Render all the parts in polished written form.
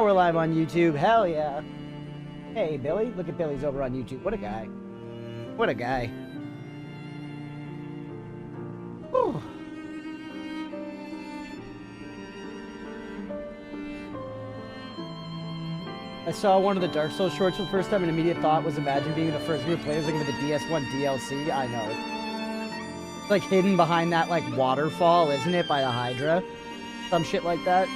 we're live on YouTube. Hell yeah. Hey, Billy. Look at Billy's over on YouTube. What a guy. What a guy. Whew. I saw one of the Dark Souls shorts for the first time and immediate thought was imagine being the first group of players looking at the DS1 DLC. I know. It's like hidden behind that like waterfall, isn't it? By the Hydra. Some shit like that.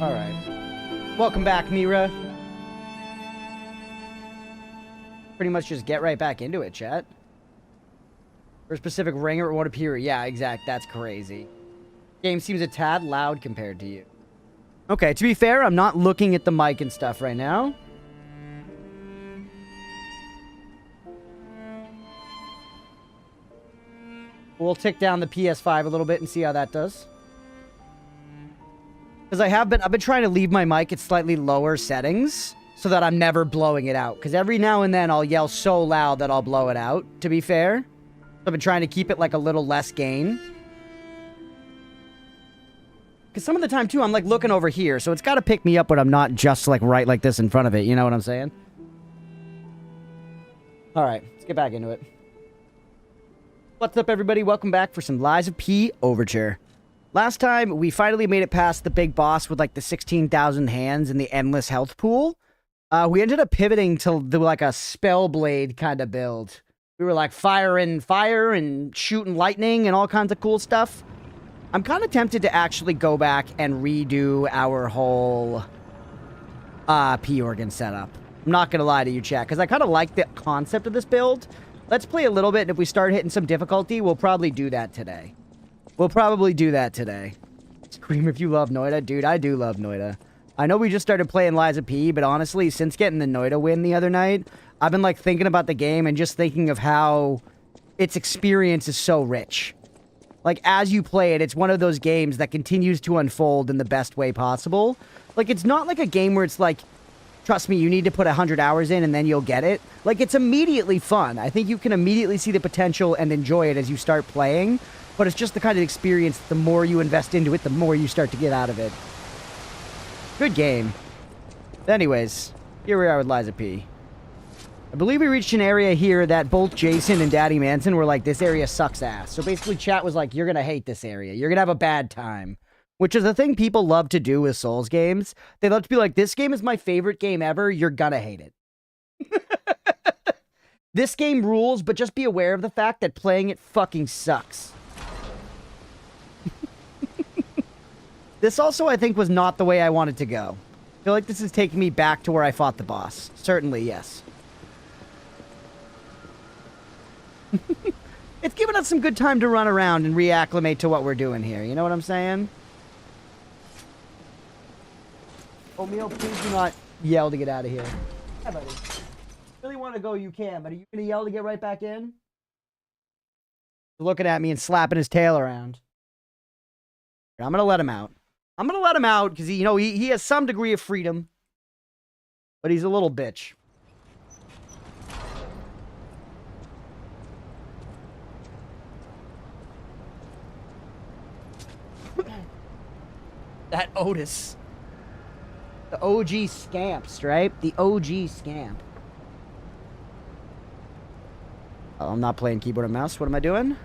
Alright. Welcome back, Mira. Pretty much just get right back into it, chat. For a specific ringer, it won't appear. Yeah, exact. That's crazy. Game seems a tad loud compared to you. Okay, to be fair, I'm not looking at the mic and stuff right now. We'll tick down the PS5 a little bit and see how that does. Because I've been trying to leave my mic at slightly lower settings so that I'm never blowing it out. Because every now and then I'll yell so loud that I'll blow it out, to be fair. I've been trying to keep it like a little less gain. Because some of the time too, I'm like looking over here, so it's got to pick me up when I'm not just like right like this in front of it. You know what I'm saying? Alright, let's get back into it. What's up, everybody? Welcome back for some Lies of P Overture. Last time, we finally made it past the big boss with, like, the 16,000 hands and the endless health pool. We ended up pivoting to like, a Spellblade kind of build. We were, like, firing fire and shooting lightning and all kinds of cool stuff. I'm kind of tempted to actually go back and redo our whole P organ setup. I'm not going to lie to you, chat, because I kind of like the concept of this build. Let's play a little bit, and if we start hitting some difficulty, we'll probably do that today. We'll probably do that today. Scream if you love Noida. Dude, I do love Noida. I know we just started playing Lies of P, but honestly, since getting the Noida win the other night, I've been, like, thinking about the game and just thinking of how its experience is so rich. Like, as you play it, it's one of those games that continues to unfold in the best way possible. Like, it's not like a game where it's like, trust me, you need to put 100 hours in and then you'll get it. Like, it's immediately fun. I think you can immediately see the potential and enjoy it as you start playing. But it's just the kind of experience, the more you invest into it, the more you start to get out of it. Good game. Anyways, here we are with Lies of P. I believe we reached an area here that both Jason and Daddy Manson were like, this area sucks ass. So basically chat was like, you're going to hate this area. You're going to have a bad time. Which is the thing people love to do with Souls games. They love to be like, this game is my favorite game ever. You're gonna hate it. This game rules, but just be aware of the fact that playing it fucking sucks. This also, I think, was not the way I wanted to go. I feel like this is taking me back to where I fought the boss. Certainly, yes. It's given us some good time to run around and reacclimate to what we're doing here. You know what I'm saying? Oatmeal, please do not yell to get out of here. Yeah, buddy. If you really want to go, you can, but are you going to yell to get right back in? Looking at me and slapping his tail around. I'm going to let him out. I'm going to let him out because, you know, he has some degree of freedom. But he's a little bitch. That Otis. The OG scamps, right? The OG scamp. Oh, I'm not playing keyboard and mouse. What am I doing?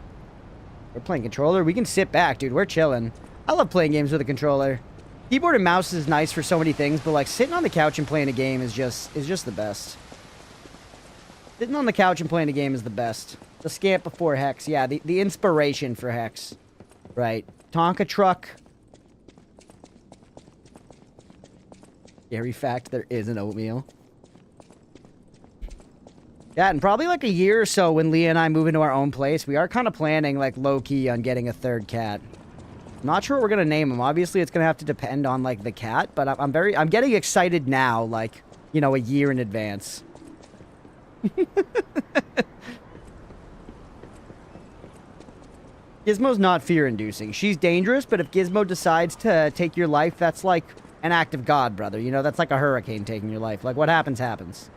We're playing controller. We can sit back, dude. We're chilling. I love playing games with a controller. Keyboard and mouse is nice for so many things, but like sitting on the couch and playing a game is just the best. Sitting on the couch and playing a game is the best. The scamp before Hex. Yeah, the inspiration for Hex. Right. Tonka truck. Scary fact, there is an oatmeal. Yeah, and probably like a year or so when Leah and I move into our own place, we are kind of planning like low-key on getting a third cat. I'm not sure what we're gonna name him. Obviously, it's gonna have to depend on like the cat, but I'm getting excited now, like, you know, a year in advance. Gizmo's not fear-inducing. She's dangerous, but if Gizmo decides to take your life, that's like an act of God, brother. You know, that's like a hurricane taking your life. Like, what happens, happens.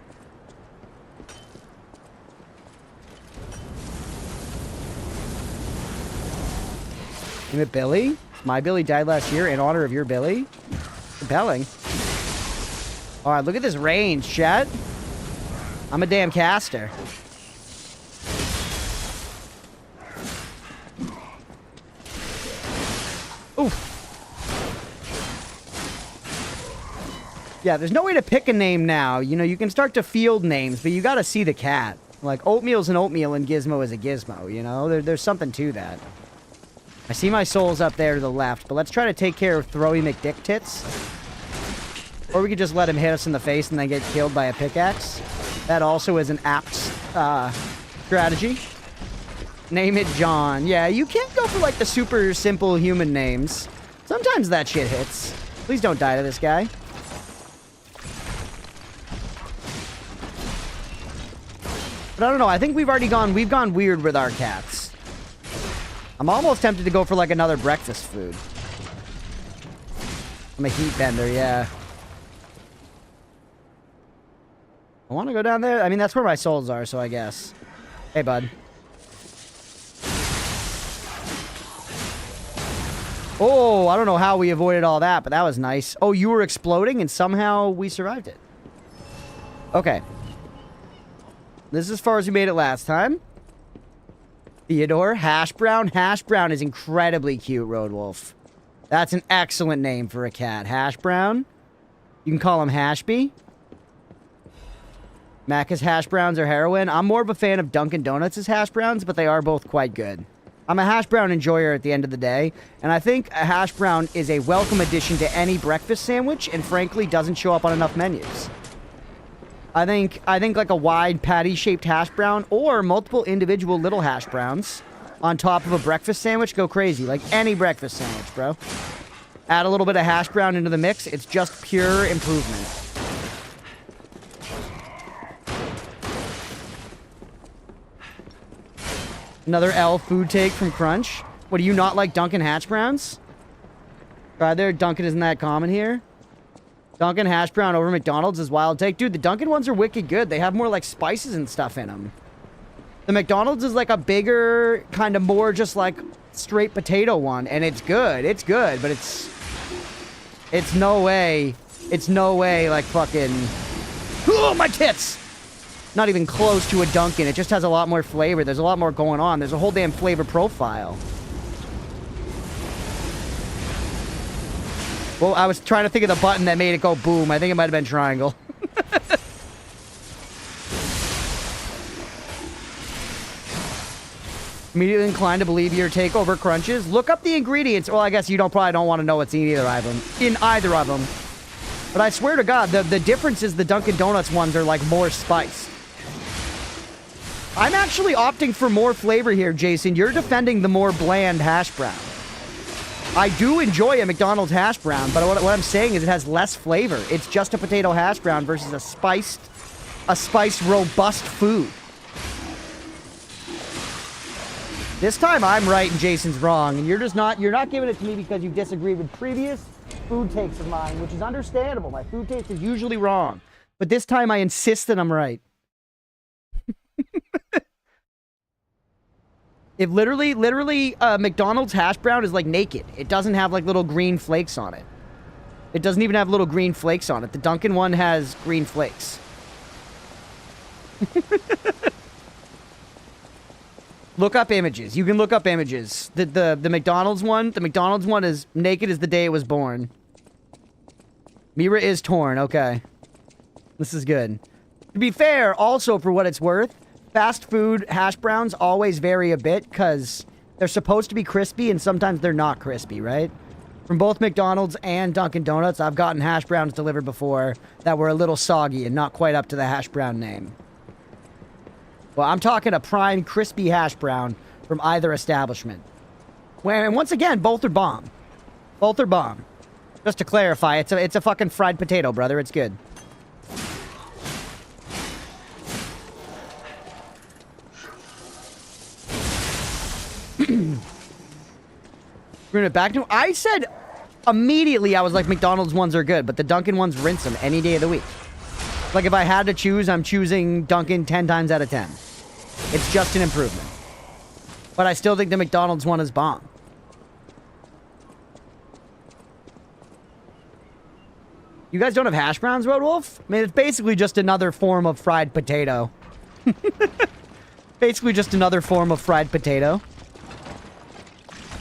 Name it Billy? My Billy died last year in honor of your Billy? Compelling. Alright, look at this range, chat. I'm a damn caster. Oof. Yeah, there's no way to pick a name now. You know, you can start to field names, but you gotta see the cat. Like, oatmeal's an oatmeal and gizmo is a gizmo, you know? There's something to that. I see my souls up there to the left, but let's try to take care of Throwy McDick Tits. Or we could just let him hit us in the face and then get killed by a pickaxe. That also is an apt strategy. Name it John. Yeah, you can't go for, like, the super simple human names. Sometimes that shit hits. Please don't die to this guy. But I don't know, I think we've gone weird with our cats. I'm almost tempted to go for, like, another breakfast food. I'm a heat bender, yeah. I want to go down there. I mean, that's where my souls are, so I guess. Hey, bud. Oh, I don't know how we avoided all that, but that was nice. Oh, you were exploding, and somehow we survived it. Okay. This is as far as we made it last time. Theodore, Hash Brown. Hash Brown is incredibly cute, Road Wolf. That's an excellent name for a cat. Hash Brown. You can call him Hashby. Macca's Hash Browns are heroin. I'm more of a fan of Dunkin' Donuts' Hash Browns, but they are both quite good. I'm a Hash Brown enjoyer at the end of the day, and I think a Hash Brown is a welcome addition to any breakfast sandwich, and frankly doesn't show up on enough menus. I think like a wide patty-shaped hash brown or multiple individual little hash browns on top of a breakfast sandwich go crazy. Like any breakfast sandwich, bro. Add a little bit of hash brown into the mix. It's just pure improvement. Another L food take from Crunch. What, do you not like Dunkin' hash browns? Right there, Dunkin' isn't that common here. Dunkin' hash brown over McDonald's is wild take. Dude, the Dunkin' ones are wicked good. They have more, like, spices and stuff in them. The McDonald's is, like, a bigger, kind of more just, like, straight potato one. And it's good. It's good, but it's no way. It's no way, like, fucking... Oh, my tits! Not even close to a Dunkin'. It just has a lot more flavor. There's a lot more going on. There's a whole damn flavor profile. Well, I was trying to think of the button that made it go boom. I think it might have been triangle. Immediately inclined to believe your takeover crunches. Look up the ingredients. Well, I guess you probably don't want to know what's in either of them. But I swear to God, the difference is the Dunkin' Donuts ones are, like, more spiced. I'm actually opting for more flavor here, Jason. You're defending the more bland hash brown. I do enjoy a McDonald's hash brown, but what I'm saying is it has less flavor. It's just a potato hash brown versus a spiced, robust food. This time I'm right and Jason's wrong, and you're not giving it to me because you disagreed with previous food takes of mine, which is understandable. My food taste is usually wrong, but this time I insist that I'm right. If literally, McDonald's hash brown is, like, naked. It doesn't have, like, little green flakes on it. It doesn't even have little green flakes on it. The Dunkin' one has green flakes. Look up images. You can look up images. The McDonald's one is naked as the day it was born. Mira is torn. Okay. This is good. To be fair, also for what it's worth, fast food hash browns always vary a bit because they're supposed to be crispy and sometimes they're not crispy, right? From both McDonald's and Dunkin' Donuts, I've gotten hash browns delivered before that were a little soggy and not quite up to the hash brown name. Well, I'm talking a prime crispy hash brown from either establishment. And once again, both are bomb. Both are bomb. Just to clarify, it's a fucking fried potato, brother. It's good. Bring it back to... I said immediately I was like, McDonald's ones are good, but the Dunkin' ones rinse them any day of the week. Like, if I had to choose, I'm choosing Dunkin' 10 times out of 10. It's just an improvement. But I still think the McDonald's one is bomb. You guys don't have hash browns, Road Wolf? I mean, it's basically just another form of fried potato. Basically just another form of fried potato.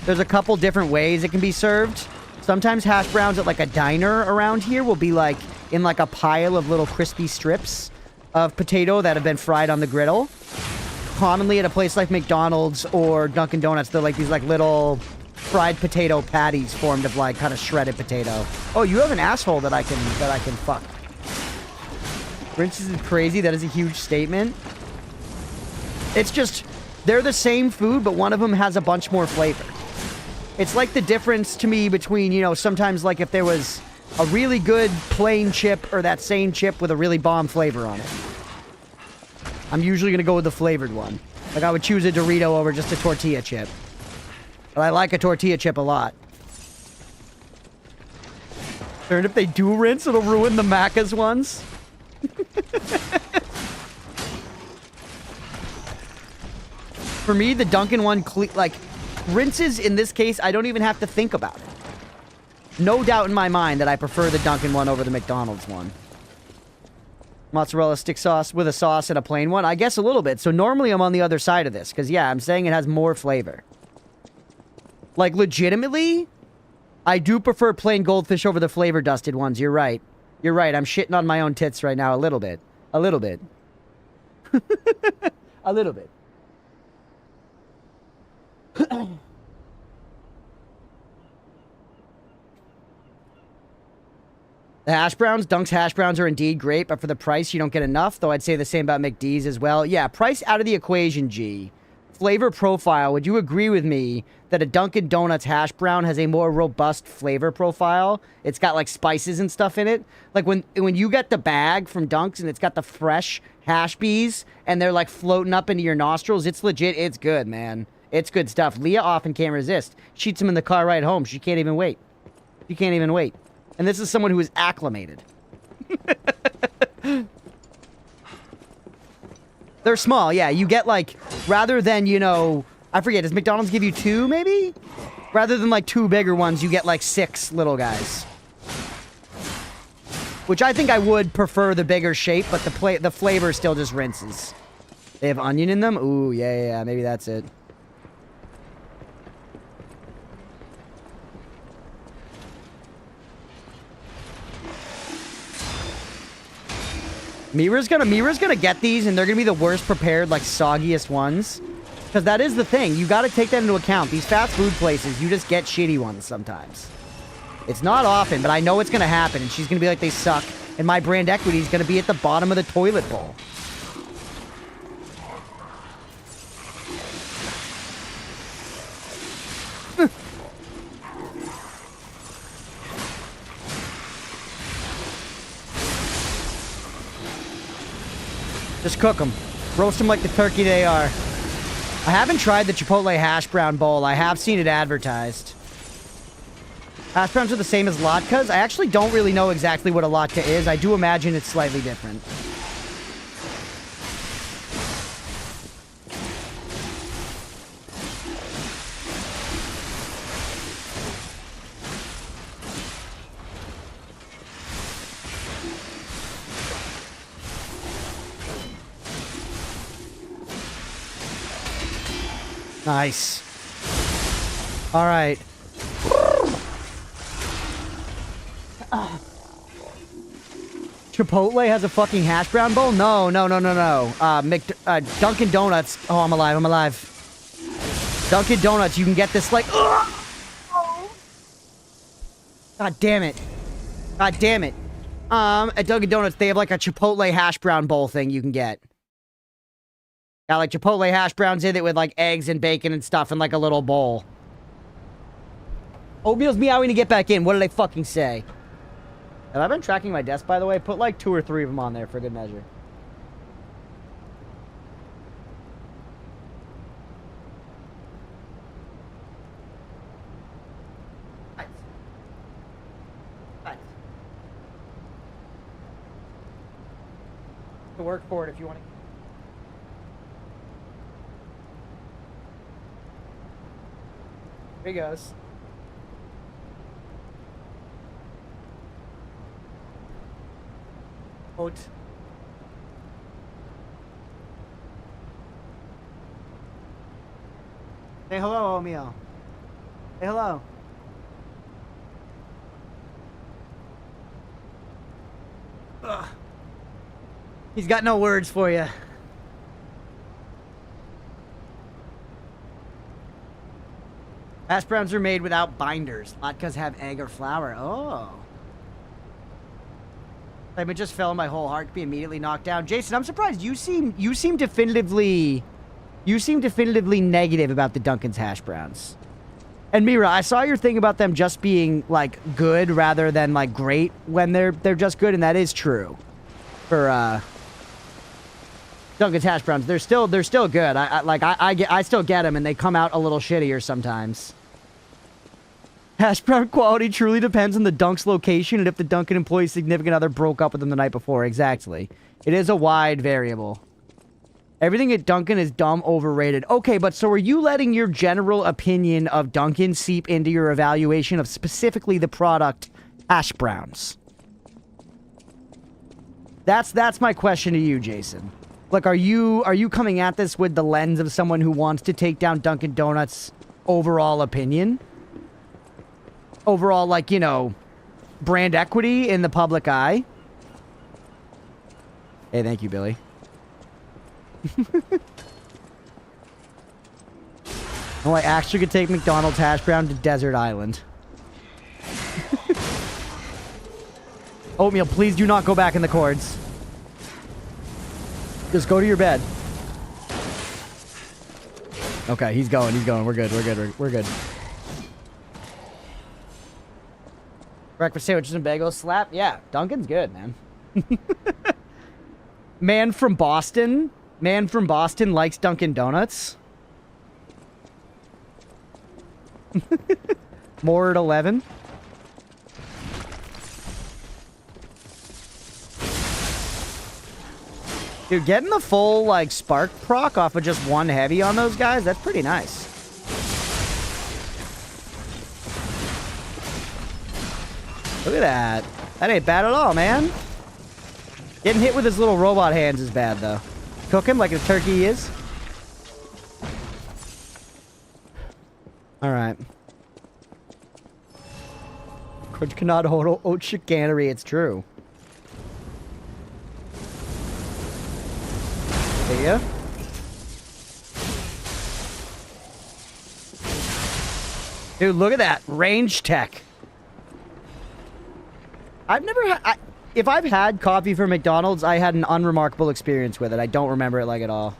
There's a couple different ways it can be served. Sometimes hash browns at like a diner around here will be like in like a pile of little crispy strips of potato that have been fried on the griddle. Commonly at a place like McDonald's or Dunkin' Donuts, they're like these like little fried potato patties formed of like kind of shredded potato. Oh, you have an asshole that I can fuck. Rinses is crazy. That is a huge statement. It's just, they're the same food, but one of them has a bunch more flavor. It's like the difference to me between, you know, sometimes like if there was a really good plain chip or that same chip with a really bomb flavor on it. I'm usually going to go with the flavored one. Like I would choose a Dorito over just a tortilla chip. But I like a tortilla chip a lot. And if they do rinse, it'll ruin the Macca's ones. For me, the Dunkin' one, like, rinses in this case, I don't even have to think about it. No doubt in my mind that I prefer the Dunkin' one over the McDonald's one. Mozzarella stick sauce with a sauce and a plain one? I guess a little bit. So normally I'm on the other side of this. Because, yeah, I'm saying it has more flavor. Like, legitimately, I do prefer plain goldfish over the flavor-dusted ones. You're right. You're right. I'm shitting on my own tits right now a little bit. A little bit. A little bit. The hash browns, Dunk's hash browns are indeed great, but for the price, you don't get enough, though I'd say the same about McD's as well. Yeah, price out of the equation, G. Flavor profile, would you agree with me that a Dunkin' Donuts hash brown has a more robust flavor profile? It's got, like, spices and stuff in it. Like, when you get the bag from Dunk's and it's got the fresh hash bees and they're, like, floating up into your nostrils, it's legit, it's good, man. It's good stuff. Leah often can't resist. She eats them in the car ride home. She can't even wait. She can't even wait. And this is someone who is acclimated. They're small, yeah. You get, like, rather than, you know... I forget, does McDonald's give you 2, maybe? Rather than, like, 2 bigger ones, you get, like, 6 little guys. Which I think I would prefer the bigger shape, but the flavor still just rinses. They have onion in them? Ooh, yeah, maybe that's it. Mira's gonna get these, and they're gonna be the worst prepared, like, soggiest ones. Because that is the thing. You gotta take that into account. These fast food places, you just get shitty ones sometimes. It's not often, but I know it's gonna happen, and she's gonna be like, they suck. And my brand equity is gonna be at the bottom of the toilet bowl. Just cook them. Roast them like the turkey they are. I haven't tried the Chipotle hash brown bowl. I have seen it advertised. Hash browns are the same as latkes? I actually don't really know exactly what a latke is. I do imagine it's slightly different. Nice. All right. Chipotle has a fucking hash brown bowl? No. Dunkin' Donuts. Oh, I'm alive. Dunkin' Donuts, you can get this like... God damn it. At Dunkin' Donuts, they have like a Chipotle hash brown bowl thing you can get. Got like Chipotle hash browns in it with like eggs and bacon and stuff in like a little bowl. Oatmeal's meowing to get back in. What did I fucking say? Have I been tracking my desk, by the way? Put like 2 or 3 of them on there for good measure. Nice. To work for it if you want to. Here he goes. Oat. Say hello, O'Meal. Say hello. Ugh. He's got no words for you. Hash browns are made without binders. Latkes have egg or flour. Oh. It just fell in my whole heart to be immediately knocked down. Jason, I'm surprised. You seem definitively negative about the Dunkin's hash browns. And Mira, I saw your thing about them just being like good rather than like great when they're just good, and that is true. For Dunkin's hash browns, they're still good. I still get them, and they come out a little shittier sometimes. Hash brown quality truly depends on the Dunk's location and if the Dunkin' employee's significant other broke up with them the night before. Exactly. It is a wide variable. Everything at Dunkin' is dumb overrated. Okay, but so are you letting your general opinion of Dunkin' seep into your evaluation of specifically the product hash browns? That's my question to you, Jason. Like, are you coming at this with the lens of someone who wants to take down Dunkin' Donuts' overall opinion? Overall, like, you know, brand equity in the public eye? Hey, thank you, Billy. Oh, I actually could take McDonald's hash brown to Desert Island. Oatmeal, please do not go back in the cords. Just go to your bed. Okay, he's going. We're good. We're good. Breakfast sandwiches and bagels slap? Yeah, Dunkin's good, man. Man from Boston likes Dunkin' Donuts. More at 11. Dude, getting the full, like, spark proc off of just one heavy on those guys, that's pretty nice. Look at that. That ain't bad at all, man. Getting hit with his little robot hands is bad, though. Cook him like a turkey he is. Alright. Crunch cannot hold oat chicanery, it's true. See ya. Dude, look at that. Range tech. I've never had... If I've had coffee from McDonald's, I had an unremarkable experience with it. I don't remember it like at all.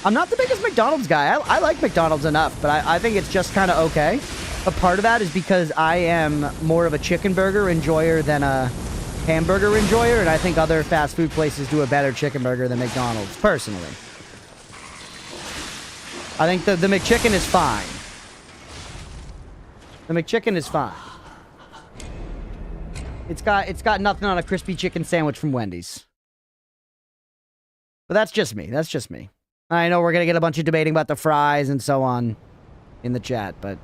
I'm not the biggest McDonald's guy. I like McDonald's enough, but I think it's just kind of okay. But part of that is because I am more of a chicken burger enjoyer than a hamburger enjoyer, and I think other fast food places do a better chicken burger than McDonald's, personally. I think the McChicken is fine. The McChicken is fine. It's got nothing on a crispy chicken sandwich from Wendy's. But that's just me. That's just me. I know we're gonna get a bunch of debating about the fries and so on in the chat, but...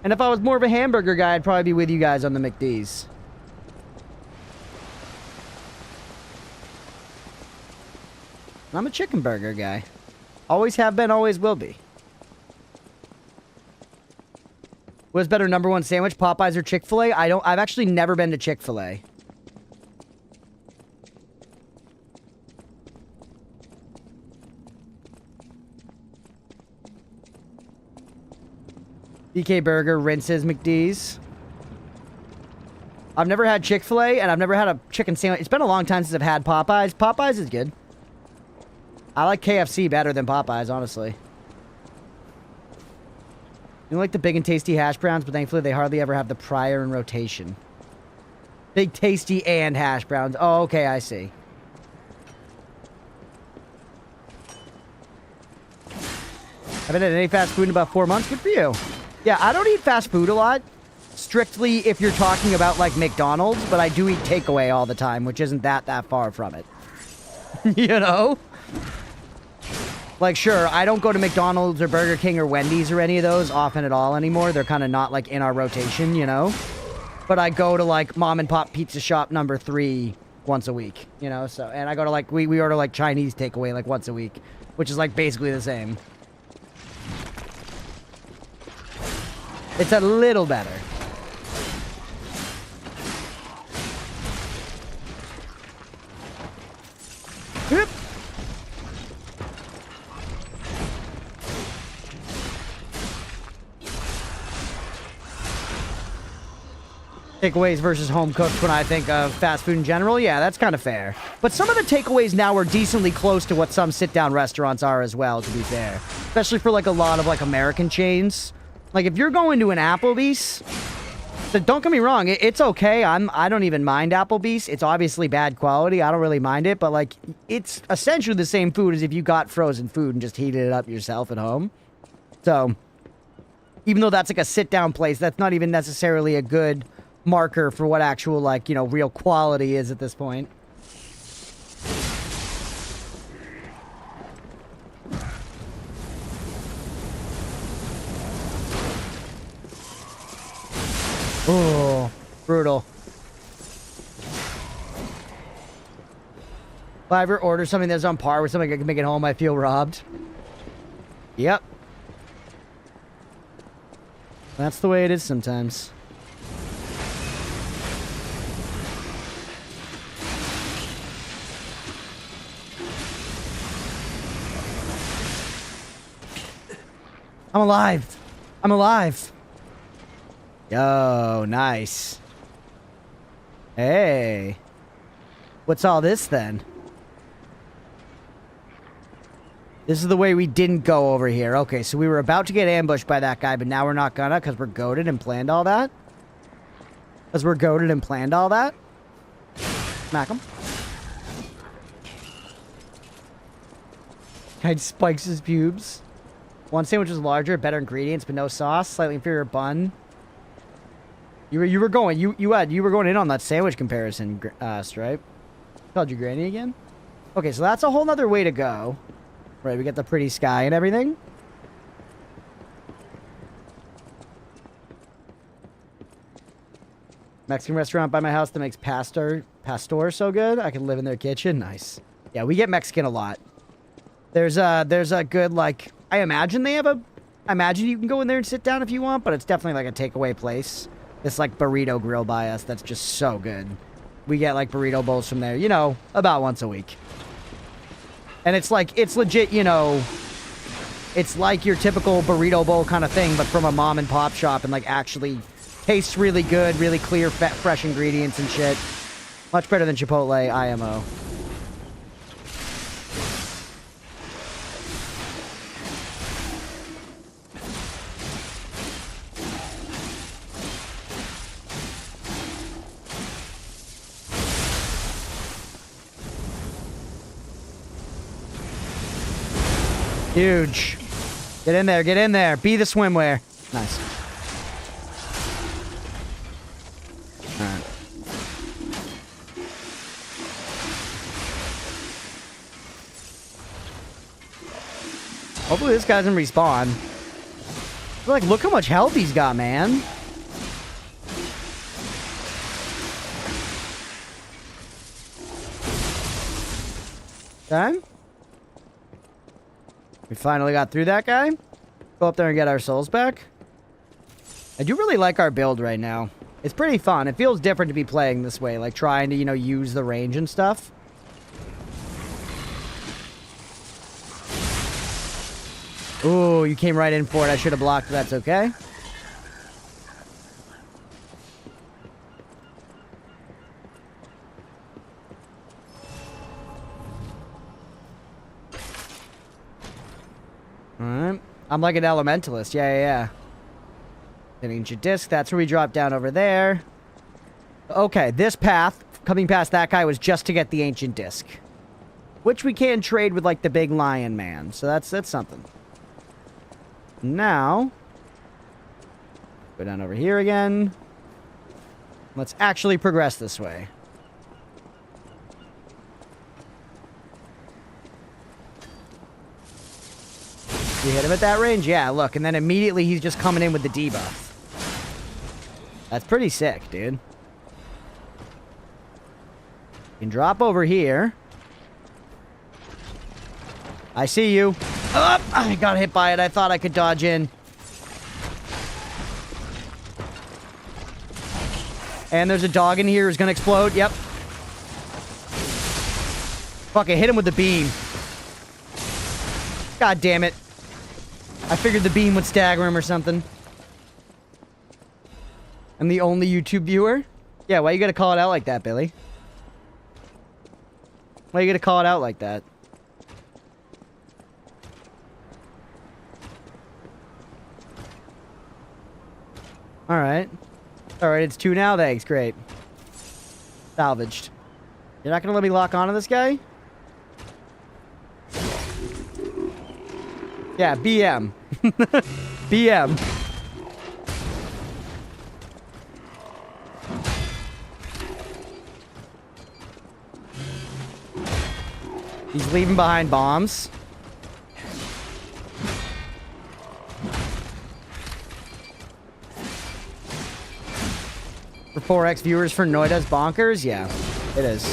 And if I was more of a hamburger guy, I'd probably be with you guys on the McD's. I'm a chicken burger guy. Always have been, always will be. What's better, number one sandwich, Popeyes or Chick-fil-A? I've actually never been to Chick-fil-A. DK Burger rinses McD's. I've never had Chick-fil-A, and I've never had a chicken sandwich. It's been a long time since I've had Popeyes. Popeyes is good. I like KFC better than Popeyes, honestly. You like the big and tasty hash browns, but thankfully they hardly ever have the prior in rotation. Big, tasty, and hash browns. Oh, okay, I see. I haven't had any fast food in about 4 months. Good for you. Yeah, I don't eat fast food a lot. Strictly if you're talking about, like, McDonald's, but I do eat takeaway all the time, which isn't that far from it. You know? Like, sure, I don't go to McDonald's or Burger King or Wendy's or any of those often at all anymore. They're kind of not, like, in our rotation, you know? But I go to, like, mom and pop pizza shop number 3 once a week, you know? So, and I go to, like, we order, like, Chinese takeaway, like, once a week, which is, like, basically the same. It's a little better. Whoop. Takeaways versus home cooked when I think of fast food in general. Yeah, that's kind of fair. But some of the takeaways now are decently close to what some sit-down restaurants are as well, to be fair. Especially for, like, a lot of, like, American chains. Like, if you're going to an Applebee's, so don't get me wrong, it's okay. I don't even mind Applebee's. It's obviously bad quality. I don't really mind it, but, like, it's essentially the same food as if you got frozen food and just heated it up yourself at home. So, even though that's, like, a sit-down place, that's not even necessarily a good marker for what actual, like, you know, real quality is at this point. Oh, brutal. If I ever order something that's on par with something I can make it home, I feel robbed. Yep. That's the way it is sometimes. I'm alive. I'm alive. Yo, nice. Hey. What's all this then? This is the way we didn't go over here. Okay, so we were about to get ambushed by that guy, but now we're not gonna because we're goated and planned all that? Because we're goated and planned all that? Smack him. Guy spikes his pubes. One sandwich was larger, better ingredients, but no sauce. Slightly inferior bun. You were going in on that sandwich comparison, Stripe. Called you Granny again? Okay, so that's a whole nother way to go. Right, we get the pretty sky and everything. Mexican restaurant by my house that makes pastor so good. I can live in their kitchen. Nice. Yeah, we get Mexican a lot. There's a good, like, I imagine you can go in there and sit down if you want, but it's definitely like a takeaway place. This, like, burrito grill by us that's just so good. We get, like, burrito bowls from there, you know, about once a week. And it's like, it's legit, you know, it's like your typical burrito bowl kind of thing, but from a mom and pop shop and, like, actually tastes really good, really clear, fresh ingredients and shit. Much better than Chipotle IMO. Huge. Get in there, get in there. Be the swimwear. Nice. Alright. Hopefully this guy doesn't respawn. Like, look how much health he's got, man. Okay. We finally got through that guy. Go up there and get our souls back. I do really like our build right now. It's pretty fun. It feels different to be playing this way. Like, trying to, you know, use the range and stuff. Ooh, you came right in for it. I should have blocked. That's okay. Alright. I'm like an elementalist. Yeah. An ancient disc. That's where we drop down over there. Okay, this path, coming past that guy, was just to get the ancient disc. Which we can trade with, like, the big lion man. So that's something. Now, go down over here again. Let's actually progress this way. You hit him at that range? Yeah, look. And then immediately he's just coming in with the debuff. That's pretty sick, dude. You can drop over here. I see you. Oh, I got hit by it. I thought I could dodge in. And there's a dog in here who's gonna explode. Yep. Fuck, I hit him with the beam. God damn it. I figured the beam would stagger him or something. I'm the only YouTube viewer? Yeah, why you gotta call it out like that, Billy? Why you gotta call it out like that? Alright. Alright, it's 2 now, thanks, great. Salvaged. You're not gonna let me lock onto this guy? Yeah, BM. BM. He's leaving behind bombs. For 4x viewers for Noida's bonkers? Yeah, it is.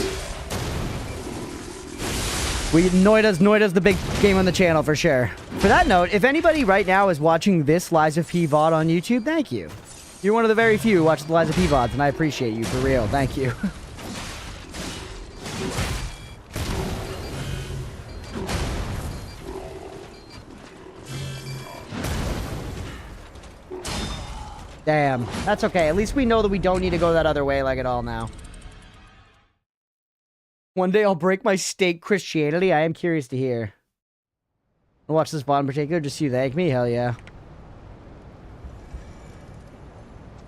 Noida's the big game on the channel for sure. For that note, if anybody right now is watching this Lies of P VOD on YouTube, thank you. You're one of the very few who watch the Lies of P VODs, and I appreciate you for real. Thank you. Damn. That's okay. At least we know that we don't need to go that other way like at all now. One day I'll break my steak Christianity. I am curious to hear. I'll watch this VOD in particular just so you thank me. Hell yeah.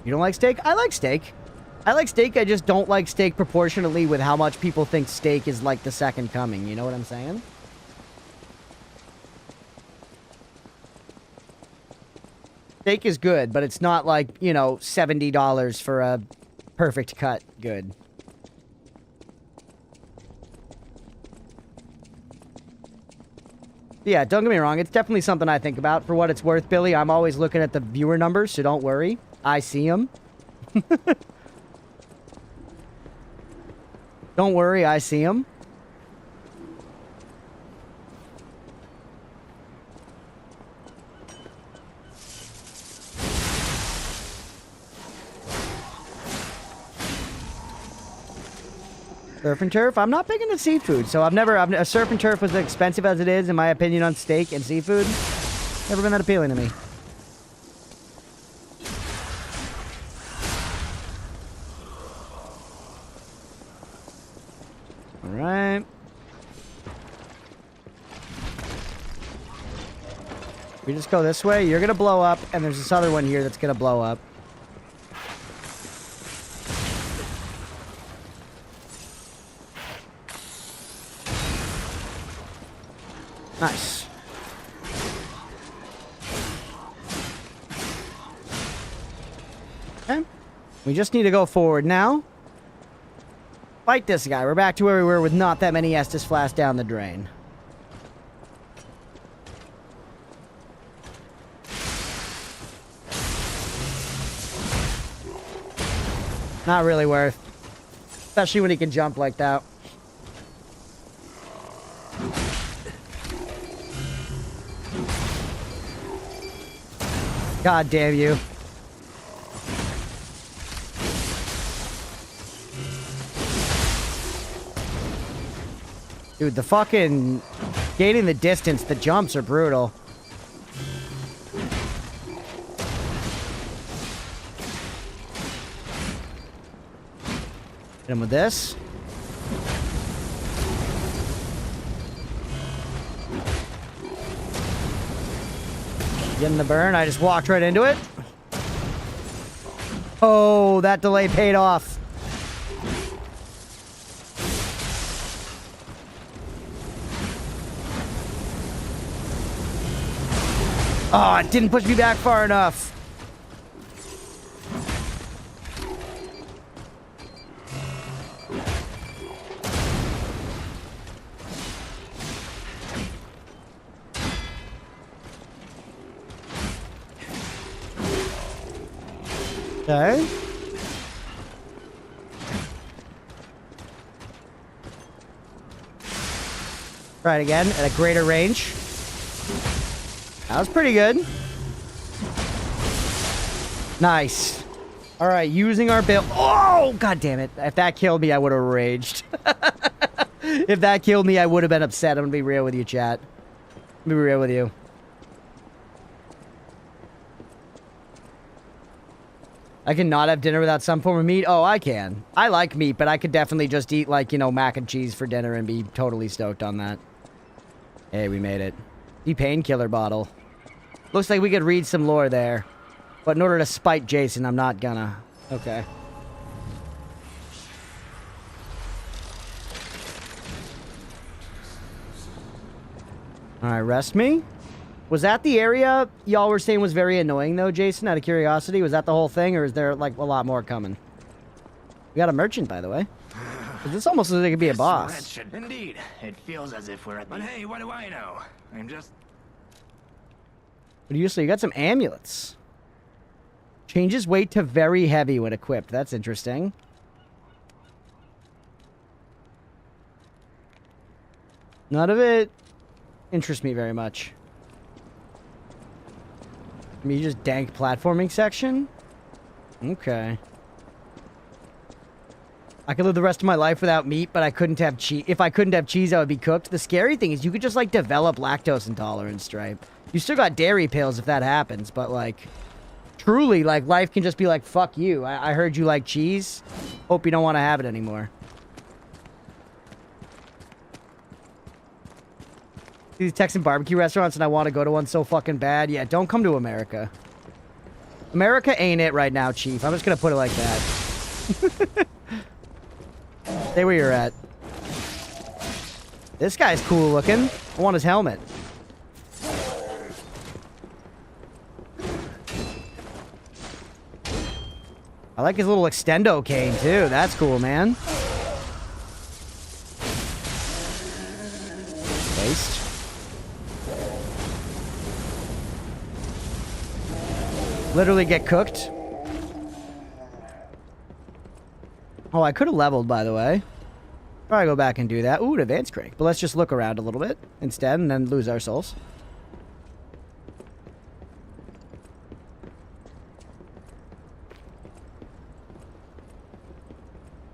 You don't like steak? I like steak. I like steak. I just don't like steak proportionately with how much people think steak is like the second coming. You know what I'm saying? Steak is good, but it's not like, you know, $70 for a perfect cut good. Yeah, don't get me wrong. It's definitely something I think about. For what it's worth, Billy, I'm always looking at the viewer numbers, so don't worry. I see them. Don't worry, I see them. Surf and turf? I'm not big into seafood, so surf and turf was as expensive as it is, in my opinion, on steak and seafood. Never been that appealing to me. Alright. We just go this way, you're gonna blow up, and there's this other one here that's gonna blow up. Nice. Okay. We just need to go forward now. Fight this guy. We're back to where we were with not that many Estus flasks down the drain. Not really worth. Especially when he can jump like that. God damn you. Dude, the fucking... gaining the distance, the jumps are brutal. Hit him with this. Getting the burn. I just walked right into it. Oh, that delay paid off. Oh, it didn't push me back far enough. Okay. Try it again at a greater range. That was pretty good. Nice. All right, using our build. Oh, god damn it. If that killed me, I would have raged. If that killed me, I would have been upset. I'm gonna be real with you, chat. I'm gonna be real with you. I cannot have dinner without some form of meat. Oh, I can. I like meat, but I could definitely just eat, like, you know, mac and cheese for dinner and be totally stoked on that. Hey, we made it. The painkiller bottle. Looks like we could read some lore there. But in order to spite Jason, I'm not gonna. Okay. Alright, rest me. Was that the area y'all were saying was very annoying, though, Jason, out of curiosity? Was that the whole thing, or is there, like, a lot more coming? We got a merchant, by the way. This almost looks like it could be a boss. Indeed. It feels as if we're at the... But hey, what do I know? I'm just... What do you say? You got some amulets. Changes weight to very heavy when equipped. That's interesting. None of it interests me very much. I mean, just dank platforming section? Okay. I could live the rest of my life without meat, but I couldn't have cheese. If I couldn't have cheese, I would be cooked. The scary thing is you could just, like, develop lactose intolerance, Stripe. You still got dairy pills if that happens, but, like, truly, like, life can just be like, fuck you. I heard you like cheese. Hope you don't want to have it anymore. These Texan barbecue restaurants, and I want to go to one so fucking bad. Yeah, don't come to America. America ain't it right now, Chief. I'm just gonna put it like that. Stay where you're at. This guy's cool looking. I want his helmet. I like his little extendo cane, too. That's cool, man. Waste. Literally get cooked. Oh, I could have leveled, by the way. Probably go back and do that. Ooh, an advanced crank. But let's just look around a little bit instead and then lose our souls.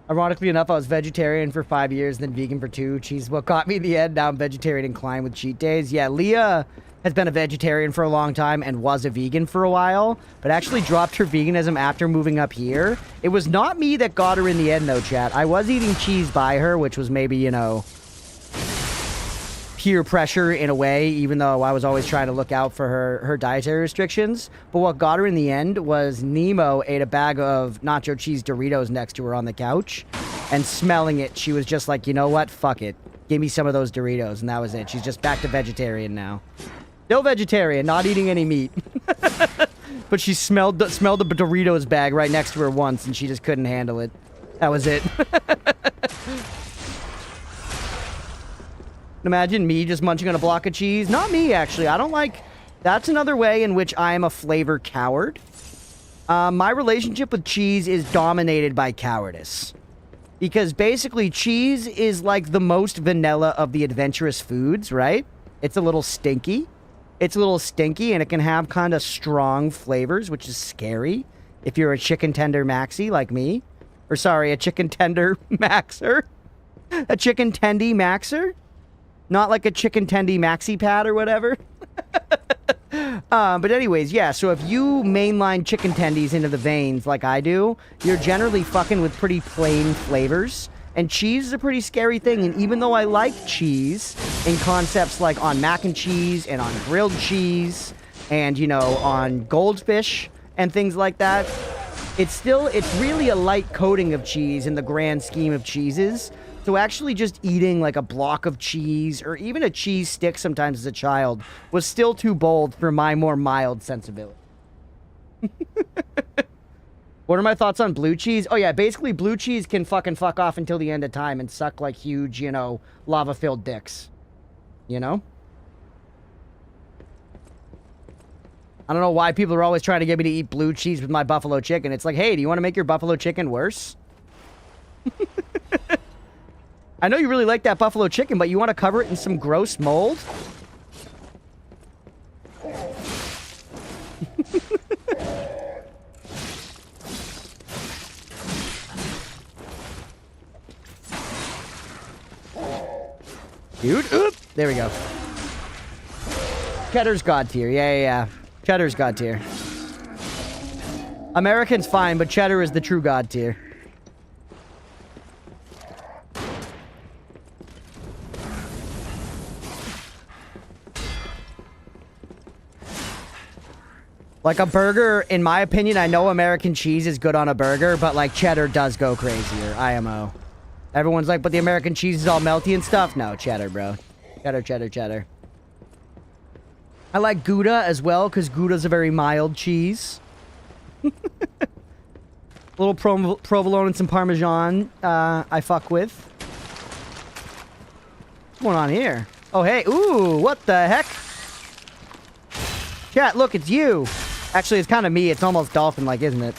Ironically enough, I was vegetarian for 5 years, then vegan for 2. Cheese what got me in the end. Now I'm vegetarian inclined with cheat days. Yeah, Leah has been a vegetarian for a long time and was a vegan for a while, but actually dropped her veganism after moving up here. It was not me that got her in the end, though, chat. I was eating cheese by her, which was maybe, you know, peer pressure in a way, even though I was always trying to look out for her dietary restrictions. But what got her in the end was Nemo ate a bag of nacho cheese Doritos next to her on the couch, and smelling it, she was just like, you know what? Fuck it. Give me some of those Doritos, and that was it. She's just back to vegetarian now. Still vegetarian, not eating any meat. But she smelled the Doritos bag right next to her once, and she just couldn't handle it. That was it. Imagine me just munching on a block of cheese. Not me, actually. I don't like... That's another way in which I am a flavor coward. My relationship with cheese is dominated by cowardice. Because basically, cheese is like the most vanilla of the adventurous foods, right? It's a little stinky. It's a little stinky, and it can have kind of strong flavors, which is scary if you're a chicken tender maxi like me. Or sorry, a chicken tender maxer. A chicken tendy maxer. Not like a chicken tendy maxi pad or whatever. But anyways, yeah, so if you mainline chicken tendies into the veins like I do, you're generally fucking with pretty plain flavors. And cheese is a pretty scary thing, and even though I like cheese in concepts like on mac and cheese and on grilled cheese and, you know, on goldfish and things like that, it's really a light coating of cheese in the grand scheme of cheeses. So actually just eating like a block of cheese or even a cheese stick sometimes as a child was still too bold for my more mild sensibility. What are my thoughts on blue cheese? Oh yeah, basically blue cheese can fucking fuck off until the end of time and suck like huge, you know, lava-filled dicks. You know? I don't know why people are always trying to get me to eat blue cheese with my buffalo chicken. It's like, hey, do you want to make your buffalo chicken worse? I know you really like that buffalo chicken, but you want to cover it in some gross mold? Dude, oop, there we go. Cheddar's god tier. Yeah. Cheddar's god tier. American's fine, but cheddar is the true god tier. Like a burger, in my opinion, I know American cheese is good on a burger, but like cheddar does go crazier. IMO. Everyone's like, but the American cheese is all melty and stuff. No, cheddar, bro. Cheddar. I like Gouda as well, because Gouda's a very mild cheese. A little provolone and some Parmesan I fuck with. What's going on here? Oh, hey. Ooh, what the heck? Chat, look, it's you. Actually, it's kind of me. It's almost dolphin-like, isn't it?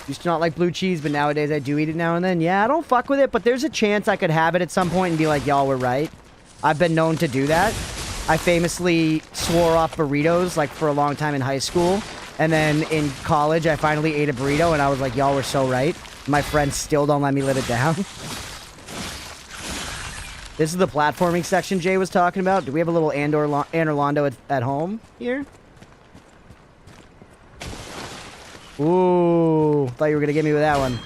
Used to not like blue cheese, but nowadays I do eat it now and then. Yeah, I don't fuck with it, but there's a chance I could have it at some point and be like, y'all were right. I've been known to do that. I famously swore off burritos, like, for a long time in high school. And then in college, I finally ate a burrito, and I was like, y'all were so right. My friends still don't let me live it down. This is the platforming section Jay was talking about. Do we have a little Anorlando at home here? Ooh, thought you were going to get me with that one.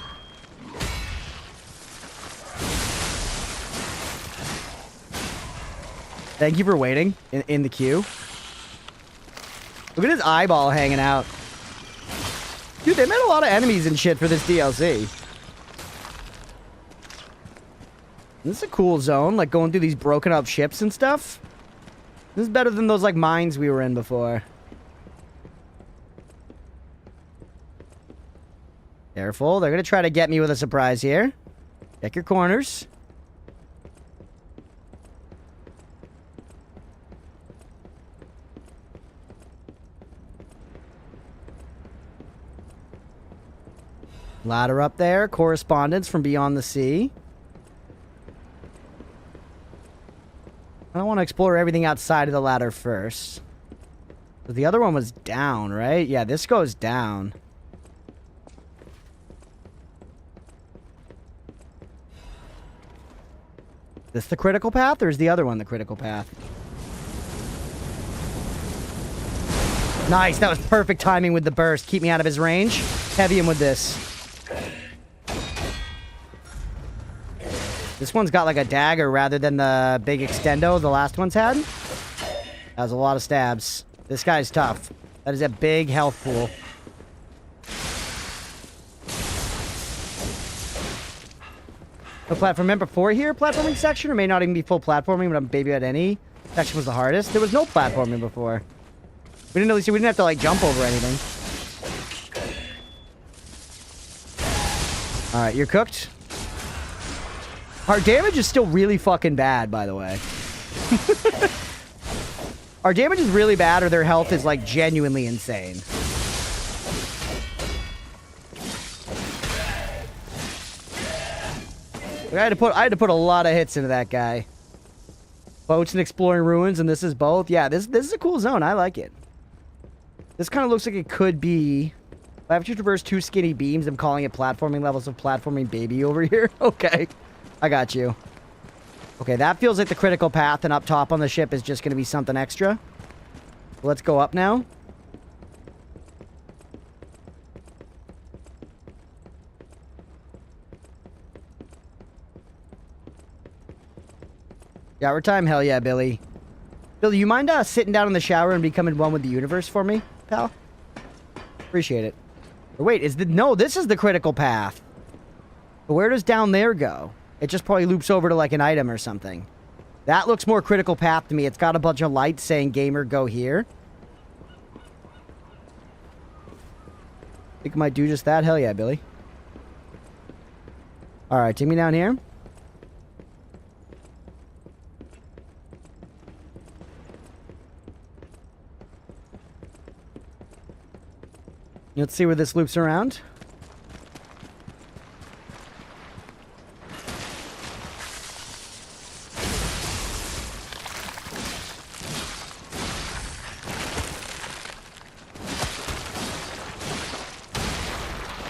Thank you for waiting in the queue. Look at his eyeball hanging out. Dude, they made a lot of enemies and shit for this DLC. This is a cool zone, like going through these broken up ships and stuff. This is better than those like mines we were in before. Careful, they're gonna try to get me with a surprise here. Check your corners. Ladder up there, correspondence from beyond the sea. I don't want to explore everything outside of the ladder first. But the other one was down, right? Yeah, this goes down. This the critical path, or is the other one the critical path? Nice, that was perfect timing with the burst. Keep me out of his range. Heavy him with this. This one's got like a dagger rather than the big extendo the last one's had. That was a lot of stabs. This guy's tough. That is a big health pool. No platform before here? Platforming section? Or may not even be full platforming, but maybe at any section was the hardest. There was no platforming before. We didn't have to like jump over anything. Alright, you're cooked. Our damage is still really fucking bad, by the way. Our damage is really bad, or their health is, like, genuinely insane. I had to put a lot of hits into that guy. Boats and exploring ruins, and this is both. Yeah, this is a cool zone. I like it. This kind of looks like it could be... If I have to traverse 2 skinny beams, I'm calling it platforming levels of platforming baby over here. Okay. I got you. Okay, that feels like the critical path, and up top on the ship is just going to be something extra. Let's go up now. Shower time? Hell yeah, Billy. Billy, you mind sitting down in the shower and becoming one with the universe for me, pal? Appreciate it. Or wait, no, this is the critical path. But where does down there go? It just probably loops over to like an item or something. That looks more critical path to me. It's got a bunch of lights saying gamer go here. Think I might do just that? Hell yeah, Billy. Alright, take me down here. Let's see where this loops around.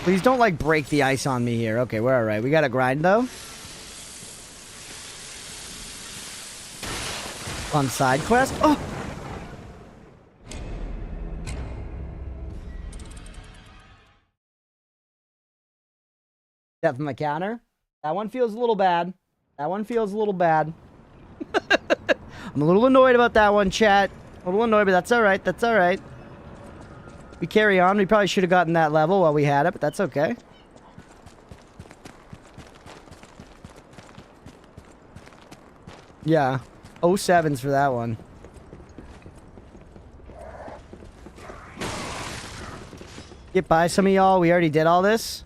Please don't, like, break the ice on me here. Okay, we're alright. We gotta grind, though. On side quest. Oh! Death from the counter. That one feels a little bad. That one feels a little bad. I'm a little annoyed about that one, chat. A little annoyed, but that's alright. That's alright. We carry on. We probably should have gotten that level while we had it, but that's okay. Yeah. 07s for that one. Get by some of y'all. We already did all this.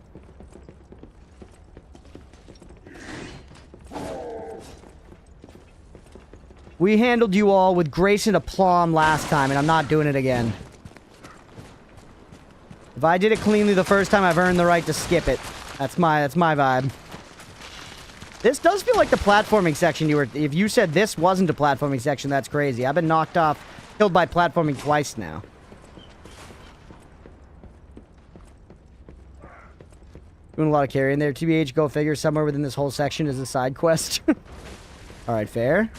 We handled you all with grace and aplomb last time, and I'm not doing it again. If I did it cleanly the first time, I've earned the right to skip it. That's my vibe. This does feel like the platforming section you were... If you said this wasn't a platforming section, that's crazy. I've been knocked off, killed by platforming twice now. Doing a lot of carrying there. TBH, go figure, somewhere within this whole section is a side quest. Alright, fair.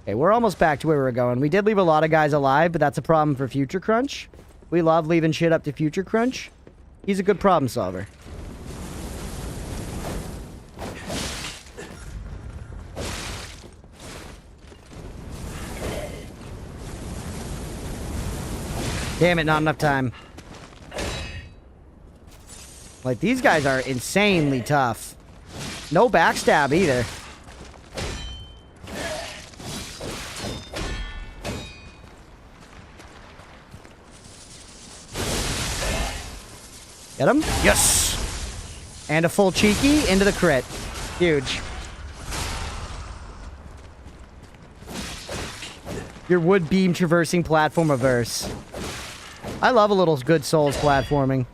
Okay, we're almost back to where we were going. We did leave a lot of guys alive, but that's a problem for Future Crunch. We love leaving shit up to Future Crunch. He's a good problem solver. Damn it, not enough time. Like, these guys are insanely tough. No backstab either. Get him? Yes! And a full cheeky into the crit. Huge. Your wood beam traversing platform reverse. I love a little good Souls platforming.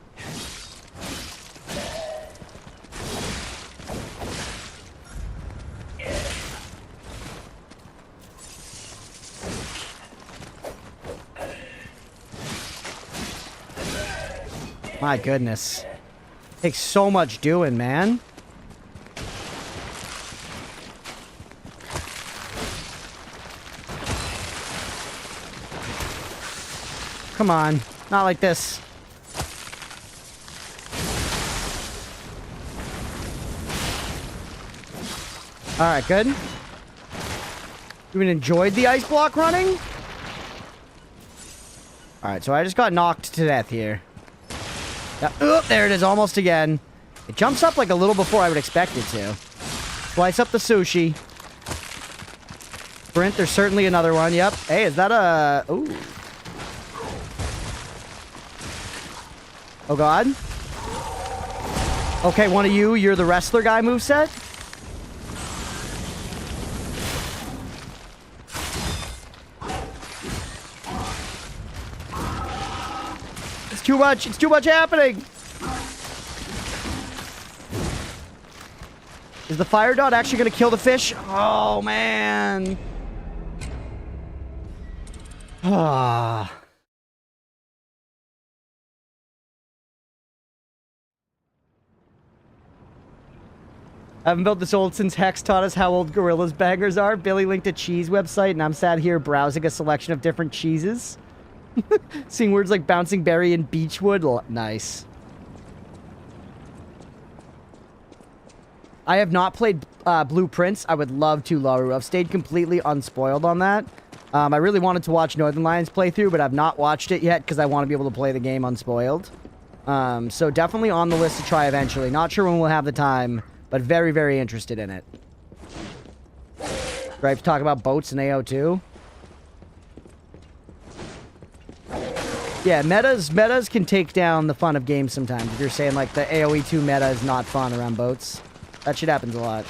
My goodness. Takes so much doing, man. Come on. Not like this. Alright, good. You even enjoyed the ice block running? Alright, so I just got knocked to death here. Yeah, there it is, almost again. It jumps up like a little before I would expect it to. Slice up the sushi. Sprint, there's certainly another one. Yep. Hey, is that a... Ooh. Oh, God. Okay, one of you, you're the wrestler guy moveset. It's too much. It's too much happening. Is the fire dot actually going to kill the fish? Oh, man. Ah. I haven't built this old since Hex taught us how old Gorilla's bangers are. Billy linked a cheese website, and I'm sat here browsing a selection of different cheeses. Seeing words like bouncing berry and beechwood. Nice. I have not played Blueprints. I would love to, Laru. I've stayed completely unspoiled on that. I really wanted to watch Northern Lions playthrough, but I've not watched it yet because I want to be able to play the game unspoiled. So definitely on the list to try eventually. Not sure when we'll have the time, but very, very interested in it. Right, to talk about boats in AO2. Yeah, metas can take down the fun of games sometimes. If you're saying, like, the AoE2 meta is not fun around boats. That shit happens a lot.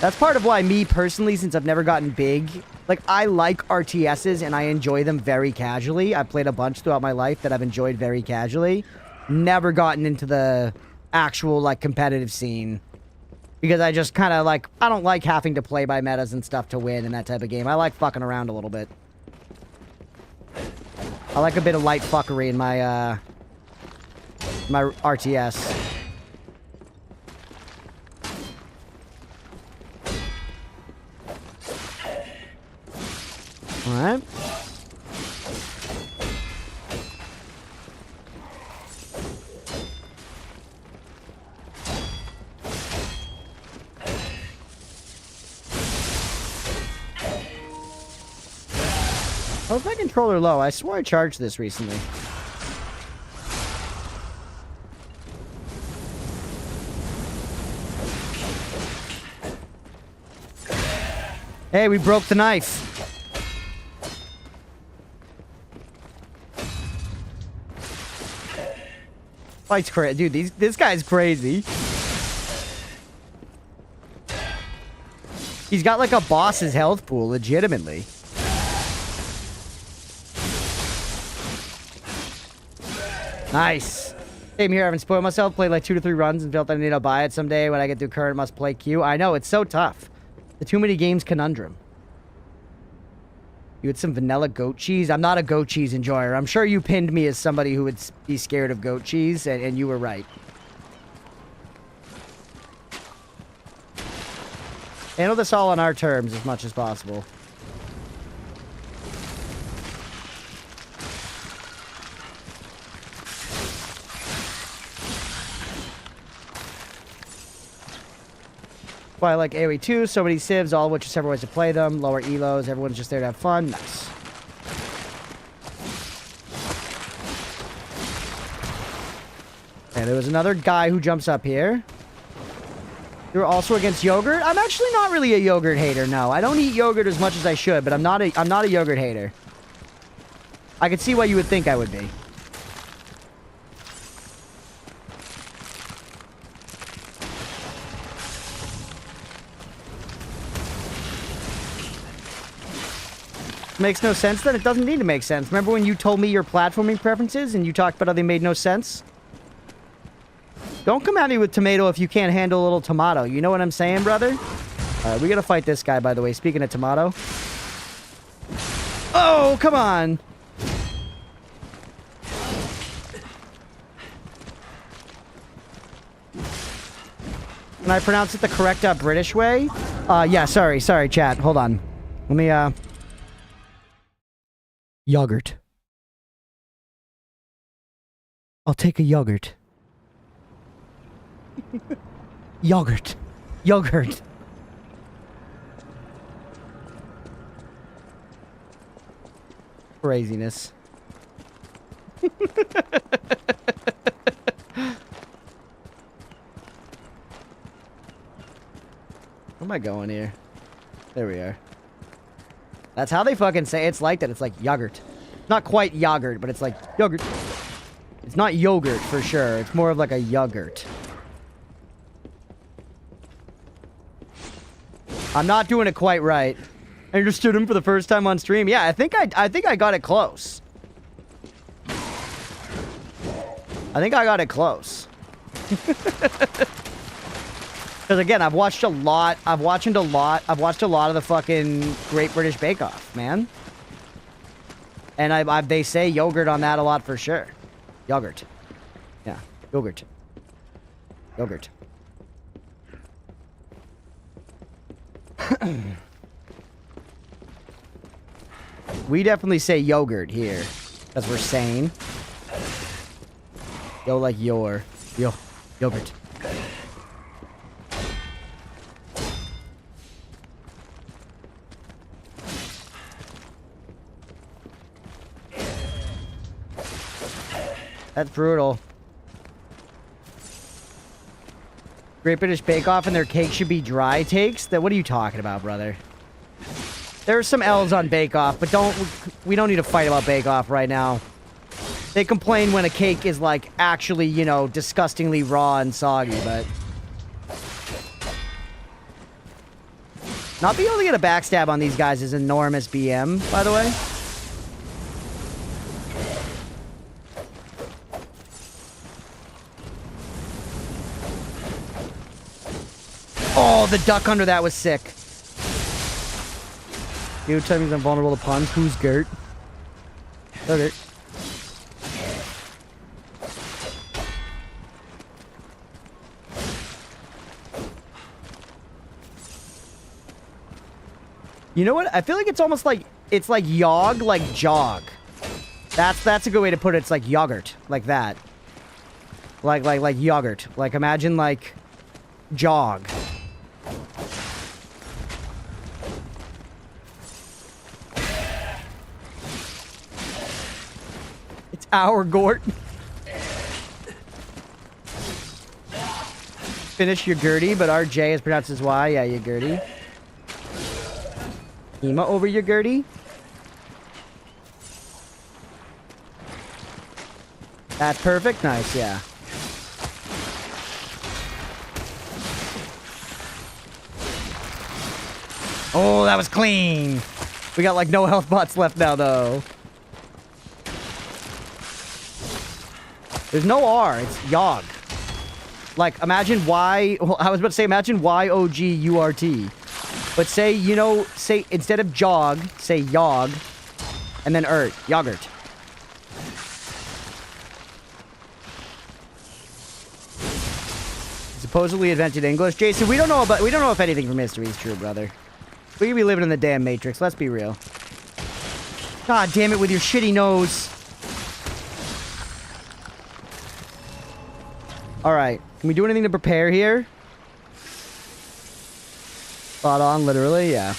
That's part of why me, personally, since I've never gotten big Like, I like RTSs and I enjoy them very casually. I've played a bunch throughout my life that I've enjoyed very casually. Never gotten into the actual, like, competitive scene. Because I just kind of, like, I don't like having to play by metas and stuff to win in that type of game. I like fucking around a little bit. I like a bit of light fuckery in my, my RTS. Alright. How is my controller low? I swore I charged this recently. Hey, we broke the knife. Fight's crazy. Dude, this guy's crazy. He's got like a boss's health pool, legitimately. Nice. Same here, I haven't spoiled myself. Played like 2 to 3 runs and felt that I need to buy it someday when I get through current must play queue. I know, it's so tough. The too many games conundrum. You had some vanilla goat cheese? I'm not a goat cheese enjoyer. I'm sure you pinned me as somebody who would be scared of goat cheese, and you were right. Handle this all on our terms as much as possible. I like AoE 2, so many civs, all of which are several ways to play them. Lower elos, everyone's just there to have fun. Nice. And there was another guy who jumps up here. You're also against yogurt? I'm actually not really a yogurt hater, no. I don't eat yogurt as much as I should, but I'm not a yogurt hater. I could see why you would think I would be. Makes no sense then? It doesn't need to make sense. Remember when you told me your platforming preferences and you talked about how they made no sense? Don't come at me with tomato if you can't handle a little tomato. You know what I'm saying, brother? Alright, we gotta fight this guy, by the way. Speaking of tomato. Oh, come on! Can I pronounce it the correct British way? Yeah, sorry, chat. Hold on. Let me, Yogurt. I'll take a yogurt. Yogurt. Yogurt. Craziness. Where am I going here? There we are. That's how they fucking say it. It's like that. It's like yogurt. Not quite yogurt, but it's like yogurt. It's not yogurt for sure. It's more of like a yogurt. I'm not doing it quite right. I understood him for the first time on stream. Yeah, I think I got it close. I think I got it close. Because again, I've watched a lot of the fucking Great British Bake Off, man. And they say yogurt on that a lot for sure. Yogurt. Yeah, yogurt. Yogurt. We definitely say yogurt here. Because we're sane. Yo, like yogurt. That's brutal. Great British Bake Off and their cake should be dry takes? What are you talking about, brother? There's some L's on Bake Off, but we don't need to fight about Bake Off right now. They complain when a cake is, like, actually, you know, disgustingly raw and soggy, but... Not being able to get a backstab on these guys is enormous BM, by the way. Oh, the duck under that was sick. Dude, tell me he's invulnerable to puns. Who's Gert? Okay. You know what? I feel like it's almost like it's like yog, like jog. That's a good way to put it. It's like yogurt, like that. Like yogurt. Like imagine like jog. It's our Gort. Finish your Gertie, but our J is pronounced as Y. Yeah, you Gertie. Ema over your Gertie. That's perfect. Nice, yeah. Oh, that was clean. We got like no health bots left now, though. There's no R. It's Yog. Like, imagine Y... Well, I was about to say, imagine Y-O-G-U-R-T. But say, you know, say, instead of jog, say yog, and then yogurt. Supposedly invented English. Jason, we don't know if anything from history is true, brother. We could be living in the damn Matrix, let's be real. God damn it with your shitty nose. Alright, can we do anything to prepare here? Spot on, literally, yeah.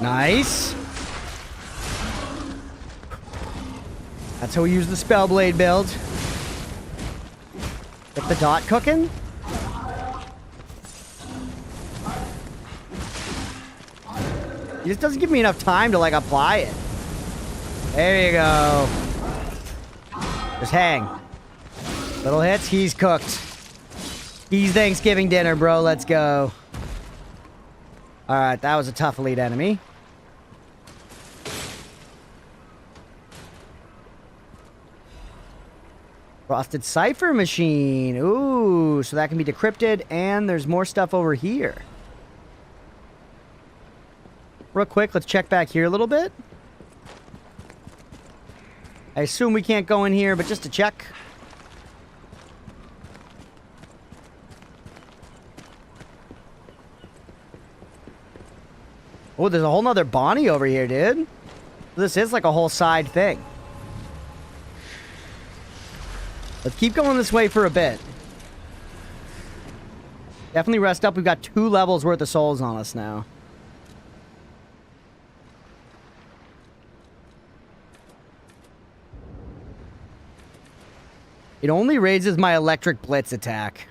Nice. That's how we use the Spellblade build. Get the dot cooking. He just doesn't give me enough time to, like, apply it. There you go. Just hang. Little hits, he's cooked. He's Thanksgiving dinner, bro. Let's go. Alright, that was a tough elite enemy. Frosted Cipher Machine. Ooh, so that can be decrypted, and there's more stuff over here. Real quick, let's check back here a little bit. I assume we can't go in here, but just to check. Oh, there's a whole nother Bonnie over here, dude. This is like a whole side thing. Let's keep going this way for a bit. Definitely rest up. We've got 2 levels worth of souls on us now. It only raises my electric blitz attack.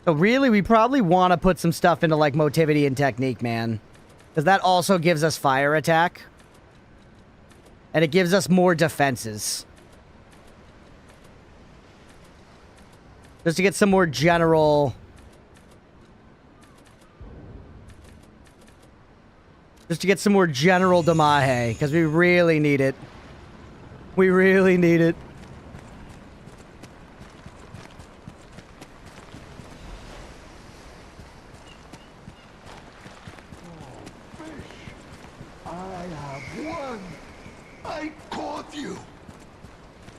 So really, we probably want to put some stuff into like motivity and technique, man. Because that also gives us fire attack. And it gives us more defenses. Just to get some more general... Just to get some more general Damahe. Because we really need it. We really need it.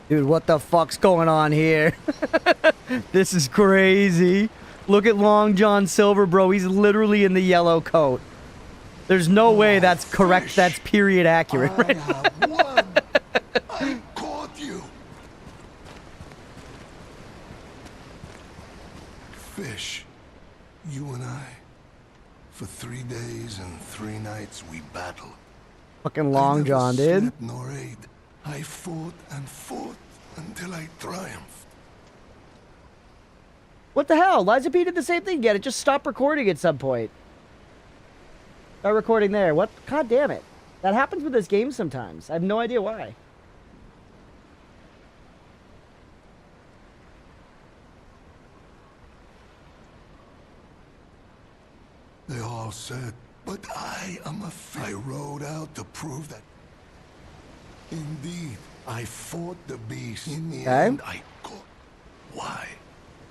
Dude, what the fuck's going on here? This is crazy. Look at Long John Silver, bro. He's literally in the yellow coat. There's no way that's correct. Fish. That's period accurate. Right? I have won. I caught you. Fish, you and I, for 3 days and 3 nights we battled. Fucking Long John, dude. Nor ate. I fought and fought until I triumphed. What the hell? Lies of P did the same thing again. It just stopped recording at some point. Start recording there. What? God damn it. That happens with this game sometimes. I have no idea why. They all said, but I am a I rode out to prove that. Indeed, I fought the beast. In the end, I caught. Why?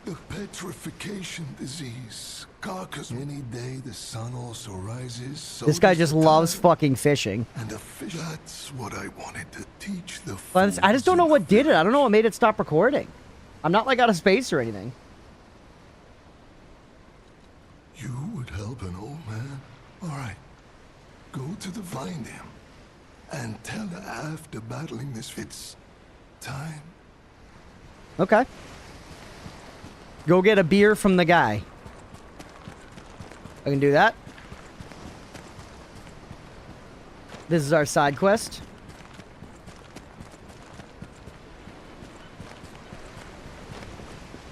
The petrification disease. Carcass. Any day the sun also rises. So This guy does just the loves tide. fucking fishing. And the fish. That's what I wanted to teach the. But I just don't know what did it. I don't know what made it stop recording. I'm not like out of space or anything. You would help an old man? Alright. Go to the find him. And tell her after battling this it's time. Okay. Go get a beer from the guy. I can do that. This is our side quest.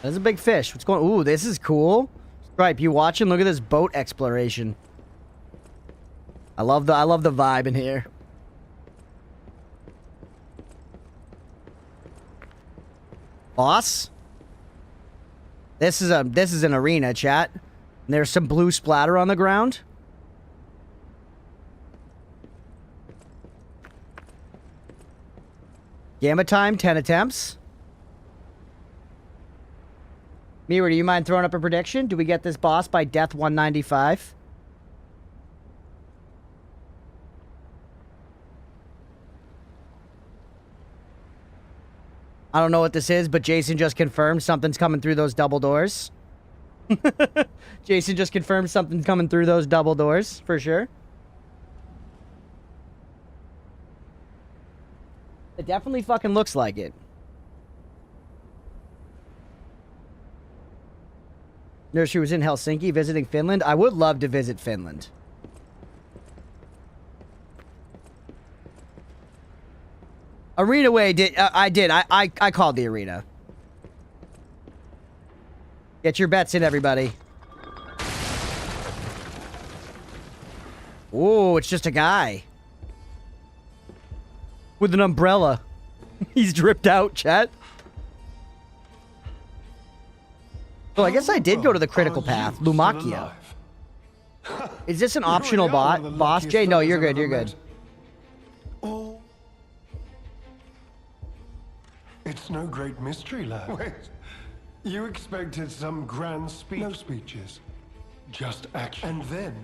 That's a big fish. What's going on? Ooh, this is cool. Stripe, you watching? Look at this boat exploration. I love the vibe in here. Boss? This is an arena, chat. And there's some blue splatter on the ground. Gamma time, 10 attempts. Miwa, do you mind throwing up a prediction? Do we get this boss by death 195? I don't know what this is, but Jason just confirmed something's coming through those double doors. Jason just confirmed something's coming through those double doors, for sure. It definitely fucking looks like it. Nursery was in Helsinki visiting Finland. I would love to visit Finland. Arena Way did. I did. I called the arena. Get your bets in, everybody. Ooh, it's just a guy. With an umbrella. He's dripped out, chat. So I guess I did go to the critical path. Lumakia. Is this an optional boss? Jay, no, you're good, you're good. Oh. It's no great mystery, lad. Wait. You expected some grand speech? No speeches. Just action. And then,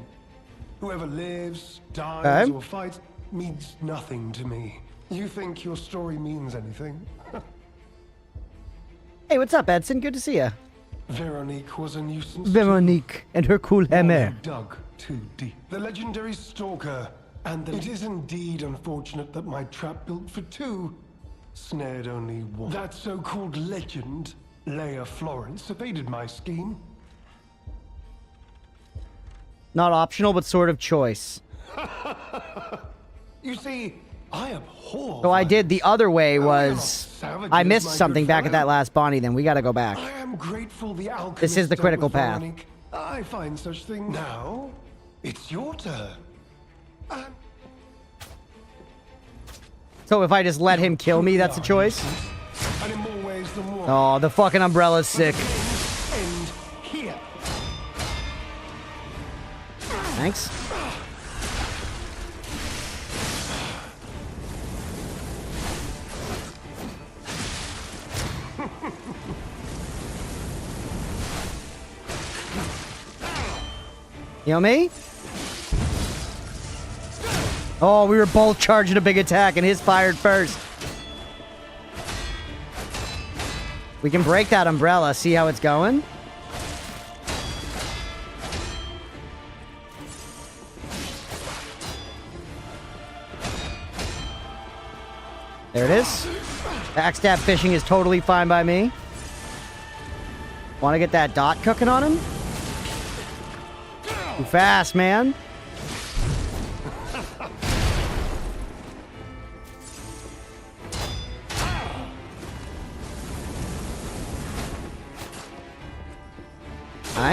whoever lives, dies, or fights means nothing to me. You think your story means anything? Hey, what's up, Edson? Good to see you. Veronique was a nuisance. Veronique and her cool One hair. who dug too deep. The legendary stalker, and it is indeed unfortunate that my trap built for two snared only one. That so-called legend, Leia Florence, evaded my scheme. Not optional, but sort of choice. You see, I abhor. So I did the other way I am not was... savage I as missed my something good back at that fellow. last Bonnie, then we gotta go back. I am grateful the alchemist This is the dealt critical with path. Veronique. I find such things. Now, it's your turn. So if I just let him kill me, that's a choice? And in more ways than one. Oh, the fucking umbrella's sick. End here. Thanks. You know me? Oh, we were both charging a big attack and his fired first. We can break that umbrella, see how it's going? There it is. Backstab fishing is totally fine by me. Want to get that dot cooking on him? Too fast, man.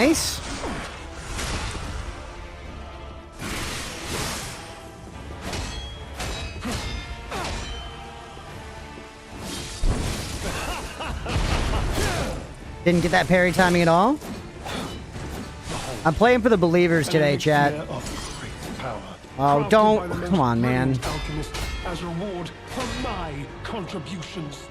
Nice. Didn't get that parry timing at all. I'm playing for the believers today, chat. Oh, don't. Come on, man. As reward for my contributions.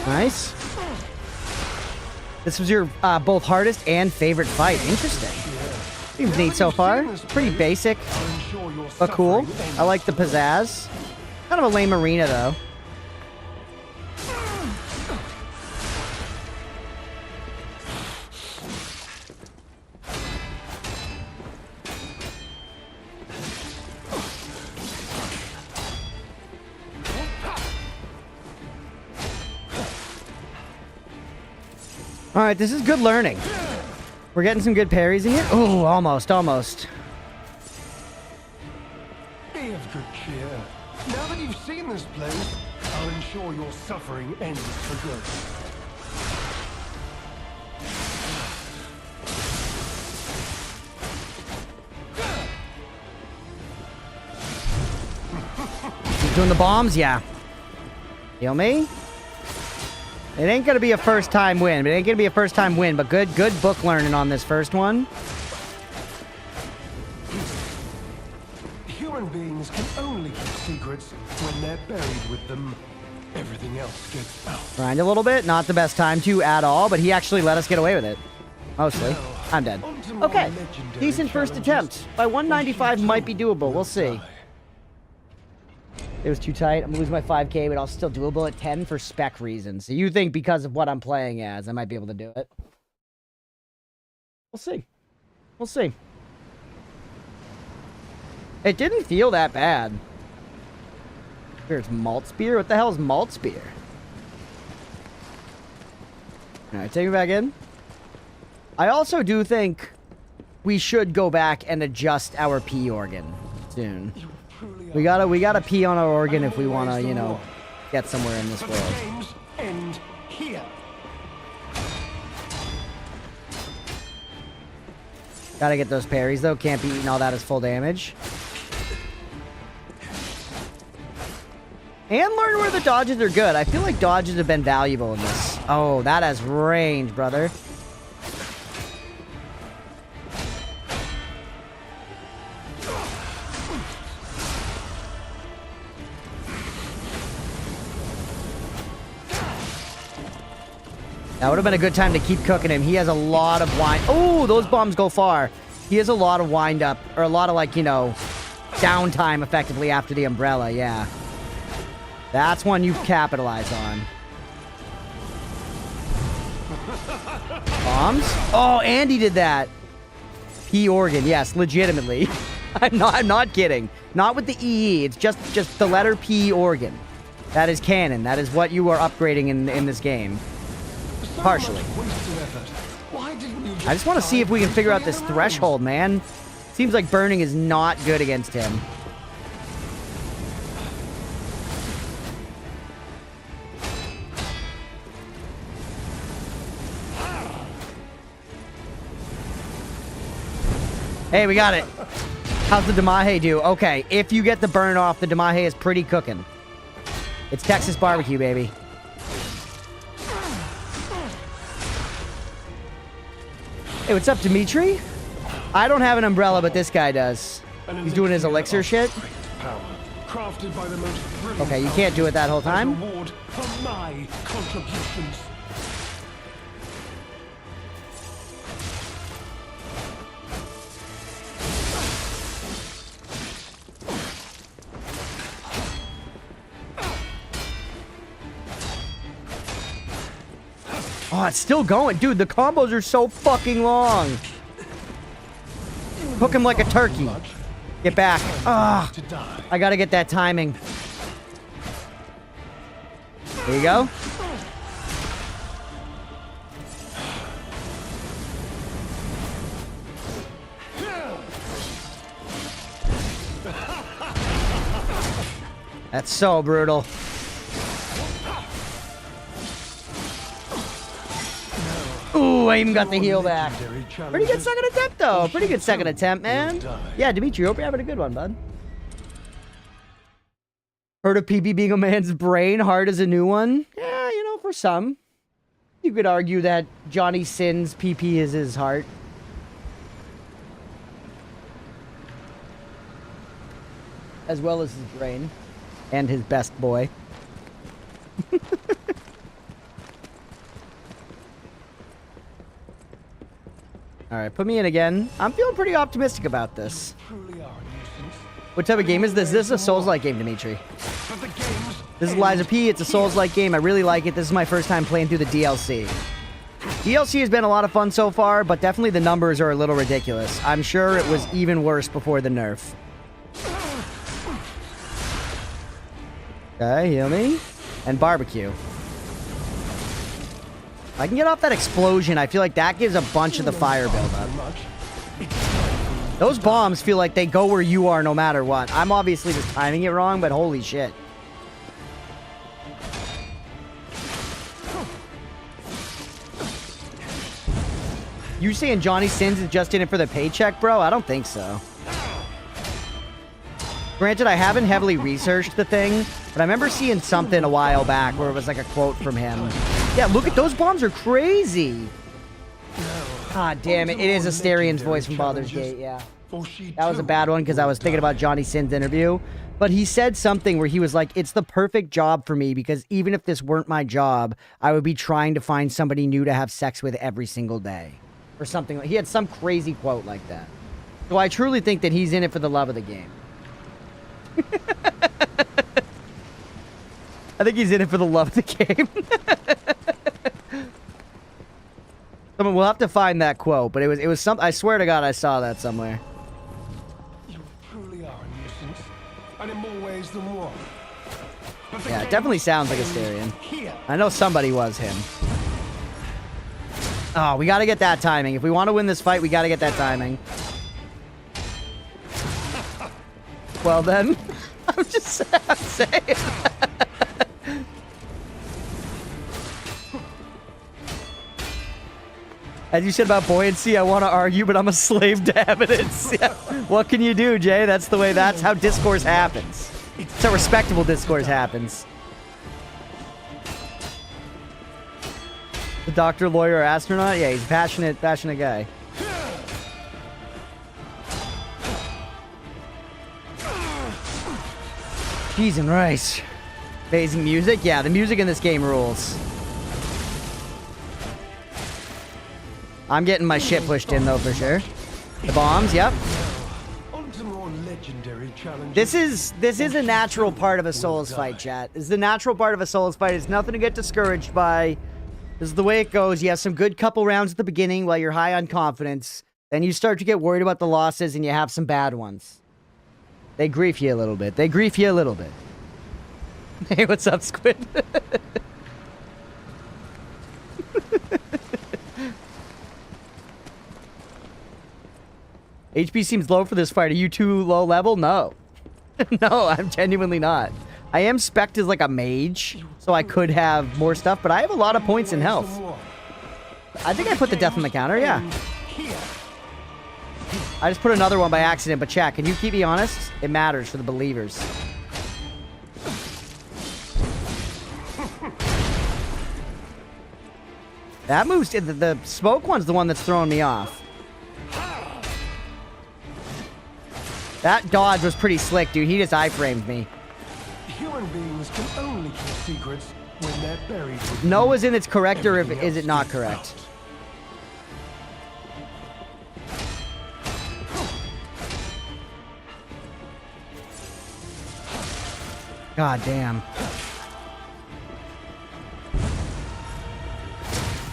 Nice. This was your both hardest and favorite fight. Interesting. Seems neat so far. Pretty basic, but cool. I like the pizzazz. Kind of a lame arena, though. All right, this is good learning. We're getting some good parries in here. Oh, almost, almost. Be of good cheer. Now that you've seen this place, I'll ensure your suffering ends for good. He's doing the bombs? Yeah. Heal me? It ain't gonna be a first-time win. It ain't gonna be a first-time win, but good book learning on this first one. Human beings can only keep secrets when they're buried with them. Everything else gets out. Grind a little bit. Not the best time to at all, but he actually let us get away with it. Mostly. I'm dead. Okay. Decent first attempt. By 195 might be doable. We'll see. It was too tight. I'm gonna lose my 5K, but I'll still doable at 10 for spec reasons. So you think because of what I'm playing as, I might be able to do it? We'll see. We'll see. It didn't feel that bad. Here's Malt Spear. What the hell is Malt Spear? Alright, take me back in. I also do think we should go back and adjust our P organ soon. We gotta pee on our organ if we wanna, you know, get somewhere in this world. End here. Gotta get those parries though. Can't be eating all that as full damage. And learn where the dodges are good. I feel like dodges have been valuable in this. Oh, that has range, brother. That would have been a good time to keep cooking him. He has a lot of wind. Oh, those bombs go far. He has a lot of wind up, or a lot of, like, you know, downtime effectively after the umbrella. Yeah. That's one you capitalize on. Bombs? Oh, Andy did that. P organ. Yes, legitimately. I'm not kidding. Not with the EE. It's just the letter P organ. That is canon. That is what you are upgrading in this game. Partially. I just want to see if we can figure out this threshold, man. Seems like burning is not good against him. Hey, we got it. How's the Damahe do? Okay, if you get the burn off, the Damahe is pretty cooking. It's Texas barbecue, baby. Hey, what's up, Dimitri? I don't have an umbrella, but this guy does. He's doing his elixir shit. Okay, you can't do it that whole time. Oh, it's still going. Dude, the combos are so fucking long. Hook him like a turkey. Get back. Ah, I gotta get that timing. There you go. That's so brutal. Ooh, I even got the heal back. Pretty good second attempt, though. Pretty good second attempt, man. Yeah, Dimitri, hope you're having a good one, bud. Heard of PP being a man's brain, heart is a new one? Yeah, you know, for some. You could argue that Johnny Sin's PP is his heart. As well as his brain. And his best boy. Alright, put me in again. I'm feeling pretty optimistic about this. What type of game is this? This is a Souls-like game, Dimitri. This is Lies of P. It's a Souls-like game. I really like it. This is my first time playing through the DLC. DLC has been a lot of fun so far, but definitely the numbers are a little ridiculous. I'm sure it was even worse before the nerf. Okay, heal me. And barbecue. I can get off that explosion. I feel like that gives a bunch of the fire buildup. Those bombs feel like they go where you are no matter what. I'm obviously just timing it wrong, but holy shit. You saying Johnny Sins is just in it for the paycheck, bro? I don't think so. Granted, I haven't heavily researched the thing, but I remember seeing something a while back where it was like a quote from him. Yeah, look at those bombs are crazy. God damn it. It is Asterian's voice from Baldur's Gate, yeah. That was a bad one because I was thinking about Johnny Sin's interview. But he said something where he was like, it's the perfect job for me because even if this weren't my job, I would be trying to find somebody new to have sex with every single day. Or something. He had some crazy quote like that. So I truly think that he's in it for the love of the game. I think he's in it for the love of the game. We'll have to find that quote, but it was some. I swear to God, I saw that somewhere. You truly are a nuisance, and in more ways than one. Yeah, it definitely sounds like Asterian. I know somebody was him. Oh, we got to get that timing. If we want to win this fight, we got to get that timing. Well then, I'm saying. As you said about buoyancy, I want to argue, but I'm a slave to evidence. Yeah. What can you do, Jay? That's the way, that's how discourse happens. It's how respectable discourse happens. The doctor, lawyer, astronaut? Yeah, he's a passionate guy. Cheese and rice. Amazing music? Yeah, the music in this game rules. I'm getting my shit pushed in, though, for sure. The bombs, yep. This is a natural part of a Souls fight, chat. This is the natural part of a Souls fight. It's nothing to get discouraged by. This is the way it goes. You have some good couple rounds at the beginning while you're high on confidence. Then you start to get worried about the losses, and you have some bad ones. They grief you a little bit. They grief you a little bit. Hey, what's up, Squid? HP seems low for this fight. Are you too low level? No. No, I'm genuinely not. I am spec'd as like a mage, so I could have more stuff, but I have a lot of points in health. I think I put the death on the counter, yeah. I just put another one by accident, but chat, can you keep me honest? It matters for the believers. That moves, the smoke one's the one that's throwing me off. That dodge was pretty slick, dude. He just iframed me. Human beings can only keep secrets when they're buried. No is in its correct, or is it not correct? God damn.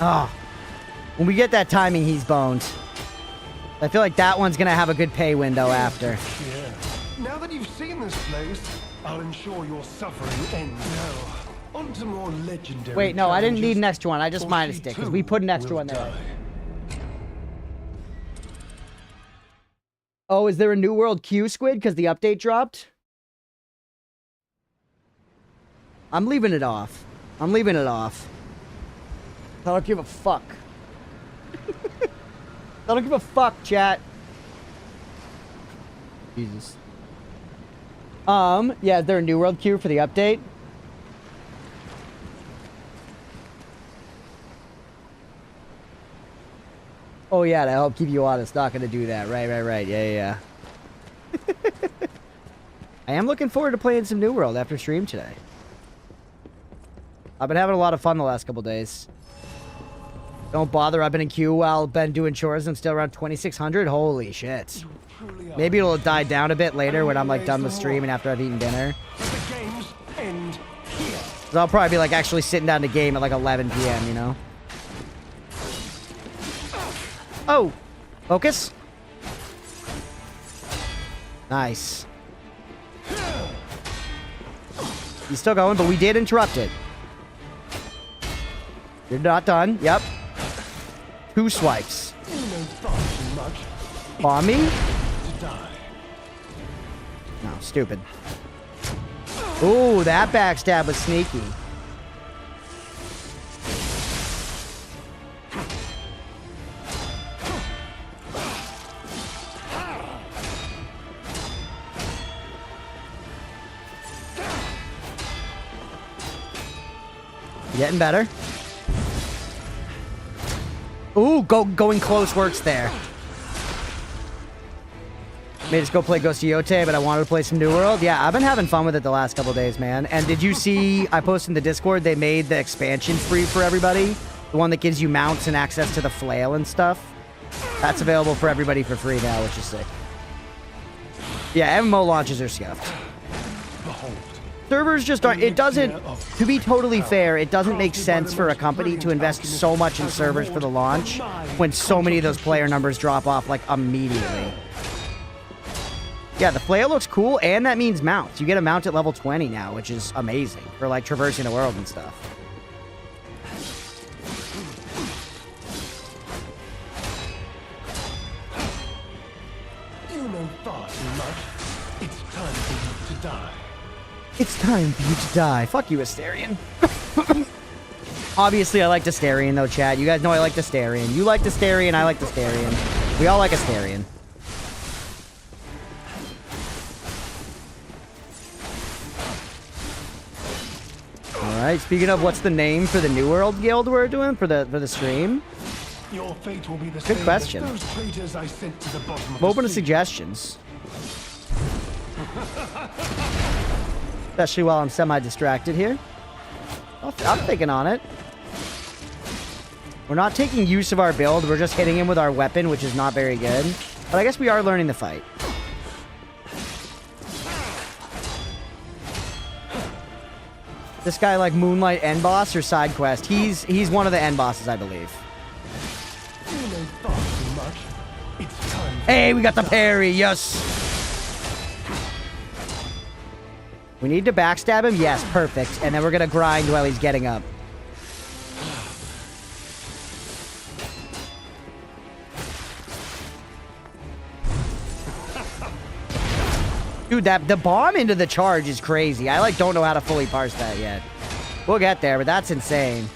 Oh. When we get that timing, he's boned. I feel like that one's gonna have a good pay window after. Yeah. Now that you've seen this place, I'll ensure your suffering ends. No. On to more legendary. Wait, no, I didn't need an extra one. I just minus it because we put an extra one there. Oh, is there a New World Q, Squid? Because the update dropped? I'm leaving it off. I'm leaving it off. I don't give a fuck. I don't give a fuck, chat. Jesus. Yeah, is there a New World queue for the update? Oh yeah, to help keep you honest. Not gonna do that. Right. Yeah. I am looking forward to playing some New World after stream today. I've been having a lot of fun the last couple days. Don't bother, I've been in queue while been doing chores. I'm still around 2,600. Holy shit. Maybe it'll die down a bit later when I'm like done with stream and after I've eaten dinner. So I'll probably be like actually sitting down to game at like 11 p.m., you know? Oh! Focus? Nice. He's still going, but we did interrupt it. You're not done. Yep. 2 swipes. Bomb me? No, stupid. Ooh, that backstab was sneaky. Getting better. Ooh, going close works there. Made us go play Ghost of Yote, but I wanted to play some New World. Yeah, I've been having fun with it the last couple days, man. And did you see, I posted in the Discord, they made the expansion free for everybody? The one that gives you mounts and access to the flail and stuff. That's available for everybody for free now, which is sick. Yeah, MMO launches are scuffed. Servers just aren't, it doesn't, to be totally fair, it doesn't make sense for a company to invest so much in servers for the launch when so many of those player numbers drop off like immediately. Yeah, the flail looks cool, and that means mounts. You get a mount at level 20 now, which is amazing for like traversing the world and stuff. You know far too much. It's time for you to die. It's time for you to die. Fuck you, Asterion. Obviously, I like Asterion, though, chat. You guys know I like Asterion. You like Asterion, I like Asterion. We all like Asterion. Alright, speaking of, what's the name for the New World guild we're doing for the stream? Your fate will be the Good same question. as those traitors I sent to the bottom of I'm open the to sea. suggestions. Especially while I'm semi-distracted here. I'm thinking on it. We're not taking use of our build. We're just hitting him with our weapon, which is not very good. But I guess we are learning the fight. This guy like Moonlight end boss or side quest? He's one of the end bosses, I believe. You know far too much. It's time for Hey, we got the parry. Yes. We need to backstab him? Yes, perfect. And then we're gonna grind while he's getting up. Dude, the bomb into the charge is crazy. I like don't know how to fully parse that yet. We'll get there, but that's insane.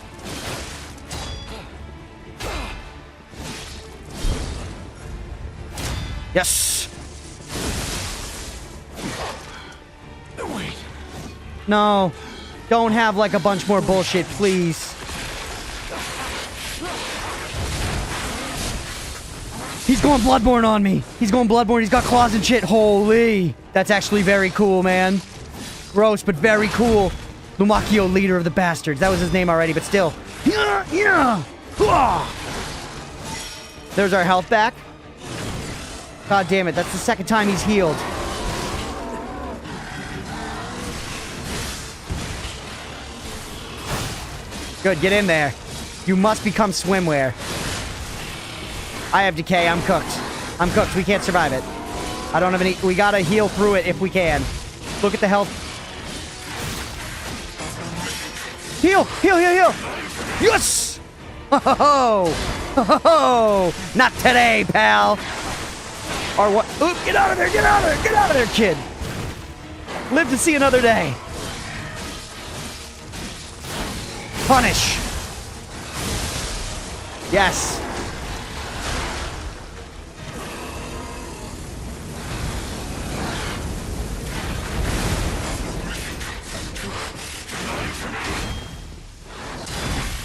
Yes. No. Don't have like a bunch more bullshit, please. He's going Bloodborne on me. He's going Bloodborne. He's got claws and shit. Holy. That's actually very cool, man. Gross, but very cool. Lumakio, leader of the bastards. That was his name already, but still. There's our health back. God damn it. That's the second time he's healed. Good, get in there. You must become swimwear. I have decay, I'm cooked. I'm cooked, we can't survive it. I don't have any, we gotta heal through it if we can. Look at the health. Heal, heal, heal, heal. Yes! Oh, oh, not today, pal. Or what? Oop, get out of there, get out of there, get out of there, kid. Live to see another day. Punish. Yes.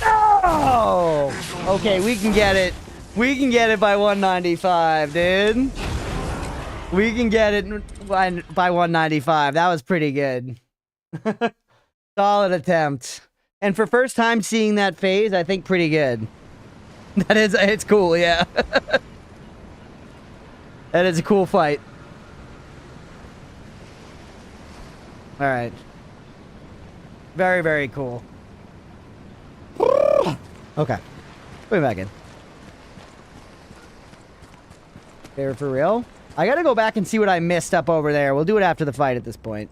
Oh! Okay, we can get it. We can get it by 195, dude. We can get it by 195. That was pretty good. Solid attempt. And for first time seeing that phase, I think pretty good. That is, it's cool, yeah. That is a cool fight. Alright. Very, very cool. Okay. Put me back in. There for real? I gotta go back and see what I missed up over there. We'll do it after the fight at this point.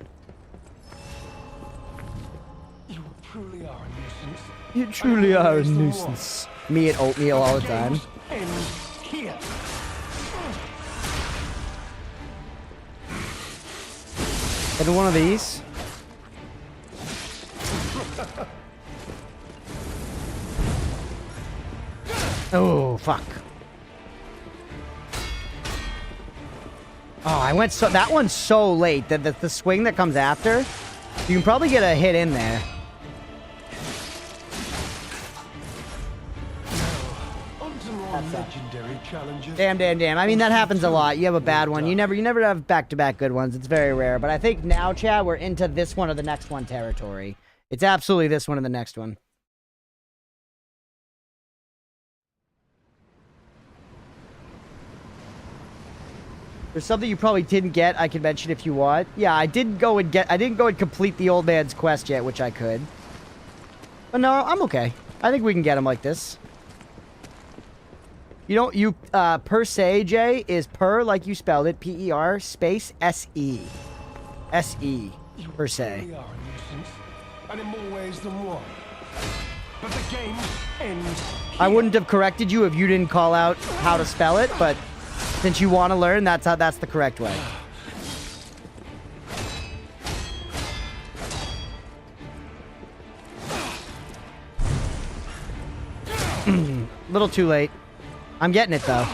You truly are a nuisance. You truly are a nuisance. Me at oatmeal all the time. End here. Hit one of these. Oh, fuck. Oh, I went so... That one's so late. The swing that comes after, you can probably get a hit in there. Legendary challenges. Damn. I mean, that happens a lot. You have a bad one. You never have back-to-back good ones. It's very rare. But I think now, Chad, we're into this one or the next one territory. It's absolutely this one or the next one. There's something you probably didn't get. I can mention if you want. Yeah, I didn't go and complete the old man's quest yet, which I could. But no, I'm okay. I think we can get him like this. Per se, Jay, is per, like you spelled it, P-E-R, space, S-E. S-E, per se. You are a nuisance, and in more ways than one. But the game ends here. I wouldn't have corrected you if you didn't call out how to spell it, but since you want to learn, that's the correct way. Little too late. I'm getting it, though.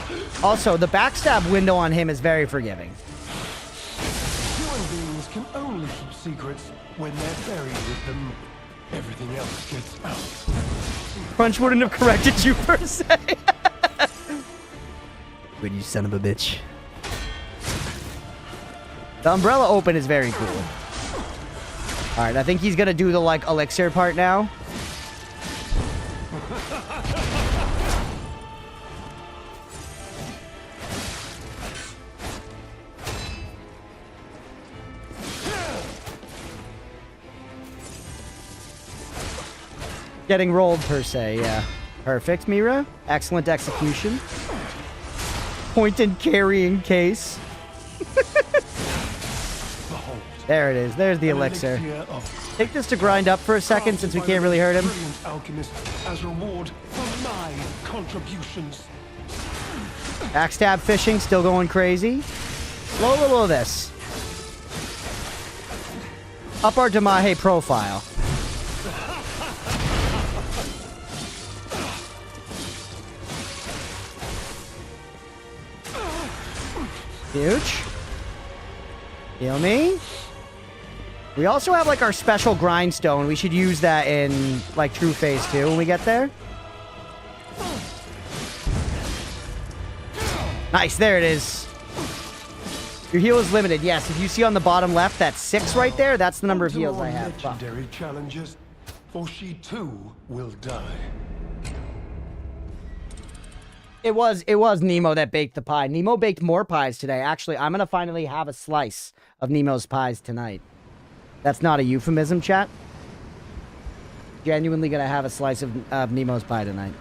Also, the backstab window on him is very forgiving. Human beings can only keep secrets when they're buried with them. Everything else gets out. Crunch wouldn't have corrected you, per se. Good, you son of a bitch. The umbrella open is very cool. Alright, I think he's gonna do the, like, elixir part now. Getting rolled, per se, yeah. Perfect, Mira. Excellent execution. Point and carrying case. There it is. There's the elixir. Take this to grind up for a second since we can't really hurt him. Alchemist as reward for my contributions. Backstab fishing, still going crazy. Blow a little of this. Up our Damahe profile. Huge. Heal me. We also have, like, our special grindstone. We should use that in, like, True Phase 2 when we get there. Nice, there it is. Your heal is limited. Yes, if you see on the bottom left, that 6 right there, that's the number of heals I have. Legendary challenges, for she too will die. It was Nemo that baked the pie. Nemo baked more pies today. Actually, I'm gonna finally have a slice of Nemo's pies tonight. That's not a euphemism, chat. Genuinely gonna have a slice of Nemo's pie tonight.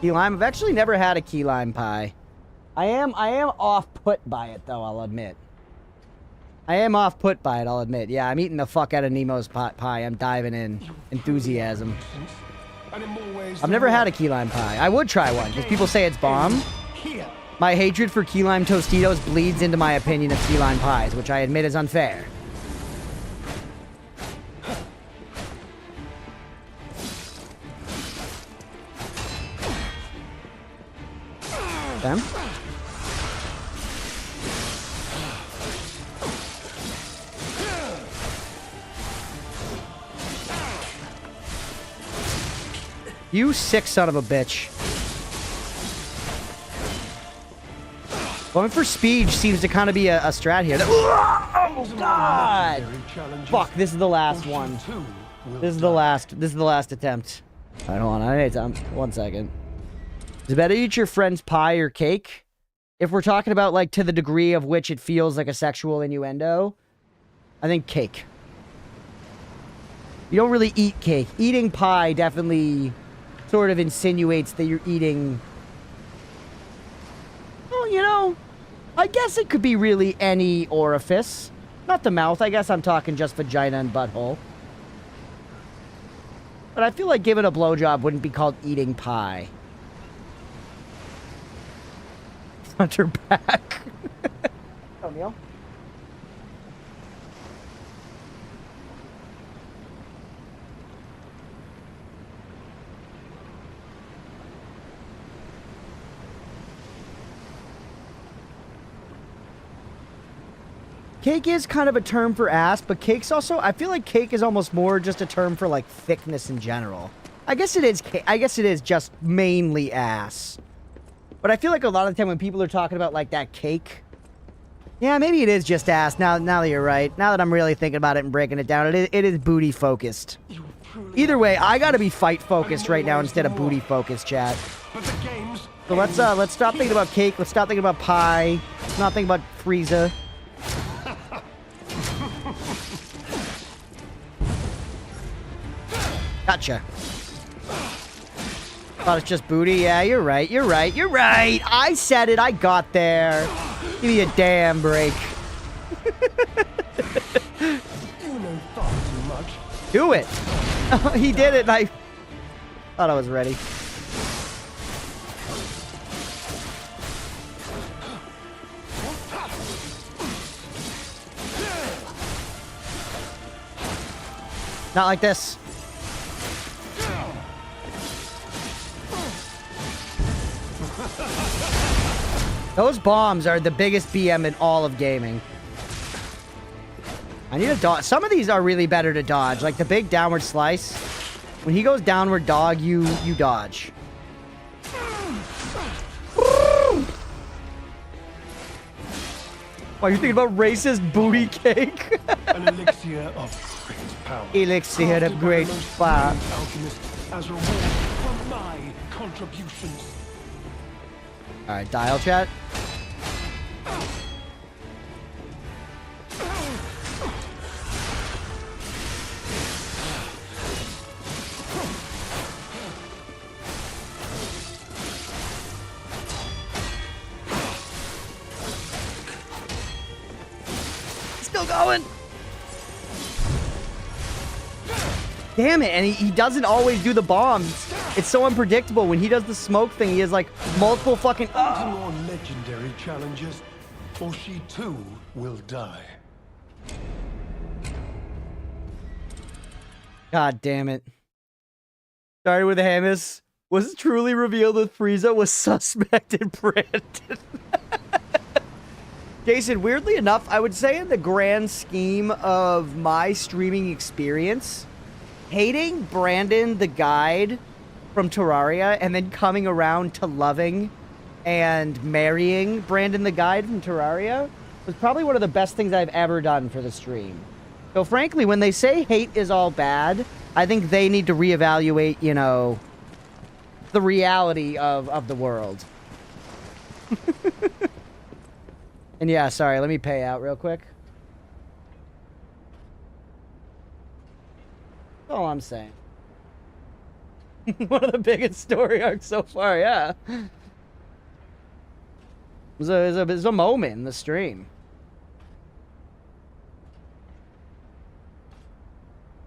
Key lime. I've actually never had a key lime pie. I am off-put by it, though, I'll admit. I am off-put by it, I'll admit. Yeah, I'm eating the fuck out of Nemo's pie. I'm diving in. Enthusiasm. I've never had a key lime pie. I would try one, because people say it's bomb. My hatred for key lime Tostitos bleeds into my opinion of key lime pies, which I admit is unfair. Them? You sick son of a bitch. Going for speed seems to kind of be a strat here. Oh god! Fuck, this is the last one. This is the last attempt. Alright, hold on. I need time. 1 second. Is it better to eat your friend's pie or cake? If we're talking about, like, to the degree of which it feels like a sexual innuendo, I think cake. You don't really eat cake. Eating pie definitely sort of insinuates that you're eating... Well, you know, I guess it could be really any orifice. Not the mouth. I guess I'm talking just vagina and butthole. But I feel like giving a blowjob wouldn't be called eating pie. Hunter back. Oh, Neil. Cake is kind of a term for ass, but cake's also... I feel like cake is almost more just a term for, like, thickness in general. I guess it is I guess it is just mainly ass. But I feel like a lot of the time when people are talking about, like, that cake... Yeah, maybe it is just ass, now that you're right. Now that I'm really thinking about it and breaking it down, it is booty-focused. Either way, I gotta be fight-focused right now instead of booty-focused, chat. So let's stop thinking about cake, let's stop thinking about pie, let's not think about Frieza. Gotcha. Thought it's just booty. Yeah, you're right. You're right. You're right. I said it. I got there. Give me a damn break. Do it. He did it. And I thought I was ready. Not like this. Those bombs are the biggest BM in all of gaming. I need a dodge. Some of these are really better to dodge. Like the big downward slice. When he goes downward dog, you dodge. Why, you thinking about racist booty cake? An elixir of great power. Elixir of great power. As reward for my contributions. Alright, dial chat. Still going. Damn it, and he doesn't always do the bombs. It's so unpredictable. When he does the smoke thing, he has like multiple fucking... More legendary challenges, or she too will die. God damn it. Started with Hamus. Was it truly revealed that Frieza was suspected Brandon? Jason, weirdly enough, I would say in the grand scheme of my streaming experience, hating Brandon the guide from Terraria and then coming around to loving and marrying Brandon the guide from Terraria was probably one of the best things I've ever done for the stream. So frankly, when they say hate is all bad, I think they need to reevaluate, you know, the reality of the world. And yeah, sorry, let me pay out real quick. That's all I'm saying. One of the biggest story arcs so far, yeah. It was a moment in the stream.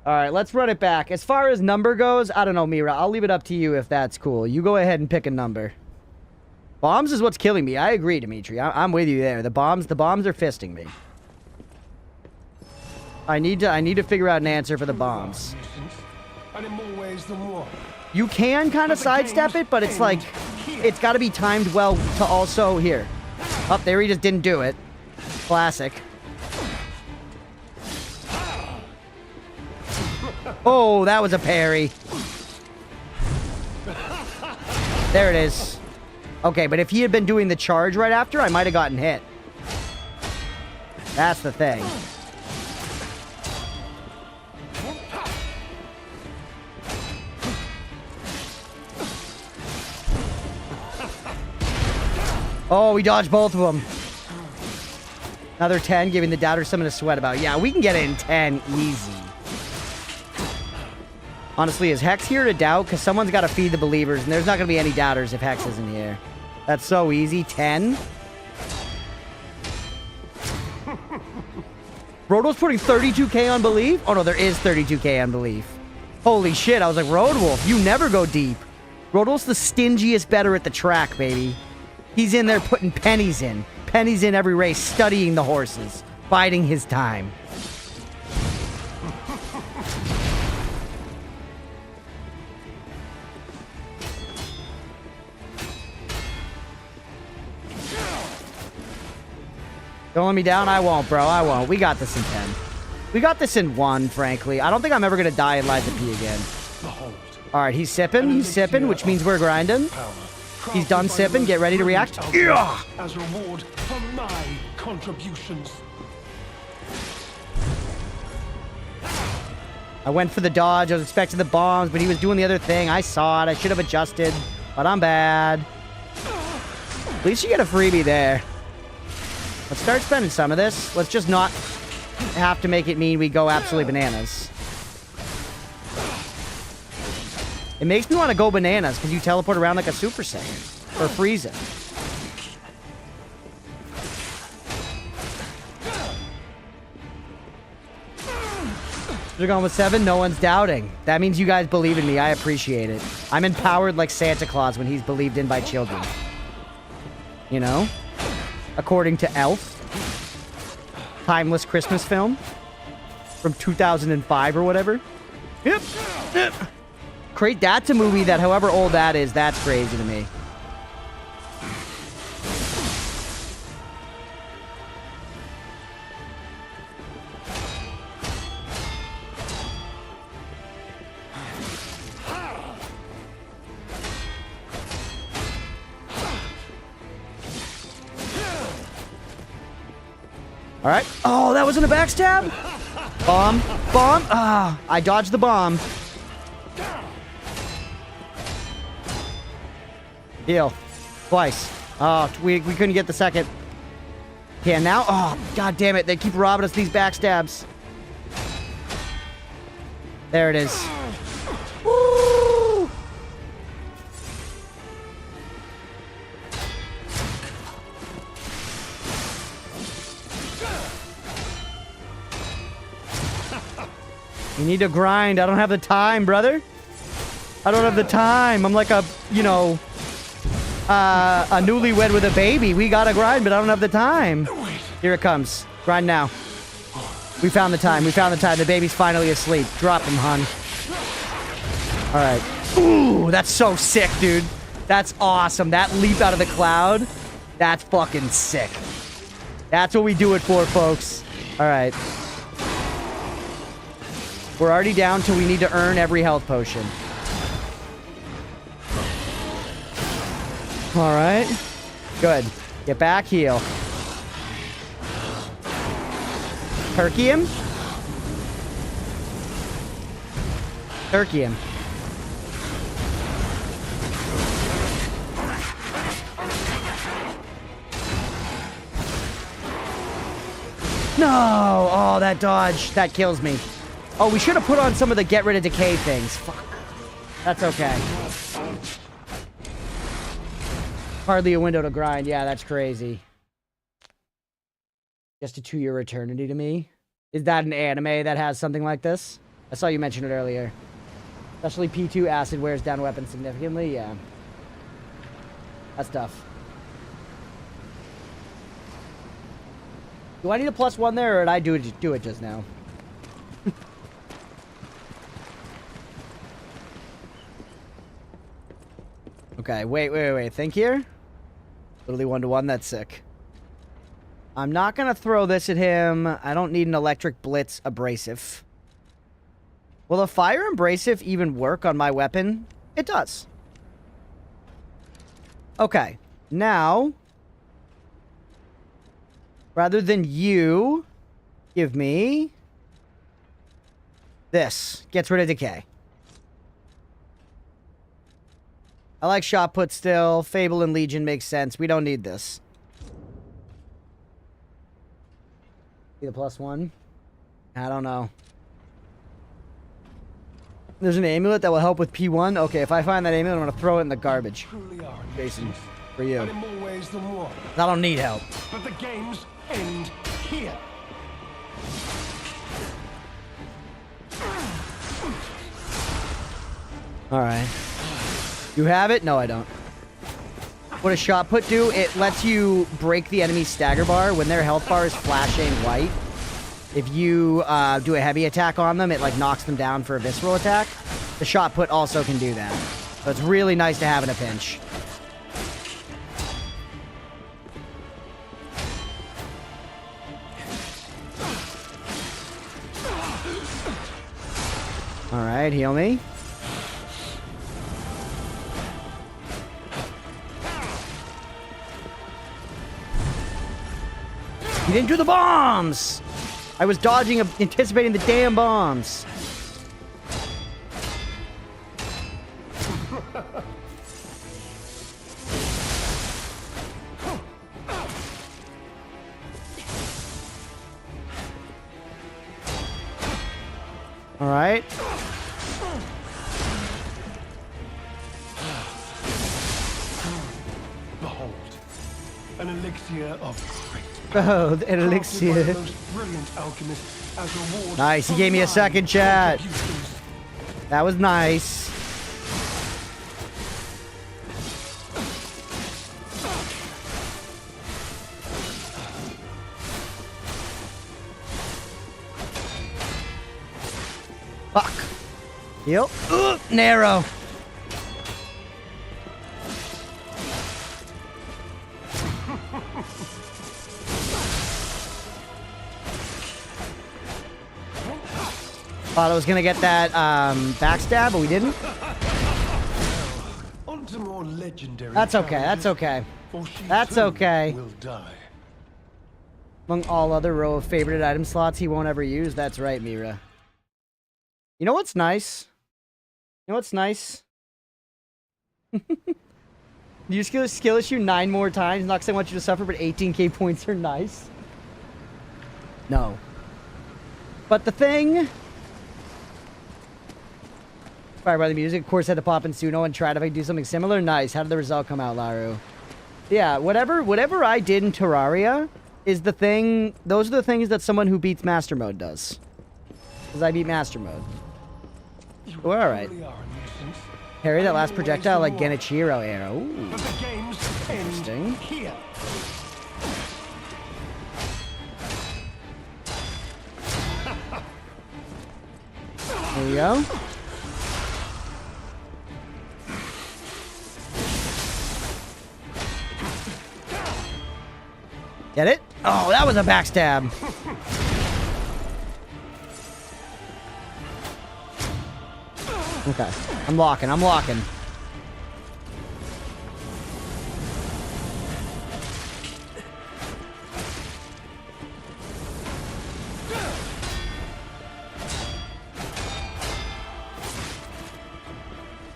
Alright, let's run it back. As far as number goes, I don't know, Mira. I'll leave it up to you if that's cool. You go ahead and pick a number. Bombs is what's killing me. I agree, Dimitri. I'm with you there. The bombs are fisting me. I need to figure out an answer for the bombs. And in more ways than one. You can kind of sidestep it, but it's like, it's got to be timed well to also, here. Up there, he just didn't do it. Classic. Oh, that was a parry. There it is. Okay, but if he had been doing the charge right after, I might have gotten hit. That's the thing. Oh, we dodged both of them. Another 10, giving the doubter something to sweat about. Yeah, we can get it in 10 easy. Honestly, is Hex here to doubt? Because someone's got to feed the believers, and there's not going to be any doubters if Hex isn't here. That's so easy. 10. Roto's putting 32k on belief? Oh, no, there is 32k on belief. Holy shit, I was like, Road Wolf, you never go deep. Roto's the stingiest better at the track, baby. He's in there putting pennies in. Pennies in every race, studying the horses. Biding his time. Don't let me down? I won't, bro. I won't. We got this in 10. We got this in 1, frankly. I don't think I'm ever going to die in Lies of P again. Alright, he's sipping. He's sipping, which means we're grinding. He's done sipping. Get ready to react. Yeah! As reward for my contributions. I went for the dodge. I was expecting the bombs, but he was doing the other thing. I saw it. I should have adjusted, but I'm bad. At least you get a freebie there. Let's start spending some of this. Let's just not have to make it mean we go absolutely bananas. It makes me want to go bananas because you teleport around like a Super Saiyan. Or Frieza. You're going with 7? No one's doubting. That means you guys believe in me. I appreciate it. I'm empowered like Santa Claus when he's believed in by children. You know? According to Elf. Timeless Christmas film. From 2005 or whatever. Yep. Yep. Create that's a movie that however old that is, that's crazy to me. All right. Oh, that wasn't a backstab? Bomb. Bomb. Ah, I dodged the bomb. Heal. Twice. Oh, we couldn't get the second. Yeah, now. Oh, god damn it. They keep robbing us these backstabs. There it is. Woo! You need to grind. I don't have the time, brother. I don't have the time. I'm like a, you know, a newlywed with a baby. We gotta grind, but I don't have the time. Here it comes. Grind now. We found the time. We found the time. The baby's finally asleep. Drop him, hun. All right. Ooh, that's so sick, dude. That's awesome. That leap out of the cloud. That's fucking sick. That's what we do it for, folks. All right. We're already down to we need to earn every health potion. All right. Good. Get back, heal. Turkey him. Turkey him. No! Oh, that dodge. That kills me. Oh, we should have put on some of the get rid of decay things. Fuck. That's okay. Hardly a window to grind. Yeah, that's crazy. Just a 2-year eternity to me. Is that an anime that has something like this? I saw you mention it earlier. Especially P2 acid wears down weapons significantly. Yeah. That's tough. Do I need a +1 there, or did I do it just now? Okay, wait. Think here. Literally 1-to-1. That's sick. I'm not gonna throw this at him. I don't need an electric blitz abrasive. Will a fire abrasive even work on my weapon? It does. Okay, now, rather than you, give me this. Gets rid of decay. I like shot put still. Fable and Legion makes sense. We don't need this. Be the +1? I don't know. There's an amulet that will help with P1. Okay, if I find that amulet, I'm going to throw it in the garbage. Jason, for you. And in more ways than one. I don't need help. But the games end here. Alright. You have it? No, I don't. What does shot put do? It lets you break the enemy's stagger bar when their health bar is flashing white. If you do a heavy attack on them, it like knocks them down for a visceral attack. The shot put also can do that. So it's really nice to have in a pinch. Alright, heal me. You didn't do the bombs! I was dodging, anticipating the damn bombs. All right. Behold, an elixir of great. Oh, an elixir. Nice, he gave me a second chat. That was nice. Fuck. Yep. Narrow. Thought I was gonna get that backstab, but we didn't. On to more legendary. That's okay. That's okay. That's okay. Will die. Among all other row of favorited item slots he won't ever use. That's right, Mira. You know what's nice? You know what's nice? You skill issue 9 more times. Not because I want you to suffer, but 18k points are nice. No. But the thing... Inspired by the music, of course, had to pop in Suno and try to do something similar. Nice. How did the result come out, Laru? Yeah, whatever I did in Terraria is the thing. Those are the things that someone who beats Master Mode does. Because I beat Master Mode. Oh, all right. Parry that last projectile like Genichiro arrow. Ooh. Interesting. There you go. Get it? Oh, that was a backstab. Okay. I'm locking.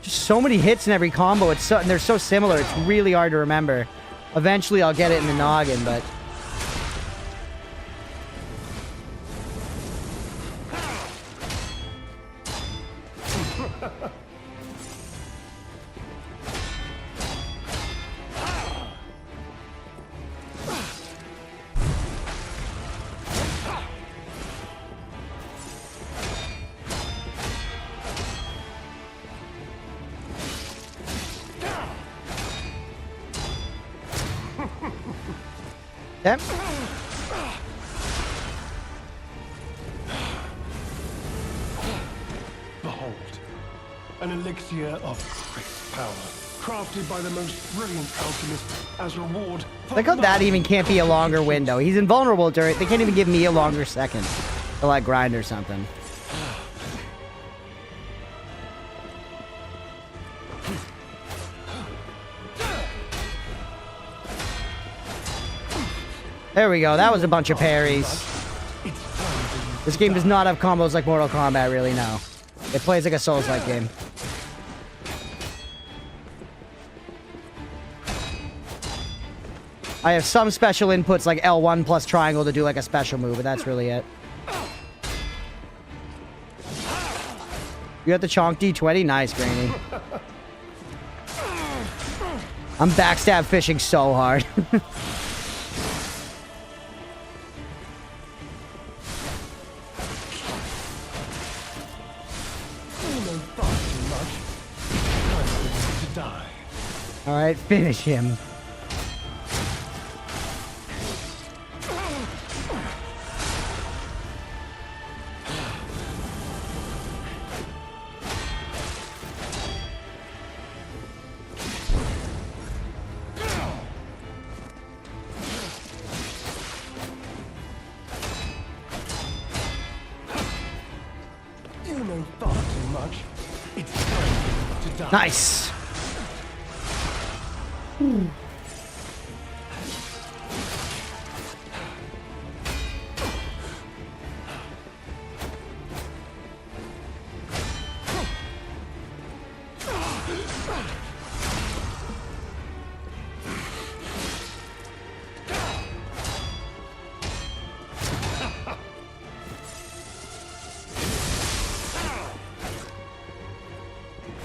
Just so many hits in every combo. And they're so similar. It's really hard to remember. Eventually, I'll get it in the noggin, but... Yep. An elixir of great power, crafted by the most brilliant alchemist as reward. Look how that even can't be a longer window. He's invulnerable during. They can't even give me a longer second to like grind or something. There we go. That was a bunch of parries. This game does not have combos like Mortal Kombat, really, no. It plays like a Souls-like game. I have some special inputs like L1 plus triangle to do like a special move, but that's really it. You got the Chonk D20? Nice, Granny. I'm backstab fishing so hard. Alright, finish him. Nice.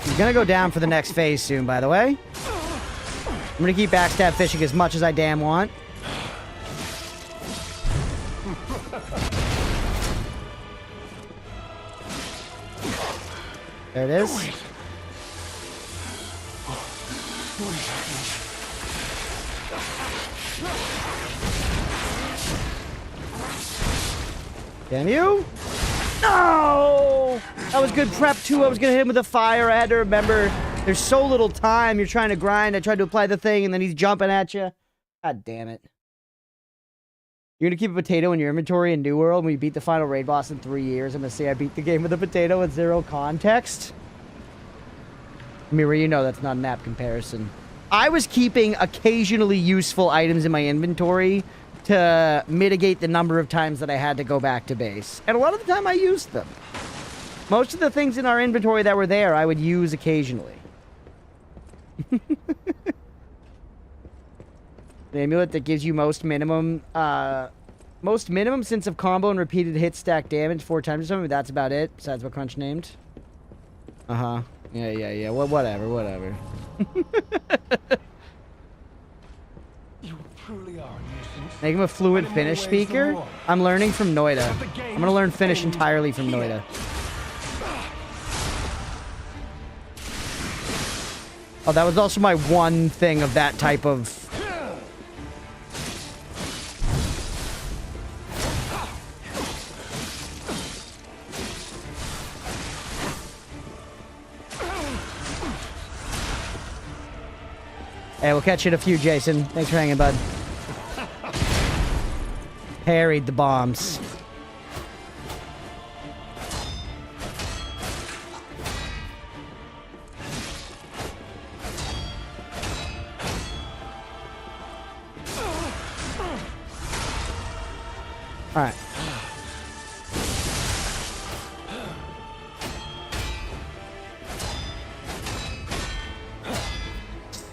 He's gonna go down for the next phase soon, by the way. I'm gonna keep backstab fishing as much as I damn want. There it is. Can you? No! That was good prep, too. I was gonna hit him with a fire. I had to remember there's so little time. You're trying to grind. I tried to apply the thing, and then he's jumping at you. God damn it. You're gonna keep a potato in your inventory in New World when you beat the final raid boss in 3 years. I'm gonna say I beat the game with a potato with zero context. Mirror, you know that's not an apt comparison. I was keeping occasionally useful items in my inventory to mitigate the number of times that I had to go back to base. And a lot of the time I used them. Most of the things in our inventory that were there, I would use occasionally. The amulet that gives you most minimum sense of combo and repeated hit stack damage 4 times or something, but that's about it, besides what Crunch named. Uh-huh. Yeah. Well, whatever. You truly are. Make him a fluent Finnish speaker? I'm learning from Noida. I'm gonna learn Finnish entirely from Noida. Oh, that was also my one thing of that type of... Hey, we'll catch you in a few, Jason. Thanks for hanging, bud. Parried the bombs. All right.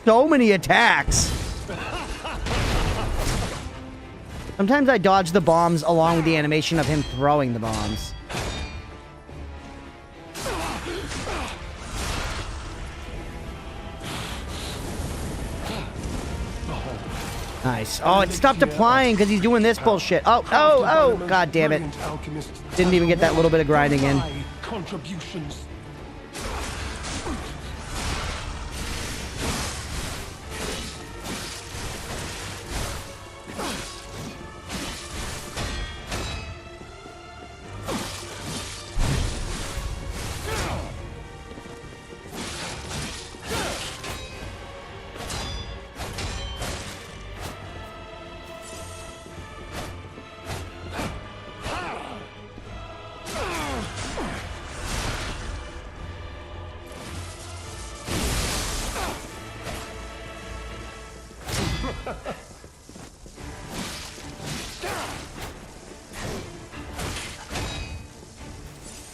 So many attacks. Sometimes I dodge the bombs along with the animation of him throwing the bombs. Nice. Oh, it stopped applying because he's doing this bullshit. Oh, god damn it. Didn't even get that little bit of grinding in. Contributions.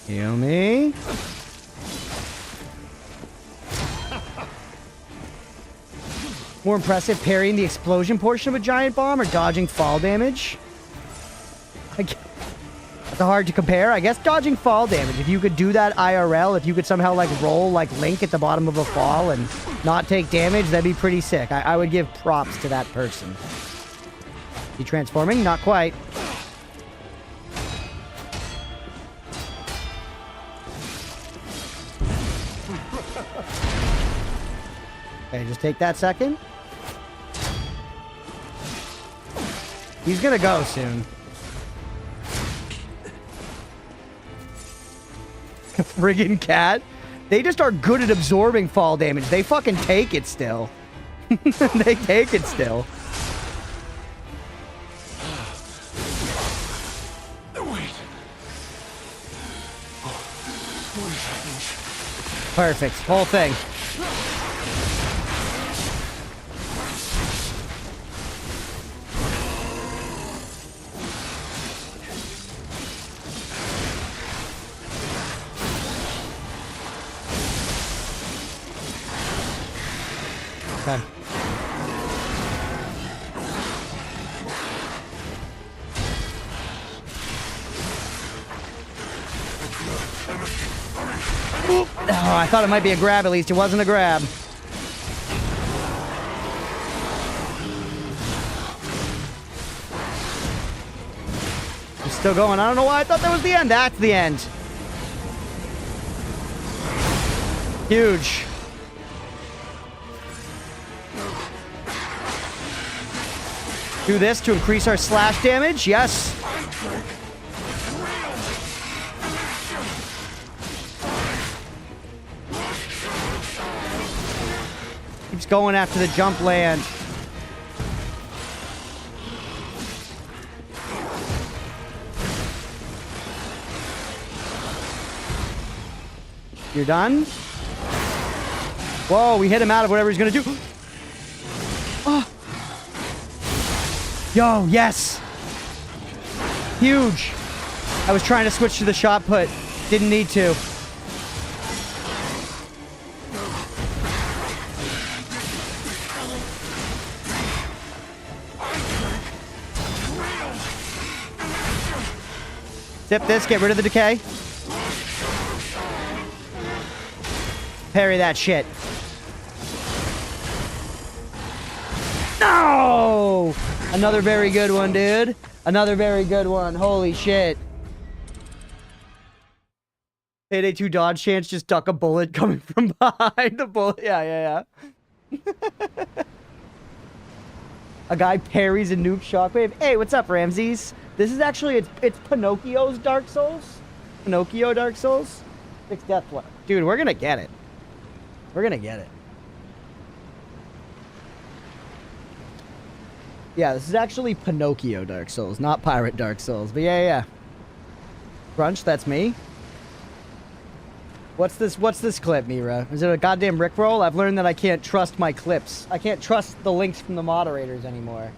Heal me. More impressive, parrying the explosion portion of a giant bomb or dodging fall damage? It's hard to compare. I guess dodging fall damage. If you could do that IRL, if you could somehow like roll like Link at the bottom of a fall and not take damage, that'd be pretty sick. I would give props to that person. You transforming? Not quite. Okay, just take that second. He's gonna go soon. Friggin' cat. They just are good at absorbing fall damage. They fucking take it still. They take it still. Perfect. Whole thing. Okay. Oh, I thought it might be a grab at least. It wasn't a grab. It's still going. I don't know why I thought that was the end. That's the end. Huge. Do this to increase our slash damage. Yes. Keeps going after the jump land. You're done? Whoa, we hit him out of whatever he's gonna do. Oh. Yo, yes. Huge. I was trying to switch to the shot put. Didn't need to. Zip this, get rid of the decay. Parry that shit. No! Another very good one, dude. Another very good one. Holy shit. Payday 2 dodge chance, just duck a bullet coming from behind the bullet. Yeah. A guy parries a nuke shockwave. Hey, what's up, Ramses? This is actually, it's Pinocchio's Dark Souls. Pinocchio Dark Souls. 6 death one. Dude, we're gonna get it. We're gonna get it. Yeah, this is actually Pinocchio Dark Souls, not Pirate Dark Souls. But yeah. Crunch, that's me. What's this clip, Mira? Is it a goddamn Rickroll? I've learned that I can't trust my clips. I can't trust the links from the moderators anymore.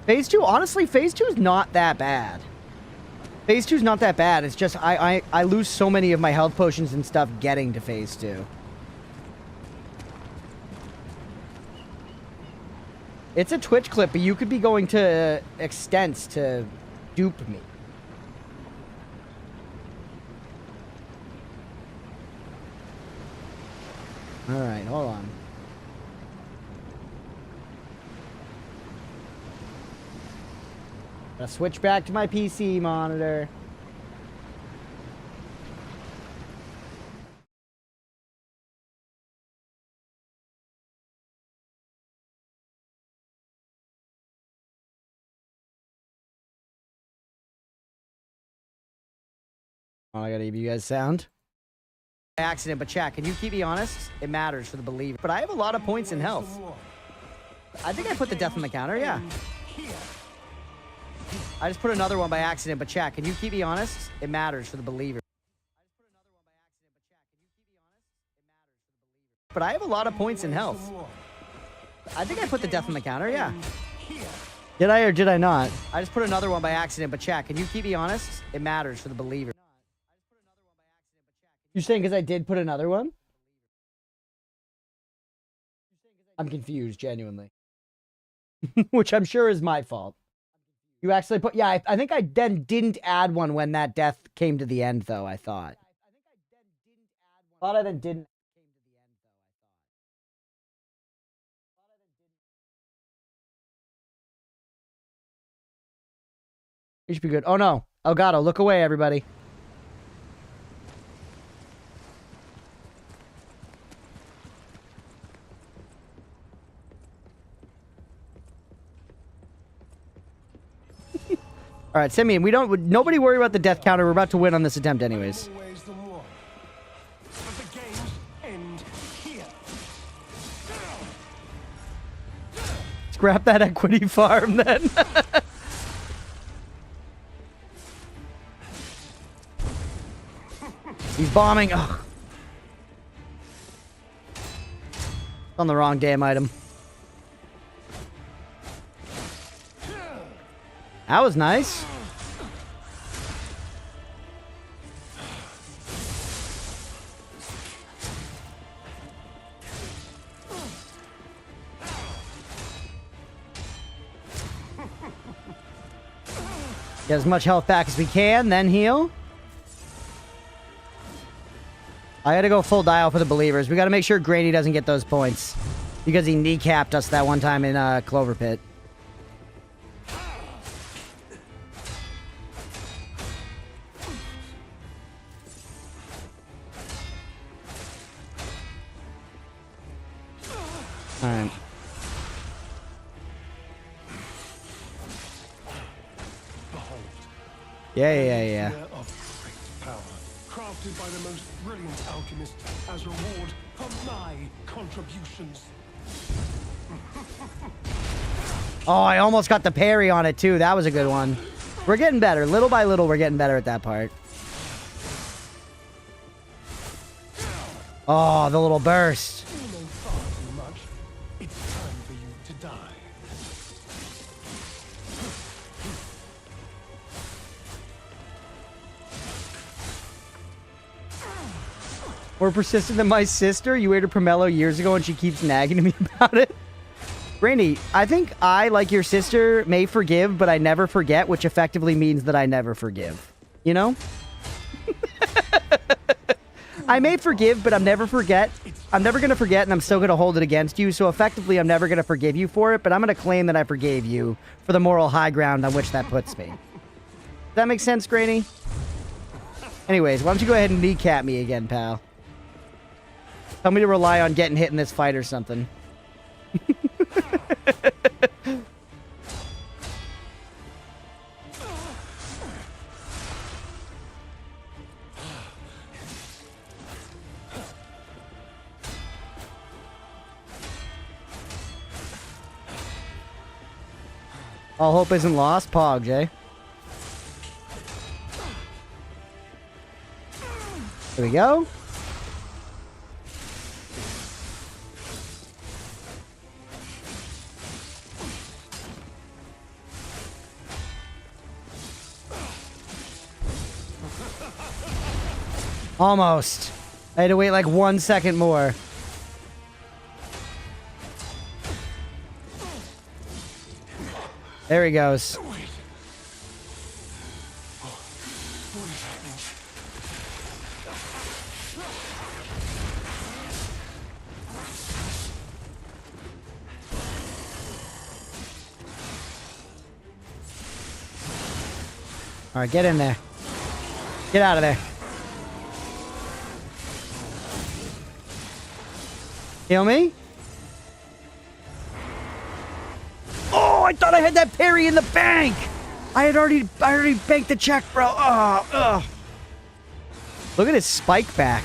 Phase 2, honestly, Phase 2 is not that bad. Phase 2 is not that bad. It's just I lose so many of my health potions and stuff getting to Phase 2. It's a Twitch clip, but you could be going to extents to dupe me. Alright, hold on. Gotta switch back to my PC monitor. Oh, I gotta give you guys sound. Accident, but chat, can you keep me honest? It matters for the believer. But I have a lot of points in health. I think I put the death on the counter, yeah. I just put another one by accident, but chat, can you keep me honest? It matters for the believer. But I have a lot of points in health. I think I put the death on the counter, yeah. Did I or did I not? I just put another one by accident, but chat, can you keep me honest? It matters for the believer. You're saying because I did put another one? I'm confused, genuinely. Which I'm sure is my fault. You actually put... Yeah, I think I then didn't add one when that death came to the end, though, I thought. Thought I then didn't... You should be good. Oh, no. Elgato, look away, everybody. All right, Simeon, nobody worry about the death counter. We're about to win on this attempt anyways. Scrap that equity farm, then. He's bombing. Ugh. On the wrong damn item. That was nice. Get as much health back as we can, then heal. I gotta go full dial for the believers. We gotta make sure Grady doesn't get those points. Because he kneecapped us that one time in Clover Pit. Alright. Yeah. Of great power, crafted by the most brilliant alchemist as reward for my contributions. Oh, I almost got the parry on it too. That was a good one. We're getting better. Little by little, we're getting better at that part. Oh, the little burst. You know far too much. It's time for you to die. More persistent than my sister. You ate her pomelo years ago and she keeps nagging me about it. Rainy, I think I, like your sister, may forgive, but I never forget, which effectively means that I never forgive. You know? I may forgive, but I'm never forget. I'm never going to forget, and I'm still going to hold it against you. So effectively, I'm never going to forgive you for it, but I'm going to claim that I forgave you for the moral high ground on which that puts me. Does that make sense, Granny? Anyways, why don't you go ahead and kneecap me again, pal? Tell me to rely on getting hit in this fight or something. All hope isn't lost. Pog, Jay. There we go. Almost. I had to wait like 1 second more. There he goes. All right, get in there. Get out of there. Heal me? Oh, I thought I had that parry in the bank. I already banked the check, bro. Oh. Look at his spike back.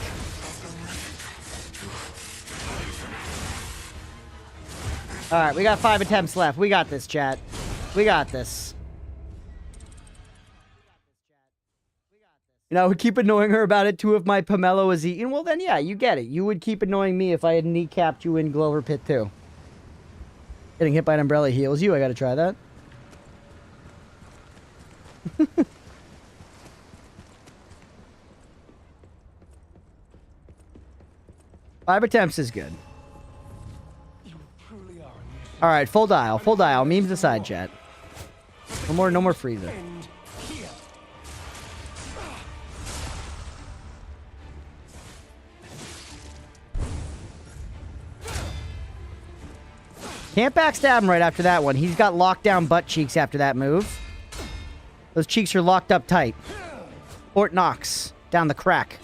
All right, we got 5 attempts left. We got this, chat. We got this. You know, I would keep annoying her about it too if my pomelo was eaten. Well, then, yeah, you get it. You would keep annoying me if I had kneecapped you in Clover Pit too. Getting hit by an umbrella heals you. I gotta try that. 5 attempts is good. You truly are a nuisance. All right, full dial, full dial. Memes aside, chat. No more freezer. End here. Can't backstab him right after that one. He's got locked down butt cheeks after that move. Those cheeks are locked up tight. Fort Knox down the crack.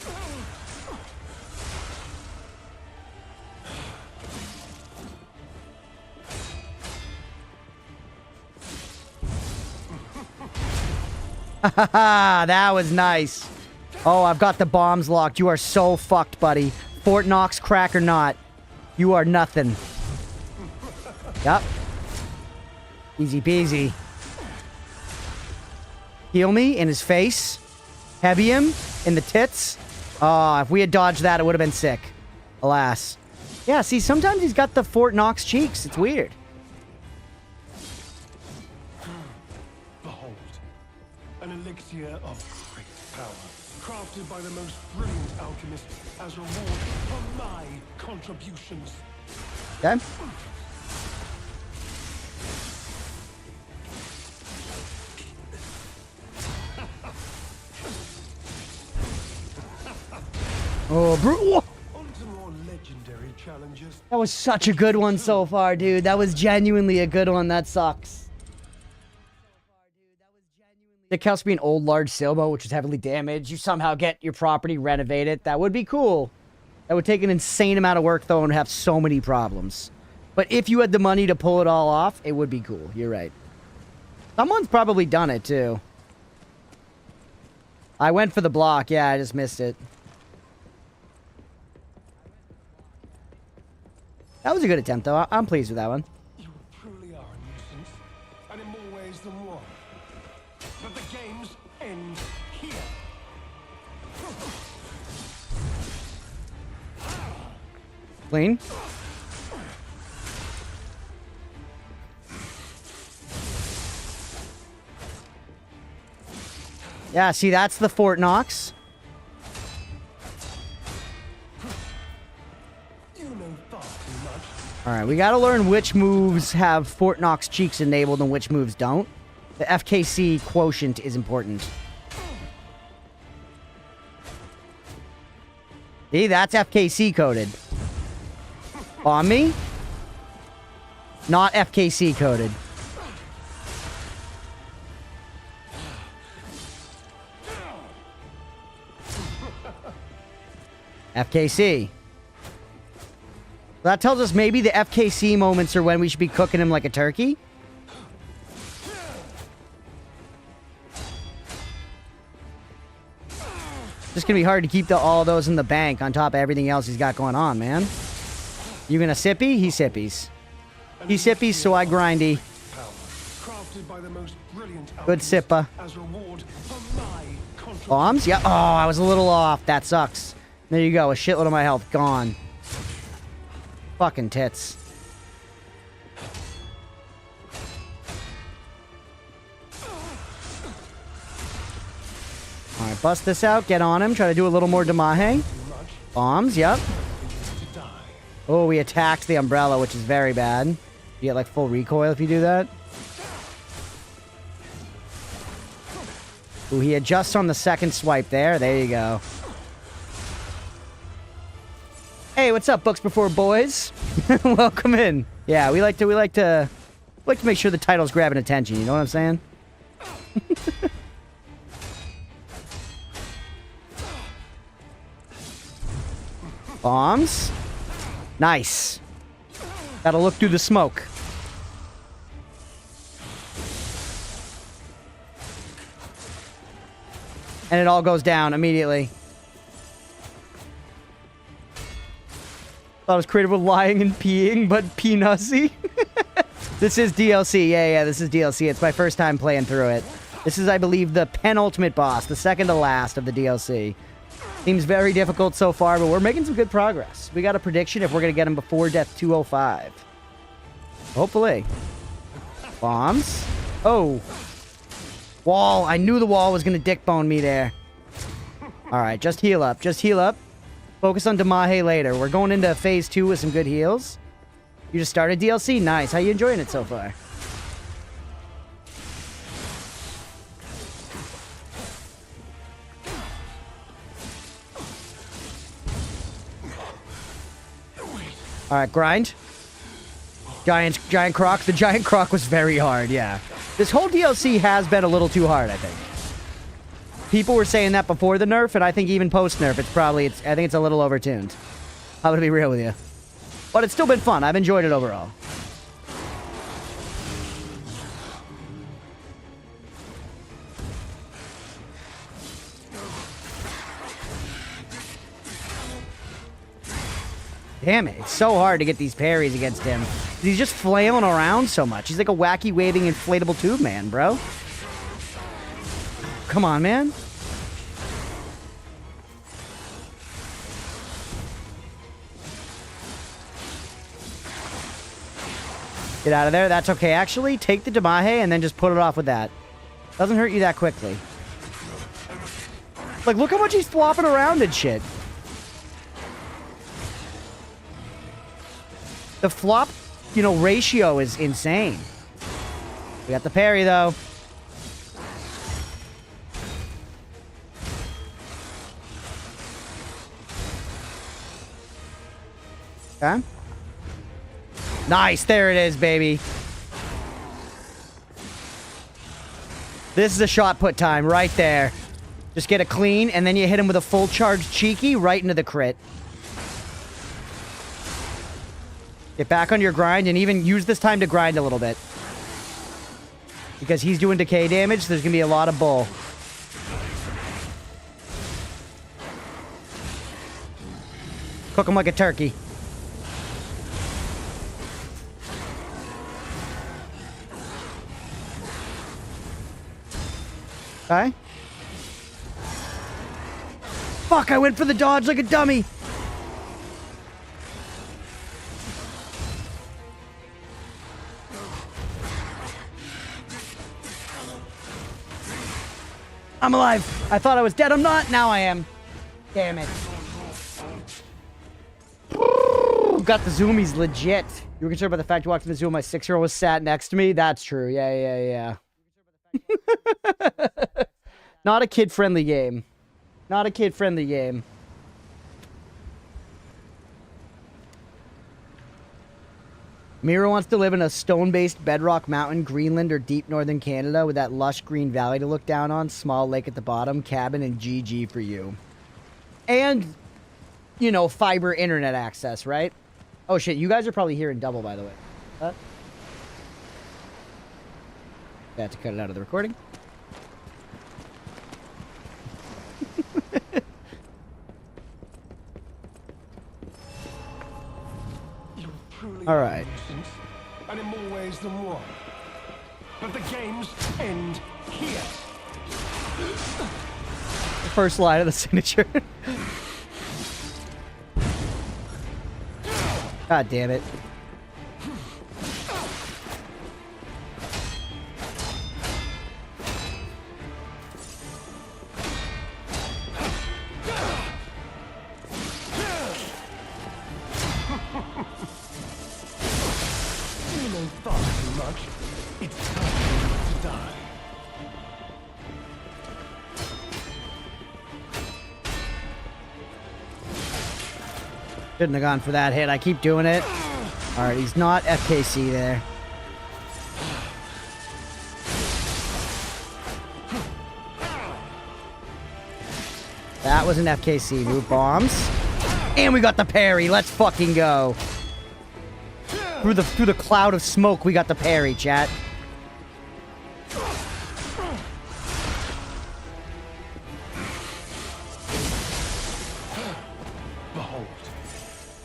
Haha, that was nice. Oh, I've got the bombs locked. You are so fucked, buddy. Fort Knox crack or not, you are nothing. Yup. Easy peasy. Heal me in his face. Heavy him in the tits. Oh, if we had dodged that, it would have been sick. Alas. Yeah, see, sometimes he's got the Fort Knox cheeks. It's weird. Behold, an elixir of great power, crafted by the most brilliant alchemist as reward for my contributions. Okay. Oh, bro. On to more legendary challenges. That was such a good one so far, dude. That was genuinely a good one. That sucks. It counts to be an old, large sailboat, which is heavily damaged. You somehow get your property renovated. That would be cool. That would take an insane amount of work, though, and have so many problems. But if you had the money to pull it all off, it would be cool. You're right. Someone's probably done it, too. I went for the block. Yeah, I just missed it. That was a good attempt, though. I'm pleased with that one. You truly are a nuisance, and in more ways than one. But the games end here. Clean. Yeah, see, that's the Fort Knox. You know far too much. All right, we got to learn which moves have Fort Knox cheeks enabled and which moves don't. The FKC quotient is important. See, that's FKC coded. On me? Not FKC coded. FKC. That tells us maybe the FKC moments are when we should be cooking him like a turkey. Just gonna be hard to keep all those in the bank on top of everything else he's got going on, man. You gonna sippy? He sippies. He sippies, so I grindy. Crafted by the most brilliant Good sipper. as reward for my contribution. Bombs? Yeah. Oh, I was a little off. That sucks. There you go. A shitload of my health gone. Fucking tits. Alright, bust this out. Get on him. Try to do a little more Damahe. Bombs, yep. Oh, we attacked the umbrella, which is very bad. You get like full recoil if you do that. Ooh, he adjusts on the second swipe there. There you go. Hey, what's up, Books Before Boys? Welcome in. Yeah, we like to make sure the title's grabbing attention, you know what I'm saying? Bombs. Nice. Gotta look through the smoke. And it all goes down immediately. Thought it was created with lying and peeing, but peanutty. This is DLC. Yeah, this is DLC. It's my first time playing through it. This is, I believe, the penultimate boss, the second to last of the DLC. Seems very difficult so far, but we're making some good progress. We got a prediction if we're going to get him before Death 205. Hopefully. Bombs. Oh. Wall. I knew the wall was going to dick bone me there. Alright, just heal up. Just heal up. Focus on Damahe later. We're going into phase 2 with some good heals. You just started DLC? Nice. How you enjoying it so far? Alright, grind. Giant croc. The giant croc was very hard, yeah. This whole DLC has been a little too hard, I think. People were saying that before the nerf, and I think even post-nerf, I think it's a little overtuned. I'm gonna be real with you. But it's still been fun. I've enjoyed it overall. Damn it, it's so hard to get these parries against him. He's just flailing around so much. He's like a wacky waving inflatable tube man, bro. Come on, man. Get out of there. That's okay, actually. Take the Damahe and then just put it off with that. Doesn't hurt you that quickly. Like, look how much he's flopping around and shit. The flop, you know, ratio is insane. We got the parry, though. Okay. Nice, there it is, baby. This is a shot put time right there. Just get it clean, and then you hit him with a full charge cheeky right into the crit. Get back on your grind, and even use this time to grind a little bit. Because he's doing decay damage, there's gonna be a lot of bull. Cook him like a turkey. Okay. Fuck, I went for the dodge like a dummy. I'm alive. I thought I was dead. I'm not. Now I am. Damn it. Got the zoomies legit. You were concerned about the fact you walked in the Zoom, my 6-year-old was sat next to me? That's true. Yeah. Not a kid-friendly game. Not a kid-friendly game. Mira wants to live in a stone-based bedrock mountain, Greenland, or deep northern Canada with that lush green valley to look down on, small lake at the bottom, cabin, and GG for you. And, you know, fiber internet access, right? Oh shit, you guys are probably hearing double, by the way. What? I had to cut it out of the recording. All right. And in more ways than one. But the games end here. The first line of the signature. God damn it. Shouldn't have gone for that hit. I keep doing it. Alright, he's not FKC there. That was an FKC move. Bombs. And we got the parry. Let's fucking go. Through the cloud of smoke, we got the parry, chat. Behold,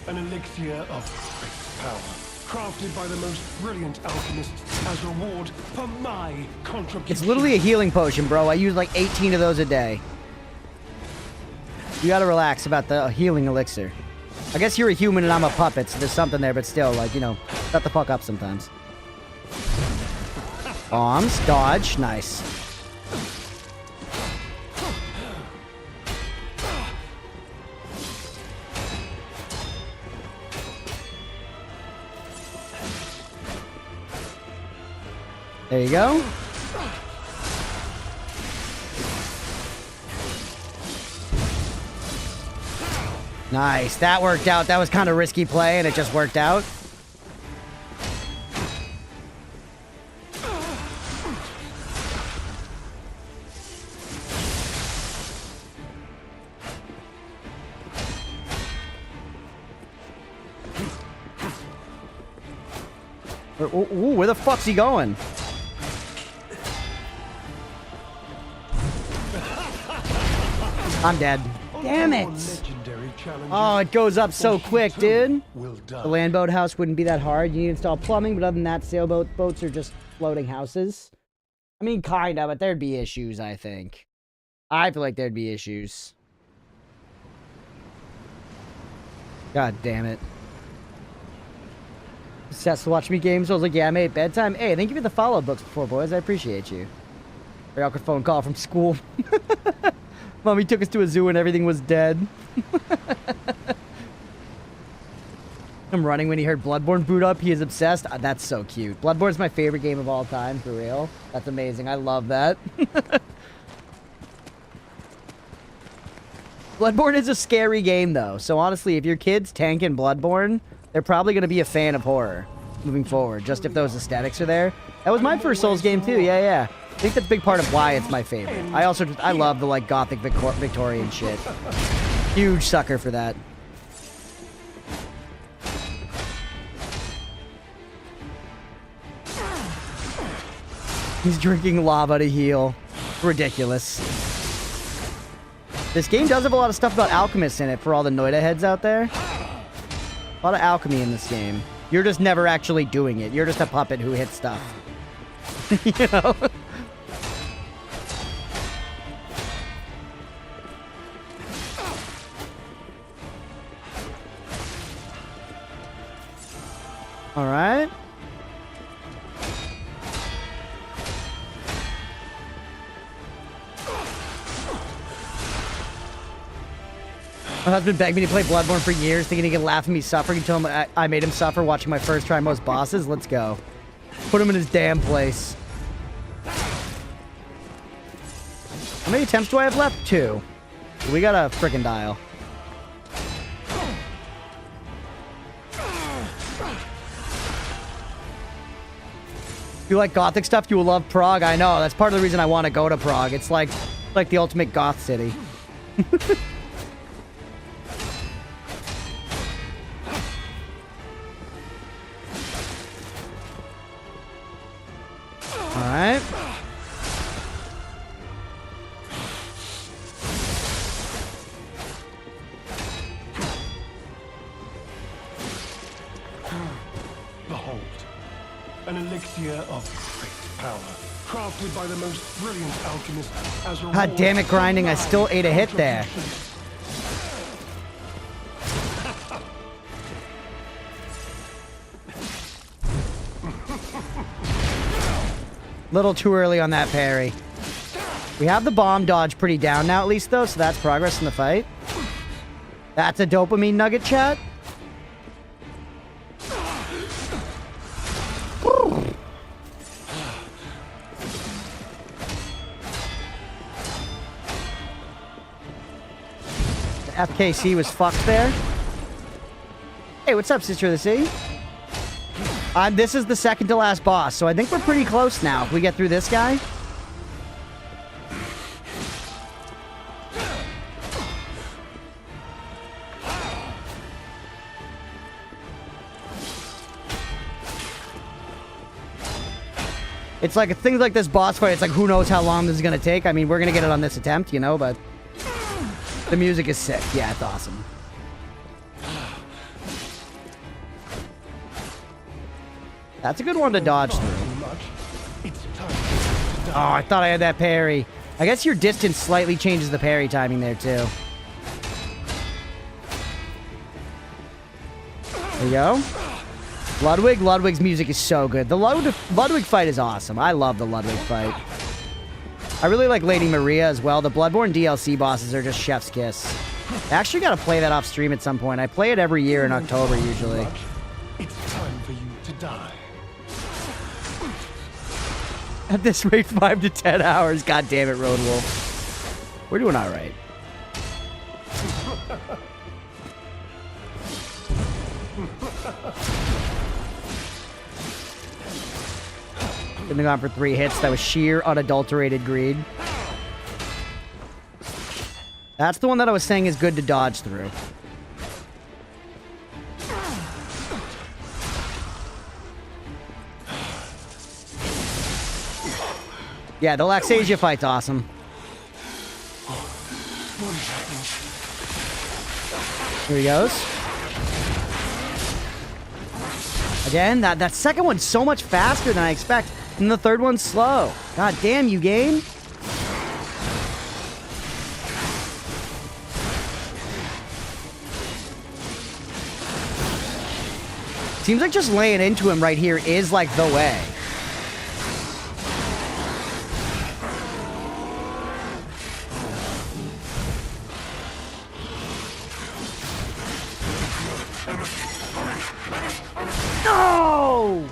an elixir of great power, crafted by the most brilliant alchemists as reward for my contribution. It's literally a healing potion, bro. I use like 18 of those a day. You gotta relax about the healing elixir. I guess you're a human and I'm a puppet, so there's something there, but still, like, you know, shut the fuck up sometimes. Bombs, dodge, nice. There you go. Nice. That worked out. That was kind of risky play, and it just worked out. Ooh, where the fuck's he going? I'm dead. Damn it! Oh, it goes up so quick, dude. The land boat house wouldn't be that hard. You need to install plumbing, but other than that, sailboat boats are just floating houses. I mean, kinda, but there'd be issues, I think. I feel like there'd be issues. God damn it. Sets to watch me games. I was like, yeah, mate, bedtime. Hey, thank you for the follow books before, boys. I appreciate you. Very awkward phone call from school. Mommy took us to a zoo and everything was dead. I'm running when he heard Bloodborne boot up. He is obsessed. That's so cute. Bloodborne's my favorite game of all time, for real. That's amazing. I love that. Bloodborne is a scary game, though. So honestly, if your kid's tanking Bloodborne, they're probably going to be a fan of horror moving forward, just if those aesthetics are there. That was my first Souls game, too. Yeah, yeah. I think that's a big part of why it's my favorite. I love the, like, gothic Victorian shit. Huge sucker for that. He's drinking lava to heal. Ridiculous. This game does have a lot of stuff about alchemists in it for all the Noida heads out there. A lot of alchemy in this game. You're just never actually doing it. You're just a puppet who hits stuff. You know? All right. My husband begged me to play Bloodborne for years, thinking he could laugh at me suffering until I made him suffer watching my first try most bosses. Let's go. Put him in his damn place. How many attempts do I have left? 2. We got a frickin' dial. If you like gothic stuff, you will love Prague. I know. That's part of the reason I want to go to Prague. It's like the ultimate goth city. Alright. Behold, an elixir of great power, crafted by the most brilliant alchemist as a God damn it, grinding. I still ate a hit there. Little too early on that parry. We have the bomb dodge pretty down now, at least, though, so that's progress in the fight. That's a dopamine nugget, chat. The FKC was fucked there. Hey, what's up, Sister of the Sea? This is the second to last boss, so I think we're pretty close now if we get through this guy. It's like things like this boss fight, it's like who knows how long this is going to take. I mean, we're going to get it on this attempt, you know, but the music is sick. Yeah, it's awesome. That's a good one to dodge through. Oh, I thought I had that parry. I guess your distance slightly changes the parry timing there, too. There you go. Ludwig. Ludwig's music is so good. The Ludwig fight is awesome. I love the Ludwig fight. I really like Lady Maria as well. The Bloodborne DLC bosses are just chef's kiss. I actually got to play that off stream at some point. I play it every year in October, usually. It's time for you to die. At this rate, 5 to 10 hours. God damn it, Road Wolf. We're doing all right. Couldn't have gone for 3 hits. That was sheer, unadulterated greed. That's the one that I was saying is good to dodge through. Yeah, the Laxasia fight's awesome. Here he goes. Again, that second one's so much faster than I expect. And the third one's slow. God damn you, game. Seems like just laying into him right here is like the way. No!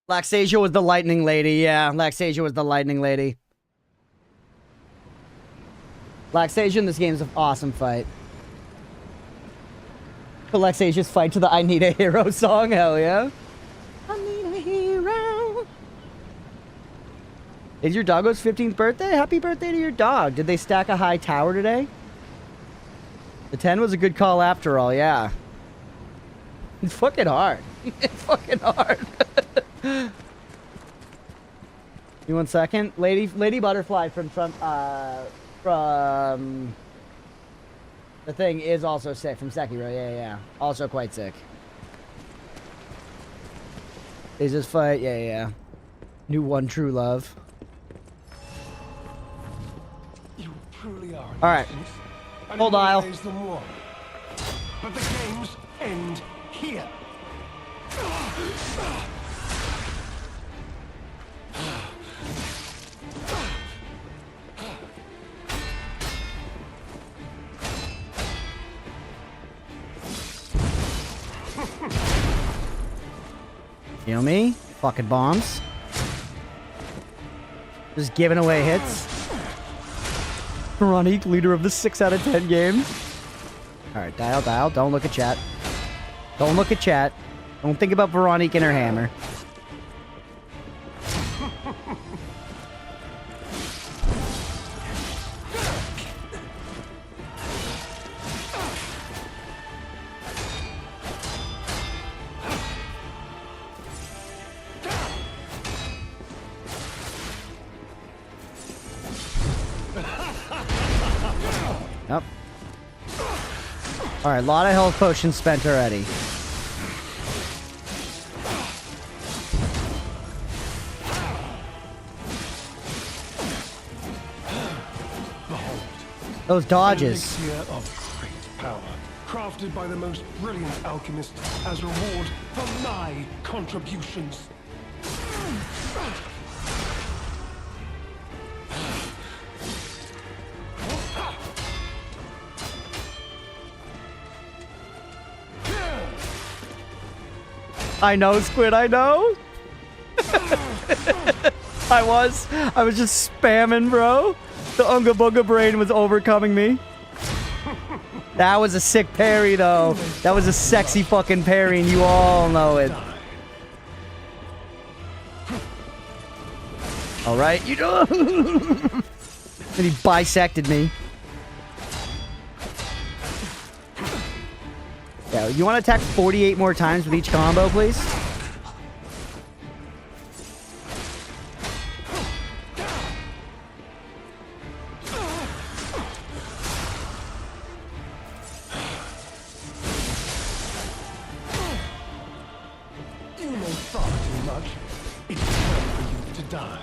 Laxasia was the lightning lady. Yeah, Laxasia was the lightning lady. Laxasia in this game is an awesome fight. But Laxasia's fight to the I Need a Hero song, hell yeah. I need a hero. Is your doggo's 15th birthday? Happy birthday to your dog. Did they stack a high tower today? The 10 was a good call after all, yeah. It's fucking hard. It's fucking hard. You 1 second? Lady Butterfly from the thing is also sick from Sekiro. Yeah. Also quite sick. Is this fight? Yeah. New one true love. You truly are. All right. Hold dial. But the games end here. Feel me? Fucking bombs. Just giving away hits. Veronique, leader of the 6 out of 10 game. Alright, dial. Don't look at chat. Don't look at chat. Don't think about Veronique and her hammer. Yep. Alright, a lot of health potions spent already. Those dodges. Elixir of great power, crafted by the most brilliant alchemist as reward for my contributions. I know, Squid, I know. I was just spamming, bro. The Unga Bunga brain was overcoming me. That was a sick parry, though. That was a sexy fucking parry, and you all know it. All right, you know. And he bisected me. Yeah, you want to attack 48 more times with each combo, please? You know far too much. It's time for you to die.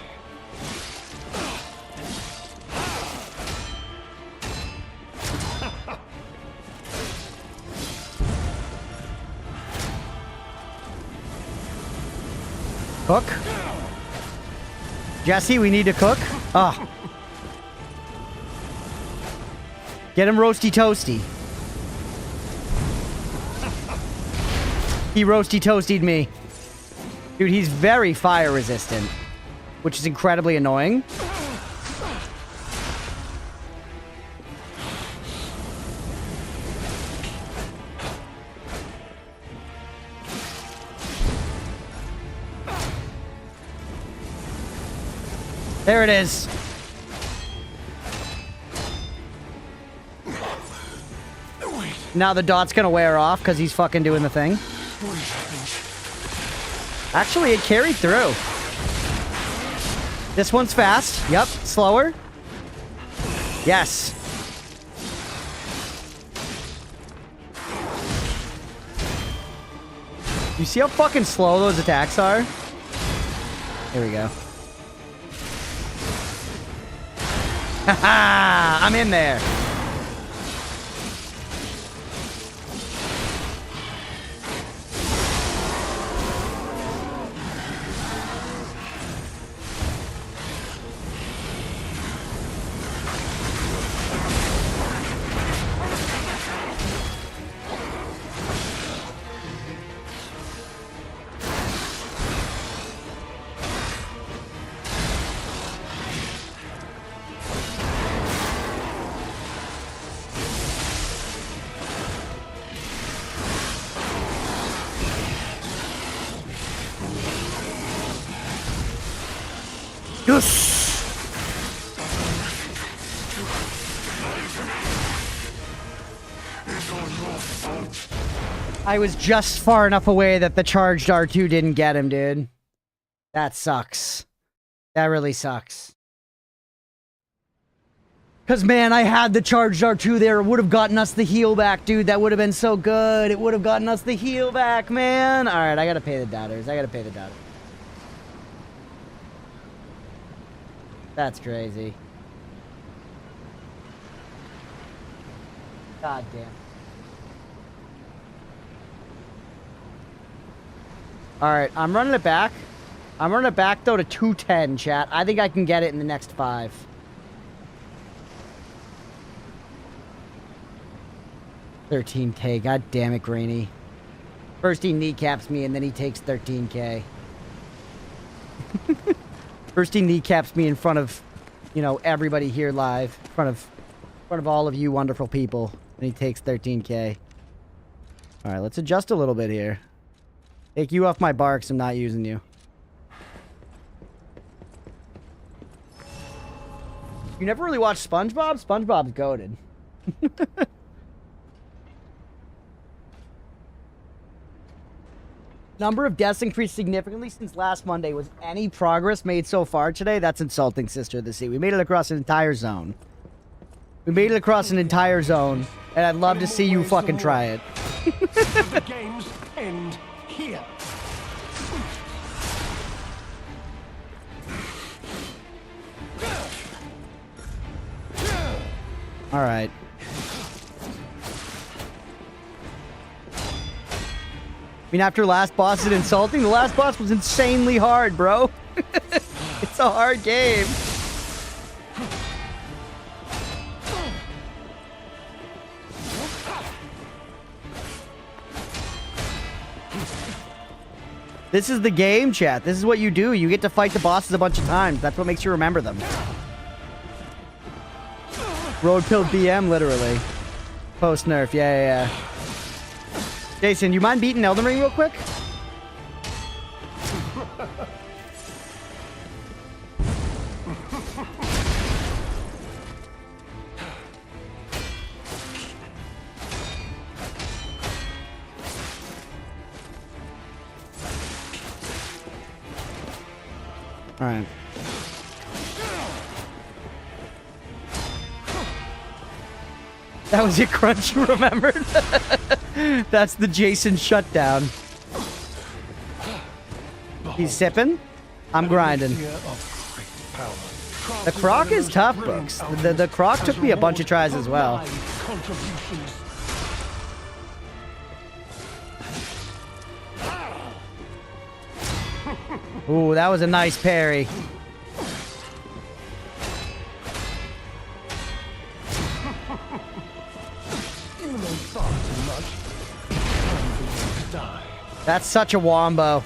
Cook. Jesse, we need to cook. Ah. Get him roasty toasty. He roasty toastied me. Dude, he's very fire resistant, which is incredibly annoying. There it is. Now the dot's gonna wear off because he's fucking doing the thing. Actually, it carried through. This one's fast. Yep, slower. Yes. You see how fucking slow those attacks are? Here we go. Haha! I'm in there. Yes! I was just far enough away that the charged R2 didn't get him, dude. That sucks. That really sucks. Because, man, I had the charged R2 there. It would have gotten us the heal back, dude. That would have been so good. It would have gotten us the heal back, man. Alright, I gotta pay the doubters. I gotta pay the doubters. That's crazy. God damn. Alright, I'm running it back. I'm running it back, though, to 210, chat. I think I can get it in the next 5. $13K. God damn it, Grainy. First he kneecaps me, and then he takes $13K. First he kneecaps me in front of, you know, everybody here live. In front of all of you wonderful people. And he takes $13K. Alright, let's adjust a little bit here. Take you off my barks, I'm not using you. You never really watched SpongeBob? SpongeBob's goated. Number of deaths increased significantly since last Monday. Was any progress made so far today? That's insulting, Sister of the Sea. We made it across an entire zone. We made it across an entire zone, and I'd love to see you fucking try it. The games end here. All right. I mean, after last boss is insulting, the last boss was insanely hard, bro. It's a hard game. This is the game, chat. This is what you do. You get to fight the bosses a bunch of times. That's what makes you remember them. Road pill BM, literally. Post nerf, yeah. Jason, you mind beating Elden Ring real quick? All right. That was your crunch, you remembered? That's the Jason shutdown. He's sipping. I'm grinding. The Croc is tough, Books. The Croc took me a bunch of tries as well. Ooh, that was a nice parry. That's such a wombo.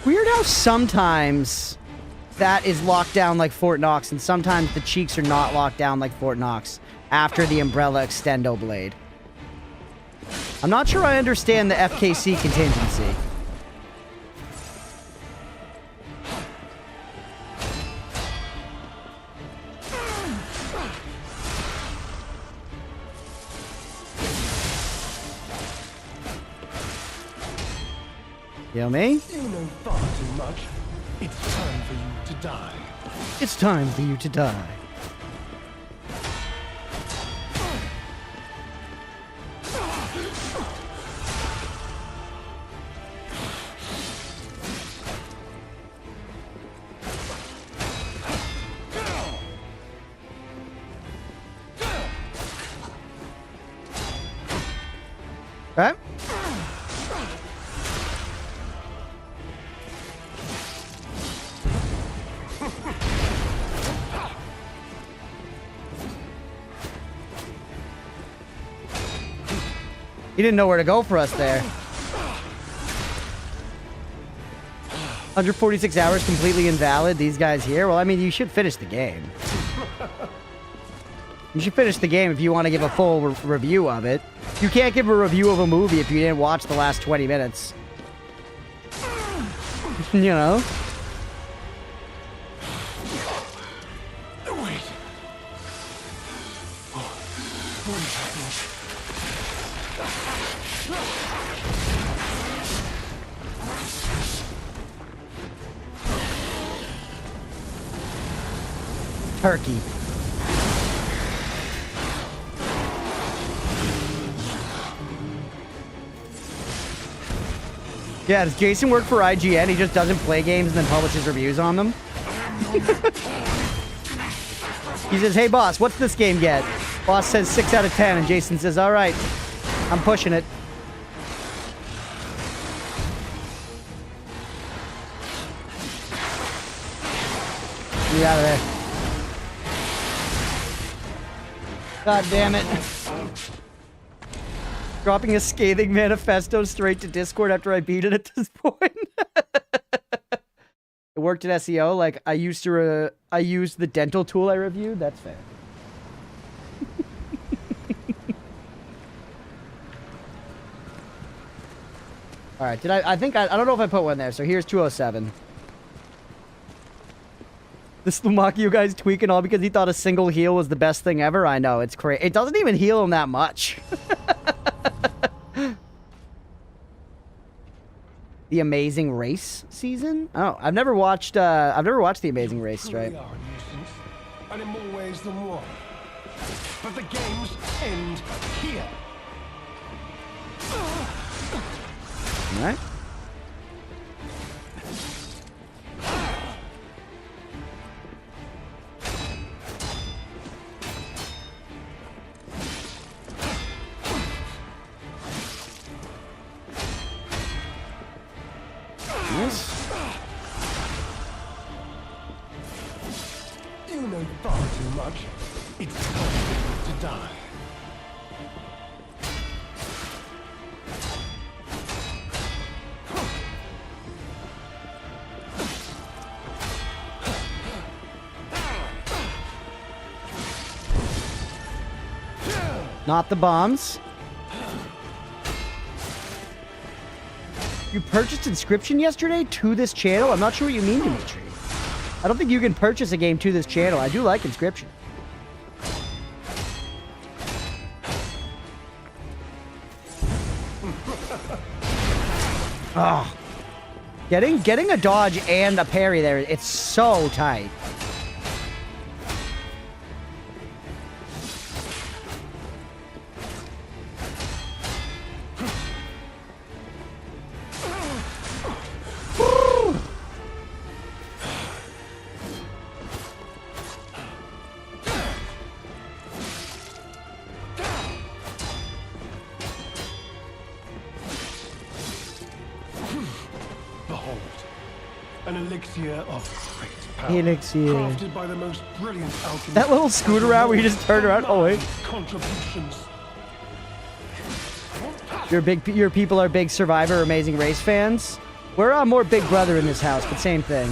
Weird how sometimes that is locked down like Fort Knox, and sometimes the cheeks are not locked down like Fort Knox after the Umbrella Extendo Blade. I'm not sure I understand the FKC contingency. Feel me? You know far too much. It's time for you to die. It's time for you to die. Okay. He didn't know where to go for us there. 146 hours completely invalid. These guys here. Well, I mean, you should finish the game. You should finish the game if you want to give a full review of it. You can't give a review of a movie if you didn't watch the last 20 minutes. You know? Wait. What is happening? Turkey. Yeah, does Jason work for IGN? He just doesn't play games and then publishes reviews on them? He says, hey boss, what's this game get? Boss says 6 out of 10, and Jason says, alright, I'm pushing it. Get out of there. God damn it. Dropping a scathing manifesto straight to Discord after I beat it at this point. It worked in SEO. Like, I used the dental tool I reviewed. That's fair. Alright, I don't know if I put one there, so here's 207. The Slumakio guy's tweaking all because he thought a single heal was the best thing ever. I know, it's crazy. It doesn't even heal him that much. The Amazing Race season? Oh, I've never watched The Amazing Race straight. We are a nuisance, and in more ways than one. But the games end here. All right. Nice. You know far too much. It's time to die. Not the bombs. You purchased Inscription yesterday to this channel? I'm not sure what you mean, Dimitri. I don't think you can purchase a game to this channel. I do like Inscription. Oh. Getting a dodge and a parry there, it's so tight. Behold, an elixir of fate. power, Elixir. crafted by the most brilliant alchemists. That little scoot around where you just turn around. Oh wait. Contributions. Your people are big Survivor Amazing Race fans. We're more Big Brother in this house, but same thing.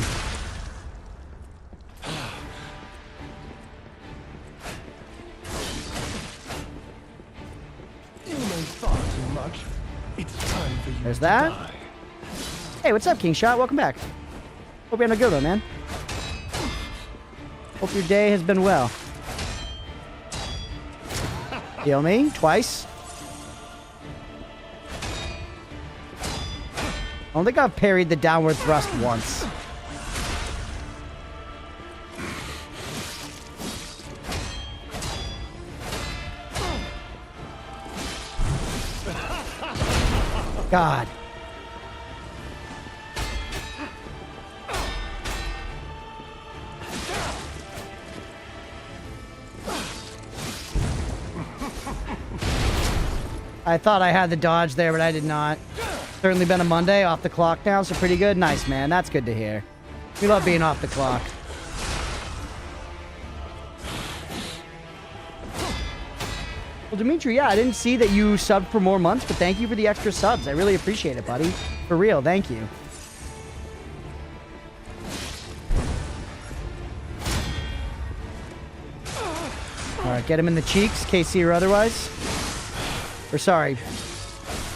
You know far too much. It's time for you There's to that. die. Hey, what's up, King Shot? Welcome back. Hope you're on a good one, man. Hope your day has been well. Heal me twice. I don't think I've parried the downward thrust once. God. I thought I had the dodge there, but I did not. Certainly been a Monday, off the clock now, so pretty good. Nice, man. That's good to hear. We love being off the clock. Well, Dimitri, yeah, I didn't see that you subbed for more months, but thank you for the extra subs. I really appreciate it, buddy. For real, thank you. Alright, get him in the cheeks, KC or otherwise. Or sorry,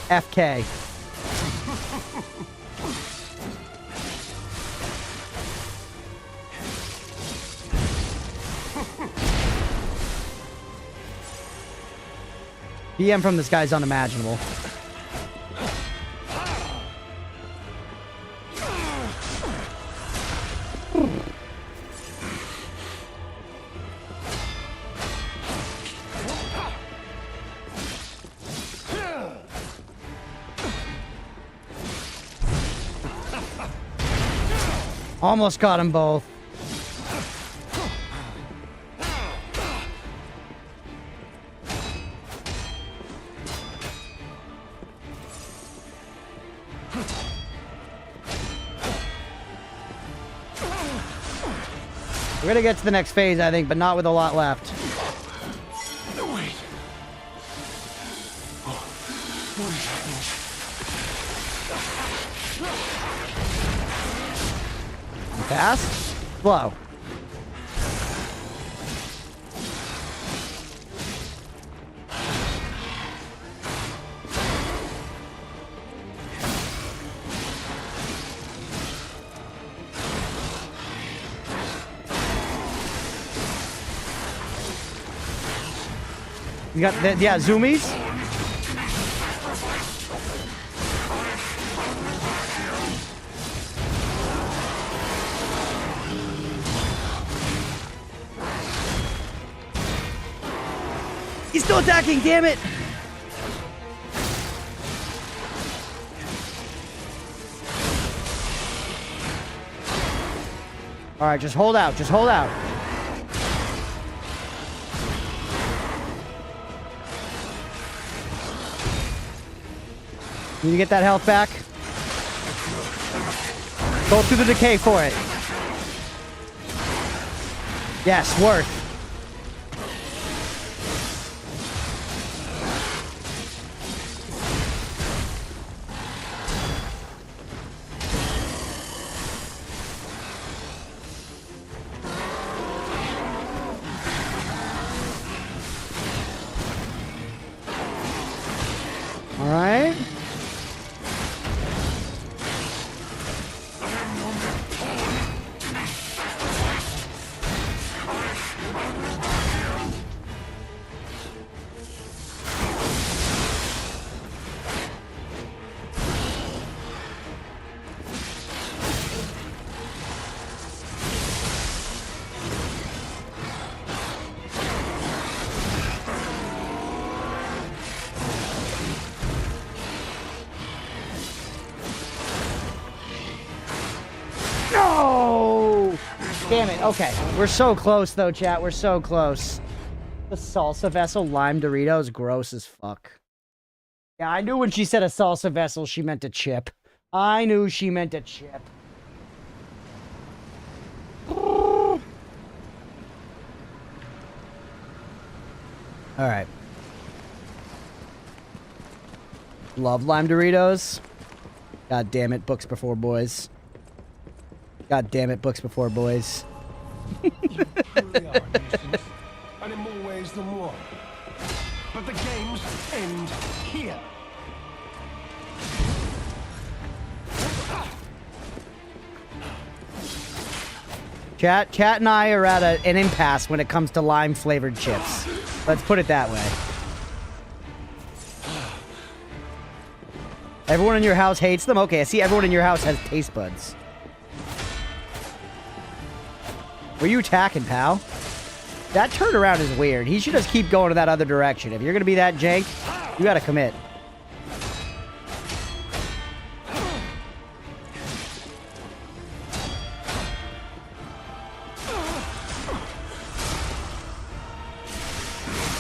FK. BM from this guy's unimaginable. Almost got them both. We're gonna get to the next phase, I think, but not with a lot left. No, wait. What is happening? Fast? Slow. You got the, yeah, zoomies? He's still attacking, damn it! Alright, just hold out, just hold out. Need to get that health back. Go through the decay for it. Yes, worth. All right. No! Damn it. Okay. We're so close, though, chat. We're so close. The salsa vessel lime Doritos, gross as fuck. Yeah, I knew when she said a salsa vessel, she meant a chip. I knew she meant a chip. All right. Love lime Doritos. God damn it, books before boys. God damn it, books before boys. You truly are a nuisance, and in more ways than one. But the games end here. Chat and I are at an impasse when it comes to lime-flavored chips. Let's put it that way. Everyone in your house hates them? Okay, I see everyone in your house has taste buds. Where you attacking, pal? That turnaround is weird. He should just keep going to that other direction. If you're gonna be that jank, you gotta commit.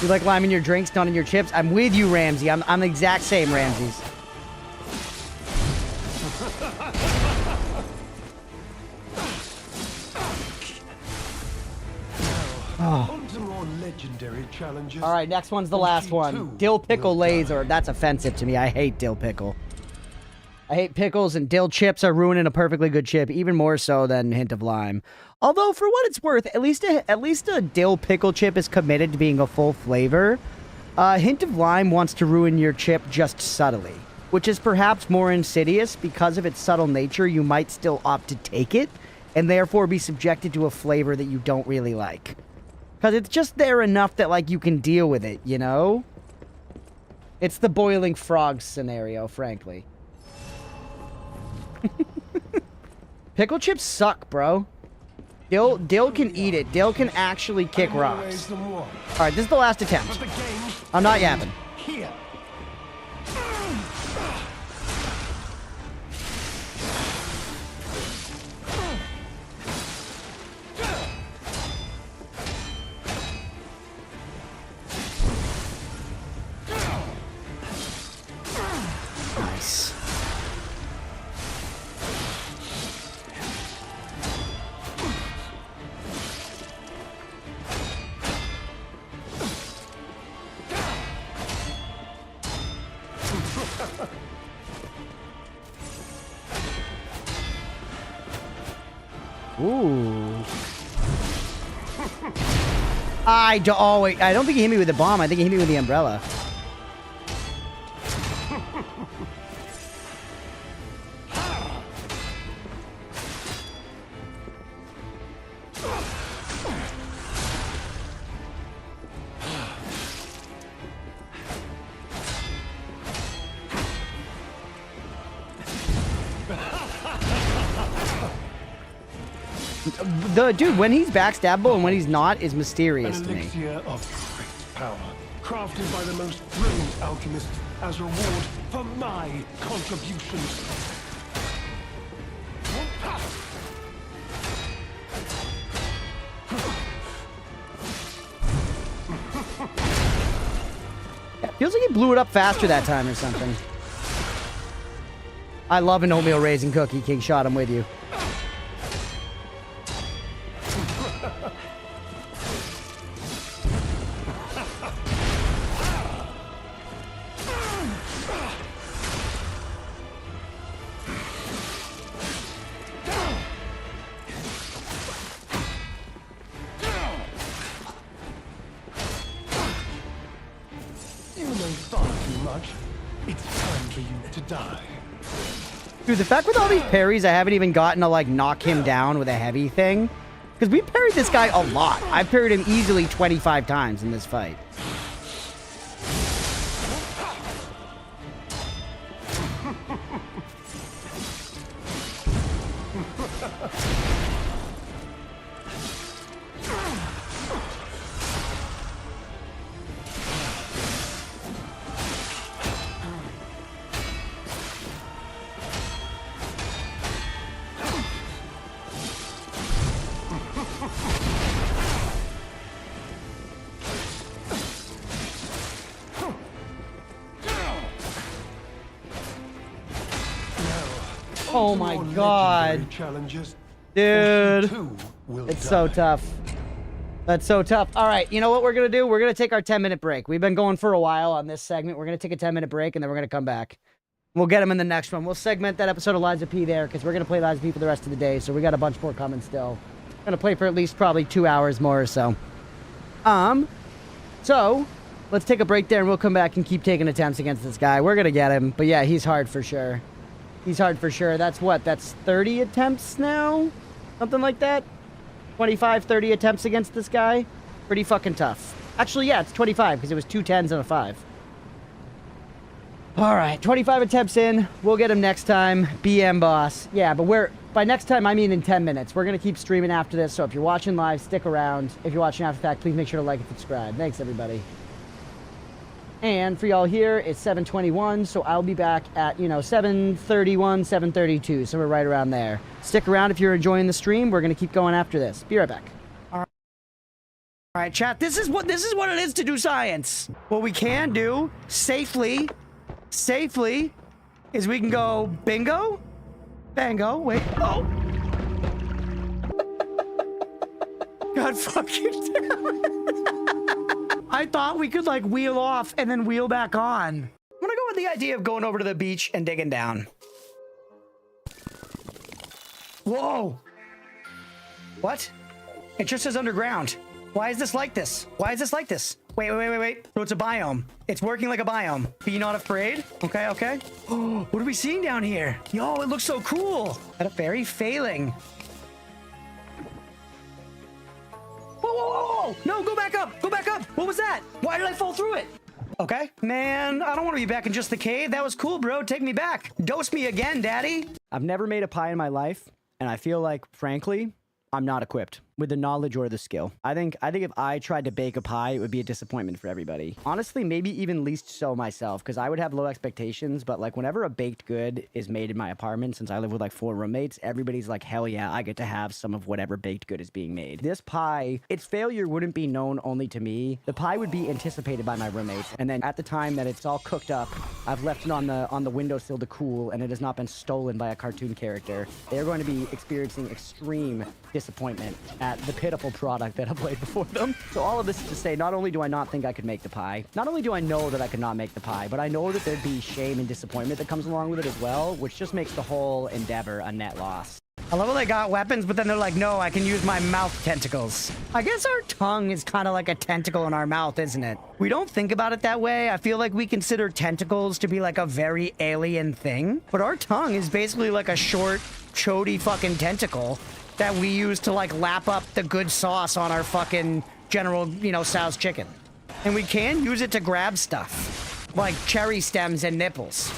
You like lime in your drinks, not in your chips? I'm with you, Ramsey. I'm the exact same, Ramses. On to more legendary challenges. All right, next one's the last one. Dill pickle lays, or that's offensive to me. I hate dill pickle. I hate pickles, and dill chips are ruining a perfectly good chip, even more so than hint of lime. Although, for what it's worth, at least a dill pickle chip is committed to being a full flavor. Hint of lime wants to ruin your chip just subtly, which is perhaps more insidious because of its subtle nature. You might still opt to take it, and therefore be subjected to a flavor that you don't really like. Because it's just there enough that, like, you can deal with it, you know? It's the boiling frogs scenario, frankly. Pickle chips suck, bro. Dill can eat it. Dill can actually kick rocks. Alright, this is the last attempt. I'm not yapping. Here. Nice. Ooh. Oh, wait. I don't think he hit me with the bomb. I think he hit me with the umbrella. Dude, when he's backstabbable and when he's not is mysterious to me. An elixir of great power, crafted by the most brilliant alchemists as reward for my contributions. Yeah, feels like he blew it up faster that time or something. I love an oatmeal raisin cookie, King Shot. I'm with you. Dude, the fact with all these parries, I haven't even gotten to, like, knock him down with a heavy thing. Because we parried this guy a lot. I've parried him easily 25 times in this fight. Oh my god. Dude. It's so tough. That's so tough. All right, you know what we're going to do? We're going to take our 10-minute break. We've been going for a while on this segment. We're going to take a 10-minute break, and then we're going to come back. We'll get them in the next one. We'll segment that episode of Lies of P there, because we're going to play Lies of P for the rest of the day, so we got a bunch more coming still. We're going to play for at least probably 2 hours more or so. So, let's take a break there, and we'll come back and keep taking attempts against this guy. We're going to get him, but yeah, he's hard for sure. He's hard for sure. That's what? That's 30 attempts now? Something like that? 25, 30 attempts against this guy? Pretty fucking tough. Actually, yeah, it's 25, because it was 2 10s and a 5. Alright, 25 attempts in. We'll get him next time. BM boss. Yeah, but by next time, I mean in 10 minutes. We're going to keep streaming after this, so if you're watching live, stick around. If you're watching after the fact, please make sure to like and subscribe. Thanks, everybody. And for y'all here, it's 7:21, so I'll be back at, 7:31, 7:32, so we're right around there. Stick around if you're enjoying the stream. We're going to keep going after this. Be right back. All right, chat, this is what it is to do science. What we can do safely, is we can go bingo, bango, wait, oh. God fucking damn it. I thought we could like wheel off and then wheel back on. I'm gonna go with the idea of going over to the beach and digging down. Whoa. What? It just says underground. Why is this like this? Why is this like this? Wait. So it's a biome. It's working like a biome. Be not afraid? Okay. Oh, what are we seeing down here? Yo, it looks so cool. At a fairy failing. Whoa. No, go back up. What was that? Why did I fall through it? Okay. Man, I don't want to be back in just the cave. That was cool, bro. Take me back. Dose me again, daddy. I've never made a pie in my life, and I feel like, frankly, I'm not equipped with the knowledge or the skill. I think if I tried to bake a pie, it would be a disappointment for everybody. Honestly, maybe even least so myself, because I would have low expectations, but like whenever a baked good is made in my apartment, since I live with like 4 roommates, everybody's like, hell yeah, I get to have some of whatever baked good is being made. This pie, its failure wouldn't be known only to me. The pie would be anticipated by my roommates, and then at the time that it's all cooked up, I've left it on the windowsill to cool, and it has not been stolen by a cartoon character. They're going to be experiencing extreme disappointment at the pitiful product that I've laid before them. So all of this is to say, not only do I not think I could make the pie, not only do I know that I could not make the pie, but I know that there'd be shame and disappointment that comes along with it as well, which just makes the whole endeavor a net loss. I love how they got weapons, but then they're like, no, I can use my mouth tentacles. I guess our tongue is kind of like a tentacle in our mouth, isn't it? We don't think about it that way. I feel like we consider tentacles to be like a very alien thing, but our tongue is basically like a short, chody fucking tentacle that we use to like lap up the good sauce on our fucking General, Tso's chicken. And we can use it to grab stuff, like cherry stems and nipples.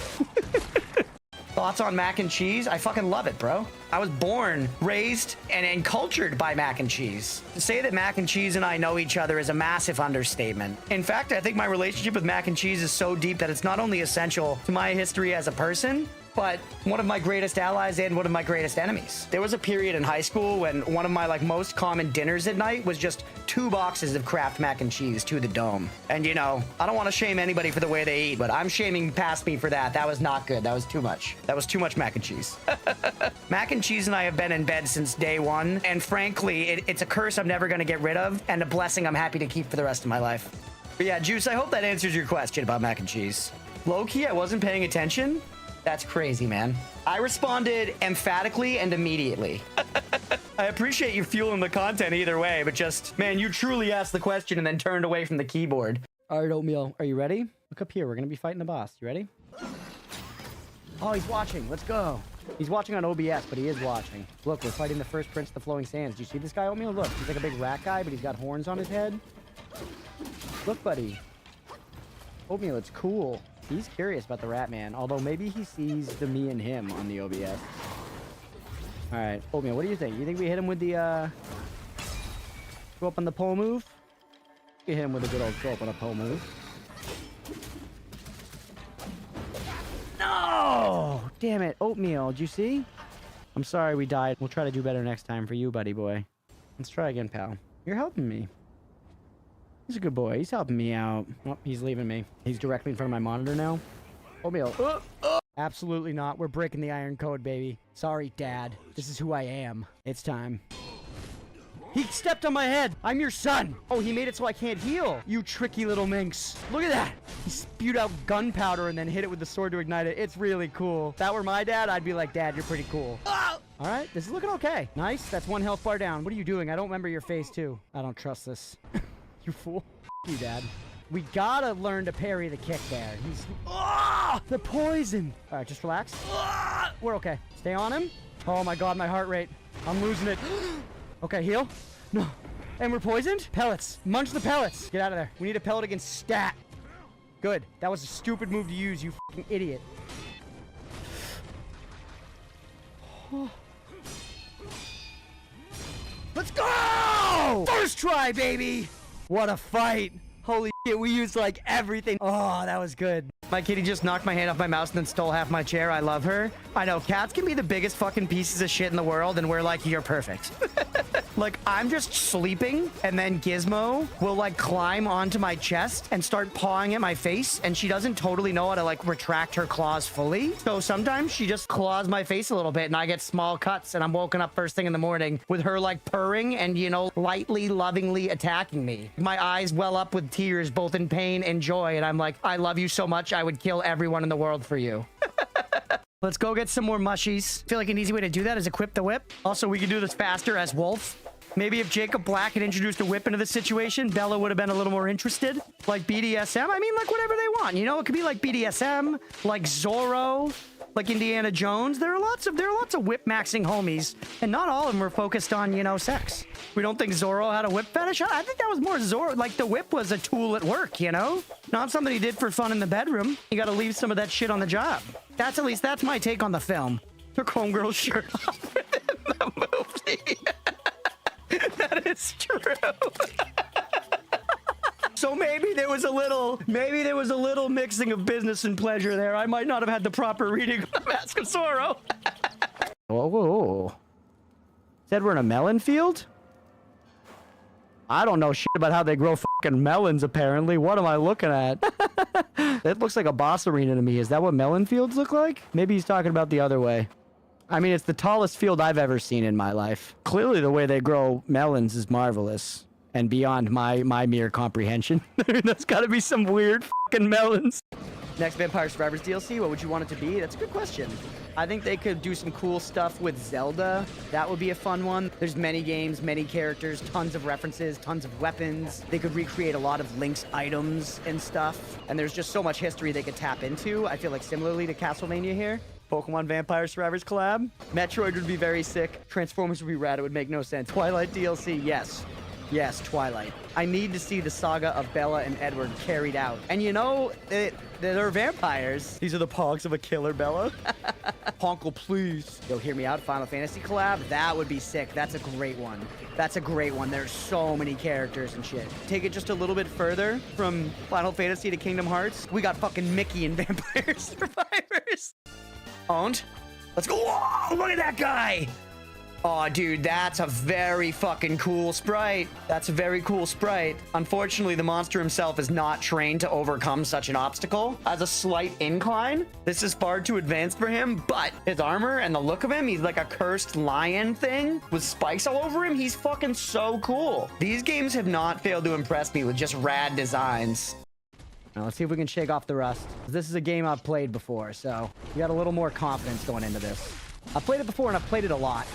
Thoughts on mac and cheese? I fucking love it, bro. I was born, raised, and cultured by mac and cheese. To say that mac and cheese and I know each other is a massive understatement. In fact, I think my relationship with mac and cheese is so deep that it's not only essential to my history as a person, but one of my greatest allies and one of my greatest enemies. There was a period in high school when one of my most common dinners at night was just 2 boxes of Kraft mac and cheese to the dome. And I don't want to shame anybody for the way they eat, but I'm shaming past me for that. That was not good. That was too much. That was too much mac and cheese. Mac and cheese and I have been in bed since day one, and frankly, it's a curse I'm never going to get rid of, and a blessing I'm happy to keep for the rest of my life. But yeah, Juice, I hope that answers your question about mac and cheese. Low-key, I wasn't paying attention. That's crazy, man. I responded emphatically and immediately. I appreciate you fueling the content either way, but just, man, you truly asked the question and then turned away from the keyboard. All right, Oatmeal, are you ready? Look up here. We're going to be fighting the boss. You ready? Oh, he's watching. Let's go. He's watching on OBS, but he is watching. Look, we're fighting the first Prince of the Flowing Sands. Do you see this guy, Oatmeal? Look, he's like a big rat guy, but he's got horns on his head. Look, buddy. Oatmeal, it's cool. He's curious about the rat man, although maybe he sees the me and him on the OBS. All right, Oatmeal, what do you think? You think we hit him with the, go up on the pole move? We hit him with a good old go up on a pole move. No! Damn it, Oatmeal, did you see? I'm sorry we died. We'll try to do better next time for you, buddy boy. Let's try again, pal. You're helping me. He's a good boy. He's helping me out. Oh, he's leaving me. He's directly in front of my monitor now. Oatmeal. Absolutely not. We're breaking the iron code, baby. Sorry, Dad. This is who I am. It's time. He stepped on my head. I'm your son. Oh, he made it so I can't heal. You tricky little minx. Look at that. He spewed out gunpowder and then hit it with the sword to ignite it. It's really cool. If that were my dad, I'd be like, Dad, you're pretty cool. Oh! All right, this is looking okay. Nice. That's 1 health bar down. What are you doing? I don't remember your face, too. I don't trust this. You fool. You, Dad. We gotta learn to parry the kick there. He's... Oh! The poison. All right, just relax. Oh! We're okay. Stay on him. Oh, my God, my heart rate. I'm losing it. Okay, heal. No. And we're poisoned? Pellets. Munch the pellets. Get out of there. We need a pellet against stat. Good. That was a stupid move to use, you fucking idiot. Let's go! First try, baby! What a fight. Holy shit, we used like everything. Oh, that was good. My kitty just knocked my hand off my mouse and then stole half my chair. I love her. I know, cats can be the biggest fucking pieces of shit in the world, and we're like, you're perfect. Like, I'm just sleeping, and then Gizmo will, like, climb onto my chest and start pawing at my face, and she doesn't totally know how to, like, retract her claws fully. So sometimes she just claws my face a little bit, and I get small cuts, and I'm woken up first thing in the morning with her, like, purring and, you know, lightly, lovingly attacking me. My eyes well up with tears, both in pain and joy, and I'm like, I love you so much, I would kill everyone in the world for you. Let's go get some more mushies. I feel like an easy way to do that is equip the whip. Also, we can do this faster as Wolf. Maybe if Jacob Black had introduced a whip into the situation, Bella would have been a little more interested. Like BDSM, I mean, like whatever they want. You know, it could be like BDSM, like Zorro, like Indiana Jones. There are lots of whip maxing homies, and not all of them are focused on, you know, sex. We don't think Zorro had a whip fetish. I think that was more Zorro. Like the whip was a tool at work, you know, not something he did for fun in the bedroom. You got to leave some of that shit on the job. That's my take on the film. Took homegirl's shirt off in the movie. That is true. So maybe there was a little mixing of business and pleasure there. I might not have had the proper reading of Mask of Zorro. Whoa. Said we're in a melon field? I don't know shit about how they grow fucking melons, apparently. What am I looking at? It looks like a boss arena to me. Is that what melon fields look like? Maybe he's talking about the other way. I mean, it's the tallest field I've ever seen in my life. Clearly, the way they grow melons is marvelous and beyond my mere comprehension. That's got to be some weird fucking melons. Next Vampire Survivors DLC, what would you want it to be? That's a good question. I think they could do some cool stuff with Zelda. That would be a fun one. There's many games, many characters, tons of references, tons of weapons. They could recreate a lot of Link's items and stuff. And there's just so much history they could tap into. I feel like similarly to Castlevania here. Pokemon Vampire Survivors collab. Metroid would be very sick. Transformers would be rad. It would make no sense. Twilight DLC, yes. Yes, Twilight. I need to see the saga of Bella and Edward carried out. And you know, they're vampires. These are the pogs of a killer Bella. Honkle, please. Yo, hear me out. Final Fantasy collab? That would be sick. That's a great one. That's a great one. There's so many characters and shit. Take it just a little bit further from Final Fantasy to Kingdom Hearts. We got fucking Mickey and Vampire Survivors. Owned. Let's go. Whoa, look at that guy. Oh, dude, that's a very fucking cool sprite. That's a very cool sprite. Unfortunately, the monster himself is not trained to overcome such an obstacle. Has a slight incline. This is far too advanced for him, but his armor and the look of him, he's like a cursed lion thing with spikes all over him. He's fucking so cool. These games have not failed to impress me with just rad designs. Now, let's see if we can shake off the rust. This is a game I've played before, so you got a little more confidence going into this. I've played it before, and I've played it a lot.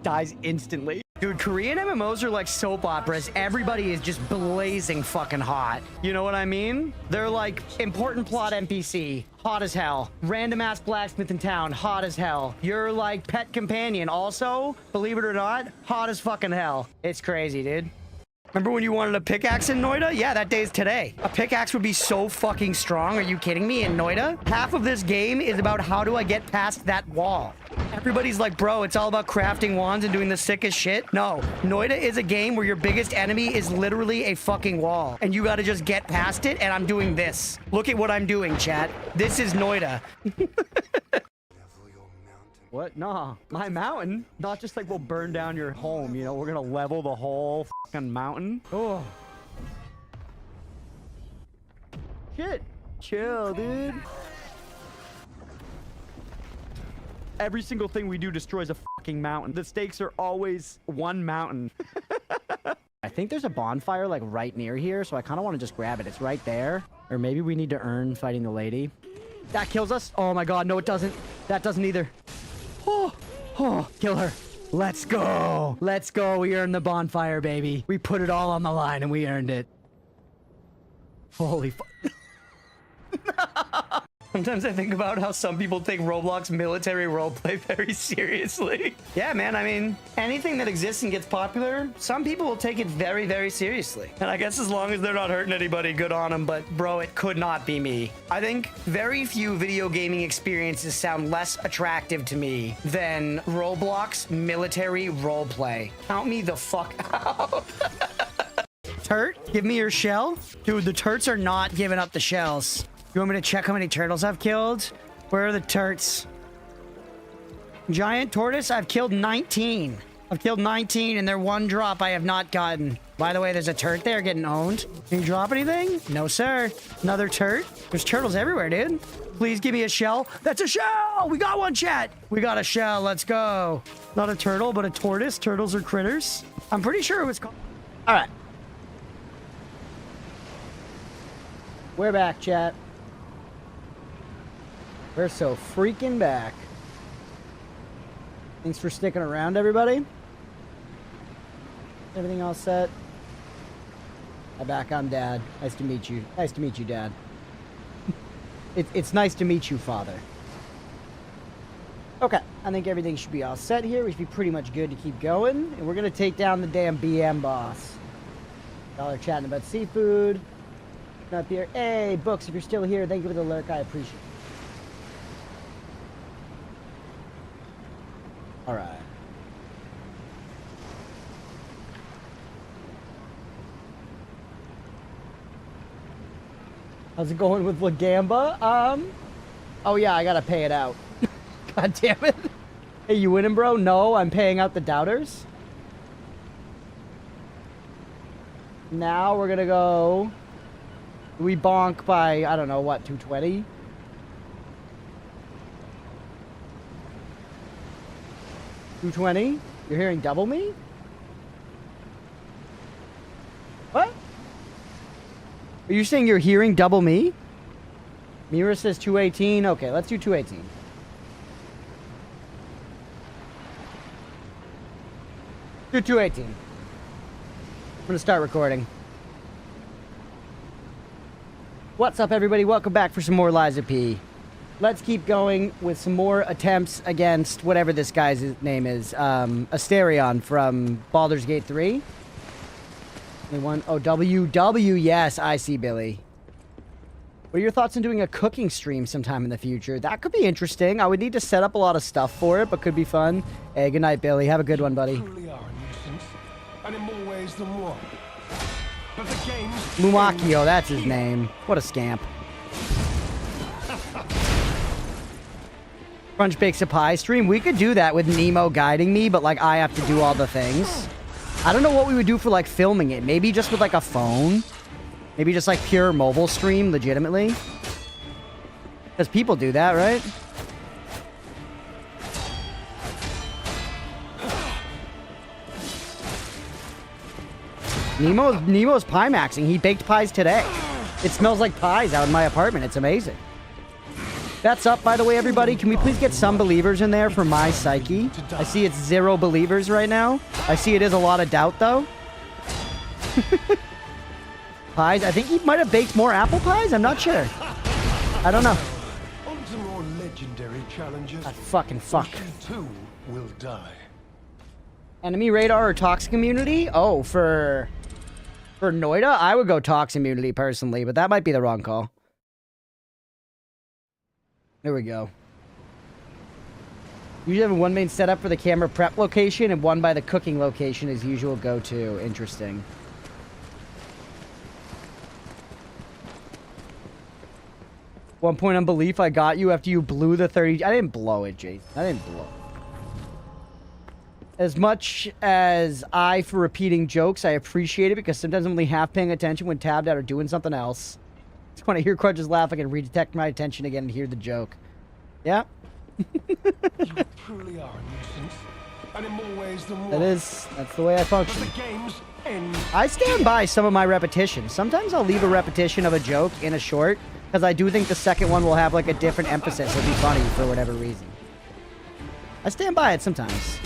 Dies instantly. Dude, Korean MMOs are like soap operas. Everybody is just blazing fucking hot. You know what I mean? They're like important plot NPC, hot as hell. Random ass blacksmith in town, hot as hell. You're like pet companion, also, believe it or not, hot as fucking hell. It's crazy, dude. Remember when you wanted a pickaxe in Noida? Yeah, that day's today. A pickaxe would be so fucking strong. Are you kidding me? In Noida? Half of this game is about how do I get past that wall. Everybody's like, bro, it's all about crafting wands and doing the sickest shit. No, Noida is a game where your biggest enemy is literally a fucking wall. And you gotta just get past it, and I'm doing this. Look at what I'm doing, chat. This is Noida. What? Nah, my mountain? Not just like we'll burn down your home, you know? We're gonna level the whole fucking mountain. Oh. Shit. Chill, dude. Every single thing we do destroys a fucking mountain. The stakes are always one mountain. I think there's a bonfire like right near here, so I kind of want to just grab it. It's right there. Or maybe we need to earn fighting the lady. That kills us. Oh my god, no it doesn't. That doesn't either. Oh, kill her. Let's go. Let's go. We earned the bonfire, baby. We put it all on the line and we earned it. Holy fuck. Sometimes I think about how some people take Roblox military roleplay very seriously. Yeah, man, I mean, anything that exists and gets popular, some people will take it very, very seriously. And I guess as long as they're not hurting anybody, good on them, but bro, it could not be me. I think very few video gaming experiences sound less attractive to me than Roblox military roleplay. Count me the fuck out. Turt, give me your shell. Dude, the turts are not giving up the shells. You want me to check how many turtles I've killed? Where are the turts? Giant tortoise, I've killed 19. I've killed 19 and they're one drop I have not gotten. By the way, there's a turt there getting owned. Can you drop anything? No, sir. Another turt? There's turtles everywhere, dude. Please give me a shell. That's a shell! We got one, chat! We got a shell, let's go. Not a turtle, but a tortoise. Turtles are critters. I'm pretty sure it was called... All right. We're back, chat. We're so freaking back. Thanks for sticking around, everybody. Everything all set? I'm back. I'm Dad. Nice to meet you. Nice to meet you, Dad. It's nice to meet you, Father. Okay, I think everything should be all set here. We should be pretty much good to keep going. And we're going to take down the damn BM boss. Y'all are chatting about seafood. Up here. Hey, Books, if you're still here, thank you for the lurk. I appreciate it. All right. How's it going with Lagamba? Oh yeah, I gotta pay it out. God damn it. Hey, you winning, bro? No, I'm paying out the doubters. Now we're gonna go... We bonk by, I don't know, what, 220? $220? You're hearing double me? What? Are you saying you're hearing double me? Mira says 218. Okay, let's do 218. Do 218. I'm gonna start recording. What's up, everybody? Welcome back for some more Lies of P. Let's keep going with some more attempts against whatever this guy's name is. Asterion from Baldur's Gate 3. Oh, WW. Yes, I see, Billy. What are your thoughts on doing a cooking stream sometime in the future? That could be interesting. I would need to set up a lot of stuff for it, but could be fun. Hey, good night, Billy. Have a good one, buddy. Truly are a nuisance, and in more ways than one. But the game's Mumakio, that's his name. What a scamp. Crunch Bakes a Pie stream. We could do that with Nemo guiding me, but like I have to do all the things. I don't know what we would do for like filming it. Maybe just with like a phone. Maybe just like pure mobile stream, legitimately. Because people do that, right? Nemo's pie maxing. He baked pies today. It smells like pies out in my apartment. It's amazing. That's up, by the way, everybody. Can we please get some believers in there for my psyche? I see it's 0 believers right now. I see it is a lot of doubt, though. Pies. I think he might have baked more apple pies. I'm not sure. I don't know. On to more legendary challenges. That fucking fuck. She too will die. Enemy radar or toxic immunity? Oh, for Noida, I would go toxic immunity personally, but that might be the wrong call. There we go. Usually have one main setup for the camera prep location and one by the cooking location as usual go-to. Interesting. One point on belief I got you after you blew the 30... I didn't blow it, Jason. I didn't blow it. As much as for repeating jokes, I appreciate it because sometimes I'm only half paying attention when tabbed out or doing something else. Just when I hear Crunches laugh, I can redetect my attention again and hear the joke. Yeah? You truly are a nuisance, and in more ways than one. That's the way I But function. the games end. I stand by some of my repetitions. Sometimes I'll leave a repetition of a joke in a short, because I do think the second one will have like a different emphasis. It'll be funny for whatever reason. I stand by it sometimes.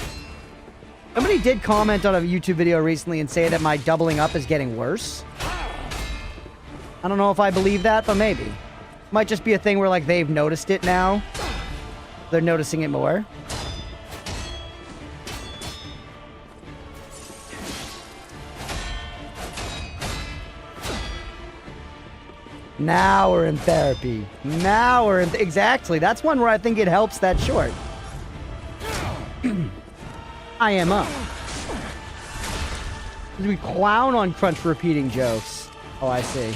Somebody did comment on a YouTube video recently and say that my doubling up is getting worse. I don't know if I believe that, but maybe. Might just be a thing where like they've noticed it now. They're noticing it more. Now we're in therapy. Now we're in... Exactly. That's one where I think it helps that short. I am up. We clown on Crunch for repeating jokes. Oh, I see.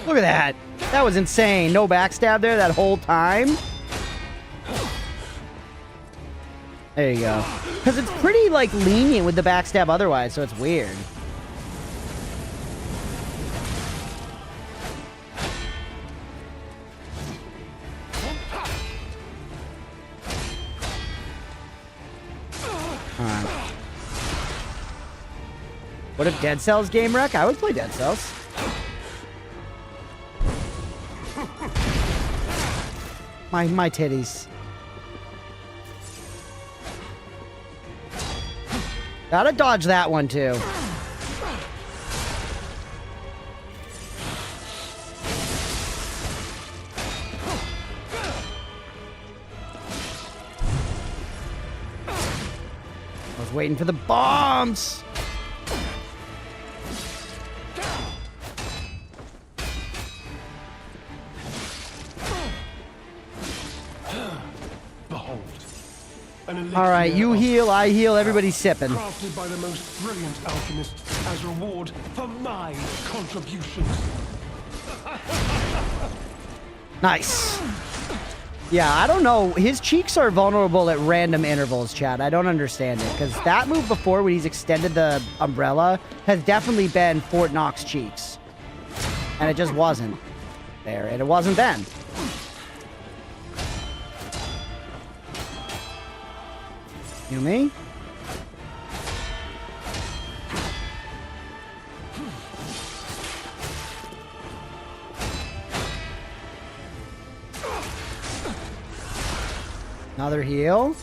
Look at that. That was insane. No backstab there that whole time. There you go. Because it's pretty, like, lenient with the backstab otherwise, so it's weird. Alright. What if Dead Cells game wreck? I would play Dead Cells. My titties. Gotta dodge that one, too. I was waiting for the bombs! Behold. An elixir Alright, you of heal, I heal, everybody's sipping. crafted by the most brilliant alchemists as reward for my contributions. Nice. Yeah, I don't know. His cheeks are vulnerable at random intervals, Chad. I don't understand it. Because that move before, when he's extended the umbrella, has definitely been Fort Knox cheeks. And it just wasn't there. And it wasn't then. You me? Another heal.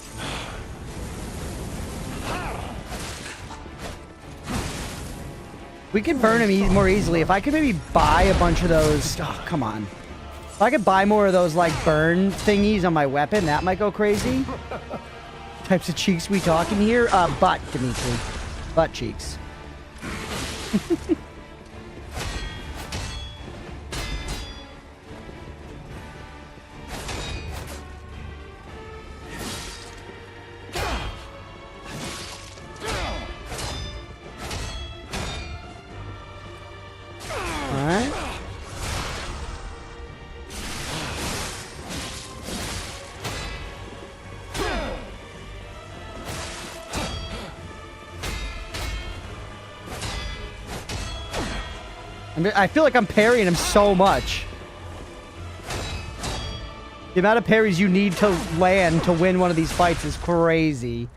We could burn him more easily. If I could maybe buy a bunch of those... Oh, come on. If I could buy more of those, like, burn thingies on my weapon, that might go crazy. Types of cheeks we talking here? Butt, Dimitri. Butt cheeks. Alright. I feel like I'm parrying him so much. The amount of parries you need to land to win one of these fights is crazy.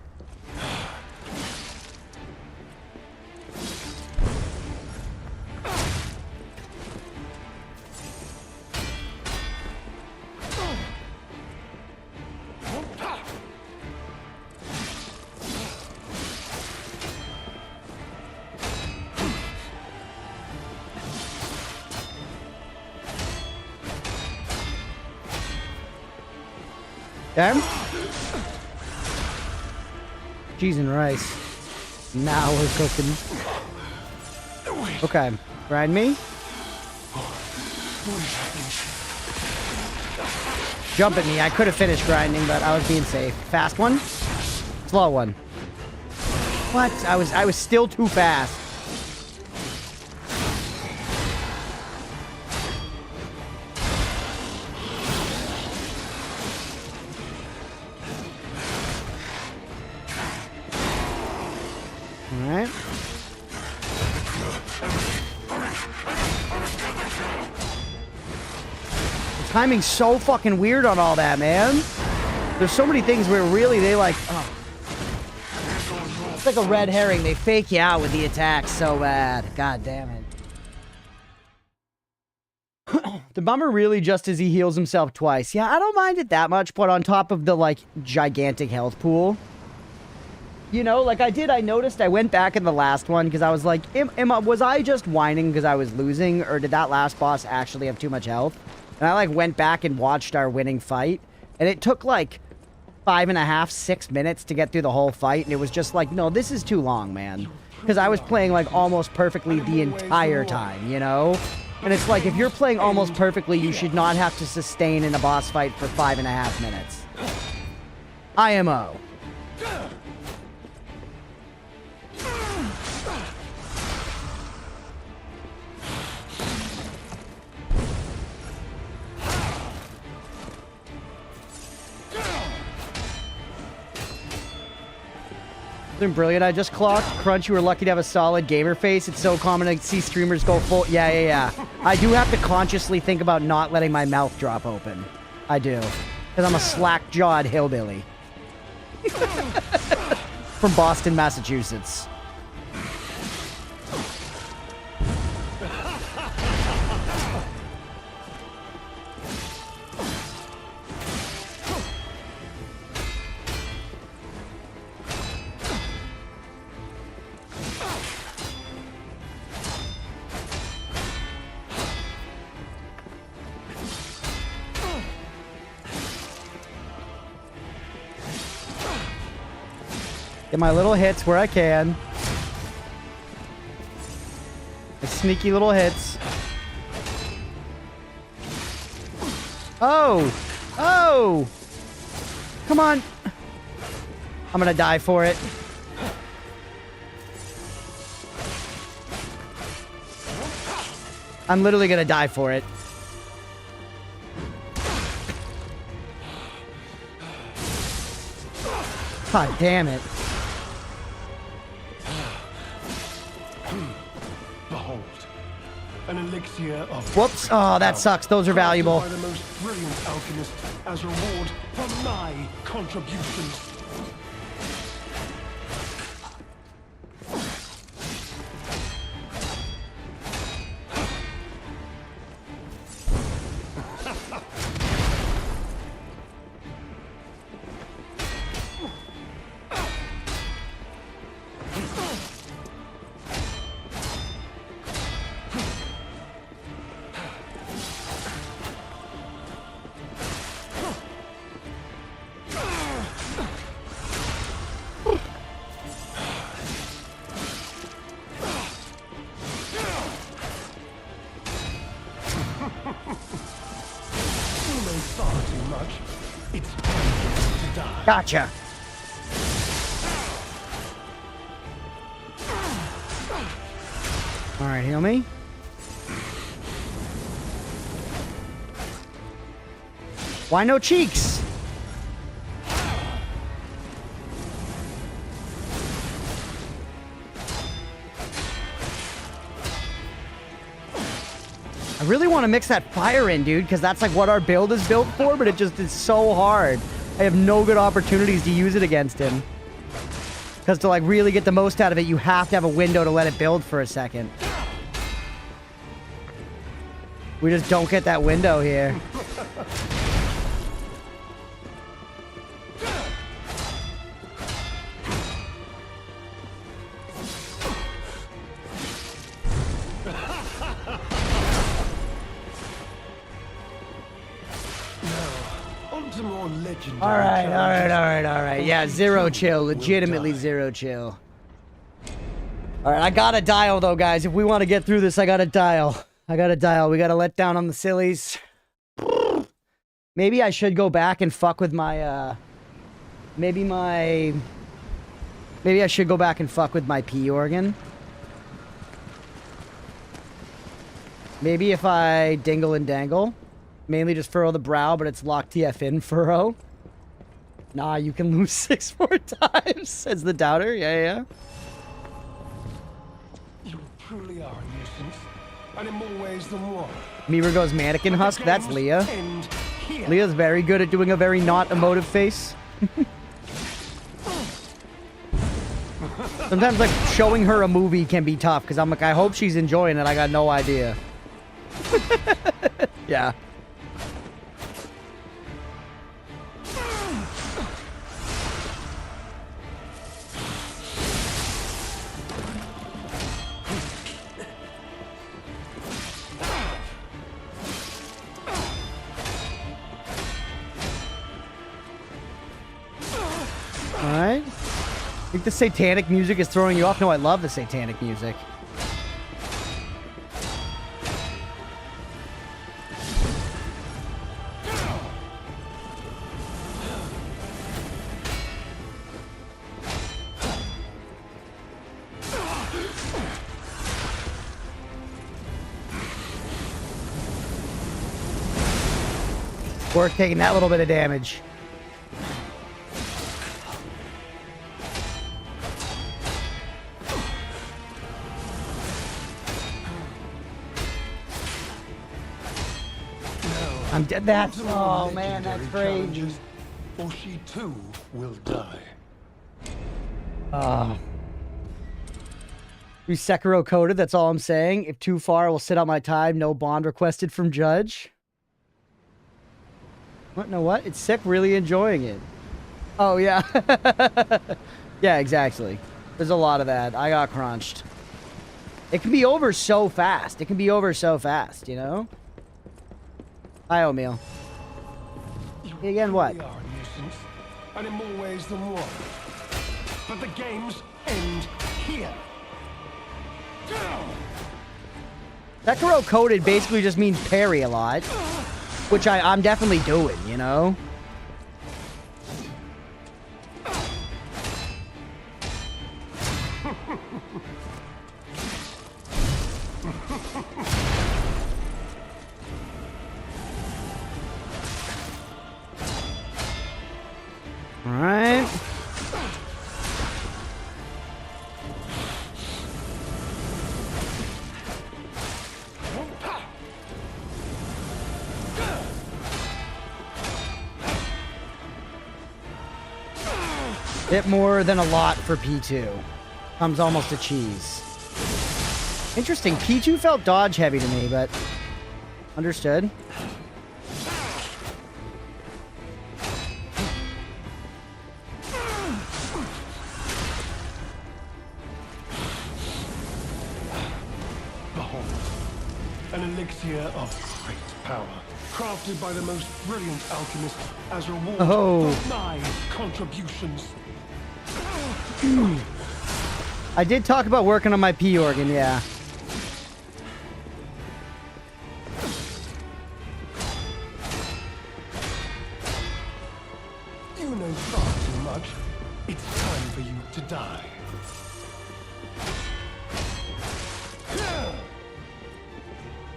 Okay. Cheese and rice. Now we're cooking. Okay. Grind me. Jump at me. I could have finished grinding, but I was being safe. Fast one. Slow one. What? I was still too fast. Alright. timing's so fucking weird on all that, man. There's so many things where really they like, oh. It's like a red herring. They fake you out with the attack so bad. God damn it. The bummer really just is he heals himself twice. Yeah, I don't mind it that much, but on top of the, like, gigantic health pool. You know, like I noticed I went back in the last one because I was like, was I just whining because I was losing, or did that last boss actually have too much health? And I, like, went back and watched our winning fight, and it took, like, 5.5, 6 minutes to get through the whole fight, and it was just like, no, this is too long, man. Because I was playing, like, almost perfectly the entire time, you know? And it's like, if you're playing almost perfectly, you should not have to sustain in a boss fight for 5.5 minutes. IMO. Brilliant. I just clocked. Crunch, you were lucky to have a solid gamer face. It's so common to see streamers go full. Yeah. I do have to consciously think about not letting my mouth drop open. I do. Because I'm a slack-jawed hillbilly. From Boston, Massachusetts. Get my little hits where I can. The sneaky little hits. Oh! Oh! Come on! I'm gonna die for it. I'm literally gonna die for it. God damn it. Behold, an elixir of... Whoops. Oh, that sucks. Those are valuable. By the most brilliant alchemist as reward for my contributions. Gotcha. All right, heal me. Why no cheeks? I really want to mix that fire in, dude, because that's like what our build is built for, but it just is so hard. I have no good opportunities to use it against him. Because to, like, really get the most out of it, you have to have a window to let it build for a second. We just don't get that window here. All right. Yeah, zero chill. Legitimately zero chill. All right, I gotta dial, though, guys. If we want to get through this, I gotta dial. We gotta let down on the sillies. Maybe I should go back and fuck with my, maybe I should go back and fuck with my P organ. Maybe if I dingle and dangle. Mainly just furrow the brow, but it's locked TF in furrow. Nah, you can lose 6 more times, says the doubter. Yeah. You truly are a nuisance. and in more ways than one. Mira goes mannequin husk. That's Leah. End here. Leah's very good at doing a very not emotive face. Sometimes, like, showing her a movie can be tough, because I'm like, I hope she's enjoying it. I got no idea. Yeah. Alright. I think the satanic music is throwing you off. No, I love the satanic music. Worth taking that little bit of damage. I'm dead. That's, oh man, that's crazy. Or she too will die. We Sekiro coded, that's all I'm saying. If too far, we'll sit out my time. No bond requested from judge. What? No, what? It's sick, really enjoying it. Oh, yeah. Yeah, exactly. There's a lot of that. I got crunched. It can be over so fast. It can be over so fast, you know? Hi, O'Meal. Again, what? We are a nuisance, and in more ways than one. But the games end here. Sekiro coded basically just means parry a lot. Which I'm definitely doing, you know? Alright. Bit more than a lot for P2. Comes almost a cheese. Interesting. P2 felt dodge heavy to me, but understood. Behold, an elixir of great power, crafted by the most brilliant alchemist as reward for my contributions. I did talk about working on my P organ, yeah. You know far too much. It's time for you to die.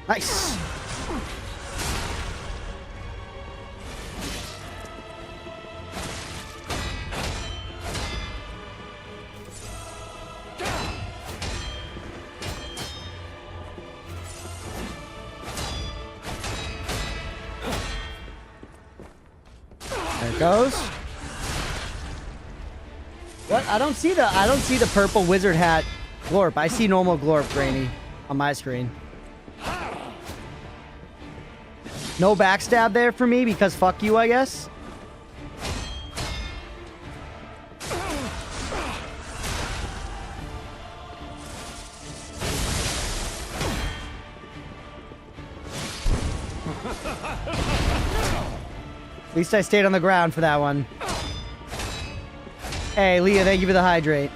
Nice. There it goes. What? I don't see the purple wizard hat glorp. I see normal glorp, Granny, on my screen. No backstab there for me because fuck you, I guess. At least I stayed on the ground for that one. Hey, Leah, thank you for the hydrate.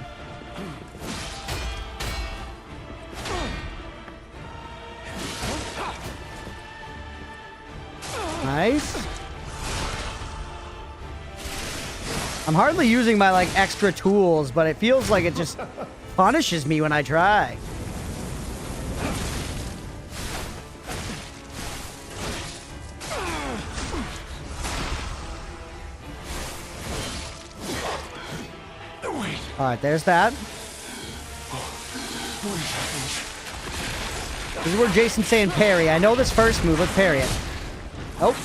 Nice. I'm hardly using my, like, extra tools, but it feels like it just punishes me when I try. Alright, there's that. This is where Jason's saying parry. I know this first move. Let's parry it. Oh.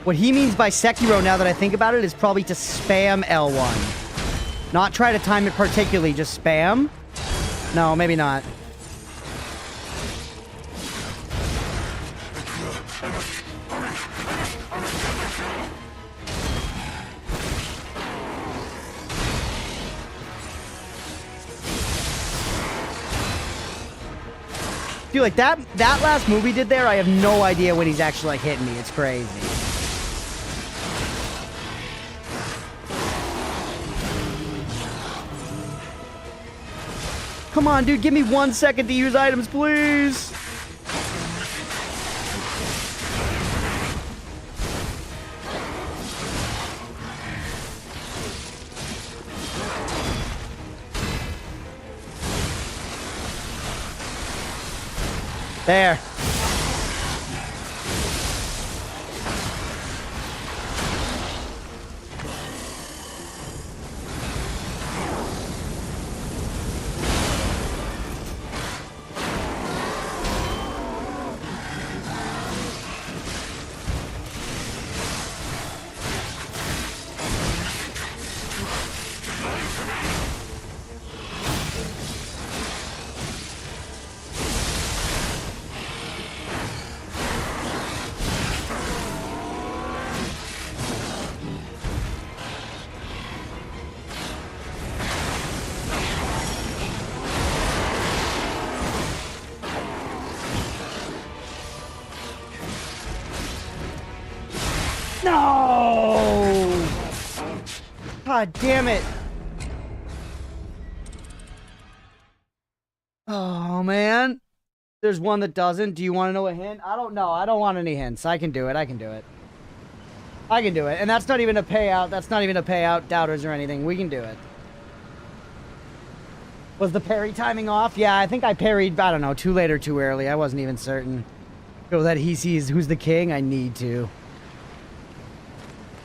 What he means by Sekiro, now that I think about it, is probably to spam L1. Not try to time it particularly, just spam? No, maybe not. Dude, like that last move he did there, I have no idea when he's actually like hitting me. It's crazy. Come on, dude, give me 1 second to use items, please. There. No! God damn it. Oh, man. There's one that doesn't. Do you want to know a hint? I don't know. I don't want any hints. I can do it. I can do it. I can do it. And that's not even a payout. That's not even a payout, doubters or anything. We can do it. Was the parry timing off? Yeah, I think I parried, I don't know, too late or too early. I wasn't even certain. So that he sees who's the king, I need to.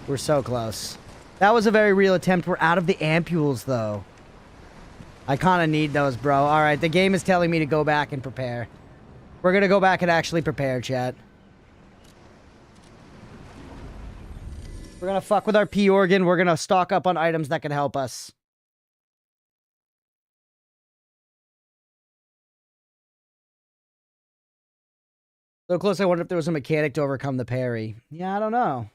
We're so close. That was a very real attempt. We're out of the ampules, though. I kind of need those, bro. All right, the game is telling me to go back and prepare. We're going to go back and actually prepare, chat. We're going to fuck with our P organ. We're going to stock up on items that can help us. So close, I wonder if there was a mechanic to overcome the parry. Yeah, I don't know.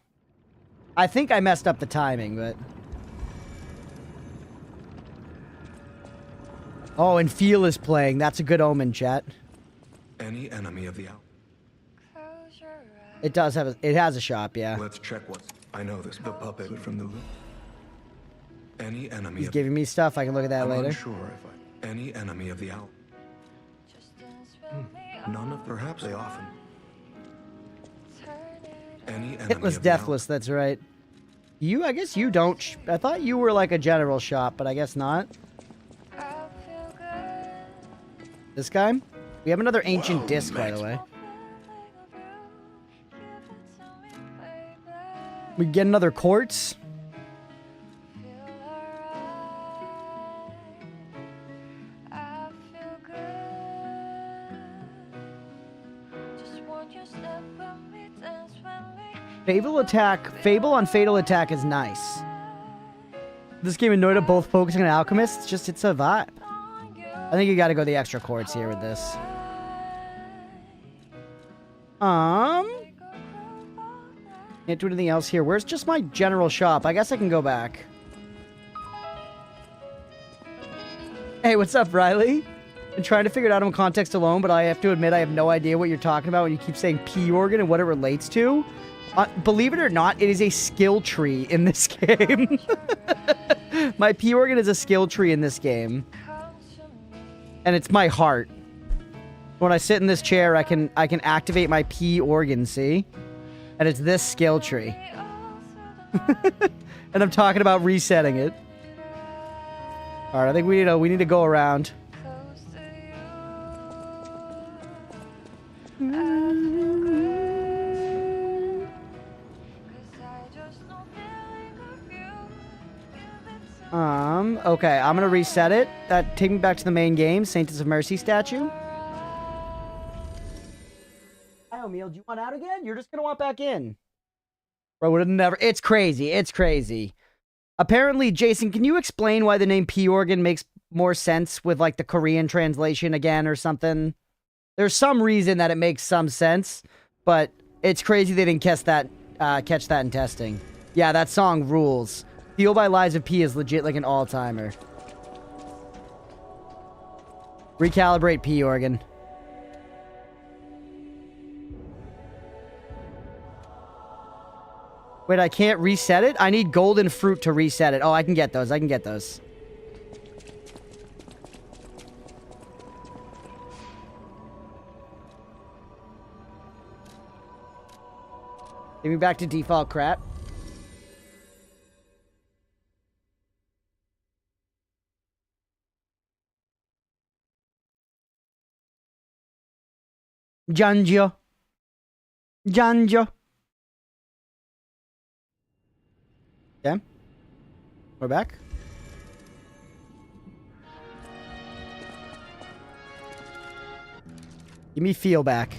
I think I messed up the timing, but... Oh, and Feel is playing. That's a good omen, chat. Any enemy of the hour. It does have a... It has a shop, yeah. Let's check what... I know this. The puppet from the... Any enemy He's giving me stuff. I can look at that later. I'm unsure if I... Any enemy of the hour. None of... Perhaps they often... Any enemy Hitless, of the hour. deathless, that's right. You, I guess you don't... I thought you were like a general shop, but I guess not. This guy? We have another ancient disc, by the way. We get another quartz. Fable on Fatal Attack is nice. This game annoyed at both focusing on Alchemist. It's a vibe. I think you gotta go the extra quartz here with this. Can't do anything else here. Where's just my general shop? I guess I can go back. Hey, what's up, Riley? I'm trying to figure it out in context alone, but I have to admit I have no idea what you're talking about when you keep saying P organ and what it relates to. Believe it or not, it is a skill tree in this game. My P organ is a skill tree in this game. And it's my heart. When I sit in this chair, I can activate my P organ, see? And it's this skill tree. And I'm talking about resetting it. Alright, I think we need to go around. Okay, I'm gonna reset it. That take me back to the main game, Saints of Mercy statue. Hi, O'Meal, do you want out again? You're just gonna want back in. Bro, would have never. It's crazy. It's crazy. Apparently, Jason, can you explain why the name P organ makes more sense with like the Korean translation again or something? There's some reason that it makes some sense, but it's crazy they didn't catch that in testing. Yeah, that song rules. Feel by Lies of P is legit like an all-timer. Recalibrate P organ. Wait, I can't reset it? I need golden fruit to reset it. Oh, I can get those. I can get those. Take me back to default crap. Janjo. Janjo. Okay. We're back. Give me feel back.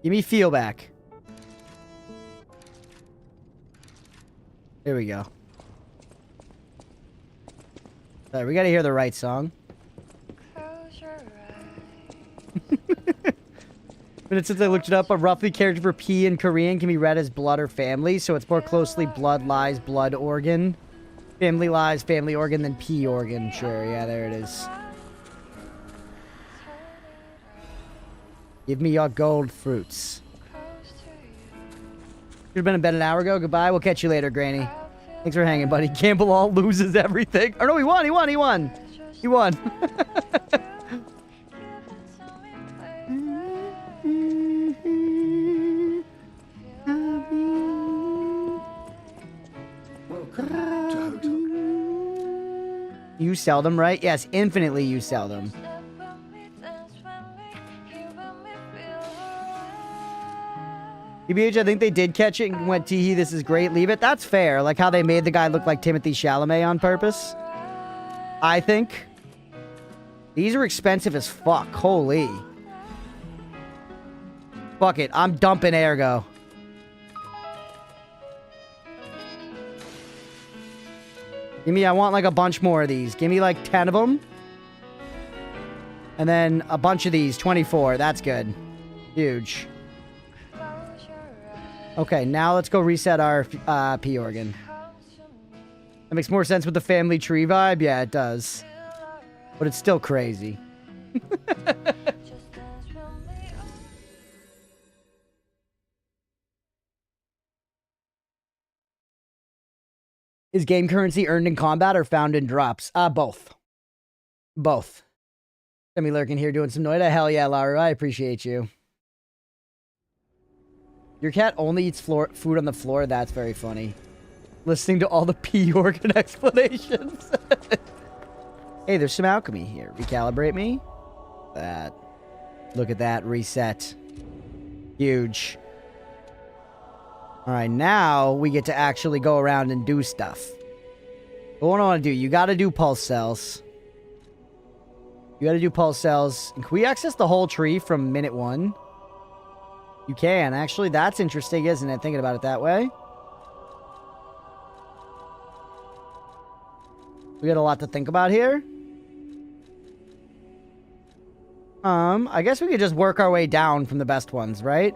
Give me feel back. Here we go. Alright, we gotta hear the right song. Close your Minutes since I looked it up, a roughly character for P in Korean can be read as blood or family, so it's more closely blood lies, blood organ. Family lies, family organ, than P organ. Sure, yeah, there it is. Give me your gold fruits. Should have been in bed an hour ago. Goodbye. We'll catch you later, Granny. Thanks for hanging, buddy. Campbell all loses everything. Oh, no, he won. He won. He won. He won. You sell them, right? Yes, infinitely you sell them. EBH, I think they did catch it and went, teehee, this is great, leave it. That's fair. Like how they made the guy look like Timothée Chalamet on purpose. I think. These are expensive as fuck. Holy. Fuck it. I'm dumping Ergo. Give me, I want like a bunch more of these. Give me like 10 of them. And then a bunch of these. 24. That's good. Huge. Okay, now let's go reset our P organ. That makes more sense with the family tree vibe. Yeah, it does. But it's still crazy. Is game currency earned in combat or found in drops? Both. Both. Semi lurking here doing some noida. Hell yeah, Laura. I appreciate you. Your cat only eats food on the floor? That's very funny. Listening to all the P organ explanations. Hey, there's some alchemy here. Recalibrate me. That. Look at that. Reset. Huge. Alright, now we get to actually go around and do stuff. What do I want to do? You gotta do pulse cells. You gotta do pulse cells. And can we access the whole tree from minute 1? You can. Actually, that's interesting, isn't it? Thinking about it that way. We got a lot to think about here. I guess we could just work our way down from the best ones, right?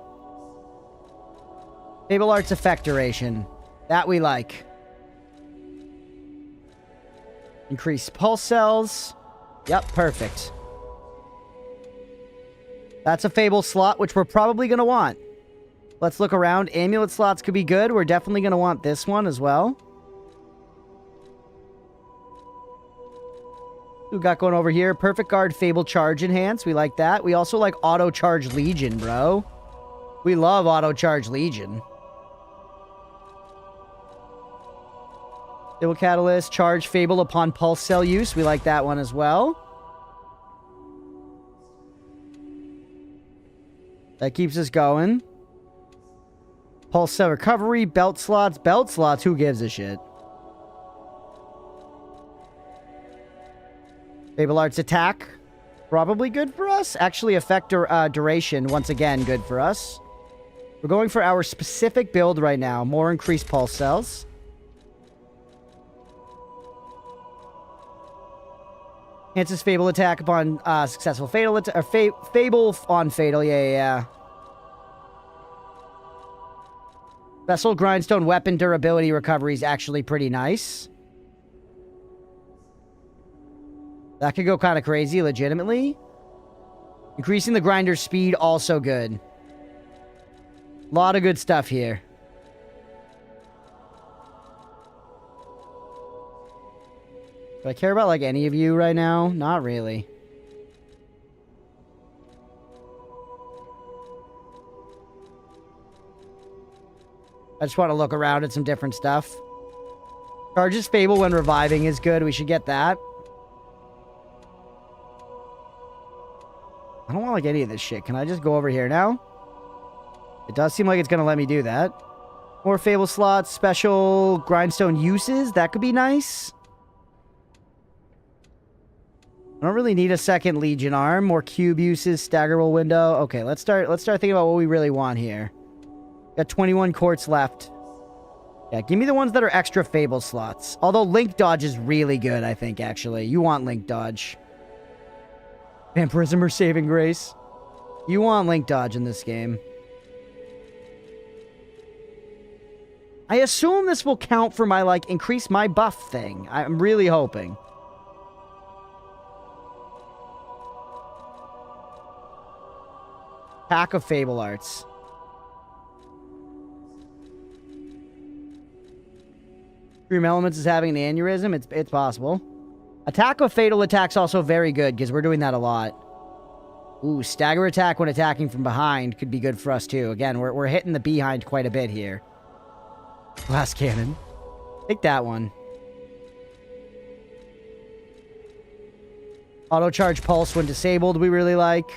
Fable Arts effect duration. That we like. Increase pulse cells. Yep, perfect. That's a Fable slot, which we're probably going to want. Let's look around. Amulet slots could be good. We're definitely going to want this one as well. We got going over here. Perfect Guard, Fable Charge Enhance. We like that. We also like Auto Charge Legion, bro. We love Auto Charge Legion. Fable Catalyst, Charge Fable upon Pulse Cell use. We like that one as well. That keeps us going. Pulse cell recovery, belt slots. Belt slots, who gives a shit? Fable Arts attack. Probably good for us. Actually, effector duration, once again, good for us. We're going for our specific build right now. More increased pulse cells. Enhances Fable attack upon successful fatal attack. Or Fable on fatal. Yeah. Vessel Grindstone weapon durability recovery is actually pretty nice. That could go kind of crazy, legitimately. Increasing the grinder's speed, also good. A lot of good stuff here. Do I care about, like, any of you right now? Not really. I just want to look around at some different stuff. Charges Fable when reviving is good. We should get that. I don't want, like, any of this shit. Can I just go over here now? It does seem like it's going to let me do that. More Fable slots, special grindstone uses. That could be nice. I don't really need a second Legion arm. More cube uses, staggerable window. Okay, let's start thinking about what we really want here. Got 21 quartz left. Yeah, give me the ones that are extra Fable slots. Although Link Dodge is really good, I think, actually. You want Link Dodge. Vampirism or Saving Grace. You want Link Dodge in this game. I assume this will count for my, like, increase my buff thing. I'm really hoping. Pack of Fable Arts. Dream Elements is having an aneurysm. It's possible. Attack of Fatal Attack's also very good, because we're doing that a lot. Ooh, Stagger Attack when attacking from behind could be good for us, too. Again, we're hitting the behind quite a bit here. Glass Cannon. Take that one. Auto Charge Pulse when disabled, we really like.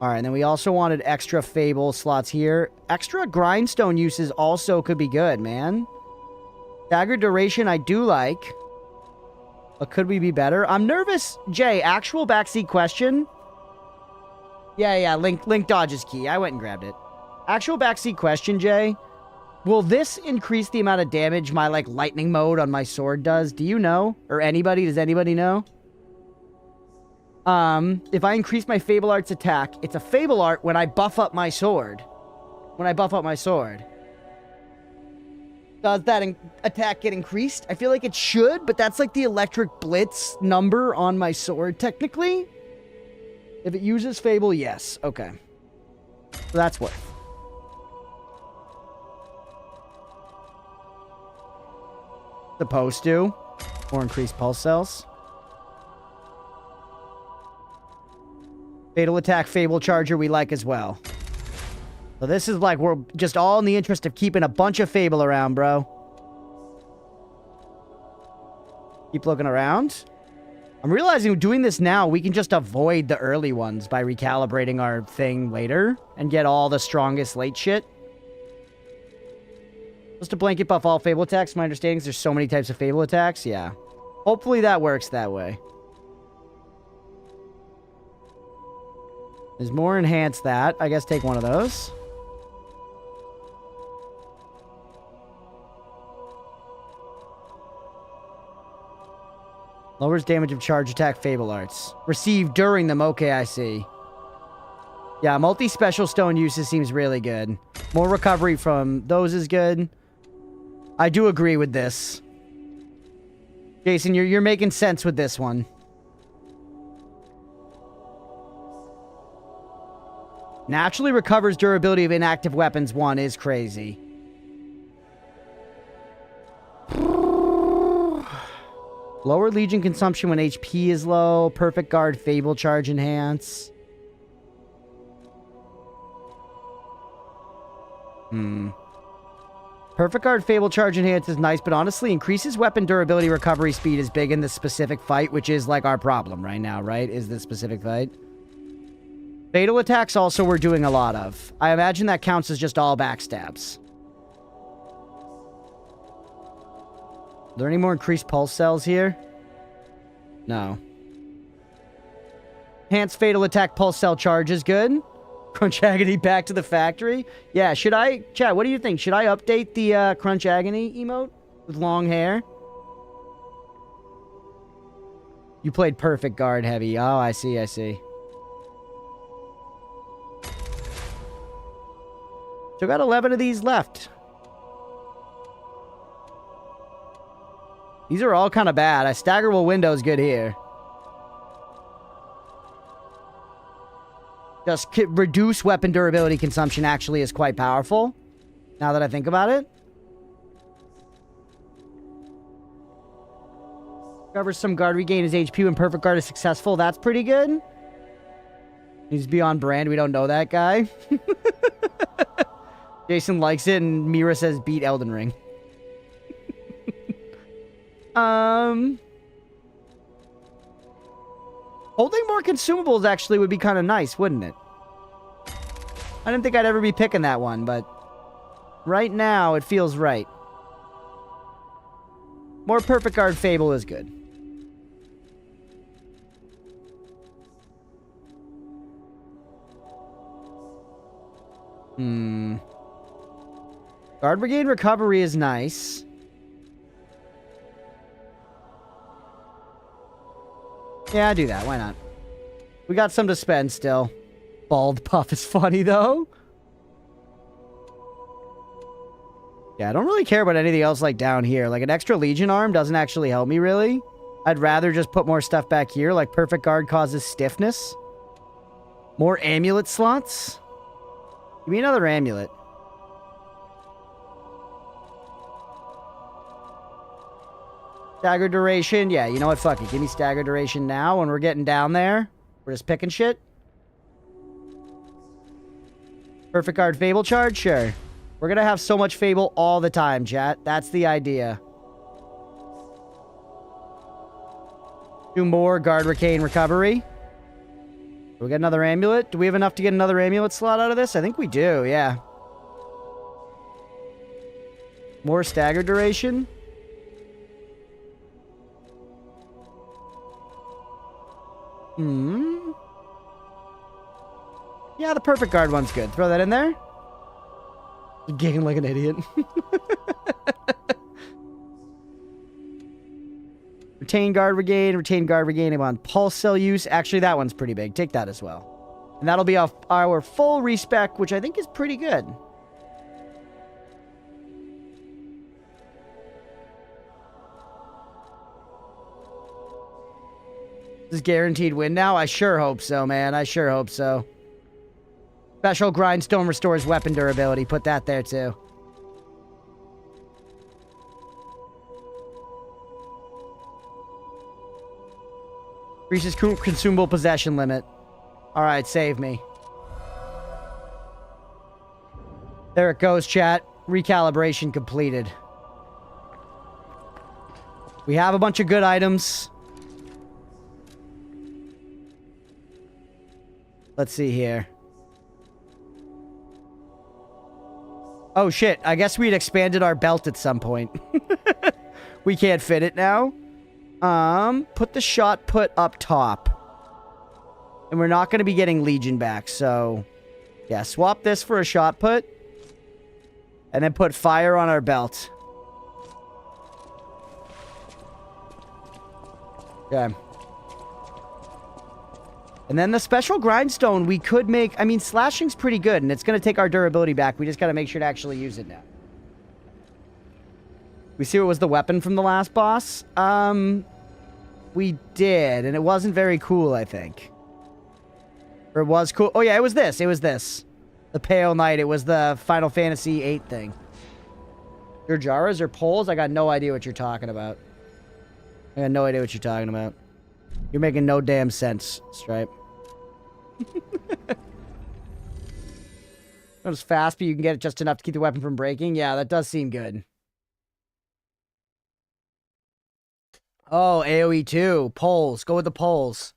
Alright, and then we also wanted extra Fable slots here. Extra Grindstone uses also could be good, man. Dagger Duration I do like. But could we be better? I'm nervous. Jay, actual backseat question. Yeah, Link Dodge is key. I went and grabbed it. Actual backseat question, Jay. Will this increase the amount of damage my, like, lightning mode on my sword does? Do you know? Or anybody? Does anybody know? If I increase my Fable Arts attack, it's a Fable Art when I buff up my sword. Does that attack get increased? I feel like it should, but that's like the Electric Blitz number on my sword, technically. If it uses Fable, yes. Okay. So that's what. Supposed to. Or increase pulse cells. Fatal Attack, Fable Charger we like as well. So this is like, we're just all in the interest of keeping a bunch of Fable around, bro. Keep looking around. I'm realizing doing this now, we can just avoid the early ones by recalibrating our thing later and get all the strongest late shit. Just to blanket buff all Fable attacks. My understanding is there's so many types of Fable attacks. Yeah. Hopefully that works that way. There's more enhanced that. I guess take one of those. Lowers damage of charge attack Fable Arts. Received during them. Okay, I see. Yeah, multi-special stone uses seems really good. More recovery from those is good. I do agree with this. Jason, you're making sense with this one. Naturally recovers durability of inactive weapons 1 is crazy. Lower Legion consumption when HP is low. Perfect Guard, Fable Charge Enhance. Perfect Guard, Fable Charge Enhance is nice, but honestly, increases weapon durability recovery speed is big in this specific fight, which is like our problem right now, right? Is this specific fight? Fatal attacks also we're doing a lot of. I imagine that counts as just all backstabs. Are there any more increased pulse cells here? No. Enhanced fatal attack pulse cell charge is good. Crunch Agony back to the factory. Yeah, should I... Chat, what do you think? Should I update the Crunch Agony emote with long hair? You played Perfect Guard heavy. Oh, I see, I see. So got 11 of these left. These are all kind of bad. A staggerable window's good here. Just reduce weapon durability consumption actually is quite powerful. Now that I think about it. Recovers some guard, regain his HP when perfect guard is successful. That's pretty good. He's beyond brand. We don't know that guy. Jason likes it, and Mira says beat Elden Ring. Holding more consumables actually would be kind of nice, wouldn't it? I didn't think I'd ever be picking that one, but right now it feels right. More Perfect Guard Fable is good. Guard Brigade Recovery is nice. Yeah, do that. Why not? We got some to spend still. Bald Puff is funny, though. Yeah, I don't really care about anything else, like, down here. Like, an extra Legion arm doesn't actually help me, really. I'd rather just put more stuff back here. Like, Perfect Guard causes stiffness. More amulet slots. Give me another amulet. Stagger duration. Yeah, you know what? Fuck it. Give me stagger duration now. When we're getting down there, we're just picking shit. Perfect Guard Fable charge? Sure. We're gonna have so much Fable all the time, chat. That's the idea. Do more Guard Regain Recovery. Do we get another amulet? Do we have enough to get another amulet slot out of this? I think we do, yeah. More stagger duration. Yeah, the Perfect Guard one's good. Throw that in there. Giggling like an idiot. Retain Guard Regain on Pulse Cell use. Actually, that one's pretty big. Take that as well. And that'll be off our full respec, which I think is pretty good. This is guaranteed win now? I sure hope so, man. I sure hope so. Special Grindstone restores weapon durability. Put that there, too. Increases consumable possession limit. Alright, save me. There it goes, chat. Recalibration completed. We have a bunch of good items. Let's see here. Oh shit, I guess we'd expanded our belt at some point. We can't fit it now. Put the shot put up top. And we're not going to be getting Legion back, so... yeah, swap this for a shot put. And then put fire on our belt. Okay. And then the special grindstone we could make... I mean, slashing's pretty good, and it's going to take our durability back. We just got to make sure to actually use it now. We see what was the weapon from the last boss? We did, and it wasn't very cool, I think. Or it was cool. Oh, yeah, it was this. It was this. The Pale Knight. It was the Final Fantasy VIII thing. Your Jaras or poles? I got no idea what you're talking about. I got no idea what you're talking about. You're making no damn sense, Stripe. Not as fast, but you can get it just enough to keep the weapon from breaking. Yeah, that does seem good. Oh, AoE 2. Poles. Go with the poles.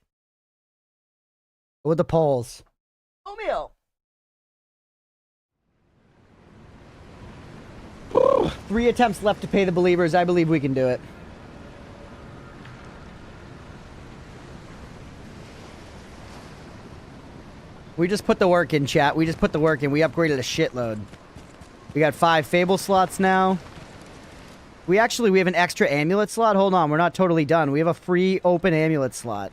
Go with the poles. Oatmeal. 3 attempts left to pay the believers. I believe we can do it. We just put the work in, chat. We just put the work in. We upgraded a shitload. We got 5 Fable slots now. We have an extra amulet slot. Hold on, we're not totally done. We have a free open amulet slot.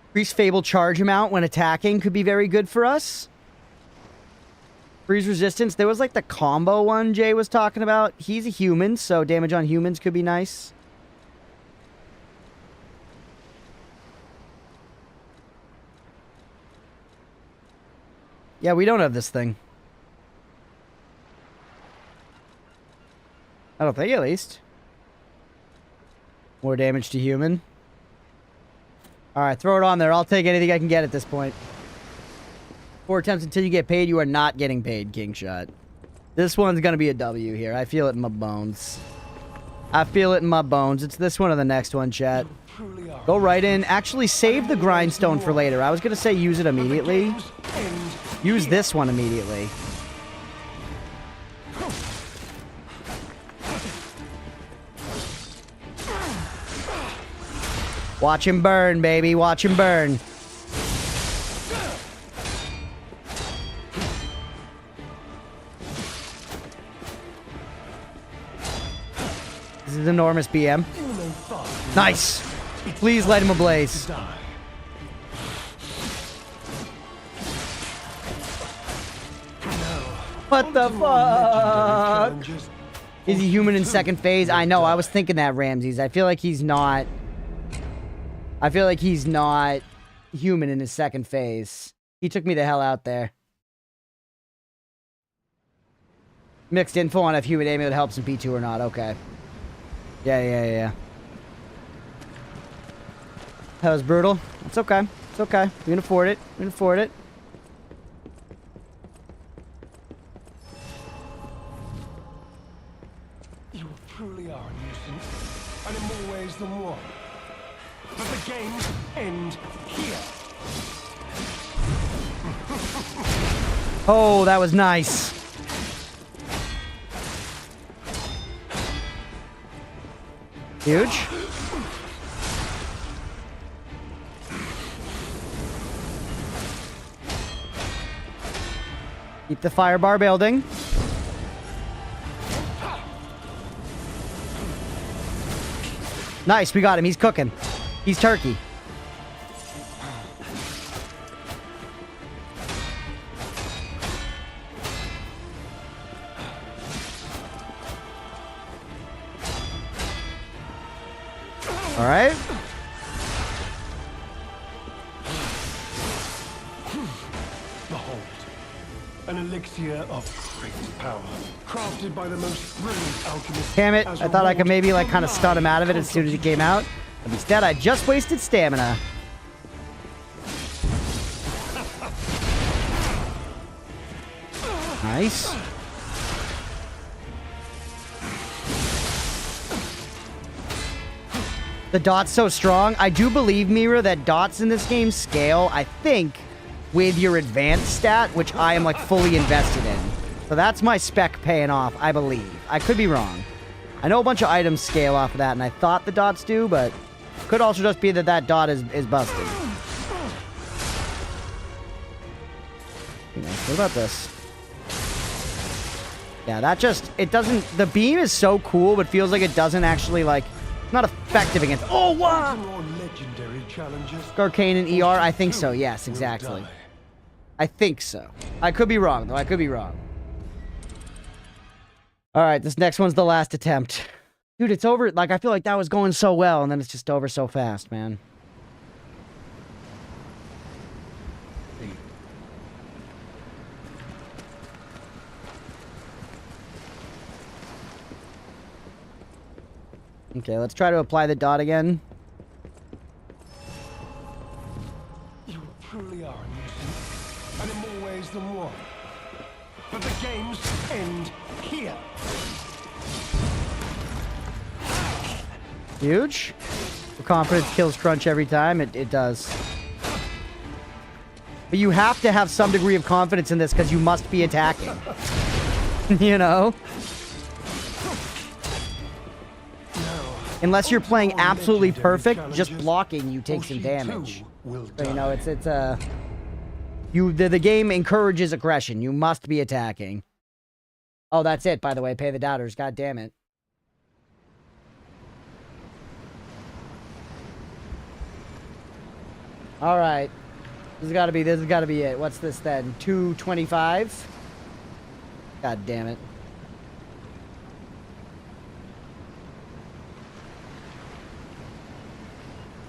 Increase Fable charge amount when attacking could be very good for us. Freeze resistance. There was like the combo one Jay was talking about. He's a human, so damage on humans could be nice. Yeah, we don't have this thing. I don't think, at least. More damage to human. Alright, throw it on there. I'll take anything I can get at this point. 4 attempts until you get paid. You are not getting paid, King Shot. This one's gonna be a W here. I feel it in my bones. I feel it in my bones. It's this one or the next one, chat. Go right in. Actually, save the grindstone for later. I was gonna say use it immediately. Use this one immediately. Watch him burn, baby. Watch him burn. This is enormous BM. Nice. Please light him ablaze. What the fuck? Is he human in second phase? I know. I was thinking that, Ramses. I feel like he's not. I feel like he's not human in his second phase. He took me the hell out there. Mixed info on if human amulet helps in P2 or not. Okay. Yeah. That was brutal. It's okay. It's okay. We can afford it. We can afford it. You truly are a nuisance, and in more ways than one. But the games end here. Oh, that was nice. Huge. Keep the fire bar building. Nice, we got him. He's cooking. He's turkey. All right. Behold, an elixir of great power, crafted by the most brilliant alchemist. Damn it. I thought I could maybe like kind of stun him out of it as soon as he came out. But instead, I just wasted stamina. Nice. The dot's so strong. I do believe, Mira, that dots in this game scale, I think, with your advanced stat, which I am like fully invested in. So that's my spec paying off, I believe. I could be wrong. I know a bunch of items scale off of that, and I thought the dots do, but could also just be that that dot is busted. What about this? Yeah, that just, it doesn't, the beam is so cool, but feels like it doesn't actually, like, not effective against, oh, wow! Arcane and ER, I think so, yes, exactly. I think so. I could be wrong, though, I could be wrong. Alright, this next one's the last attempt. Dude, it's over, like, I feel like that was going so well, and then it's just over so fast, man. Okay, let's try to apply the dot again. You truly are a nuisance, and in more ways than one. But the games end here. Huge. The confidence kills Crunch every time. It does. But you have to have some degree of confidence in this because you must be attacking. You know? Unless you're playing absolutely perfect, just blocking, you take some damage. So, you know, it's the game encourages aggression. You must be attacking. Oh, that's it, by the way. Pay the doubters. God damn it. All right. This has got to be it. What's this then? 225? God damn it.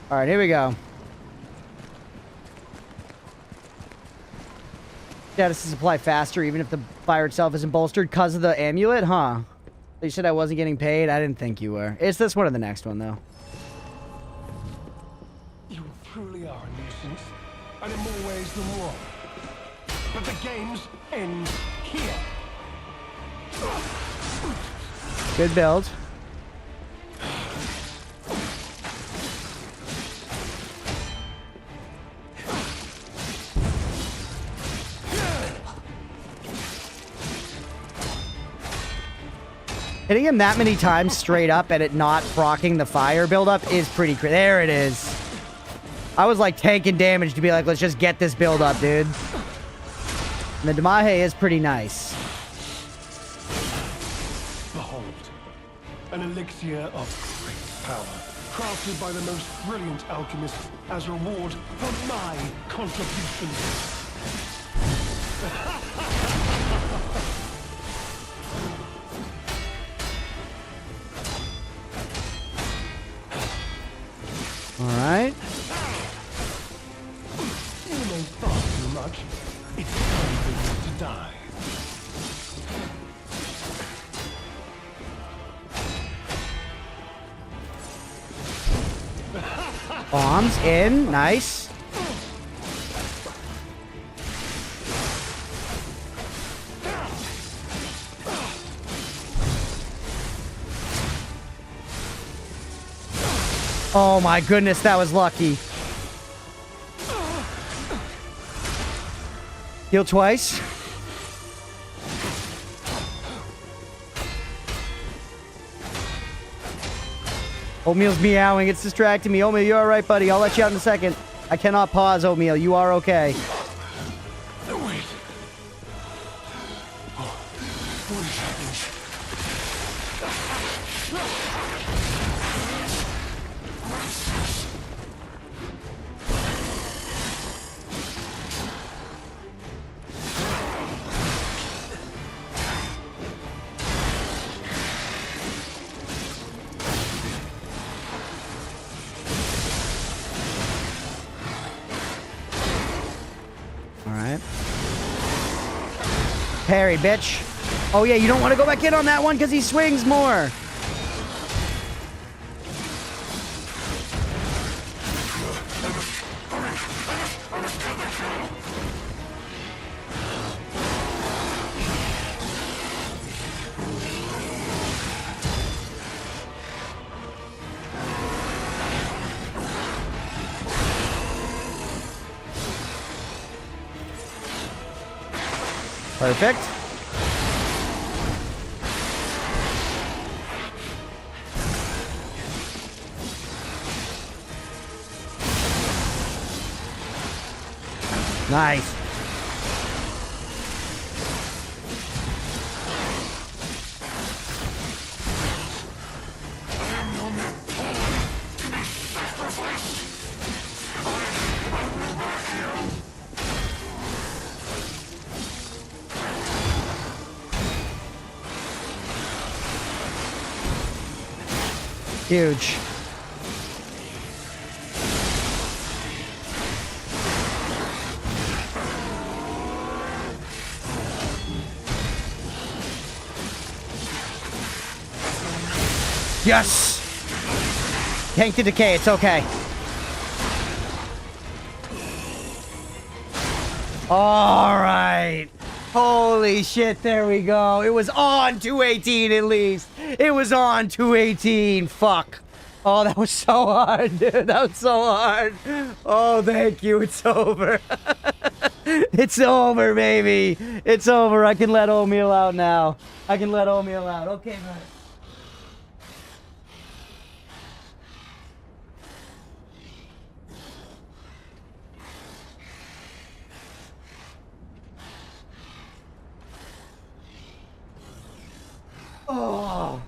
All right, here we go. Status is apply faster even if the fire itself isn't bolstered because of the amulet, huh? You said I wasn't getting paid? I didn't think you were. It's this one or the next one, though. You truly are a nuisance, and in more ways than one. But the game's end here. Good build. Hitting him that many times straight up and it not proccing the fire buildup is pretty crazy. There it is. I was like tanking damage to be like, let's just get this buildup, dude. And the Damahe is pretty nice. Behold, an elixir of great power, crafted by the most brilliant alchemist as reward for my contributions. All right. You may thought too much. It's time for you to die. Bombs in. Nice. Oh my goodness, that was lucky. Heal twice. Oatmeal's meowing. It's distracting me. Oatmeal, you alright, buddy? I'll let you out in a second. I cannot pause, Oatmeal. You are okay. Wait. What is happening? Alright. Parry, bitch. Oh yeah, you don't want to go back in on that one because he swings more. Perfect. Nice. Huge. Yes! Tank to decay, it's okay. Alright. Holy shit, there we go. It was on 218 at least. It was on 218. Fuck. Oh, that was so hard, dude. That was so hard. Oh, thank you. It's over. It's over, baby. It's over. I can let Oatmeal out now. I can let Oatmeal out. Okay, man. Oh.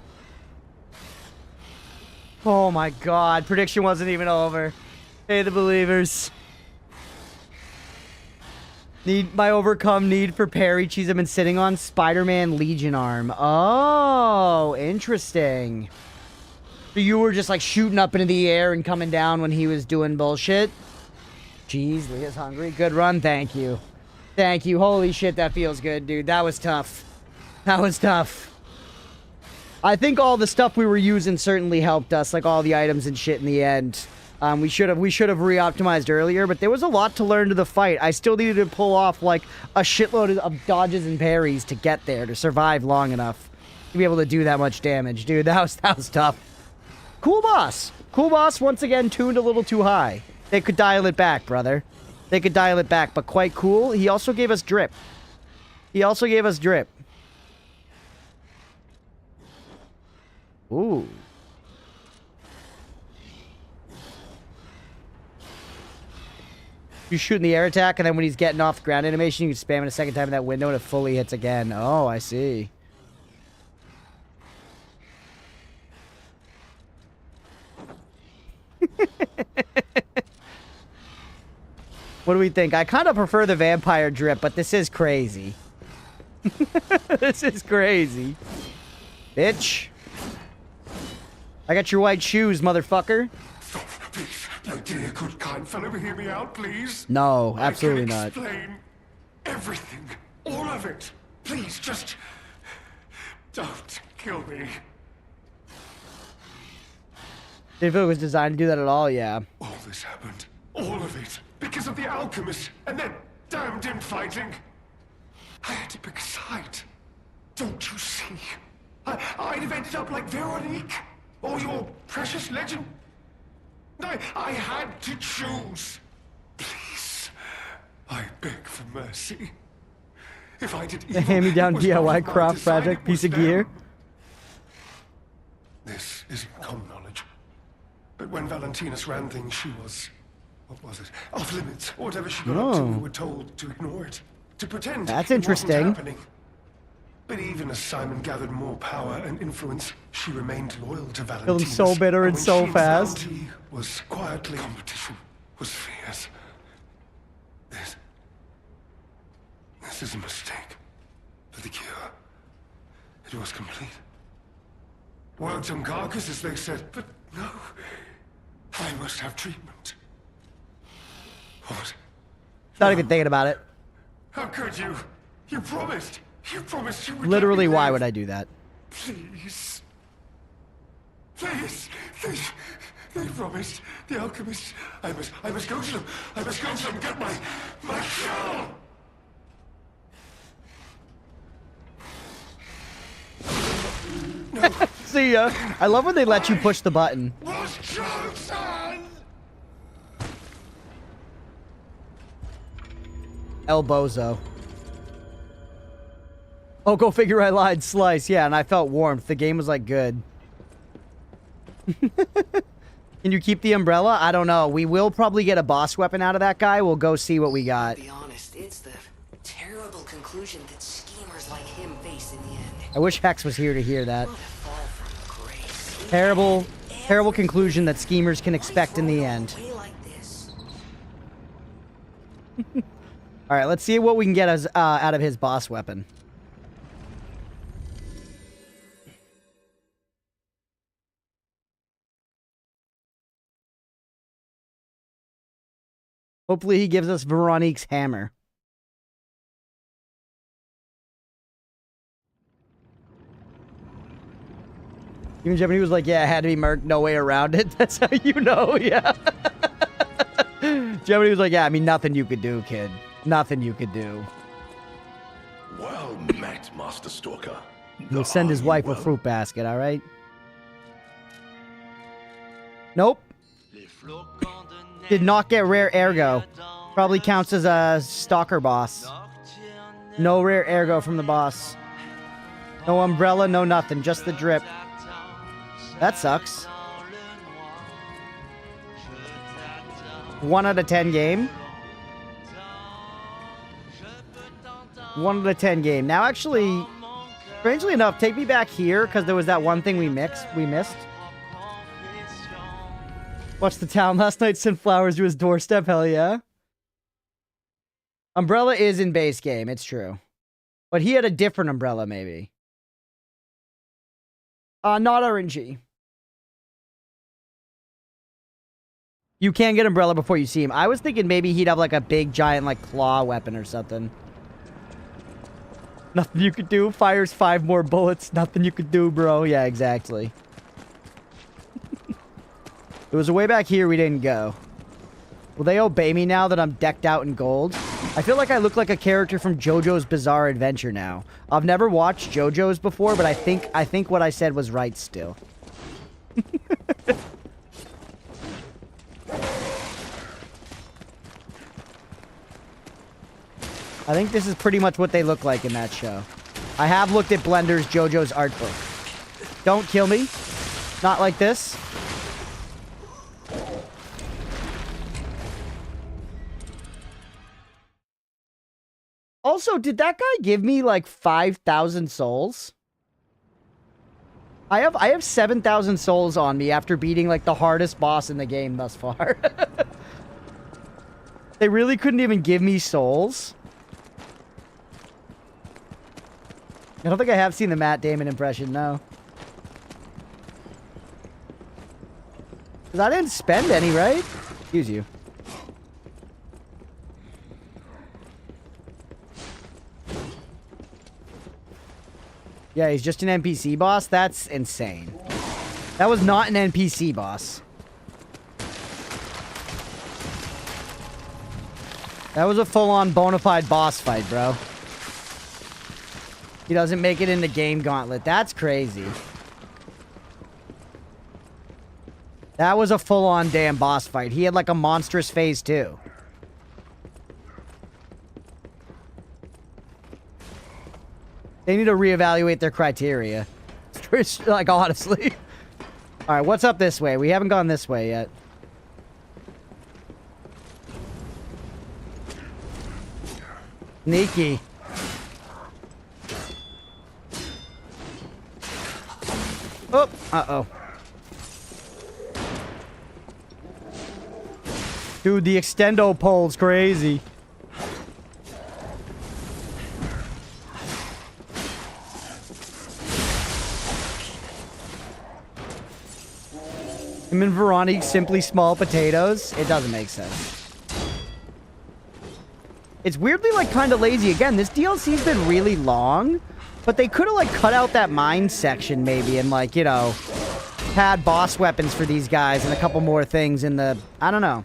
Oh my god. Prediction wasn't even over. Hey, the believers. Need my overcome need for parry cheese I've been sitting on. Spider-Man Legion arm. Oh, interesting. So you were just like shooting up into the air and coming down when he was doing bullshit? Jeez, Leah's hungry. Good run, thank you. Thank you. Holy shit, that feels good, dude. That was tough. That was tough. I think all the stuff we were using certainly helped us, like all the items and shit in the end. We should have re-optimized earlier, but there was a lot to learn to the fight. I still needed to pull off like a shitload of dodges and parries to get there, to survive long enough to be able to do that much damage. Dude, that was tough. Cool boss. Cool boss, once again, tuned a little too high. They could dial it back, brother. They could dial it back, but quite cool. He also gave us drip. He also gave us drip. Ooh. You shoot in the air attack, and then when he's getting off the ground animation, you can spam it a second time in that window, and it fully hits again. Oh, I see. What do we think? I kind of prefer the vampire drip, but this is crazy. This is crazy. Bitch. I got your white shoes, motherfucker. No, dear, good, kind fellow, hear me out, please. No, absolutely I can not. Explain everything, all of it. Please, just don't kill me. If it was designed to do that at all, yeah. All this happened, all of it, because of the alchemist and that damned infighting. I had to pick a side. Don't you see? I'd have ended up like Veronique, or your precious legend. I had to choose. Please, I beg for mercy. If I did The hand-me-down DIY craft project piece of gear. This isn't common knowledge. But when Valentinus ran things, she was, what was it? Off limits. Whatever she got up to, we were told to ignore it. To pretend That's it interesting. wasn't happening. But even as Simon gathered more power and influence, she remained loyal to Valentinus. Feeling so bitter and so fast. He was quietly competition, was fierce. This is a mistake. For the cure, it was complete. Worked on carcass, as they said, but no. I must have treatment. What? Not even thinking about it. How could you? You promised. You promised you would. Literally, why would I do that? Please. Please. They promised. The alchemist. I must go to them. I must go to them. Get my cure. No. See ya. I love when they let you push the button. Was chosen. El Bozo. Oh, go figure I lied. Slice. Yeah, and I felt warmth. The game was, like, good. Can you keep the umbrella? I don't know. We will probably get a boss weapon out of that guy. We'll go see what we got. To be honest, it's the terrible conclusion that schemers like him face in the end. I wish Hex was here to hear that. What a fall from grace. Terrible conclusion that schemers can expect in the end. Way like this. All right, let's see what we can get as out of his boss weapon. Hopefully he gives us Veronique's hammer. Even Gemini was like, yeah, it had to be Merc, no way around it. That's how you know, yeah. Gemini was like, yeah, I mean, nothing you could do, kid. Nothing you could do. Well met, Master Stalker. He'll send his wife a fruit basket, all right? Nope. Did not get rare ergo. Probably counts as a stalker boss. No rare ergo from the boss. No umbrella, no nothing. Just the drip. That sucks. 1 out of 10 game. 1 out of 10 game. Now, actually, strangely enough, take me back here because there was that one thing we missed. Watched the town last night. Sent flowers to his doorstep. Hell yeah. Umbrella is in base game. It's true. But he had a different umbrella, maybe. Not RNG. You can get umbrella before you see him. I was thinking maybe he'd have like a big giant like claw weapon or something. Nothing you could do. Fires 5 more bullets. Nothing you could do, bro. Yeah, exactly. There was a way back here we didn't go. Will they obey me now that I'm decked out in gold? I feel like I look like a character from JoJo's Bizarre Adventure now. I've never watched JoJo's before, but I think what I said was right still. I think this is pretty much what they look like in that show. I have looked at Blender's JoJo's art book. Don't kill me. Not like this. Also, did that guy give me like 5,000 souls? I have 7,000 souls on me after beating like the hardest boss in the game thus far. They really couldn't even give me souls. I don't think I have seen the Matt Damon impression, no. Because I didn't spend any, right? Excuse you. Yeah, he's just an NPC boss? That's insane. That was not an NPC boss. That was a full-on bona fide boss fight, bro. He doesn't make it in the game gauntlet. That's crazy. That was a full-on damn boss fight. He had like a monstrous phase too. They need to reevaluate their criteria. Like, honestly. Alright, what's up this way? We haven't gone this way yet. Sneaky. Oh, uh-oh. Dude, the extendo pole's crazy. Him and Veronique simply small potatoes. It doesn't make sense. It's weirdly like kind of lazy. Again, this DLC's been really long, but they could have like cut out that mine section maybe and like, you know, had boss weapons for these guys and a couple more things in the, I don't know.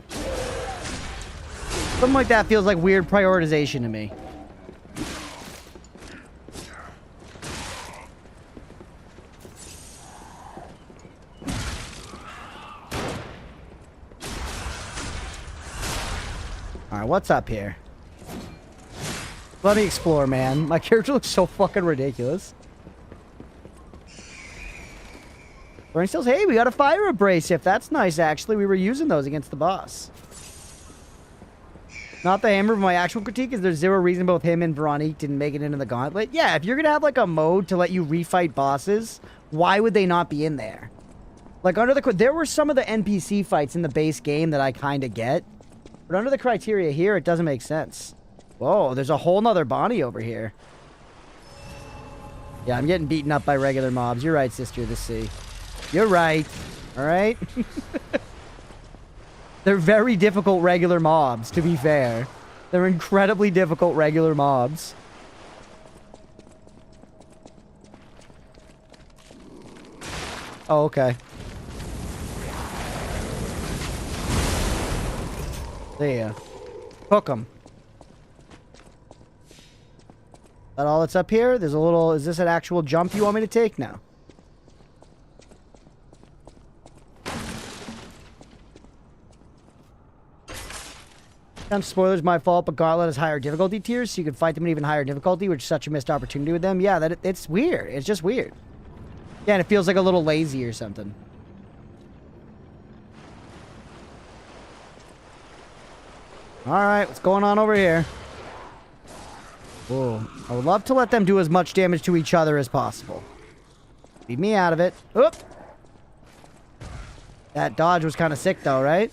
Something like that feels like weird prioritization to me. Alright, what's up here? Let me explore, man. My character looks so fucking ridiculous. Burning Stills, hey, we got a fire abrasive. That's nice, actually. We were using those against the boss. Not the hammer, but my actual critique is there's zero reason both him and Veronique didn't make it into the gauntlet. Yeah, if you're gonna have, like, a mode to let you refight bosses, why would they not be in there? Like, under the... There were some of the NPC fights in the base game that I kind of get. But under the criteria here, it doesn't make sense. Whoa, there's a whole nother Bonnie over here. Yeah, I'm getting beaten up by regular mobs. You're right, Sister of the Sea. You're right. Alright? They're very difficult regular mobs, to be fair. They're incredibly difficult regular mobs. Oh, okay. There. Hook 'em. Is that all that's up here? There's a little... Is this an actual jump you want me to take now? Spoilers, my fault, but Gauntlet has higher difficulty tiers, so you can fight them in even higher difficulty, which is such a missed opportunity with them. Yeah, it's weird. It's just weird. Yeah, and it feels like a little lazy or something. Alright, what's going on over here? Whoa. I would love to let them do as much damage to each other as possible. Leave me out of it. Oop! That dodge was kind of sick, though, right?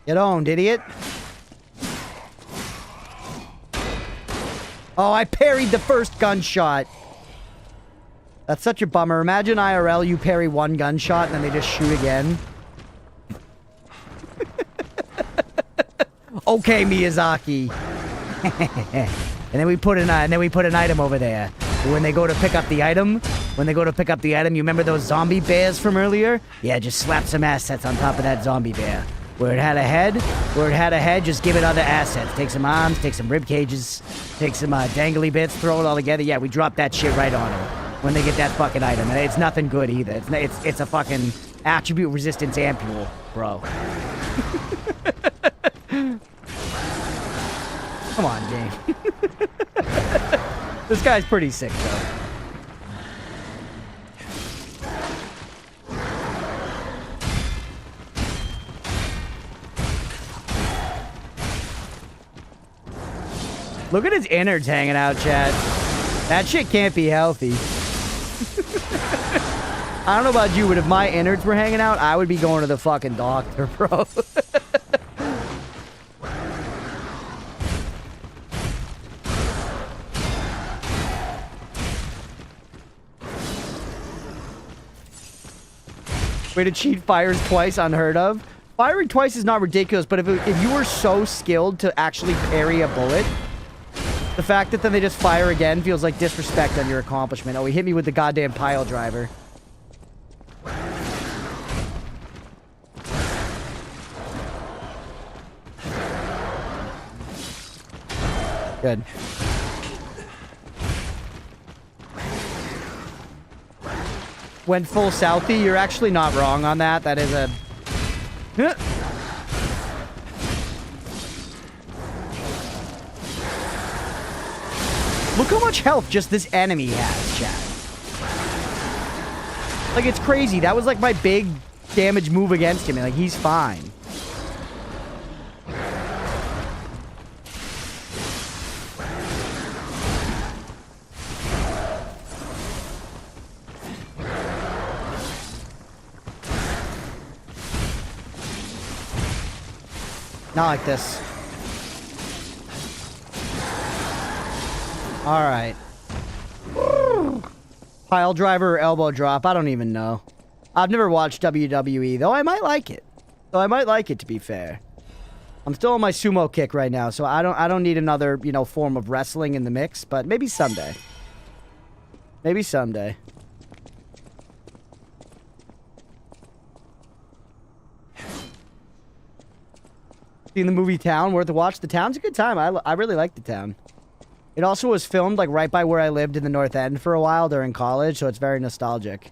Get owned, idiot. Oh, I parried the first gunshot. That's such a bummer. Imagine IRL, you parry one gunshot and then they just shoot again. Okay, Miyazaki. And then we put an item over there. When they go to pick up the item, you remember those zombie bears from earlier? Yeah, just slap some assets on top of that zombie bear. Where it had a head, just give it other assets. Take some arms, take some rib cages, take some dangly bits, throw it all together. Yeah, we drop that shit right on them when they get that fucking item. And it's nothing good either. It's a fucking attribute resistance ampule, bro. Come on, game. This guy's pretty sick, though. Look at his innards hanging out, chat. That shit can't be healthy. I don't know about you, but if my innards were hanging out, I would be going to the fucking doctor, bro. Way to cheat fires twice, unheard of. Firing twice is not ridiculous, but if you were so skilled to actually parry a bullet, the fact that then they just fire again feels like disrespect on your accomplishment. Oh, he hit me with the goddamn pile driver. Good. Went full Southie. You're actually not wrong on that. That is a... Look how much health just this enemy has, chat. Like, it's crazy. That was like my big damage move against him. And, like, he's fine. Not like this. Alright. Pile driver or elbow drop? I don't even know. I've never watched WWE, though I might like it. To be fair. I'm still on my sumo kick right now, so I don't need another, you know, form of wrestling in the mix, but maybe someday. Maybe someday. Seen the movie Town? Worth a watch? The Town's a good time. I really like The Town. It also was filmed, like, right by where I lived in the North End for a while during college, so it's very nostalgic.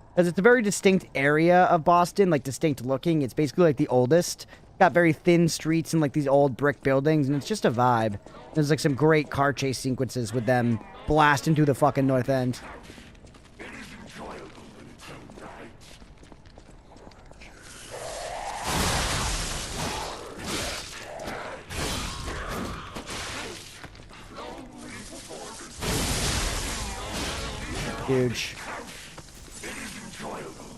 Because it's a very distinct area of Boston, like, distinct looking. It's basically, like, the oldest. Got very thin streets and, like, these old brick buildings, and it's just a vibe. There's, like, some great car chase sequences with them blasting through the fucking North End. Huge.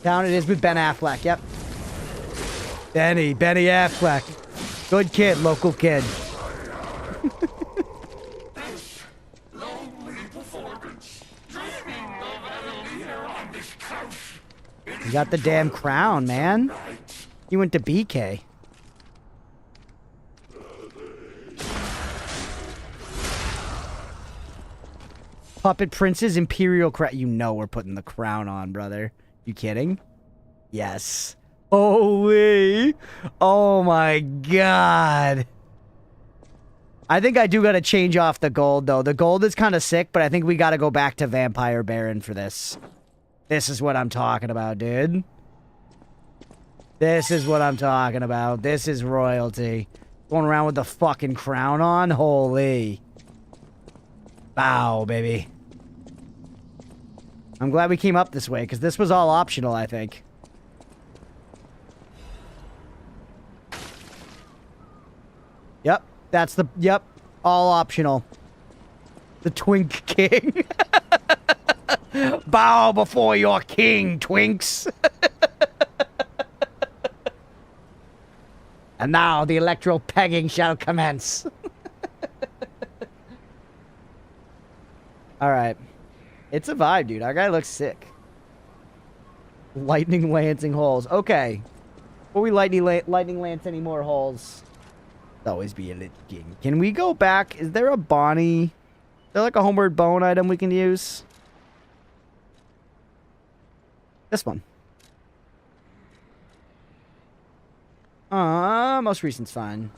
Down it is with Ben Affleck, yep. Benny Affleck. Good kid, local kid. You got the damn crown, man. You went to BK. Puppet Prince's Imperial crown. You know we're putting the crown on, brother. You kidding? Yes. Holy. Oh my god. I think I do gotta change off the gold, though. The gold is kind of sick, but I think we gotta go back to Vampire Baron for this. This is what I'm talking about, dude. This is what I'm talking about. This is royalty. Going around with the fucking crown on? Holy. Bow, baby. I'm glad we came up this way, because this was all optional, I think. Yep. That's the... Yep. All optional. The Twink King. Bow before your king, Twinks. And now the electro pegging shall commence. Alright. It's a vibe, dude. Our guy looks sick. Lightning lancing holes. Okay. Before we lightning lance any more holes... always be a lit king. Can we go back? Is there a Bonnie? Is there like a homeward bone item we can use? This one. Most recent's fine.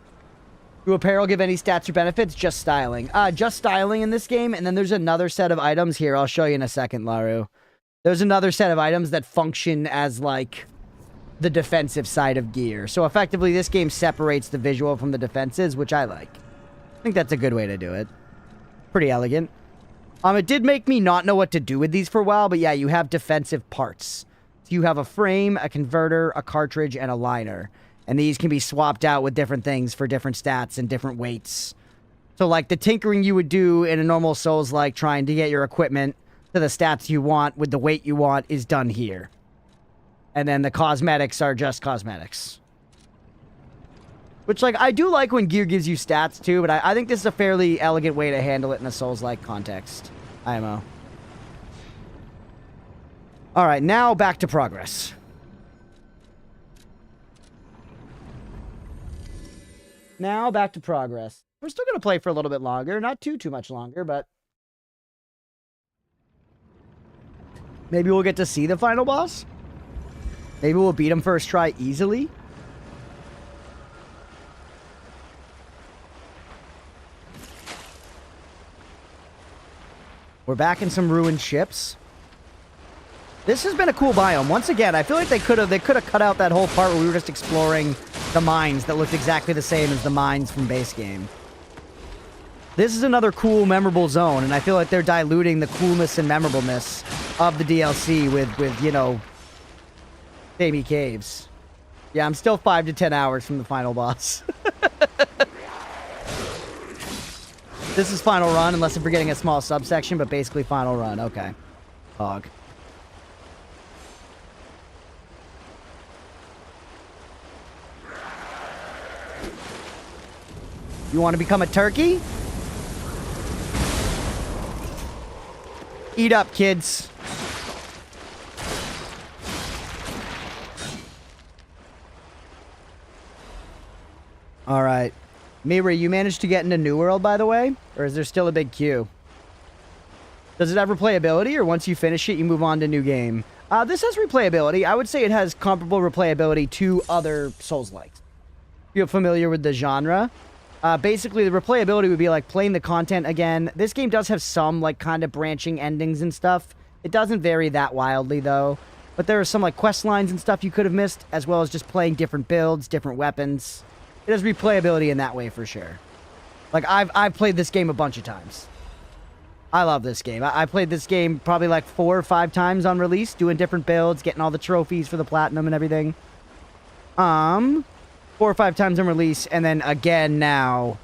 Do apparel give any stats or benefits? Just styling. Just styling in this game, and then there's another set of items here. I'll show you in a second, Laru. There's another set of items that function as, like, the defensive side of gear. So effectively, this game separates the visual from the defenses, which I like. I think that's a good way to do it. Pretty elegant. It did make me not know what to do with these for a while, but yeah, you have defensive parts. So you have a frame, a converter, a cartridge, and a liner. And these can be swapped out with different things for different stats and different weights. So like the tinkering you would do in a normal Souls-like trying to get your equipment to the stats you want with the weight you want is done here. And then the cosmetics are just cosmetics. Which, like, I do like when gear gives you stats, too, but I think this is a fairly elegant way to handle it in a Souls-like context. IMO. Alright, now back to progress. Now back to progress. We're still going to play for a little bit longer. Not too much longer, but... maybe we'll get to see the final boss? Maybe we'll beat him first try easily? We're back in some ruined ships. This has been a cool biome. Once again, I feel like they could have cut out that whole part where we were just exploring the mines that looked exactly the same as the mines from base game. This is another cool, memorable zone, and I feel like they're diluting the coolness and memorableness of the DLC with you know, samey caves. Yeah, I'm still 5 to 10 hours from the final boss. This is final run, unless if we're getting a small subsection, but basically final run. Okay. Hog. You want to become a turkey? Eat up, kids. Alright. Mira, you managed to get into New World, by the way? Or is there still a big queue? Does it have replayability, or once you finish it, you move on to new game? This has replayability. I would say it has comparable replayability to other Souls-likes. If you're familiar with the genre. Basically, the replayability would be like playing the content again. This game does have some, like, kind of branching endings and stuff. It doesn't vary that wildly, though. But there are some, like, quest lines and stuff you could have missed, as well as just playing different builds, different weapons. It has replayability in that way, for sure. Like, I've played this game a bunch of times. I love this game. I played this game probably, like, 4 or 5 times on release, doing different builds, getting all the trophies for the platinum and everything. 4 or 5 times on release, and then again now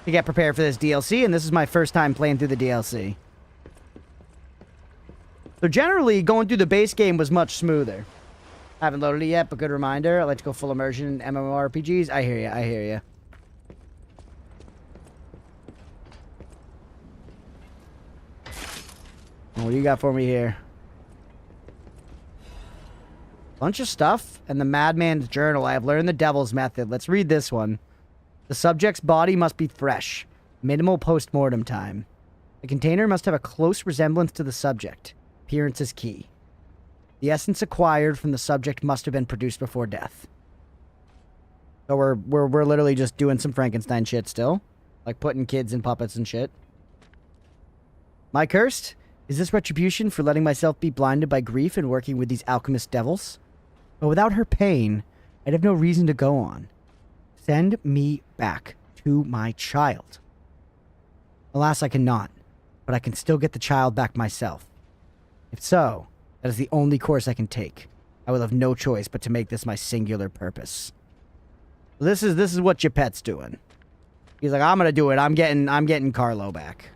to get prepared for this DLC, and this is my first time playing through the DLC. So generally, going through the base game was much smoother. Haven't loaded it yet, but good reminder. I like to go full immersion in MMORPGs. I hear you, I hear you. What do you got for me here? Bunch of stuff, and the Madman's Journal. I have learned the Devil's Method. Let's read this one. The subject's body must be fresh. Minimal post-mortem time. The container must have a close resemblance to the subject. Appearance is key. The essence acquired from the subject must have been produced before death. So we're literally just doing some Frankenstein shit still. Like putting kids in puppets and shit. Am I cursed? Is this retribution for letting myself be blinded by grief and working with these alchemist devils? But without her pain, I'd have no reason to go on. Send me back to my child. Alas, I cannot, but I can still get the child back myself. If so, that is the only course I can take. I will have no choice but to make this my singular purpose. This is what Geppette's doing. He's like, I'm gonna do it. I'm getting Carlo back.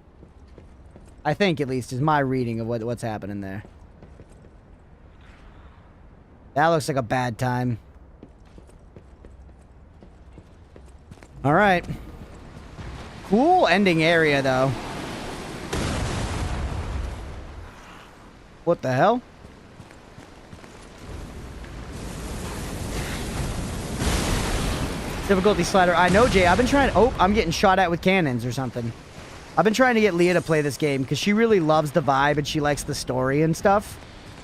I think, at least, is my reading of what's happening there. That looks like a bad time. All right. Cool ending area, though. What the hell? Difficulty slider. I know, Jay. I've been trying... Oh, I'm getting shot at with cannons or something. I've been trying to get Leah to play this game because she really loves the vibe and she likes the story and stuff.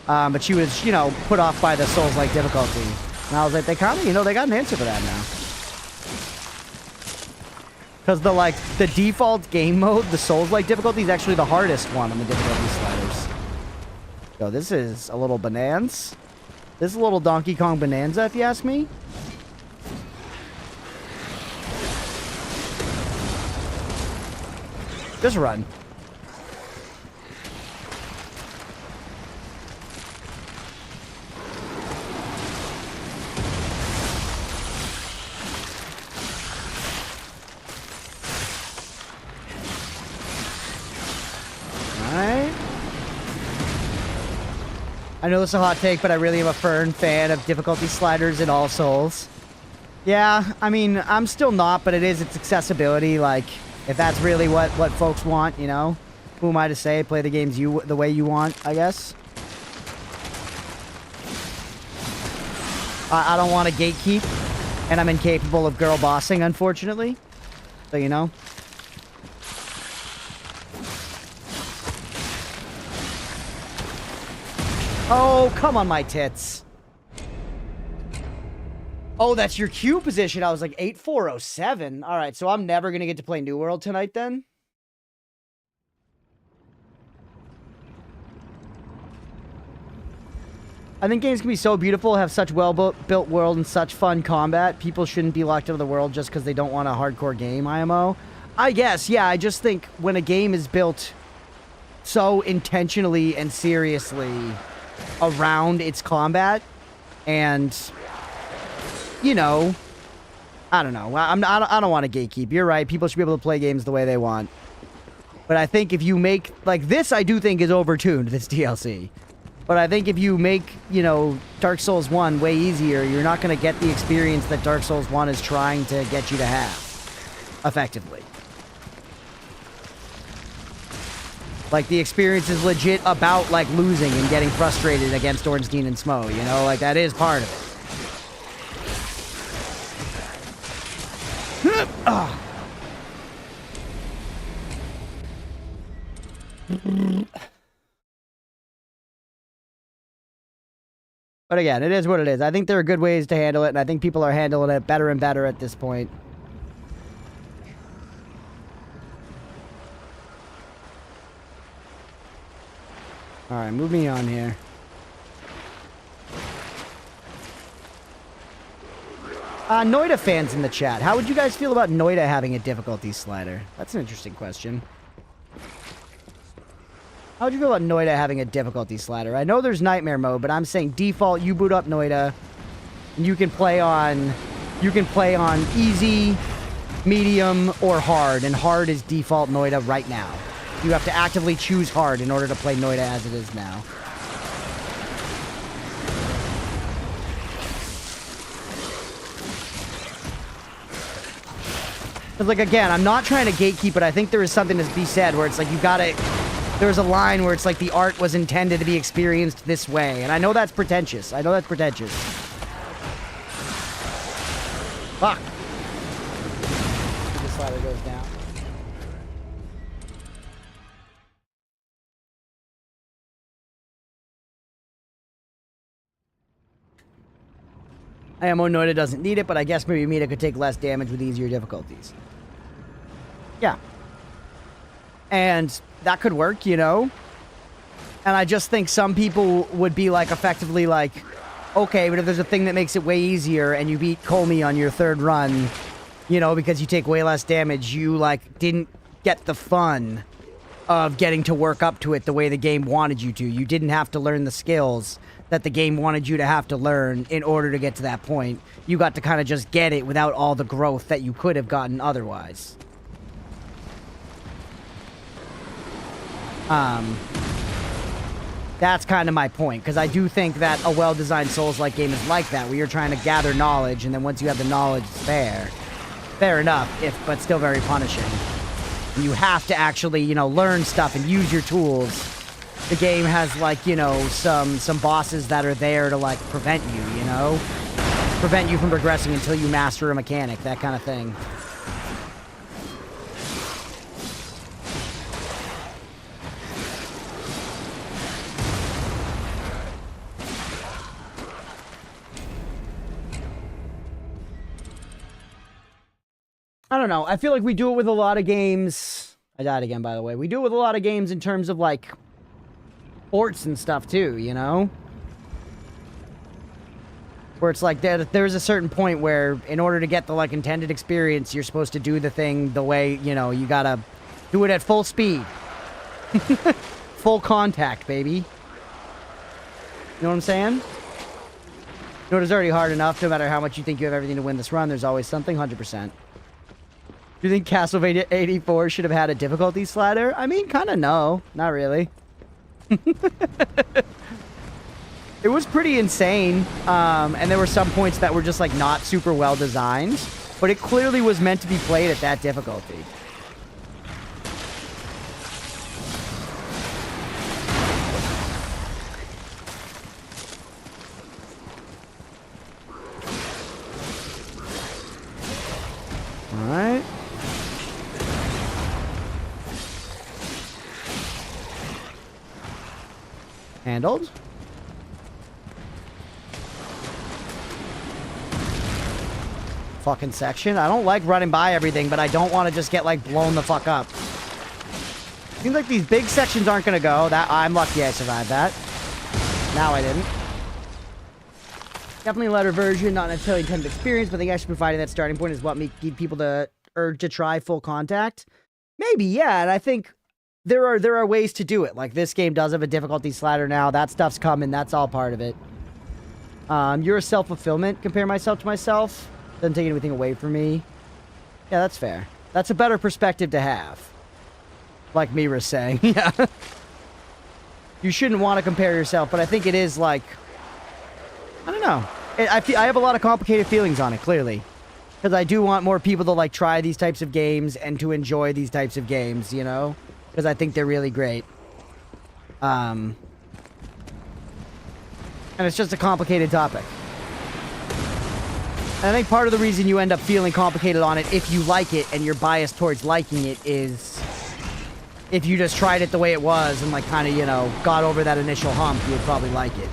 But she was, you know, put off by the Souls-like difficulty. And I was like, they kind of, you know, they got an answer for that now. Because the default game mode, the Souls-like difficulty, is actually the hardest one on the difficulty sliders. So this is a little bonanza. This is a little Donkey Kong bonanza, if you ask me. Just run. Alright. I know this is a hot take, but I really am a firm fan of difficulty sliders in all Souls. Yeah, I mean, I'm still not, but it is its accessibility, like... If that's really what folks want, you know? Who am I to say? Play the games the way you want, I guess. I don't want to gatekeep, and I'm incapable of girl bossing, unfortunately. So, you know. Oh, come on, my tits. Oh, that's your Q position. I was like 8407. All right, so I'm never going to get to play New World tonight then? I think games can be so beautiful, have such well-built world and such fun combat. People shouldn't be locked out of the world just because they don't want a hardcore game, IMO. I guess, yeah, I just think when a game is built so intentionally and seriously around its combat and... You know, I don't know. I don't want to gatekeep. You're right. People should be able to play games the way they want. But I think if you make... Like, this I do think is overtuned, this DLC. But I think if you make, you know, Dark Souls 1 way easier, you're not going to get the experience that Dark Souls 1 is trying to get you to have. Effectively. Like, the experience is legit about, like, losing and getting frustrated against Ornstein and Smo, you know? Like, that is part of it. But again, it is what it is. I think there are good ways to handle it, and I think people are handling it better and better at this point. Alright, move me on here. Noida fans in the chat. How would you guys feel about Noida having a difficulty slider? That's an interesting question. How would you feel about Noida having a difficulty slider? I know there's nightmare mode, but I'm saying default, you boot up Noida, and you can play on easy, medium, or hard, and hard is default Noida right now. You have to actively choose hard in order to play Noida as it is now. But like, again, I'm not trying to gatekeep, but I think there is something to be said where it's like you gotta... There's a line where it's like the art was intended to be experienced this way. And I know that's pretentious. I know that's pretentious. Fuck. The slider goes down. I am annoyed it doesn't need it, but I guess maybe Mina could take less damage with easier difficulties. Yeah. And that could work, you know? And I just think some people would be like, effectively like, okay, but if there's a thing that makes it way easier and you beat Comey on your third run, you know, because you take way less damage, you like didn't get the fun of getting to work up to it the way the game wanted you to. You didn't have to learn the skills that the game wanted you to have to learn in order to get to that point. You got to kind of just get it without all the growth that you could have gotten otherwise. That's kind of my point, because I do think that a well-designed Souls-like game is like that, where you're trying to gather knowledge, and then once you have the knowledge, it's there. Fair enough, but still very punishing. And you have to actually, you know, learn stuff and use your tools. The game has, like, you know, some bosses that are there to, like, prevent you, you know? Prevent you from progressing until you master a mechanic, that kind of thing. I don't know. I feel like we do it with a lot of games. I died again, by the way. We do it with a lot of games in terms of, like, ports and stuff, too, you know? Where it's like, there's a certain point where, in order to get the, like, intended experience, you're supposed to do the thing the way, you know, you gotta do it at full speed. Full contact, baby. You know what I'm saying? You know, it's already hard enough, no matter how much you think you have everything to win this run, there's always something, 100%. Do you think Castlevania 84 should have had a difficulty slider? I mean, kind of no. Not really. It was pretty insane. And there were some points that were just, like, not super well designed. But it clearly was meant to be played at that difficulty. Alright. Handled. Fucking section. I don't like running by everything, but I don't want to just get, like, blown the fuck up. Seems like these big sections aren't gonna go. I'm lucky I survived that. Now I didn't. Definitely a lighter version, not necessarily intended experience, but I think actually providing that starting point is what give people the urge to try full contact. Maybe, yeah, and I think there are ways to do it. Like, this game does have a difficulty slider now. That stuff's coming. That's all part of it. You're a self-fulfillment. Compare myself to myself. Doesn't take anything away from me. Yeah, that's fair. That's a better perspective to have. Like Mira's saying. Yeah. You shouldn't want to compare yourself, but I think it is, like, I don't know. I have a lot of complicated feelings on it, clearly. Because I do want more people to, like, try these types of games and to enjoy these types of games, you know? Because I think they're really great. And it's just a complicated topic. And I think part of the reason you end up feeling complicated on it, if you like it and you're biased towards liking it, is if you just tried it the way it was and, like, kind of, you know, got over that initial hump, you would probably like it.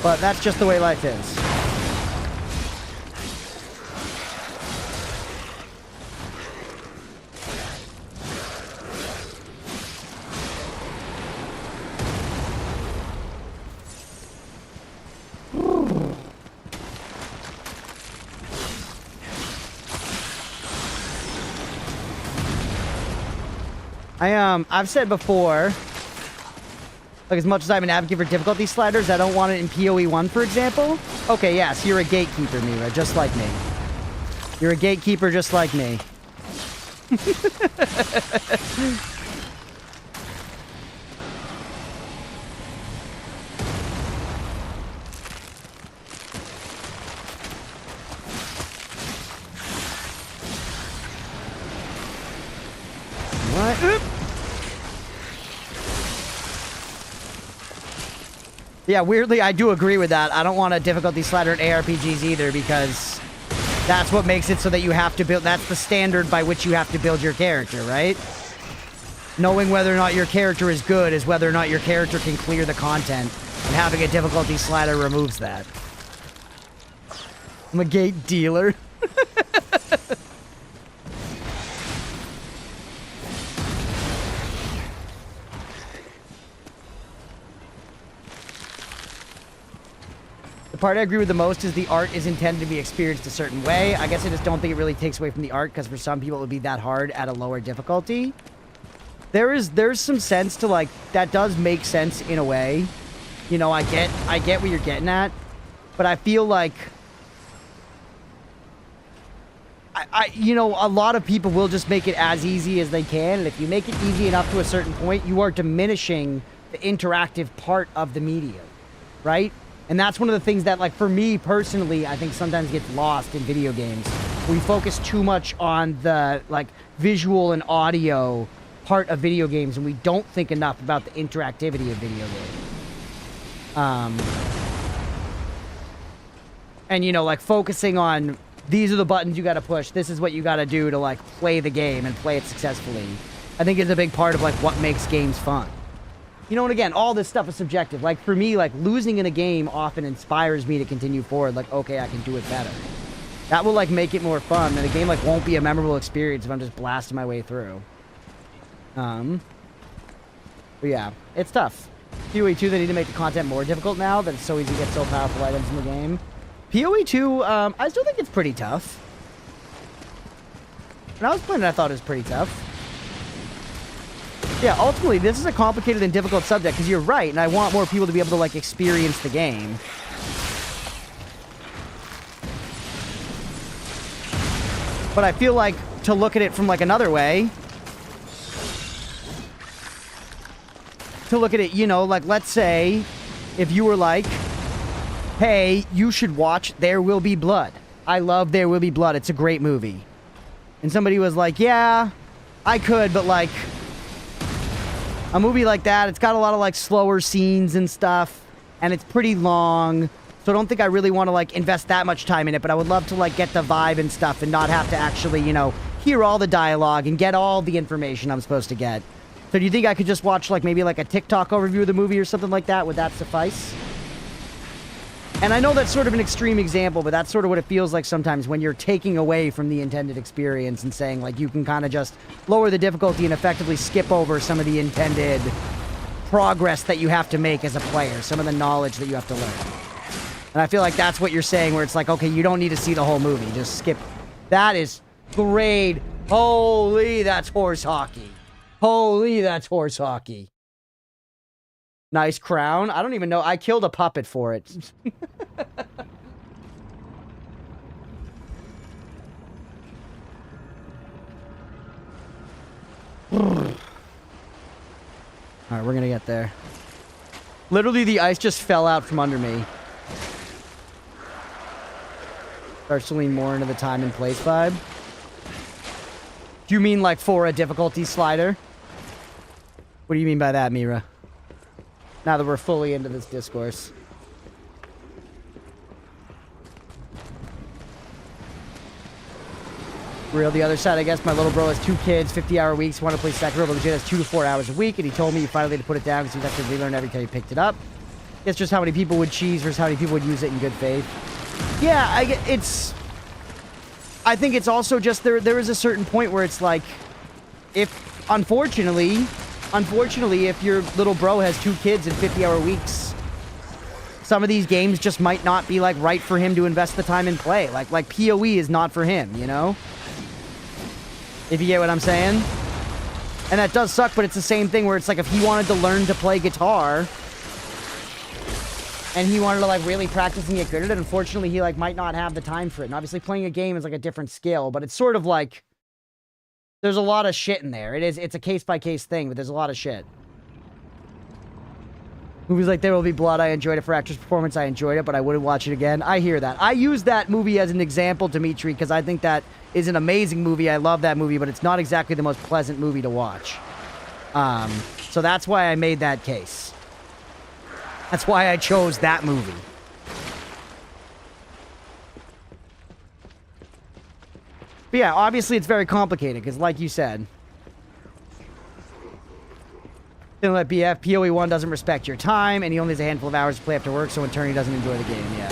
But that's just the way life is. I've said before, like, as much as I'm an advocate for difficulty sliders, I don't want it in PoE 1, for example. Okay, yes, you're a gatekeeper, Mira, just like me. You're a gatekeeper just like me. What? Oop. Yeah, weirdly, I do agree with that. I don't want a difficulty slider in ARPGs either, because that's what makes it so that you have to build... That's the standard by which you have to build your character, right? knowing whether or not your character is good is whether or not your character can clear the content, and having a difficulty slider removes that. I'm a gate dealer. The part I agree with the most is the art is intended to be experienced a certain way. I guess I just don't think it really takes away from the art, because for some people it would be that hard at a lower difficulty. There's some sense to, like, that does make sense in a way. You know, I get what you're getting at, but I feel like you know, a lot of people will just make it as easy as they can, and if you make it easy enough to a certain point, you are diminishing the interactive part of the medium, right? And that's one of the things that, like, for me personally, I think sometimes gets lost in video games. We focus too much on the, like, visual and audio part of video games, and we don't think enough about the interactivity of video games. And, you know, like, focusing on, these are the buttons you gotta push, this is what you gotta do to, like, play the game and play it successfully, I think is a big part of, like, what makes games fun. You know, and again, all this stuff is subjective. Like, for me, like, losing in a game often inspires me to continue forward. Like, okay, I can do it better. That will, like, make it more fun. And the game, like, won't be a memorable experience if I'm just blasting my way through. But yeah, it's tough. PoE 2, they need to make the content more difficult now that it's so easy to get so powerful items in the game. PoE 2, I still think it's pretty tough. When I was playing it, I thought it was pretty tough. Yeah, ultimately, this is a complicated and difficult subject, because you're right, and I want more people to be able to, like, experience the game. But I feel like, to look at it from, like, another way, to look at it, you know, like, let's say, if you were like, hey, you should watch There Will Be Blood. I love There Will Be Blood, it's a great movie. And somebody was like, yeah, I could, but, like, a movie like that, it's got a lot of, like, slower scenes and stuff, and it's pretty long, so I don't think I really want to, like, invest that much time in it, but I would love to, like, get the vibe and stuff and not have to actually, you know, hear all the dialogue and get all the information I'm supposed to get. So do you think I could just watch, like, maybe, like, a TikTok overview of the movie or something like that? Would that suffice? And I know that's sort of an extreme example, but that's sort of what it feels like sometimes when you're taking away from the intended experience and saying, like, you can kind of just lower the difficulty and effectively skip over some of the intended progress that you have to make as a player, some of the knowledge that you have to learn. And I feel like that's what you're saying, where it's like, okay, you don't need to see the whole movie, just skip. That is great. Holy, that's horse hockey. Holy, that's horse hockey. Nice crown. I don't even know. I killed a puppet for it. Alright, we're gonna get there. Literally, the ice just fell out from under me. Starts to lean more into the time and place vibe. Do you mean, like, for a difficulty slider? What do you mean by that, Mira? Now that we're fully into this discourse. Real, the other side, I guess, my little bro has 2 kids, 50-hour weeks, want to play Sekiro, but legit has 2 to 4 hours a week, and he told me he finally had to put it down because he'd have to relearn every time he picked it up. It's just how many people would cheese versus how many people would use it in good faith. Yeah, I think it's also just there is a certain point where it's like, if, unfortunately, if your little bro has 2 kids and 50-hour weeks, some of these games just might not be, like, right for him to invest the time and play. Like PoE is not for him, you know? If you get what I'm saying? And that does suck, but it's the same thing where it's like, if he wanted to learn to play guitar, and he wanted to, like, really practice and get good at it, unfortunately, he, like, might not have the time for it. And obviously playing a game is, like, a different skill, but it's sort of like, there's a lot of shit in there. It's a case-by-case thing, but there's a lot of shit. Movies like There Will Be Blood, I enjoyed it for actress performance, I enjoyed it, but I wouldn't watch it again. I hear that. I use that movie as an example, Dimitri, because I think that is an amazing movie. I love that movie, but it's not exactly the most pleasant movie to watch. So that's why I made that case. That's why I chose that movie. But yeah, obviously it's very complicated, because like you said, Then let BF, PoE1 doesn't respect your time, and he only has a handful of hours to play after work, so in turn he doesn't enjoy the game, yeah.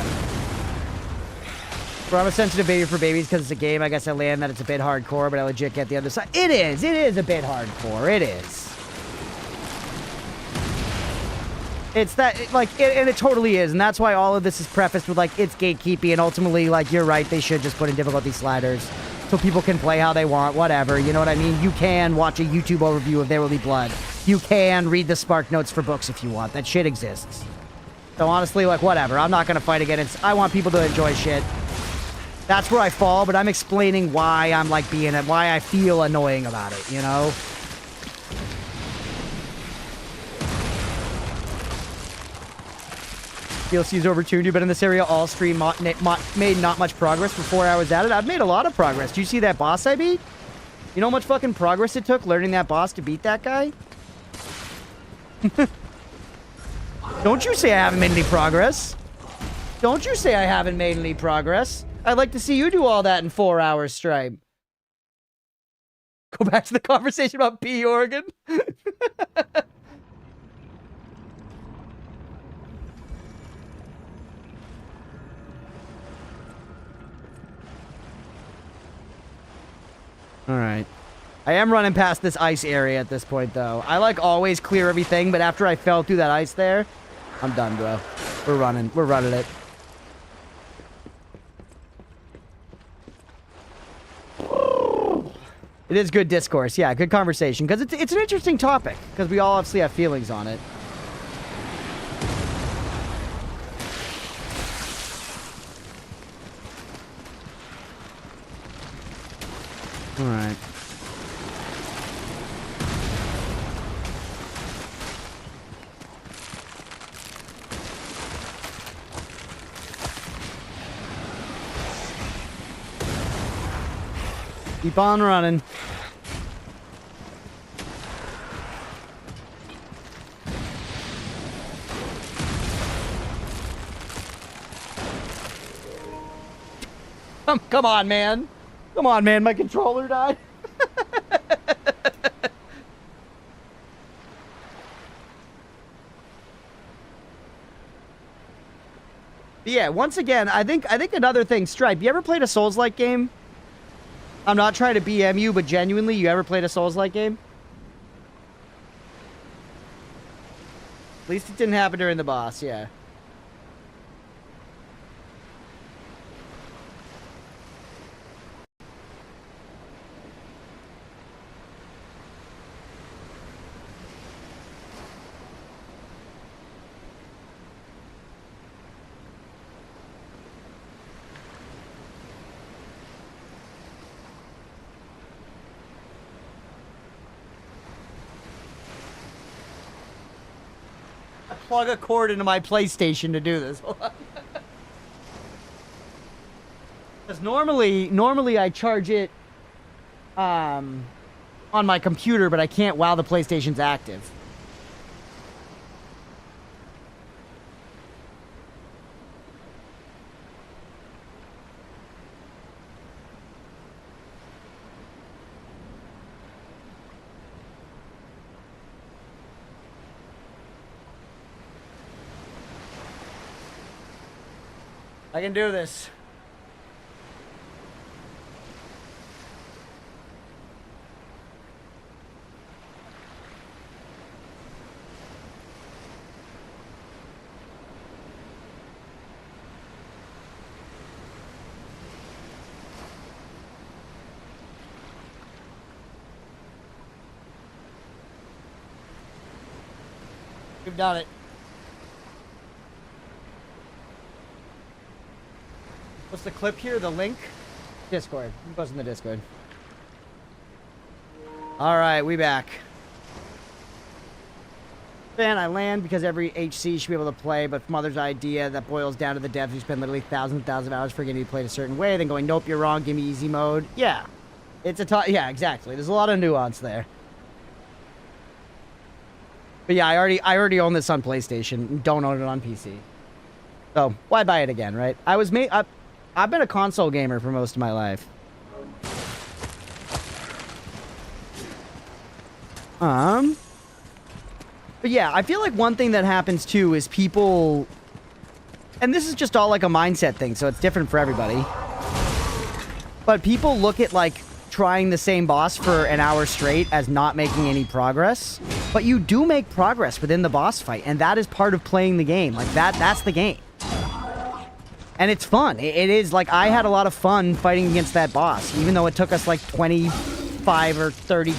Bro, I'm a sensitive baby for babies because it's a game. I guess I land that it's a bit hardcore, but I legit get the other side. It is a bit hardcore. It is. It's that, like, and it totally is, and that's why all of this is prefaced with, like, it's gatekeeping, and ultimately, like, you're right, they should just put in difficulty sliders so people can play how they want, whatever, you know what I mean? You can watch a YouTube overview of There Will Be Blood. You can read the Spark Notes for books if you want. That shit exists. So honestly, like, whatever. I'm not gonna fight against it. I want people to enjoy shit. That's where I fall, but I'm explaining why I'm, like, why I feel annoying about it, you know? DLC's overtuned you, but in this area, all stream made not much progress for 4 hours at it. I've made a lot of progress. Do you see that boss I beat? You know how much fucking progress it took learning that boss to beat that guy? Don't you say I haven't made any progress. Don't you say I haven't made any progress. I'd like to see you do all that in 4 hours, Stripe. Go back to the conversation about P, Oregon. Alright. I am running past this ice area at this point, though. I, like, always clear everything, but after I fell through that ice there, I'm done, bro. We're running. We're running it. It is good discourse. Yeah, good conversation. Because it's an interesting topic. Because we all obviously have feelings on it. Alright. Keep on running. Come on, man. Come on, man. My controller died. Yeah, once again, I think another thing, Stripe, you ever played a Souls-like game? I'm not trying to BM you, but genuinely, you ever played a Souls-like game? At least it didn't happen during the boss, yeah. Plug a cord into my PlayStation to do this. Because normally I charge it on my computer, but I can't while the PlayStation's active. I can do this. We've done it. What's the clip here? The link? Discord. I'm posting the Discord. Alright, we back. Fan, I land because every HC should be able to play, but Mother's idea that boils down to the devs who spend literally thousands and thousands of hours for a game to be played a certain way, then going, nope, you're wrong, give me easy mode. Yeah. It's yeah, exactly. There's a lot of nuance there. But yeah, I already own this on PlayStation. Don't own it on PC. So, why buy it again, right? I've been a console gamer for most of my life. But yeah, I feel like one thing that happens too is people, and this is just all like a mindset thing, so it's different for everybody. But people look at like trying the same boss for an hour straight as not making any progress. But you do make progress within the boss fight, and that is part of playing the game. Like that's the game. And it's fun. It is like, I had a lot of fun fighting against that boss, even though it took us like 25 or 30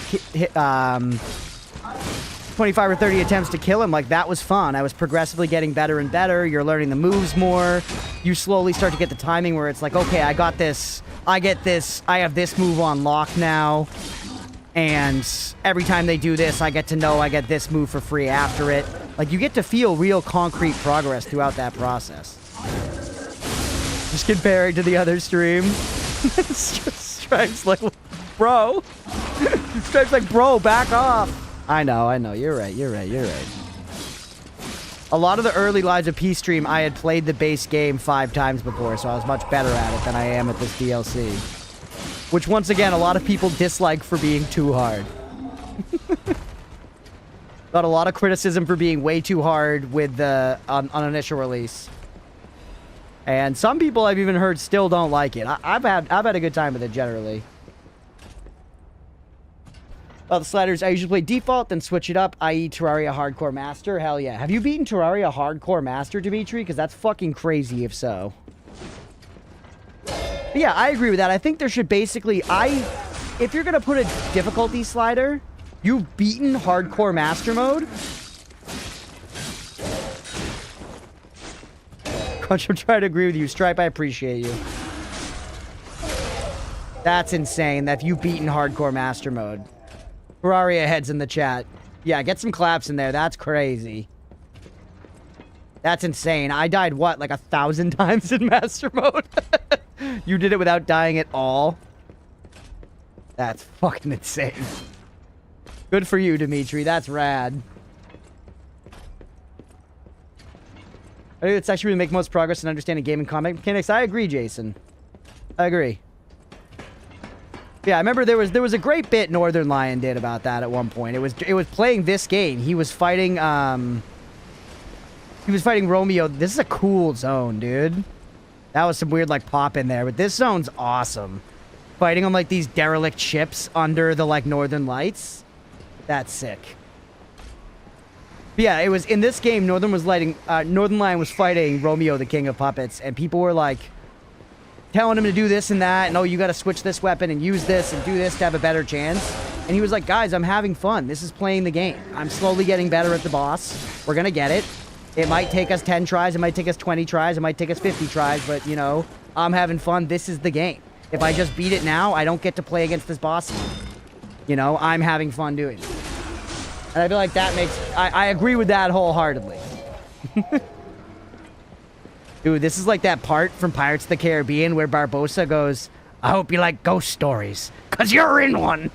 attempts to kill him. Like, that was fun. I was progressively getting better and better. You're learning the moves more. You slowly start to get the timing where it's like, okay, I got this. I get this. I have this move on lock now. And every time they do this, I get to know I get this move for free after it. Like, you get to feel real concrete progress throughout that process. Just comparing to the other stream. Stripe's like, bro. Stripe's like, bro, back off. I know. You're right. A lot of the early Lies of P stream, I had played the base game 5 times before, so I was much better at it than I am at this DLC. Which, once again, a lot of people dislike for being too hard. Got a lot of criticism for being way too hard with the on initial release. And some people I've even heard still don't like it. I've had a good time with it generally. The sliders, I usually play default, then switch it up, i.e. Terraria Hardcore Master. Hell yeah. Have you beaten Terraria Hardcore Master, Dimitri? Because that's fucking crazy if so. But yeah, I agree with that. I think there should basically... If you're going to put a difficulty slider, you've beaten Hardcore Master mode. Crunch, I'm trying to agree with you. Stripe, I appreciate you. That's insane that you've beaten Hardcore Master mode. Terraria heads in the chat. Yeah, get some claps in there. That's crazy. That's insane. I died, what, like 1,000 times in Master Mode? You did it without dying at all? That's fucking insane. Good for you, Dimitri. That's rad. I think it's actually really make most progress in understanding gaming combat mechanics. I agree, Jason. I agree. Yeah, I remember there was a great bit Northern Lion did about that at one point. It was playing this game. He was fighting Romeo. This is a cool zone, dude. That was some weird like pop in there, but this zone's awesome. Fighting on like these derelict ships under the like Northern Lights. That's sick. But yeah, it was in this game. Northern Lion was fighting Romeo, the King of Puppets, and people were like telling him to do this and that, and oh, you got to switch this weapon and use this and do this to have a better chance. And he was like, guys, I'm having fun. This is playing the game. I'm slowly getting better at the boss. We're gonna get it. It might take us 10 tries. It might take us 20 tries. It might take us 50 tries, but you know, I'm having fun. This is the game. If I just beat it now, I don't get to play against this boss. You know, I'm having fun doing it. And I feel like that makes... I agree with that wholeheartedly. Dude, this is like that part from Pirates of the Caribbean where Barbossa goes, I hope you like ghost stories, 'cause you're in one.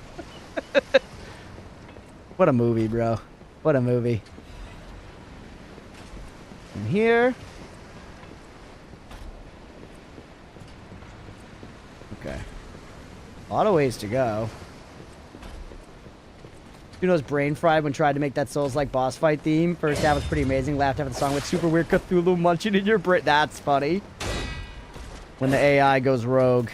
What a movie, bro. What a movie. And here. Okay. A lot of ways to go. You know, brain fried when tried to make that Souls-like boss fight theme. First half was pretty amazing. Laughed after the song with super weird Cthulhu munching in your brain. That's funny. When the AI goes rogue.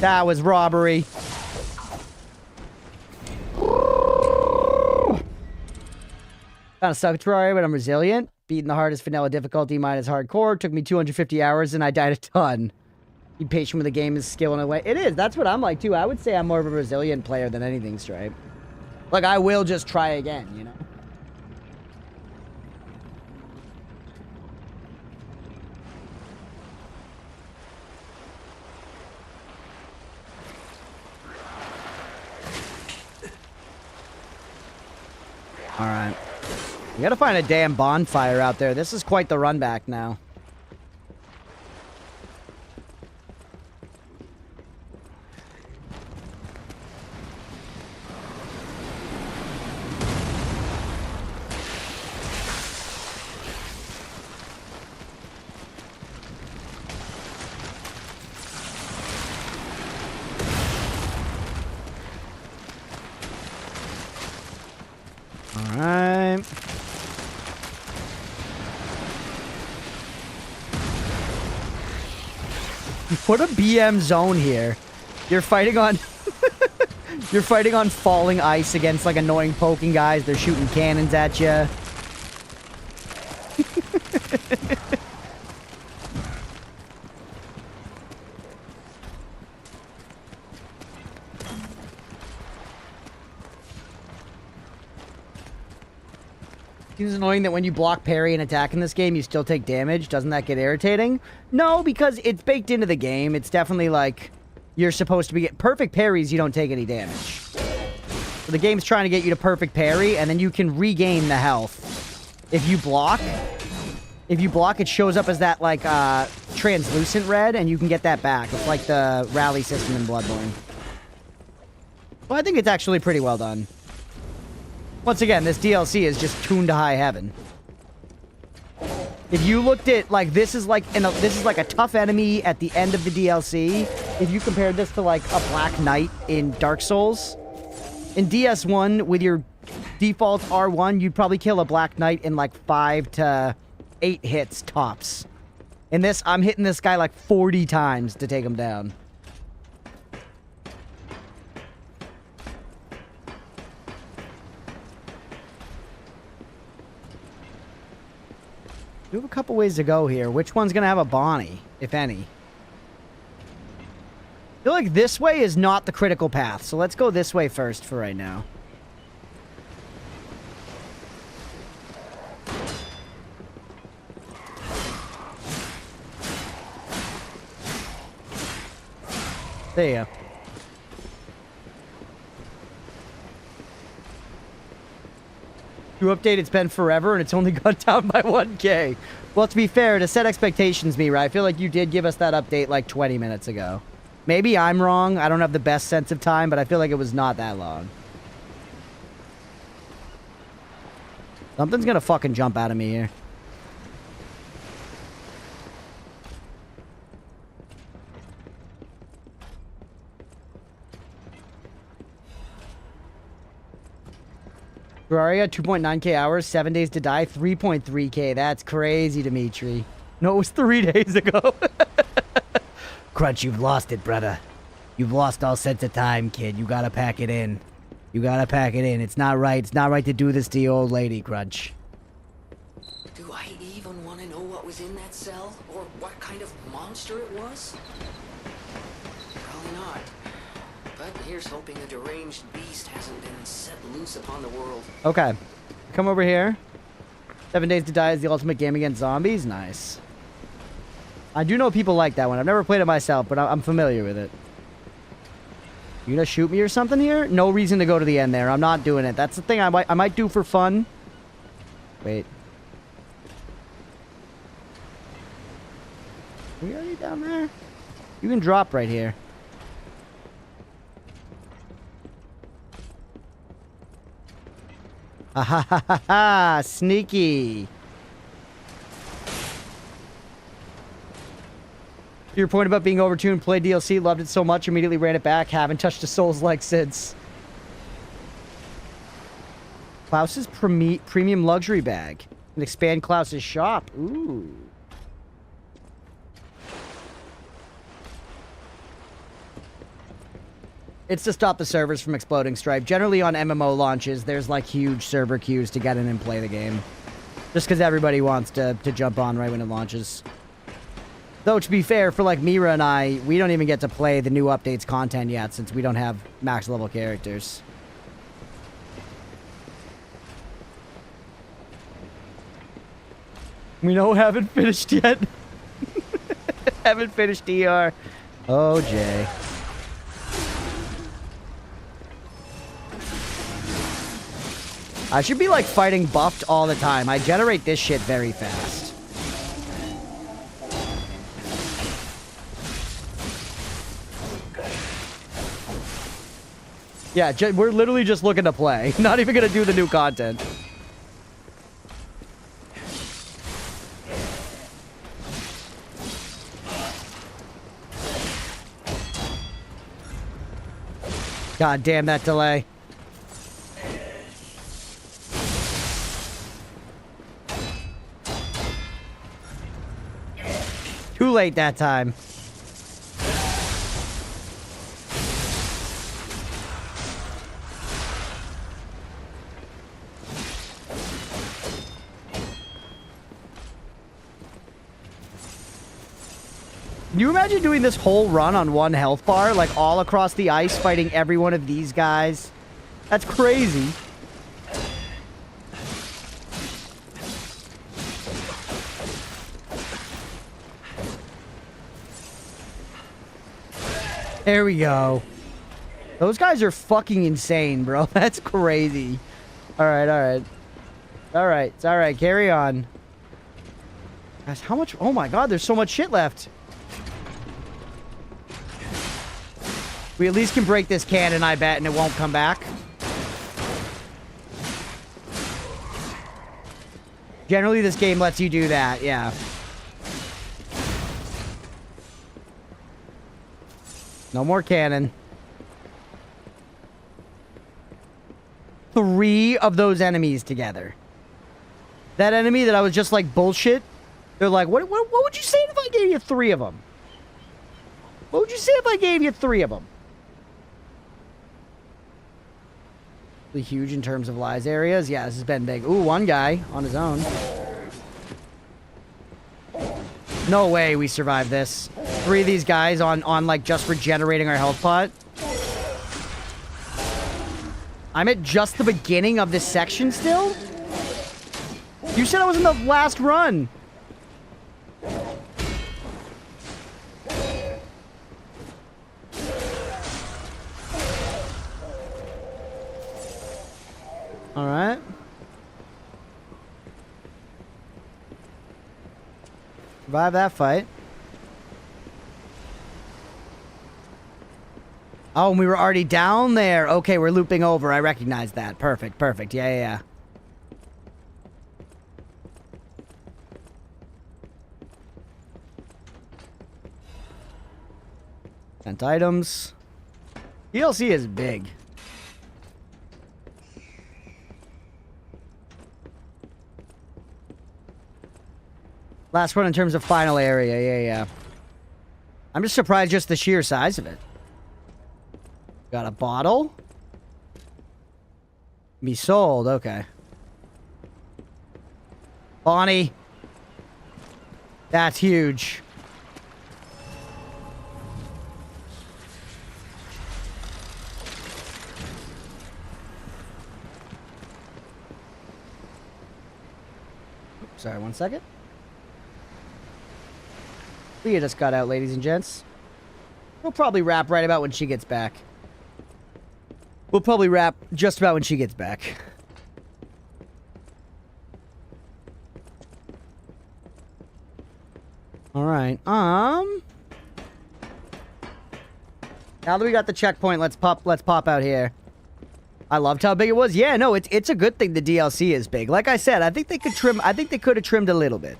That was robbery. Kind of suck at Terraria, but I'm resilient. Beating the hardest vanilla difficulty, mine is hardcore. Took me 250 hours and I died a ton. Be patient with the game is skill in a way. It is. That's what I'm like too. I would say I'm more of a resilient player than anything, Stripe. Like, I will just try again, you know? Alright. We gotta find a damn bonfire out there. This is quite the run back now. Alright. Put a BM zone here. You're fighting on... You're fighting on falling ice against, like, annoying poking guys. They're shooting cannons at you. Seems annoying that when you block parry and attack in this game, you still take damage. Doesn't that get irritating? No, because it's baked into the game. It's definitely like you're supposed to be get perfect parries. You don't take any damage. So the game's trying to get you to perfect parry, and then you can regain the health. If you block, it shows up as that like translucent red, and you can get that back. It's like the rally system in Bloodborne. Well, I think it's actually pretty well done. Once again, this DLC is just tuned to high heaven. If you looked at, like, this is like a tough enemy at the end of the DLC. If you compared this to, like, a Black Knight in Dark Souls. In DS1, with your default R1, you'd probably kill a Black Knight in, like, 5 to 8 hits tops. In this, I'm hitting this guy, like, 40 times to take him down. We have a couple ways to go here. Which one's going to have a Bonnie, if any? I feel like this way is not the critical path, so let's go this way first for right now. There you go. New update, it's been forever, and it's only gone down by 1K. Well, to be fair, to set expectations, Mira, I feel like you did give us that update like 20 minutes ago. Maybe I'm wrong. I don't have the best sense of time, but I feel like it was not that long. Something's gonna fucking jump out of me here. Terraria, 2.9k hours, 7 days to die, 3.3k. That's crazy, Dimitri. No, it was 3 days ago. Crunch, you've lost it, brother. You've lost all sense of time, kid. You gotta pack it in. You gotta pack it in. It's not right. It's not right to do this to your old lady, Crunch. Do I even want to know what was in that cell? Or what kind of monster it was? Probably not. But here's hoping the deranged beast hasn't been set loose upon the world. Okay. Come over here. 7 days to die is the ultimate game against zombies. Nice. I do know people like that one. I've never played it myself, but I'm familiar with it. You gonna shoot me or something here? No reason to go to the end there. I'm not doing it. That's the thing I might do for fun. Wait. Are we already down there? You can drop right here. Ha ha ha ha ha! Sneaky! Your point about being overtuned, played DLC, loved it so much, immediately ran it back, haven't touched a Souls-like since. Klaus's premium luxury bag. And expand Klaus's shop. Ooh. It's to stop the servers from exploding, Stripe. Generally on MMO launches, there's like huge server queues to get in and play the game. Just because everybody wants to jump on right when it launches. Though, to be fair, for like Mira and I, we don't even get to play the new updates content yet since we don't have max level characters. We know haven't finished yet. Haven't finished ER. Oh, Jay. I should be like fighting buffed all the time. I generate this shit very fast. Yeah, we're literally just looking to play. Not even gonna do the new content. God damn that delay. too late that time. Can you imagine doing this whole run on one health bar, like all across the ice, fighting every one of these guys? That's crazy. There we go. Those guys are fucking insane, bro. That's crazy. Alright, alright. Alright, it's alright. Carry on. Guys, how much? Oh my god, there's so much shit left. We at least can break this cannon, I bet, and it won't come back. Generally, this game lets you do that, yeah. No more cannon. 3 of those enemies together. That enemy that I was just like, bullshit. They're like, what would you say if I gave you 3 of them? What would you say if I gave you 3 of them? Huge in terms of Lies areas. Yeah, this has been big. Ooh, one guy on his own. No way we survived this. 3 of these guys on like just regenerating our health pot. I'm at just the beginning of this section still? You said I was in the last run. Alright. Survive that fight. Oh, and we were already down there. Okay, we're looping over. I recognize that. Perfect, perfect. Yeah, yeah, yeah. Sent items. DLC is big. Last one in terms of final area, yeah, yeah. I'm just surprised just the sheer size of it. Got a bottle. Be sold, okay. Bonnie. That's huge. Oops, sorry, 1 second. Leah just got out, ladies and gents. We'll probably wrap right about when she gets back. We'll probably wrap just about when she gets back. Alright, now that we got the checkpoint, let's pop out here. I loved how big it was. Yeah, no, it's a good thing the DLC is big. Like I said, I think they could have trimmed a little bit.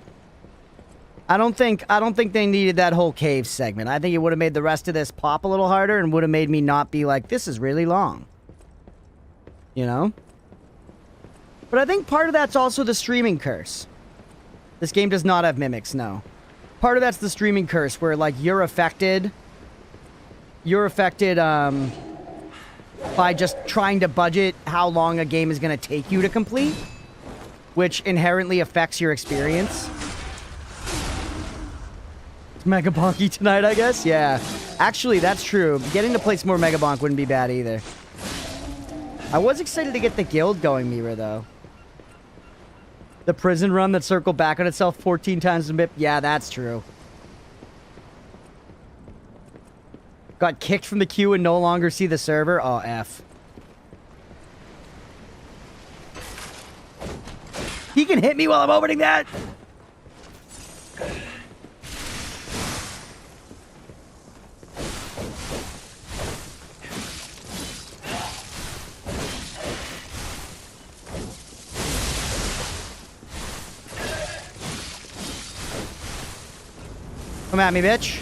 I don't think they needed that whole cave segment. I think it would have made the rest of this pop a little harder and would have made me not be like, this is really long. You know? But I think part of that's also the streaming curse. This game does not have mimics, no. Part of that's the streaming curse where, like, you're affected by just trying to budget how long a game is going to take you to complete, which inherently affects your experience. It's Mega Bonky tonight, I guess? Yeah. Actually, that's true. Getting to play some more Mega Bonk wouldn't be bad either. I was excited to get the guild going, Mira, though. The prison run that circled back on itself 14 times a bit. Yeah, that's true. Got kicked from the queue and no longer see the server. Oh, F. He can hit me while I'm opening that. Come at me, bitch.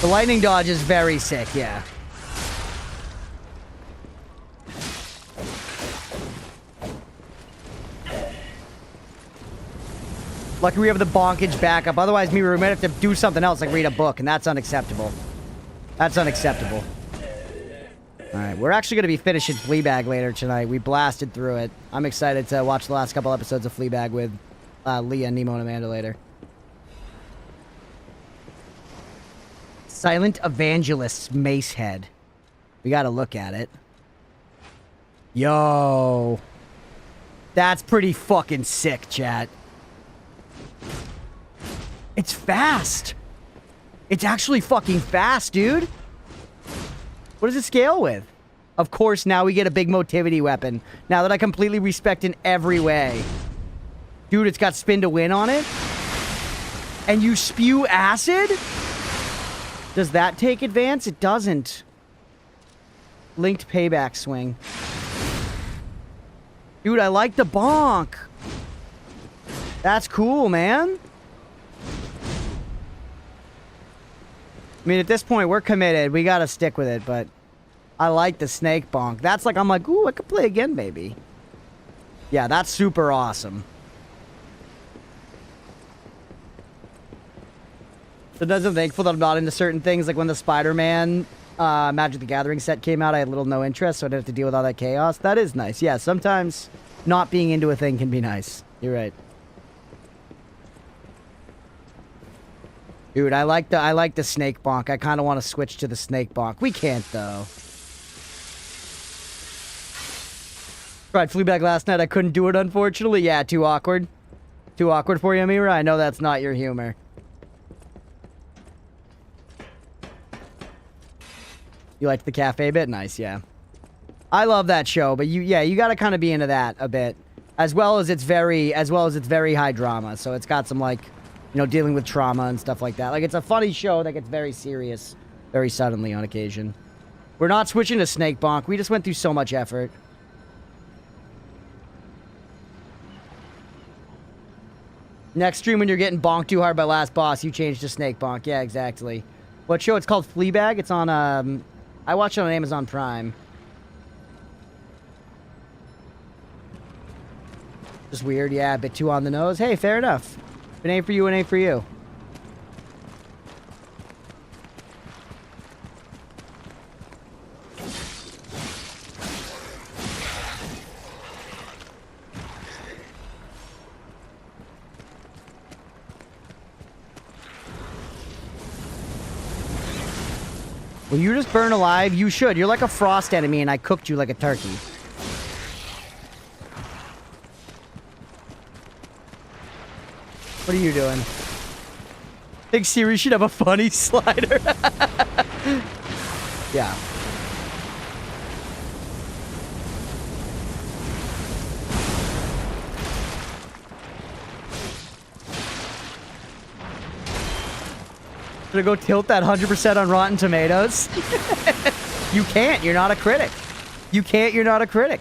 The lightning dodge is very sick, yeah. Lucky we have the bonkage backup. Otherwise, we might have to do something else, like read a book, and that's unacceptable. That's unacceptable. Alright, we're actually going to be finishing Fleabag later tonight. We blasted through it. I'm excited to watch the last couple episodes of Fleabag with Leah, Nemo, and Amanda later. Silent Evangelist's Mace Head. We got to look at it. Yo. That's pretty fucking sick, chat. It's fast. It's actually fucking fast, dude. What does it scale with? Of course, now we get a big motivity weapon. Now that I completely respect in every way. Dude, it's got spin to win on it. And you spew acid? Does that take advance? It doesn't. Linked payback swing. Dude, I like the bonk. That's cool, man. I mean, at this point, we're committed. We gotta stick with it, but I like the snake bonk. That's like, I'm like, ooh, I could play again, maybe. Yeah, that's super awesome. Sometimes I'm thankful that I'm not into certain things. Like when the Spider-Man Magic the Gathering set came out, I had little no interest, so I didn't have to deal with all that chaos. That is nice. Yeah, sometimes not being into a thing can be nice. You're right. Dude, I like the snake bonk. I kind of want to switch to the snake bonk. We can't, though. Tried Fleabag last night. I couldn't do it, unfortunately. Yeah, too awkward. Too awkward for you, Amira? I know that's not your humor. You liked the cafe bit? Nice, yeah. I love that show, but you gotta kind of be into that a bit. As well as it's very high drama. So it's got some, like, you know, dealing with trauma and stuff like that. Like, it's a funny show that gets very serious very suddenly on occasion. We're not switching to Snake Bonk. We just went through so much effort. Next stream, when you're getting bonked too hard by last boss, you change to Snake Bonk. Yeah, exactly. What show? It's called Fleabag. It's on, I watch it on Amazon Prime. Just weird, yeah, a bit too on the nose. Hey, fair enough. If it ain't for you, it ain't for you. Will you just burn alive? You should. You're like a frost enemy, and I cooked you like a turkey. What are you doing? Think Siri should have a funny slider. Yeah. Gonna go tilt that 100% on Rotten Tomatoes? You can't. You're not a critic. You can't. You're not a critic.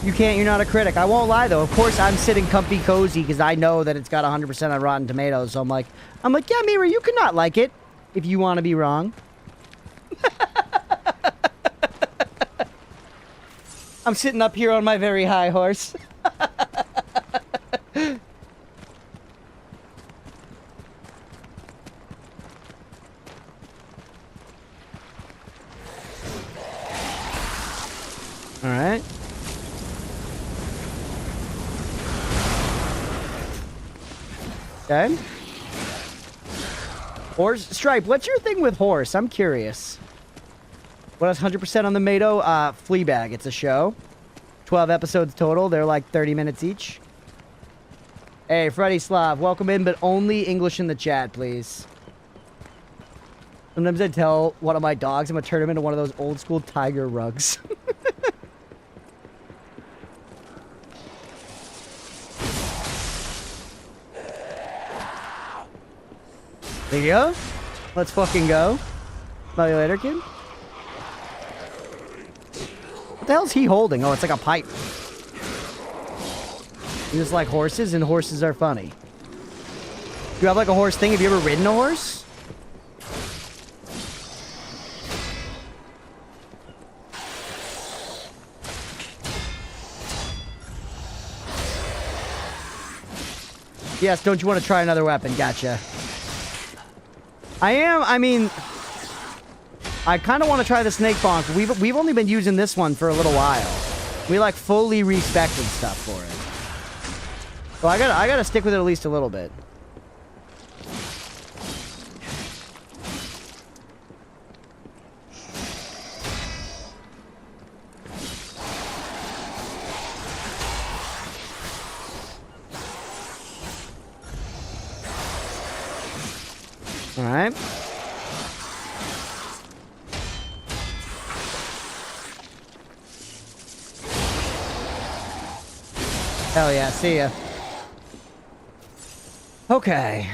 You can't, you're not a critic. I won't lie, though. Of course, I'm sitting comfy cozy because I know that it's got 100% on Rotten Tomatoes. So I'm like, yeah, Mira, you can not like it if you want to be wrong. I'm sitting up here on my very high horse. All right. Okay. Horse Stripe, what's your thing with horse? I'm curious. What is 100% on the Mato? Fleabag. It's a show. 12 episodes total. They're like 30 minutes each. Hey, Freddy Slav, welcome in, but only English in the chat, please. Sometimes I tell one of my dogs I'm gonna turn him into one of those old school tiger rugs. There you go. Let's fucking go. Smell you later, kid. What the hell's he holding? Oh, it's like a pipe. You just like horses, and horses are funny. You have like a horse thing? Have you ever ridden a horse? Yes, don't you want to try another weapon? Gotcha. I mean, I kind of want to try the snake bonk. We've only been using this one for a little while. We like fully respected stuff for it. So I gotta stick with it at least a little bit. All right. Hell yeah, see ya. Okay.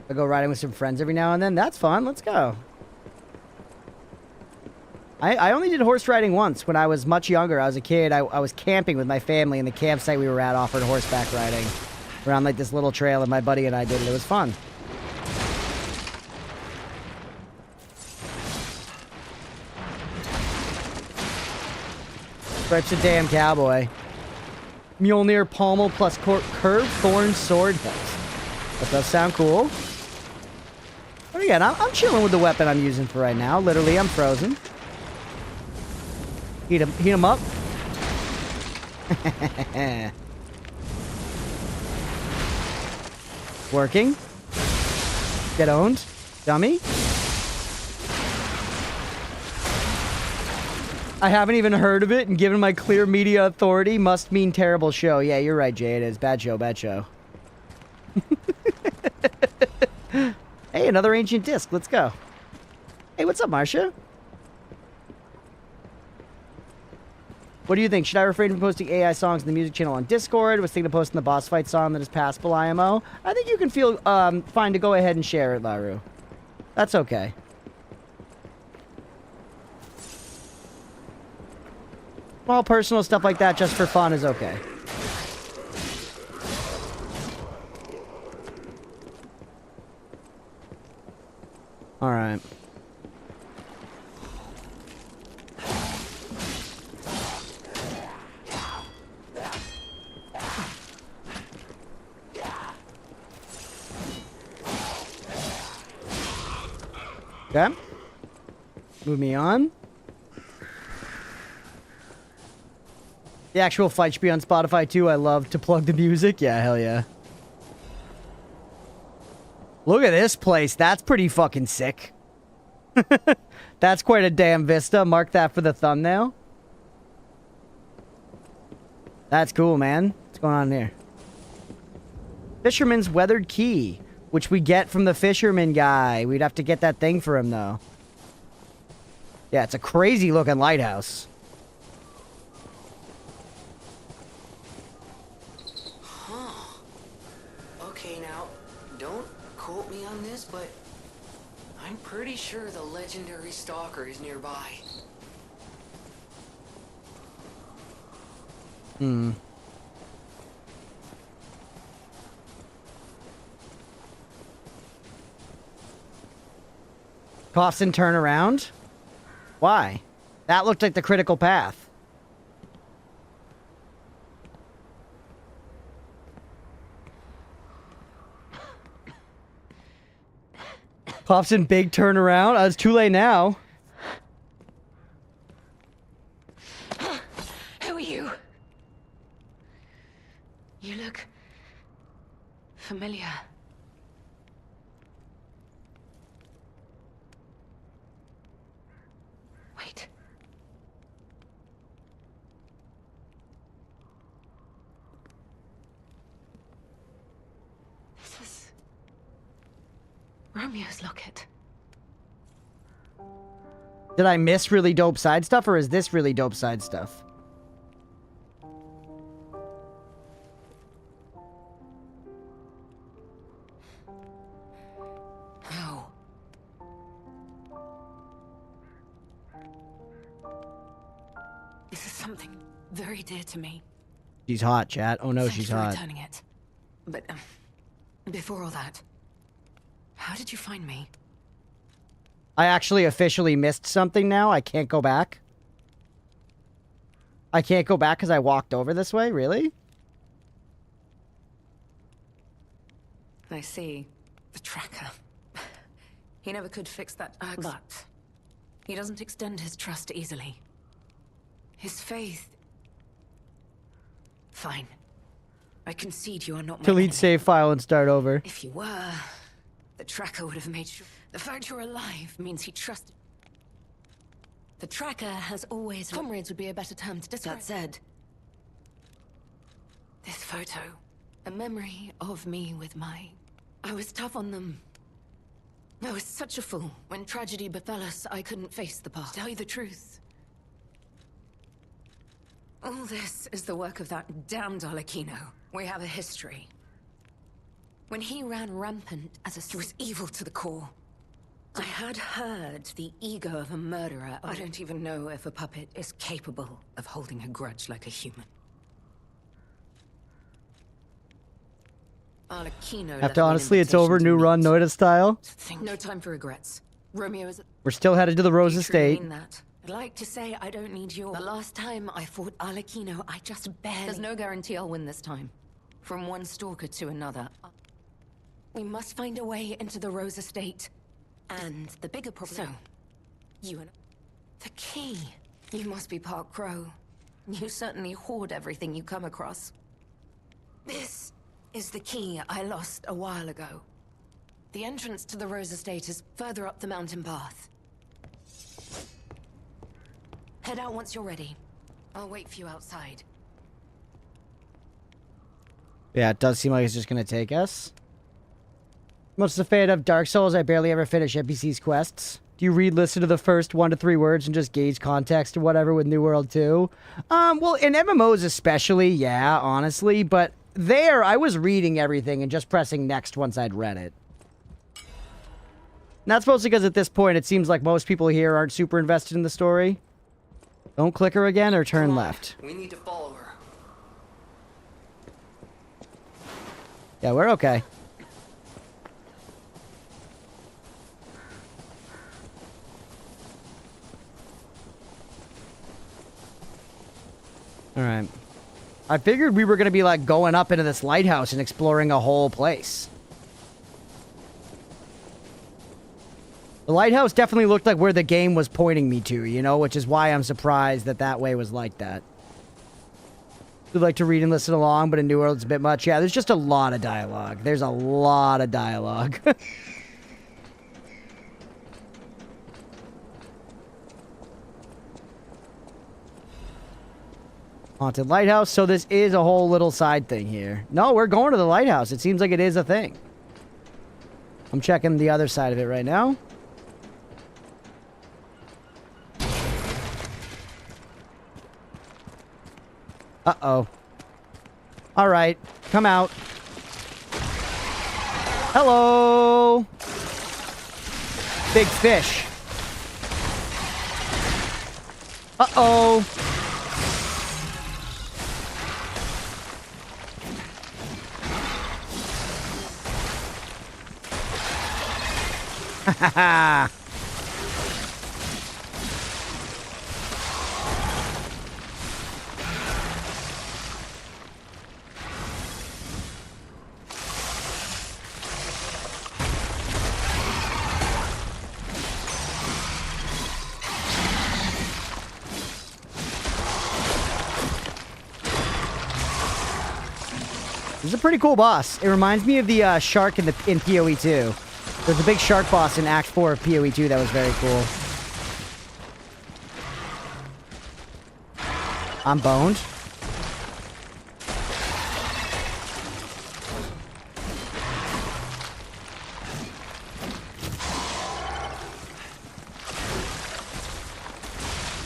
I go riding with some friends every now and then. That's fun. Let's go. I only did horse riding once when I was much younger. I was a kid. I was camping with my family, and the campsite we were at offered horseback riding around like this little trail, and my buddy and I did it. It was fun. Stripes a damn cowboy. Mjolnir, pommel, plus curved thorn sword hills. That does sound cool. But again, I'm chilling with the weapon I'm using for right now. Literally, I'm frozen. Heat him up. Working. Get owned. Dummy. I haven't even heard of it, and given my clear media authority, must mean terrible show. Yeah, you're right, Jay. It is. Bad show, bad show. Hey, another ancient disc. Let's go. Hey, what's up, Marcia? What do you think? Should I refrain from posting AI songs in the music channel on Discord? Was thinking of posting the boss fight song that is passable IMO. I think you can feel fine to go ahead and share it, Laru. That's okay. Small personal stuff like that just for fun is okay. All right. Okay. Move me on. The actual fight should be on Spotify too. I love to plug the music. Yeah, hell yeah. Look at this place. That's pretty fucking sick. That's quite a damn vista. Mark that for the thumbnail. That's cool, man. What's going on here? Fisherman's Weathered Key, which we get from the fisherman guy. We'd have to get that thing for him, though. Yeah, it's a crazy looking lighthouse. Okay, now, don't quote me on this, but I'm pretty sure the legendary stalker is nearby. Hmm. Coughs and turn around? Why? That looked like the critical path. Pops in big turnaround. It's too late now. Who are you? You look familiar. Wait. This is Romeo's locket. Did I miss really dope side stuff, or is this really dope side stuff? No. This is something very dear to me. She's hot, chat. Oh no, Thanks she's for hot. returning it. But before all that, how did you find me? I actually officially missed something now. I can't go back. I can't go back because I walked over this way? Really? I see. The tracker. He never could fix that, but he doesn't extend his trust easily. His faith... Fine. I concede you are not my Delete enemy. save file and start over. If you were, the tracker would have made sure... The fact you're alive means he trusted... The tracker has always... Comrades would be a better term to describe. That said, this photo, a memory of me with my... I was tough on them. I was such a fool. When tragedy befell us, I couldn't face the past. To tell you the truth, all this is the work of that damned Alecchino. We have a history. When he ran rampant as he was evil to the core. I had heard the ego of a murderer. I don't even know if a puppet is capable of holding a grudge like a human. Alecchino After honestly, it's over. New run, Noida style. No time for regrets. Romeo is... We're still headed to the Rose You Estate. truly mean that? I'd like to say I don't need your... The last time I fought Alecchino, I just barely... There's no guarantee I'll win this time. From one stalker to another. We must find a way into the Rose Estate. And the bigger problem... So, you and... The key. You must be part crow. You certainly hoard everything you come across. This is the key I lost a while ago. The entrance to the Rose Estate is further up the mountain path. Head out once you're ready. I'll wait for you outside. Yeah, it does seem like it's just gonna take us. Most a fan of Dark Souls, I barely ever finish NPC's quests. Do you read, listen to the first 1 to 3 words and just gauge context or whatever with New World 2? Well, in MMOs especially, yeah, honestly, but there, I was reading everything and just pressing next once I'd read it. And that's mostly because at this point, it seems like most people here aren't super invested in the story. Don't click her again or turn left. We need to follow her. Yeah, we're okay. Alright. I figured we were going to be, like, going up into this lighthouse and exploring a whole place. The lighthouse definitely looked like where the game was pointing me to, you know, which is why I'm surprised that that way was like that. We'd like to read and listen along, but in New World it's a bit much. Yeah, there's just a lot of dialogue. There's a lot of dialogue. Haunted lighthouse. So this is a whole little side thing here. No, we're going to the lighthouse. It seems like it is a thing. I'm checking the other side of it right now. Uh-oh. Alright. Come out. Hello! Big fish. Uh-oh. Ha ha. This is a pretty cool boss. It reminds me of the shark in PoE 2. There's a big shark boss in Act 4 of PoE 2 that was very cool. I'm boned.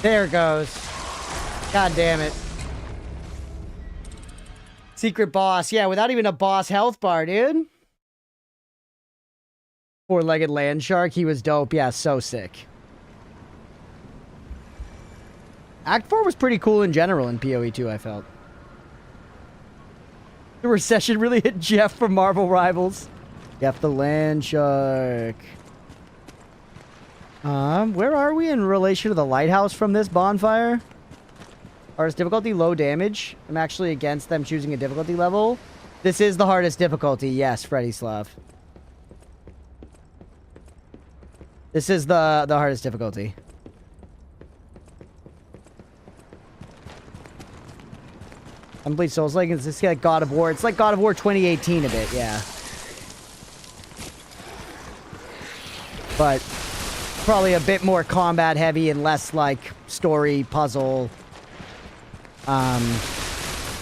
There it goes. God damn it. Secret boss. Yeah, without even a boss health bar, dude. Four-legged land shark. He was dope. Yeah, so sick. Act 4 was pretty cool in general in PoE 2, I felt. The recession really hit Jeff from Marvel Rivals. Jeff the land shark. Where are we in relation to the lighthouse from this bonfire? Hardest difficulty, low damage. I'm actually against them choosing a difficulty level. This is the hardest difficulty. Yes, Freddy Slav. This is the hardest difficulty. Complete Souls like it's like God of War. It's like God of War 2018 a bit, yeah. But probably a bit more combat heavy and less like story, puzzle,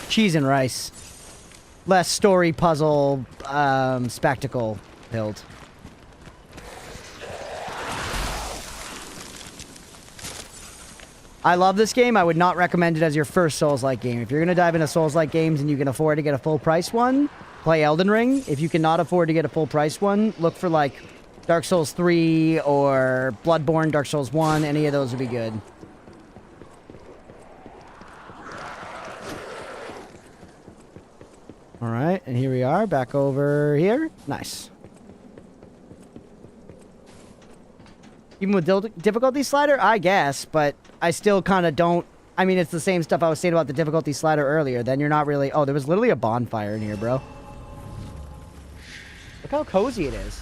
cheese and rice. Less story, puzzle, spectacle build. I love this game. I would not recommend it as your first Souls-like game. If you're going to dive into Souls-like games and you can afford to get a full-price one, play Elden Ring. If you cannot afford to get a full-price one, look for, like, Dark Souls 3 or Bloodborne, Dark Souls 1. Any of those would be good. Alright, and here we are, back over here. Nice. Even with difficulty slider? I guess, but I still kind of don't... I mean, it's the same stuff I was saying about the difficulty slider earlier. Then you're not really... Oh, there was literally a bonfire in here, bro. Look how cozy it is.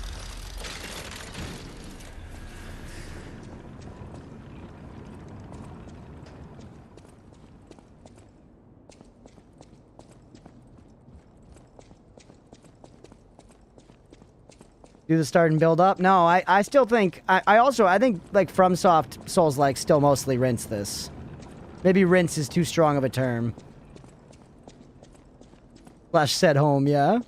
Do the start and build up? No, I still think... I think, like, FromSoft Souls-like still mostly rinse this. Maybe rinse is too strong of a term. Slash set home, yeah?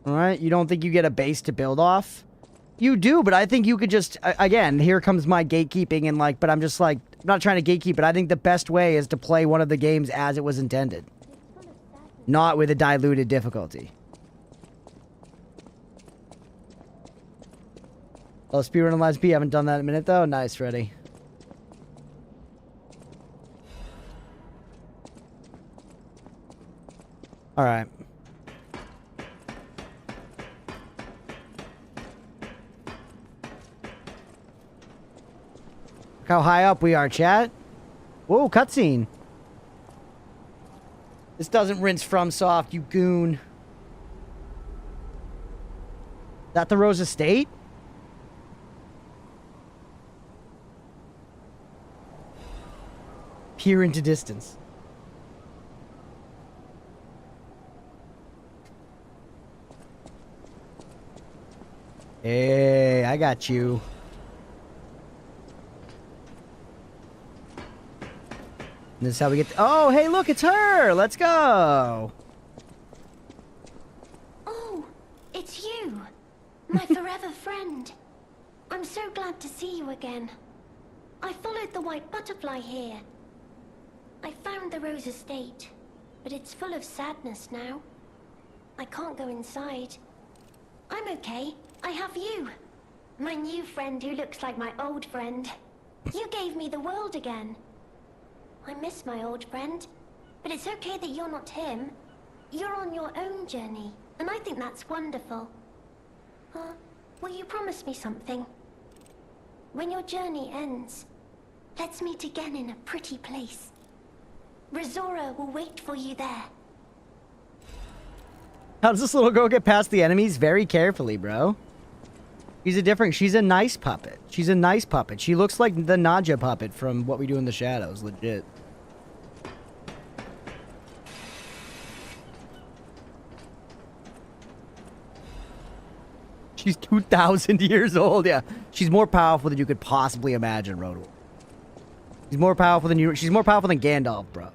Alright, you don't think you get a base to build off? You do, but I think you could just... Again, here comes my gatekeeping and, like... But I'm just, like... I'm not trying to gatekeep, but I think the best way is to play one of the games as it was intended. Not with a diluted difficulty. Oh, speedrun on Lies of P. Haven't done that in a minute, though. Nice, Freddy. Alright. Look how high up we are, chat. Whoa, cutscene. This doesn't rinse FromSoft, you goon. Is that the Rose Estate? Peer into distance. Hey, I got you. This is how we get... Oh, hey, look, it's her! Let's go! Oh, it's you. My forever friend. I'm so glad to see you again. I followed the white butterfly here. I found the Rose Estate, but it's full of sadness now. I can't go inside. I'm okay. I have you. My new friend who looks like my old friend. You gave me the world again. I miss my old friend, but it's okay that you're not him. You're on your own journey, and I think that's wonderful. Will you promise me something? When your journey ends, let's meet again in a pretty place. Rizora will wait for you there. How does this little girl get past the enemies? Very carefully, bro. She's a nice puppet. She's a nice puppet. She looks like the Nadja puppet from What We Do in the Shadows, legit. She's 2,000 years old, yeah. She's more powerful than you could possibly imagine, Rodel. She's more powerful than you. She's more powerful than Gandalf, bro.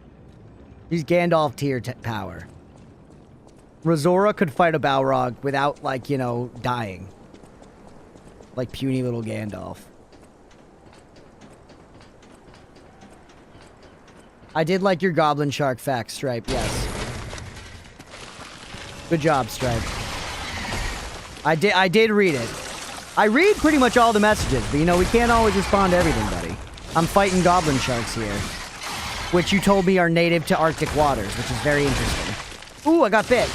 She's Gandalf tier power. Rizora could fight a Balrog without, like, you know, dying. Like puny little Gandalf. I did like your Goblin Shark fact, Stripe, yes. Good job, Stripe. I did read it. I read pretty much all the messages, but you know, we can't always respond to everything, buddy. I'm fighting Goblin Sharks here. Which you told me are native to Arctic waters, which is very interesting. Ooh, I got bit.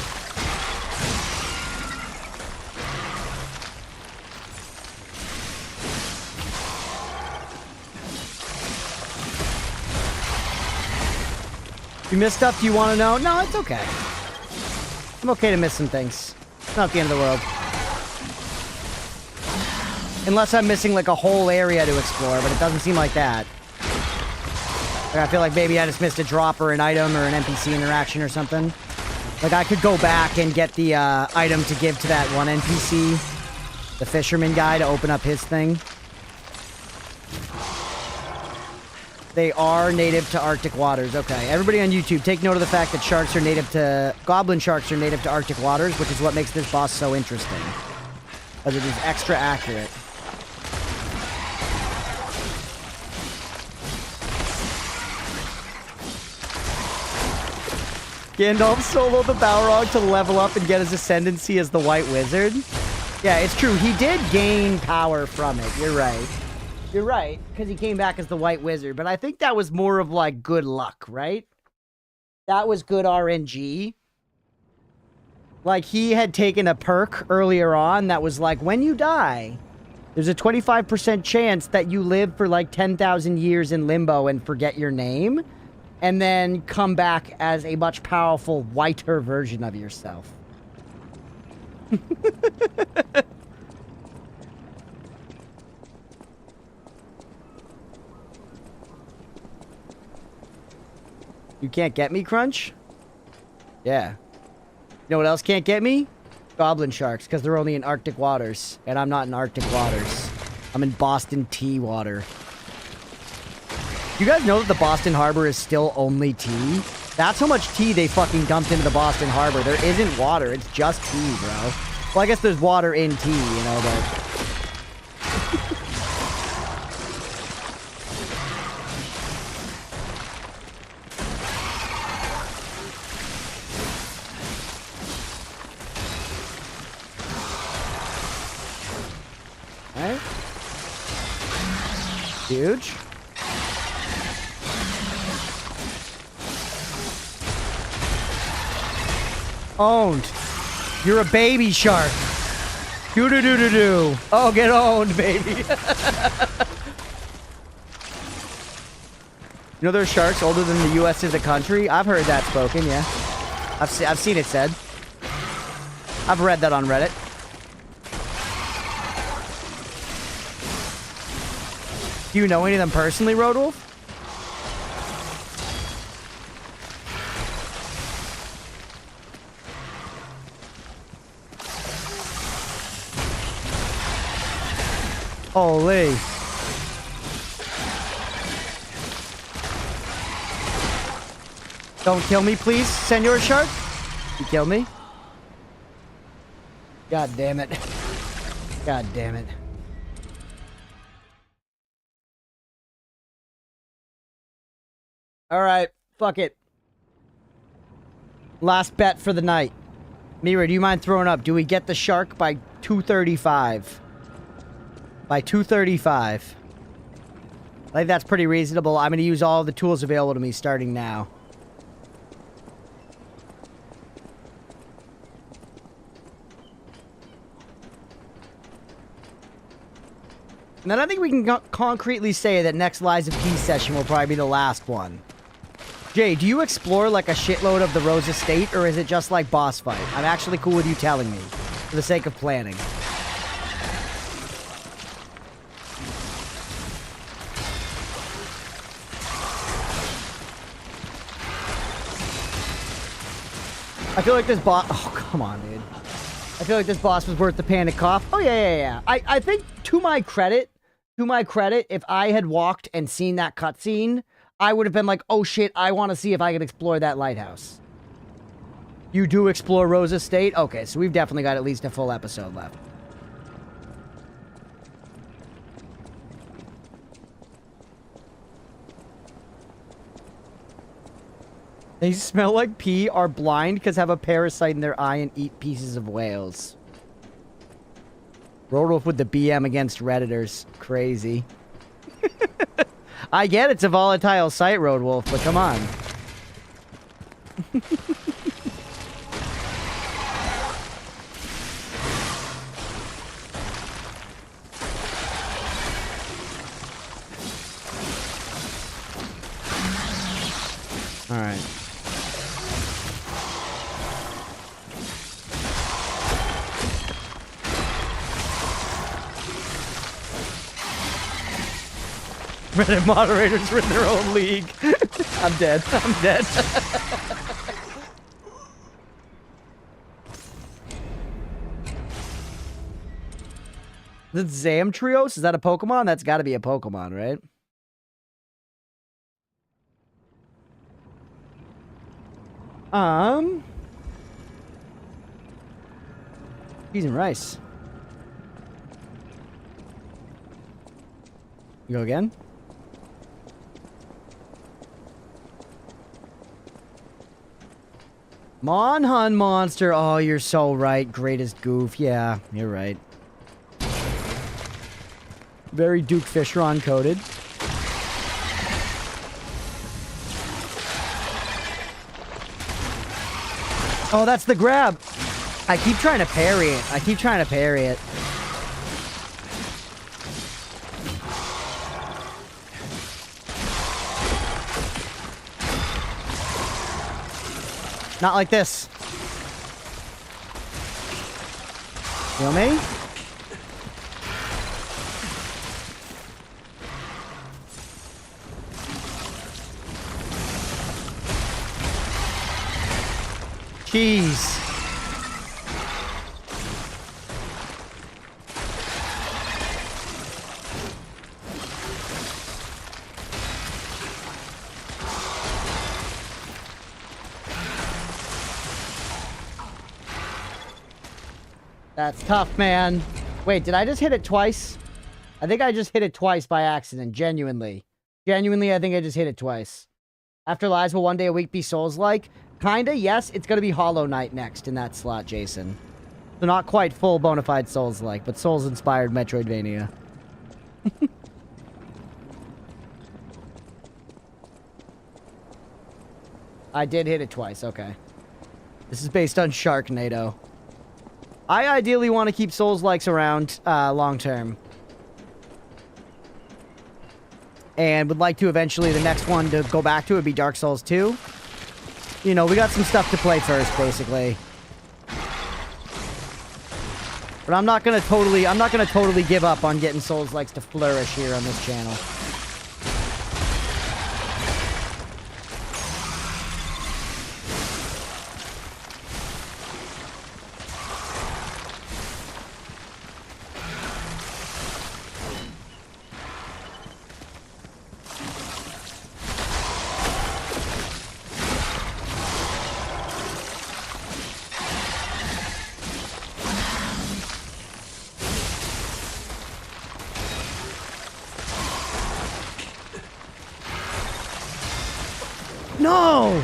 You missed stuff you want to know? No, it's okay. I'm okay to miss some things. It's not the end of the world. Unless I'm missing, like, a whole area to explore, but it doesn't seem like that. Like, I feel like maybe I just missed a drop or an item or an NPC interaction or something. Like, I could go back and get the item to give to that one NPC, the fisherman guy, to open up his thing. They are native to Arctic waters. Okay, everybody on YouTube, take note of the fact that sharks are native to... Goblin sharks are native to Arctic waters, which is what makes this boss so interesting. Because it is extra accurate. Gandalf soloed the Balrog to level up and get his ascendancy as the White Wizard. Yeah, it's true. He did gain power from it. You're right. You're right, because he came back as the White Wizard. But I think that was more of, like, good luck, right? That was good RNG. Like, he had taken a perk earlier on that was like, when you die, there's a 25% chance that you live for, like, 10,000 years in limbo and forget your name. And then come back as a much powerful, whiter version of yourself. You can't get me, Crunch? Yeah. You know what else can't get me? Goblin sharks, because they're only in Arctic waters. And I'm not in Arctic waters. I'm in Boston tea water. You guys know that the Boston Harbor is still only tea? That's how much tea they fucking dumped into the Boston Harbor. There isn't water. It's just tea, bro. Well, I guess there's water in tea, you know, but... Alright. Huge. Owned. You're a baby shark. Do-do-do-do-do. Oh, get owned, baby. You know there's sharks older than the U.S. is a country? I've heard that spoken, yeah. I've seen it said. I've read that on Reddit. Do you know any of them personally, Roadwolf? Holy. Don't kill me, please, Senor Shark. You kill me? God damn it. God damn it. Alright, fuck it. Last bet for the night. Mira, do you mind throwing up? Do we get the shark by 2:35? By 2:35. I think that's pretty reasonable. I'm going to use all the tools available to me starting now. And then I think we can concretely say that next Lies of P session will probably be the last one. Jay, do you explore like a shitload of the Rose Estate, or is it just like boss fight? I'm actually cool with you telling me, for the sake of planning. I feel like this boss... Oh, come on, dude. I feel like this boss was worth the panic cough. Oh, yeah. I think, to my credit, if I had walked and seen that cutscene, I would have been like, oh shit, I want to see if I can explore that lighthouse. You do explore Rose Estate? Okay, so we've definitely got at least a full episode left. They smell like pee, are blind because have a parasite in their eye and eat pieces of whales. Rodolph with the BM against Redditors. Crazy. I get it's a volatile site, Roadwolf, but come on. Alright. Reddit moderators are in their own league. I'm dead. I'm dead. The Zamtrios? Is that a Pokemon? That's got to be a Pokemon, right? Cheese and rice. You go again? Monhun monster. Oh, you're so right. Greatest goof. Yeah, you're right. Very Duke Fishron coded. Oh, that's the grab. I keep trying to parry it. I keep trying to parry it. Not like this. Feel me? Jeez. That's tough, man. Wait, did I just hit it twice? I think I just hit it twice by accident, genuinely. Genuinely, I think I just hit it twice. After Lies will one day a week be Souls-like? Kinda, yes. It's gonna be Hollow Knight next in that slot, Jason. So not quite full bona fide Souls-like, but Souls-inspired Metroidvania. I did hit it twice, okay. This is based on Sharknado. I ideally want to keep Souls-likes around long term. And would like to eventually, the next one to go back to would be Dark Souls 2. You know, we got some stuff to play first, basically. But I'm not gonna totally give up on getting Souls-likes to flourish here on this channel. No!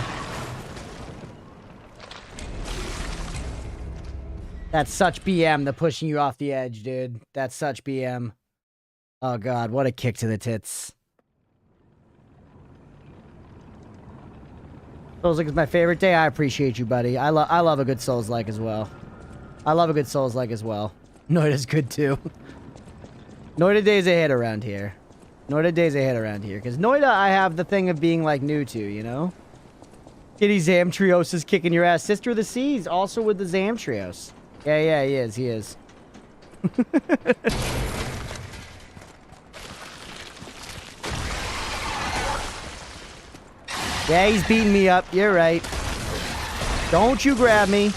That's such BM, the pushing you off the edge, dude. That's such BM. Oh god, what a kick to the tits. Souls-like is my favorite day. I appreciate you, buddy. I love a good Souls-like as well. I love a good Souls-like as well. Noida's good too. Noida day's a hit around here. Noida day's a hit around here. Because Noida, I have the thing of being, like, new to, you know? Kitty Zamtrios is kicking your ass. Sister of the Seas, also with the Zamtrios. Yeah, he is. He is. Yeah, he's beating me up. You're right. Don't you grab me.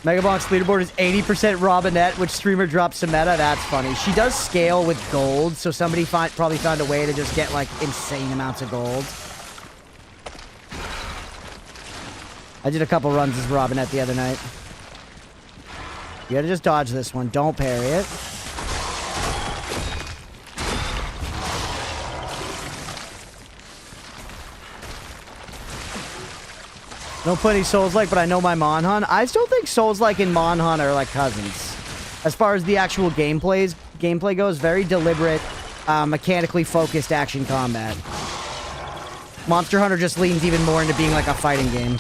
Megabonk's leaderboard is 80% Robinette, which streamer drops some meta. That's funny. She does scale with gold, so somebody probably found a way to just get, like, insane amounts of gold. I did a couple runs as Robinette the other night. You gotta just dodge this one. Don't parry it. Don't play any Souls-like, but I know my Monhun. I still think Souls-like and Monhun are like cousins. As far as the actual gameplay goes, very deliberate, mechanically focused action combat. Monster Hunter just leans even more into being like a fighting game.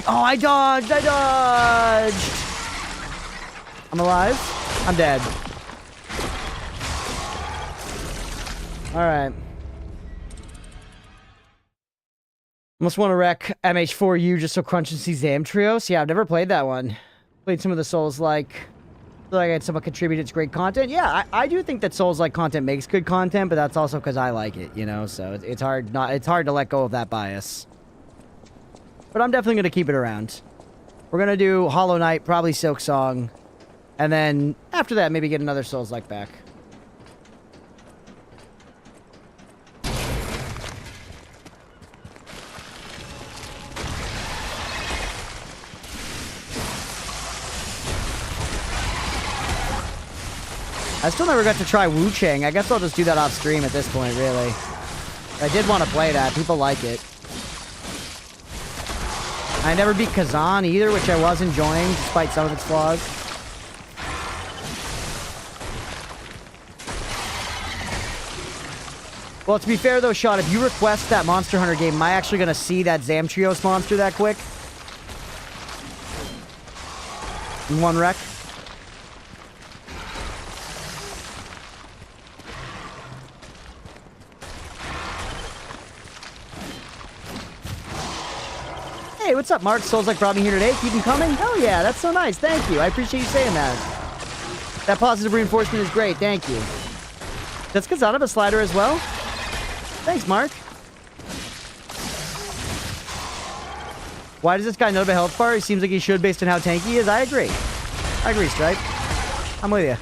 Oh, I dodged! I'm alive. I'm dead. Alright. Almost want to wreck MH4U just so Crunch and see Zamtrios. Yeah, I've never played that one. Played some of the Souls-like. Feel like I had someone contribute it's great content. Yeah, I do think that Souls-like content makes good content, but that's also because I like it, you know? So it's hard to let go of that bias. But I'm definitely going to keep it around. We're going to do Hollow Knight, probably Silk Song. And then after that, maybe get another Souls-like back. I still never got to try Wu Chang. I guess I'll just do that off stream at this point, really. I did want to play that. People like it. I never beat Kazan either, which I was enjoying, despite some of its flaws. Well, to be fair, though, Shot, if you request that Monster Hunter game, am I actually going to see that Zamtrios monster that quick? In one wreck? Hey, what's up, Mark? Souls like brought me here today. Keep them coming? Hell yeah, that's so nice. Thank you. I appreciate you saying that. That positive reinforcement is great. Thank you. Does Kazan have a slider as well? Thanks, Mark. Why does this guy know about health bar? He seems like he should based on how tanky he is. I agree. I agree, Stripe. I'm with you.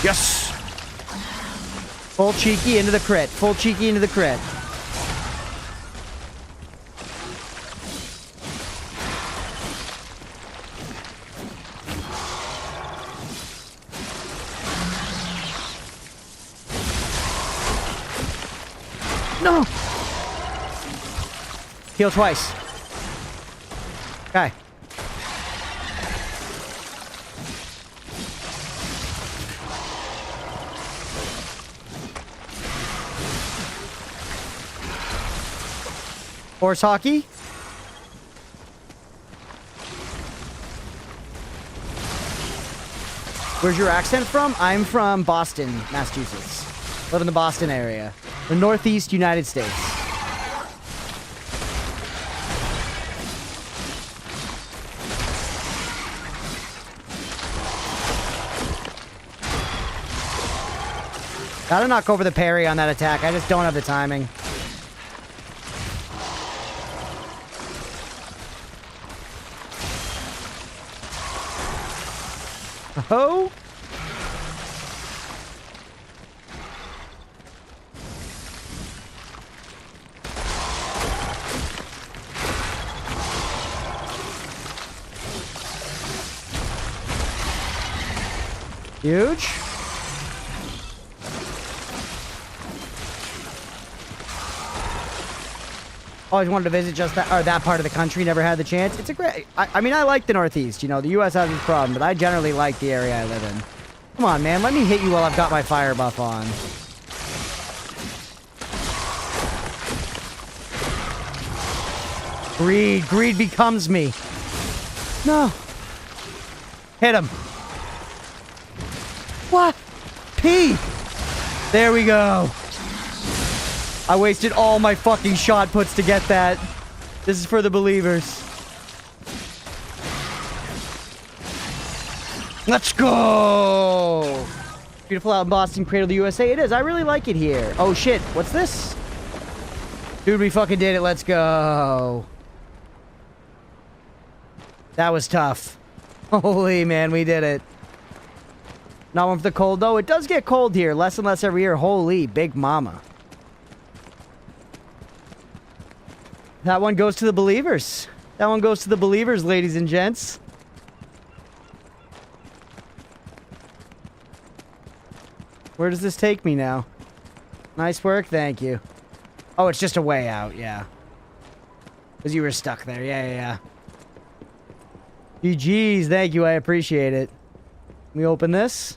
Yes! Full cheeky into the crit. Full cheeky into the crit. No! Heal twice. Okay. Horse hockey. Where's your accent from? I'm from Boston, Massachusetts. Live in the Boston area. The Northeast United States. Gotta knock over the parry on that attack. I just don't have the timing. Oh! Huge. Always wanted to visit just that part of the country. Never had the chance. It's a great. I mean, I like the Northeast. You know, the U.S. has its problem, but I generally like the area I live in. Come on, man. Let me hit you while I've got my fire buff on. Greed. Greed becomes me. No. Hit him. What? P. There we go. I wasted all my fucking shot puts to get that. This is for the believers. Let's go! Beautiful out in Boston, cradle of the USA. It is. I really like it here. Oh shit, what's this? Dude, we fucking did it. Let's go. That was tough. Holy man, we did it. Not one for the cold though. It does get cold here. Less and less every year. Holy big mama. That one goes to the believers. That one goes to the believers, ladies and gents. Where does this take me now? Nice work, thank you. Oh, it's just a way out, yeah. Because you were stuck there, yeah. GG's, thank you, I appreciate it. Let me open this.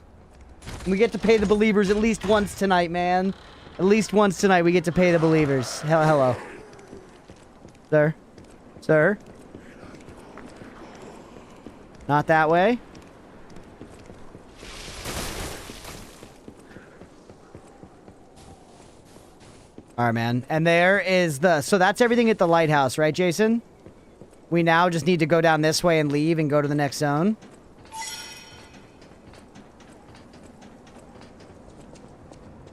We get to pay the believers at least once tonight, man. At least once tonight we get to pay the believers. Hello. Sir? Sir? Not that way? Alright, man. And there is the... So that's everything at the lighthouse, right, Jason? We now just need to go down this way and leave and go to the next zone.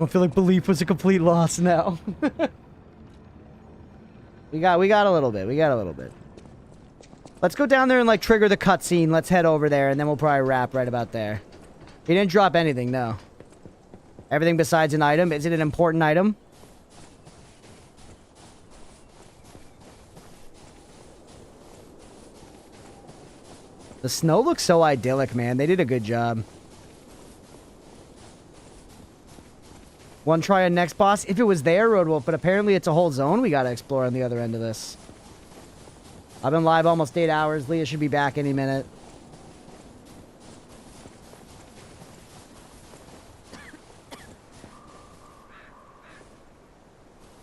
I feel like belief was a complete loss now. We got a little bit. We got a little bit. Let's go down there and, like, trigger the cutscene. Let's head over there, and then we'll probably wrap right about there. He didn't drop anything, no. Everything besides an item. Is it an important item? The snow looks so idyllic, man. They did a good job. One try on next boss. If it was there, Roadwolf, but apparently it's a whole zone we gotta explore on the other end of this. I've been live almost 8 hours. Leah should be back any minute.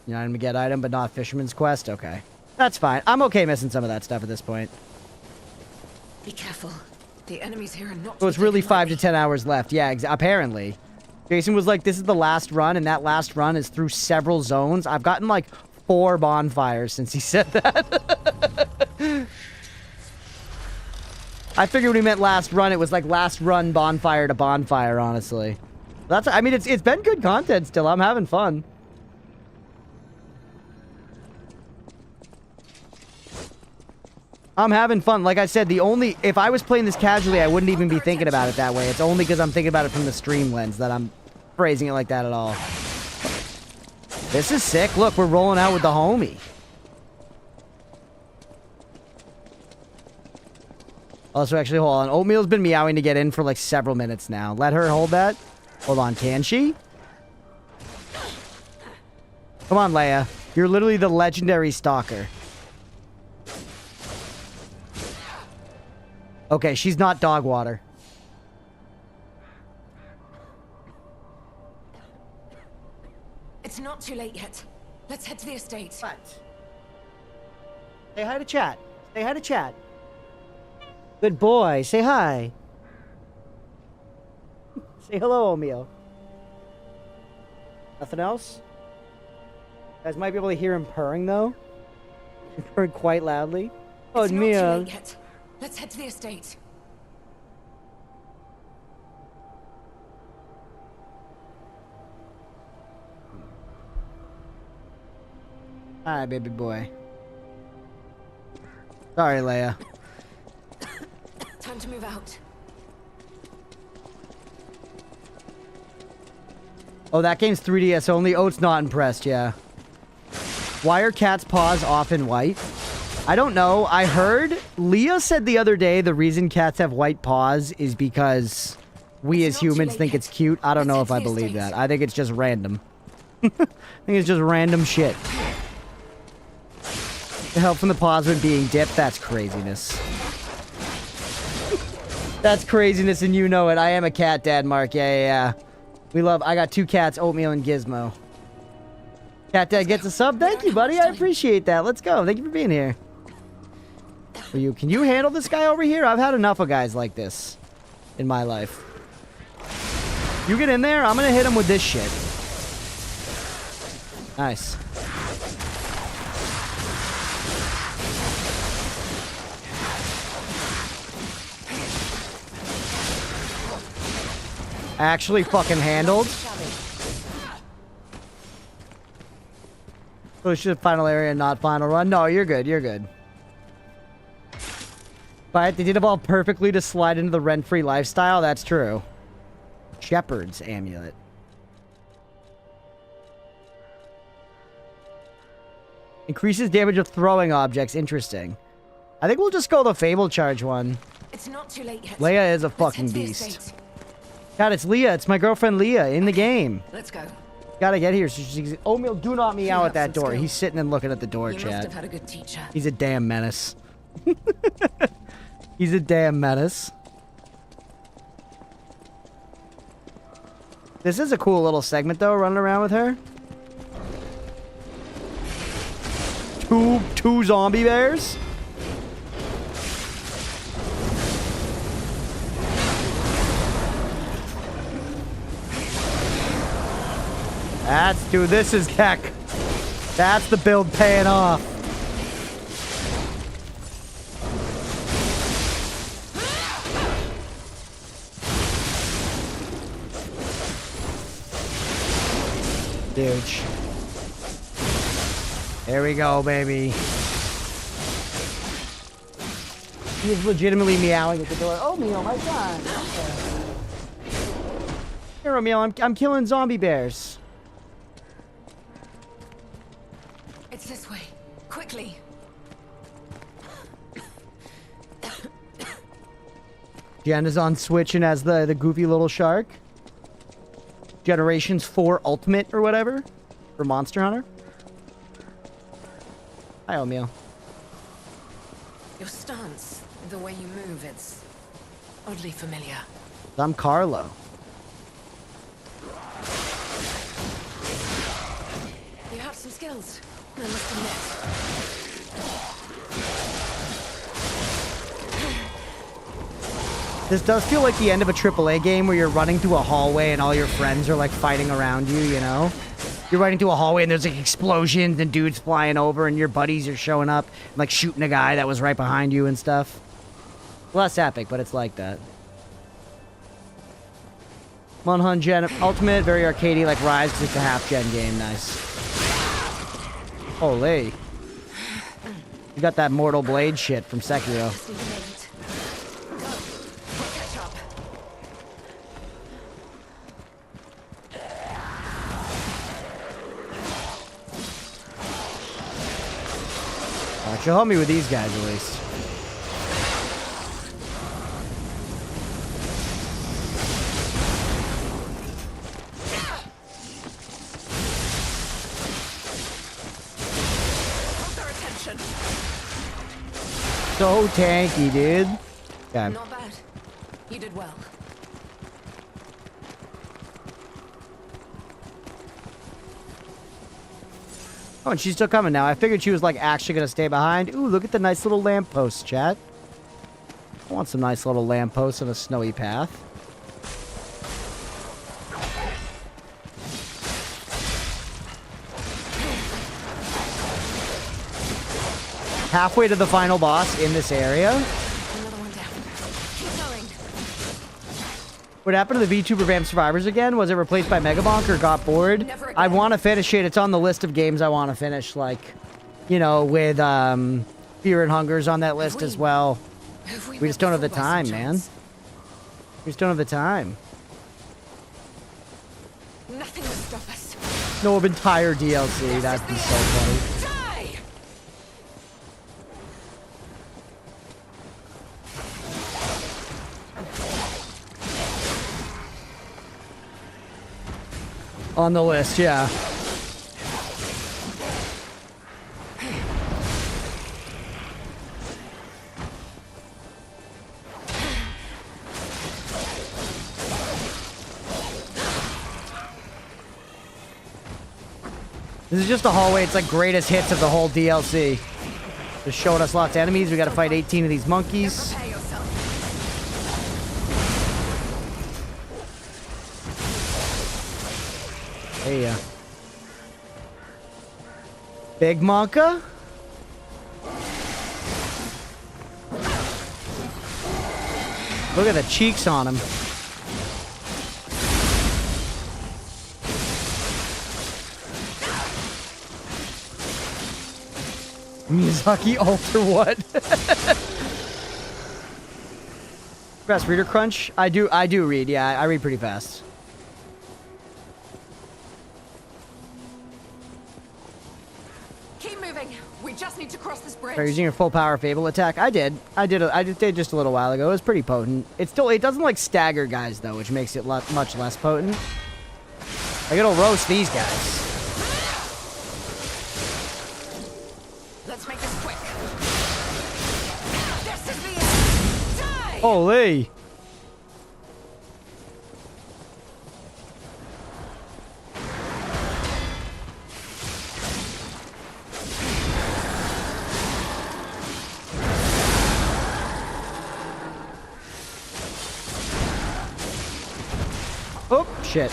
You know, I'm gonna get item, but not Fisherman's Quest? Okay. That's fine. I'm okay missing some of that stuff at this point. Be careful. The enemies here are not... So it's really 5 to 10 hours left. Yeah, apparently. Jason was like, this is the last run, and that last run is through several zones. I've gotten, like, 4 bonfires since he said that. I figured when he meant last run, it was like last run bonfire to bonfire, honestly. That's... I mean, it's been good content still. I'm having fun. I'm having fun. Like I said, if I was playing this casually, I wouldn't even be thinking about it that way. It's only because I'm thinking about it from the stream lens that I'm phrasing it like that at all. This is sick. Look, we're rolling out with the homie. Also, actually, hold on. Oatmeal's been meowing to get in for like several minutes now. Let her hold that. Hold on, can she? Come on, Leia. You're literally the legendary stalker. Okay, she's not dog water. It's not too late yet. Let's head to the estate. What? Say hi to chat. Say hi to chat. Good boy. Say hi. Say hello, Omeo. Nothing else? You guys might be able to hear him purring, though. He's purring quite loudly. Oh, it's not Mia. too late yet. Let's head to the estate. Hi, baby boy. Sorry, Leia. Time to move out. Oh, that game's 3DS only? Oat's not impressed, yeah. Why are cats' paws often white? I don't know. I heard Leah said the other day the reason cats have white paws is because we as humans think it's cute. I don't know if I believe that. I think it's just random. I think it's just random shit. The help from the paws when being dipped, that's craziness. That's craziness and you know it. I am a cat dad, Mark. Yeah. We love... I got 2 cats, Oatmeal and Gizmo. Cat dad gets a sub. Thank you, buddy. I appreciate that. Let's go. Thank you for being here. Can you handle this guy over here? I've had enough of guys like this in my life. You get in there, I'm gonna hit him with this shit. Nice. Actually fucking handled. Push the final area, not final run. No, you're good. You're good. But they did evolve perfectly to slide into the rent-free lifestyle. That's true. Shepherd's amulet. Increases damage of throwing objects. Interesting. I think we'll just go the Fable Charge one. It's not too late yet. Leia is a fucking beast. God, it's Leah. It's my girlfriend Leah in the game. Let's go. Gotta get here. So she's... Oatmeal, do not meow at that door. He's sitting and looking at the door, You chat. must have had a good teacher. He's a damn menace. He's a damn menace. This is a cool little segment, though, running around with her. 2 zombie bears. Dude, this is tech. That's the build paying off. Dude. There we go, baby. He's legitimately meowing at the door. Oh, Mio, my son. Here, Romeo, I'm killing zombie bears. It's this way. Quickly. Jen is on switching as the goofy little shark. Generations 4 Ultimate or whatever. For Monster Hunter. Hi, Romeo. Your stance, the way you move, it's oddly familiar. I'm Carlo. You have some skills, I must admit. This does feel like the end of a AAA game where you're running through a hallway and all your friends are like fighting around you, you know? You're running through a hallway and there's like explosions and dudes flying over and your buddies are showing up and like shooting a guy that was right behind you and stuff. Less epic, but it's like that. Monhun Gen Ultimate, very arcadey like Rise because it's a half-gen game. Nice. Holy. You got that Mortal Blade shit from Sekiro. She'll help me with these guys at least. So tanky, dude. Okay. Not bad. You did well. Oh, and she's still coming now. I figured she was, like, actually going to stay behind. Ooh, look at the nice little lamppost, chat. I want some nice little lampposts on a snowy path. Halfway to the final boss in this area. Another one down. Keep going. What happened to the VTuber Vamp Survivors again? Was it replaced by Megabonk or got bored? I want to finish it. It's on the list of games I want to finish, like, you know, with Fear and Hunger's on that list as well. We just don't have the time, man. We just don't have the time. Nothing will stop us. No entire DLC. That'd be so funny. On the list, yeah. This is just a hallway. It's like greatest hits of the whole DLC. Just showing us lots of enemies. We gotta fight 18 of these monkeys. Hey, Big Monka? Look at the cheeks on him. Miyazaki alter what? Best reader crunch? I do read, yeah, I read pretty fast. We just need to cross this bridge. Are you using your full power Fable attack? I did just a little while ago. It was pretty potent. It doesn't like stagger guys though, which makes it much less potent. Like it'll roast these guys. Let's make this quick. This is the end. Die! Holy! shit.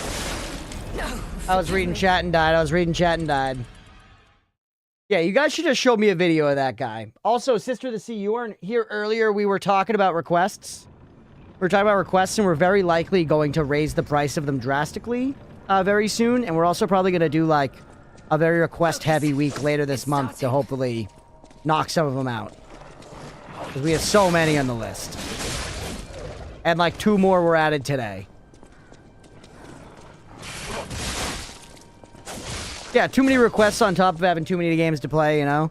I was reading chat and died. Yeah, you guys should just show me a video of that guy. Also, Sister the Sea, you weren't here earlier. We were talking about requests. And we're very likely going to raise the price of them drastically very soon. And we're also probably going to do, like, a very request-heavy week later this month to hopefully knock some of them out. Because we have so many on the list. And, like, 2 more were added today. Yeah, too many requests on top of having too many games to play, you know?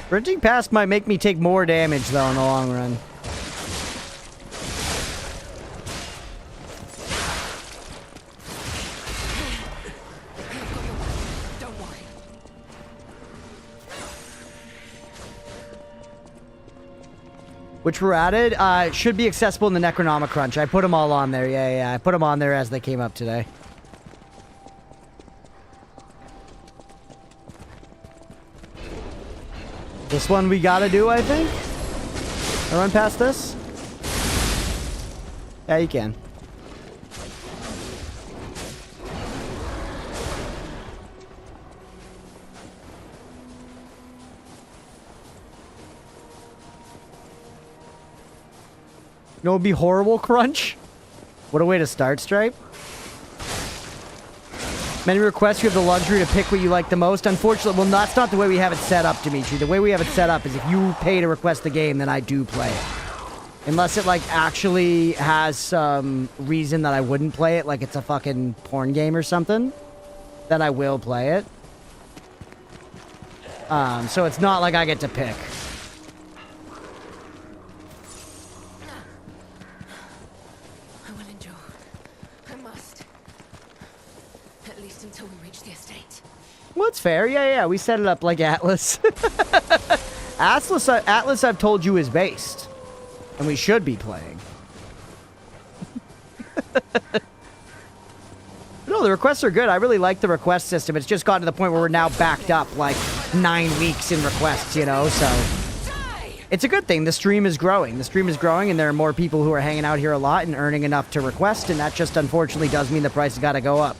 Sprinting past might make me take more damage, though, in the long run. Which were added. Should be accessible in the Necronomicon Crunch. I put them all on there. Yeah. I put them on there as they came up today. This one we gotta do, I think. I run past this? Yeah, you can. You know what would be horrible, Crunch? What a way to start, Stripe. Many requests, you have the luxury to pick what you like the most. Unfortunately, well, that's not the way we have it set up, Dimitri. The way we have it set up is if you pay to request the game, then I do play it. Unless it, like, actually has some reason that I wouldn't play it, like it's a fucking porn game or something, then I will play it. So it's not like I get to pick. Well, it's fair. Yeah. We set it up like Atlas. Atlas, I've told you, is based. And we should be playing. No, the requests are good. I really like the request system. It's just gotten to the point where we're now backed up like 9 weeks in requests, you know? So it's a good thing. The stream is growing. And there are more people who are hanging out here a lot and earning enough to request. And that just unfortunately does mean the price has got to go up.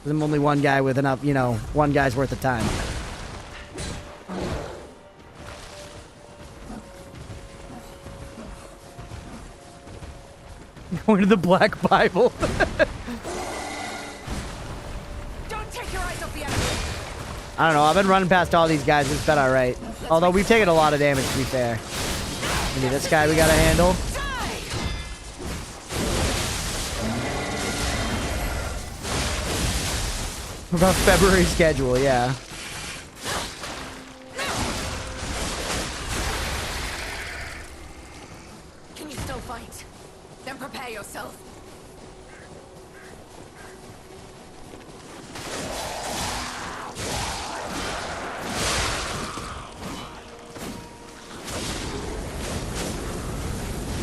I'm only one guy with enough, you know, one guy's worth of time. Going to the Black Bible. Don't take your eyes off the enemy. I don't know. I've been running past all these guys. It's been all right. Although we've taken a lot of damage, to be fair. Maybe this guy we got to handle. About February schedule, yeah. Can you still fight? Then prepare yourself.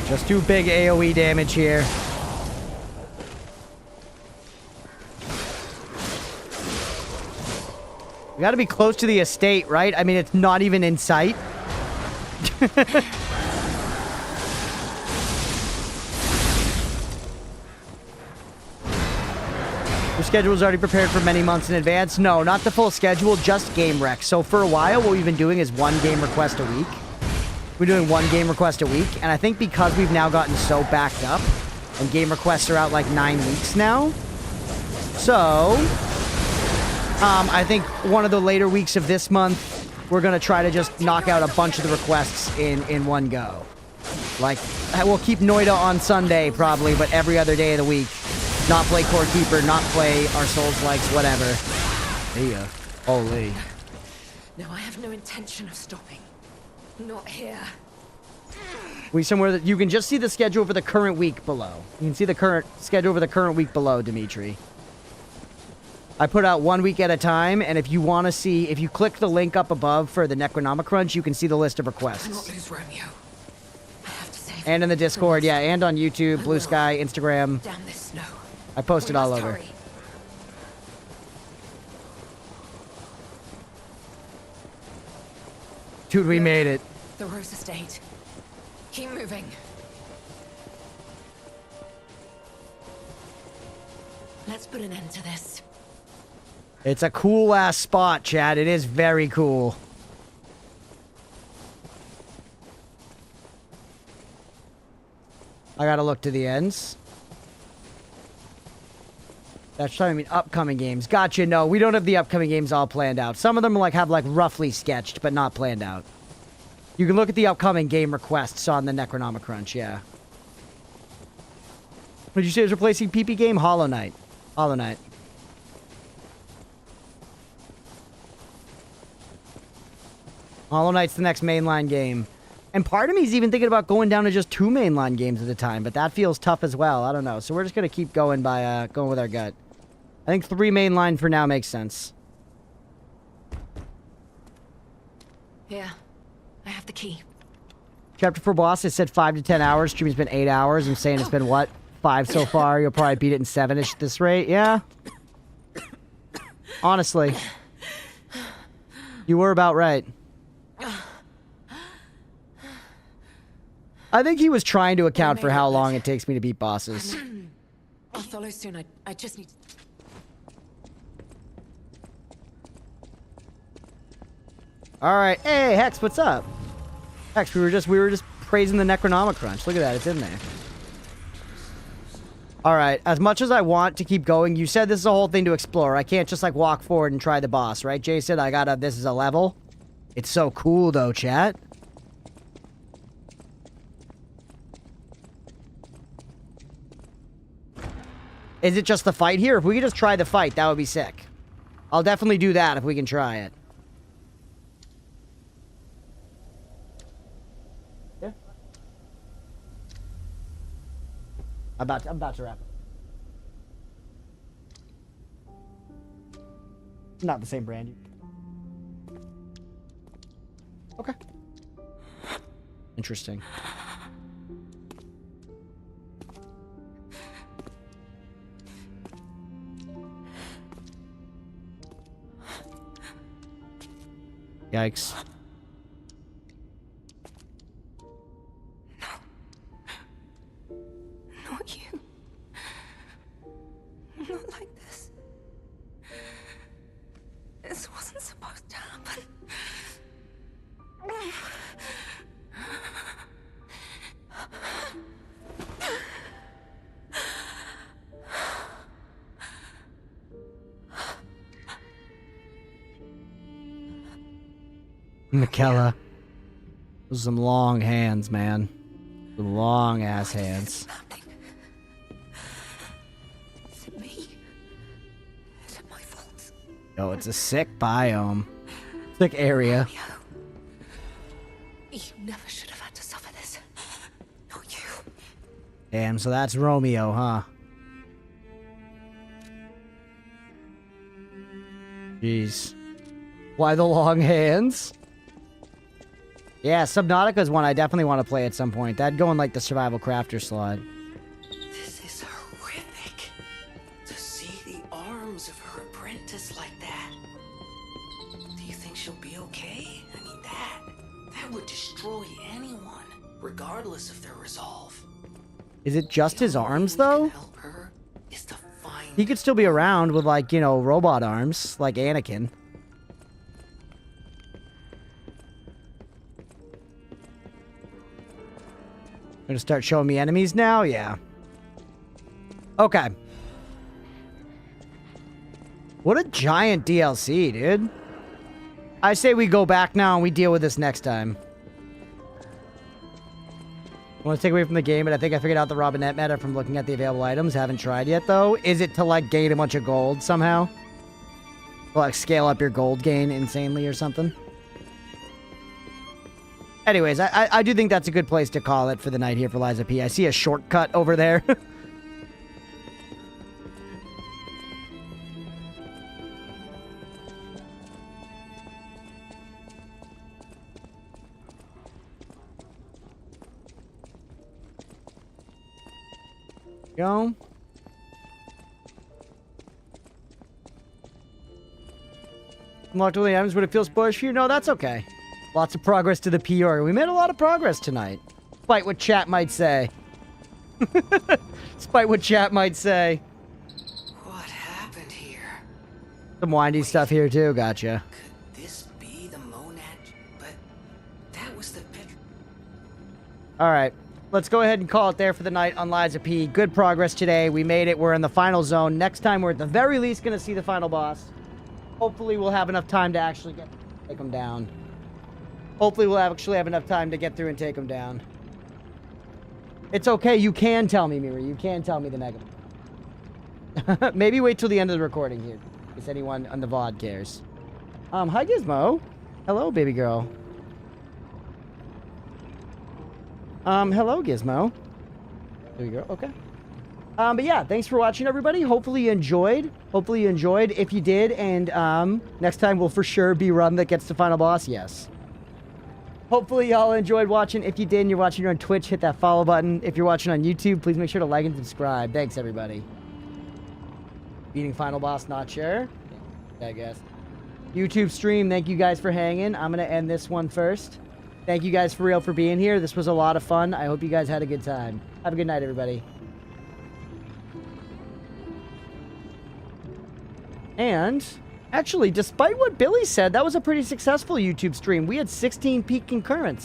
Just do big AoE damage here. We gotta be close to the estate, right? I mean, it's not even in sight. Your schedule is already prepared for many months in advance. No, not the full schedule, just game rec. So for a while, what we've been doing is 1 game request a week. We're doing 1 game request a week. And I think because we've now gotten so backed up, and game requests are out like 9 weeks now. So I think one of the later weeks of this month, we're going to try to just knock out a bunch of the requests in one go. Like, we'll keep Noida on Sunday, probably, but every other day of the week. Not play Core Keeper, not play our Souls-likes, whatever. Yeah. Holy. No, I have no intention of stopping. Not here. We somewhere that you can just see the schedule for the current week below. You can see the current schedule for the current week below, Dimitri. I put out 1 week at a time, and if you want to see, if you click the link up above for the Necronomicon Crunch, you can see the list of requests. Cannot lose Romeo. I have to save and in the Discord, yeah, and on YouTube, Blue Sky, Instagram. Damn this snow. I posted all over. Hurry. Dude, we made it. The Rose Estate. Keep moving. Let's put an end to this. It's a cool-ass spot, Chad. It is very cool. I gotta look to the ends. That's trying to mean upcoming games. Gotcha, no. We don't have the upcoming games all planned out. Some of them have roughly sketched, but not planned out. You can look at the upcoming game requests on the Necronomicrunch, yeah. What did you say is replacing PP game? Hollow Knight. Hollow Knight. Hollow Knight's the next mainline game. And part of me is even thinking about going down to just 2 mainline games at a time, but that feels tough as well. I don't know. So we're just going to keep going by going with our gut. I think 3 mainline for now makes sense. Yeah, I have the key. Chapter 4 boss, it said 5 to 10 hours. Stream's been 8 hours. I'm saying it's been, what, 5 so far? You'll probably beat it in 7-ish at this rate. Yeah. Honestly. You were about right. I think he was trying to account for how long it takes me to beat bosses. I'll follow soon. I just need... Alright. Hey, Hex, what's up? Hex, we were just praising the Necronomicrunch. Look at that, it's in there. Alright, as much as I want to keep going, you said this is a whole thing to explore. I can't just, walk forward and try the boss, right, Jason? This is a level. It's so cool, though, chat. Is it just the fight here? If we could just try the fight, that would be sick. I'll definitely do that if we can try it. Yeah. I'm about to wrap it. Not the same brand. Okay. Interesting. Yikes. No. Not you. Not like this. This wasn't supposed to happen. Michaela. Those are some long hands, man. Some long ass hands. Is it me? Is it my fault? Oh, it's a sick biome. Sick area. You never should have had to suffer this. Not you. Damn, so that's Romeo, huh? Jeez. Why the long hands? Yeah, Subnautica is one I definitely want to play at some point. That'd go in the survival crafter slot. This is horrific. To see the arms of her apprentice like that. Do you think she'll be okay? I mean, that would destroy anyone, regardless of their resolve. Is it just his arms, though? Help her is to find... He could still be around with, robot arms, like Anakin. Gonna start showing me enemies now? Yeah. Okay. What a giant DLC, dude. I say we go back now and we deal with this next time. I want to take away from the game, but I think I figured out the Robinette meta from looking at the available items. Haven't tried yet, though. Is it to, gain a bunch of gold somehow? Scale up your gold gain insanely or something? Anyways, I do think that's a good place to call it for the night here for Lies of P. I see a shortcut over there. Go. Unlocked all the items, but it feels bullish for you? No, that's okay. Lots of progress to the PR. We made a lot of progress tonight. Despite what chat might say. Despite what chat might say. What happened here? Some windy stuff here too, gotcha. Could this be the Monad? But that was the picture. Alright. Let's go ahead and call it there for the night on Lies of P. Good progress today. We made it. We're in the final zone. Next time, we're at the very least going to see the final boss. Hopefully, we'll have enough time to actually take him down. Hopefully, we'll actually have enough time to get through and take him down. It's okay. You can tell me, Miri. You can tell me the negative. Maybe wait till the end of the recording here. In case anyone on the VOD cares. Hi, Gizmo. Hello, baby girl. Hello, Gizmo. There you go. Okay. But yeah, thanks for watching, everybody. Hopefully you enjoyed. Hopefully you enjoyed. If you did, and next time will for sure be Run that gets the final boss. Yes. Hopefully y'all enjoyed watching. If you did and you're watching on Twitch, hit that follow button. If you're watching on YouTube, please make sure to like and subscribe. Thanks, everybody. Beating final boss, not sure. I guess. YouTube stream, thank you guys for hanging. I'm going to end this one first. Thank you guys for real for being here. This was a lot of fun. I hope you guys had a good time. Have a good night, everybody. And, actually, despite what Billy said, that was a pretty successful YouTube stream. We had 16 peak concurrents.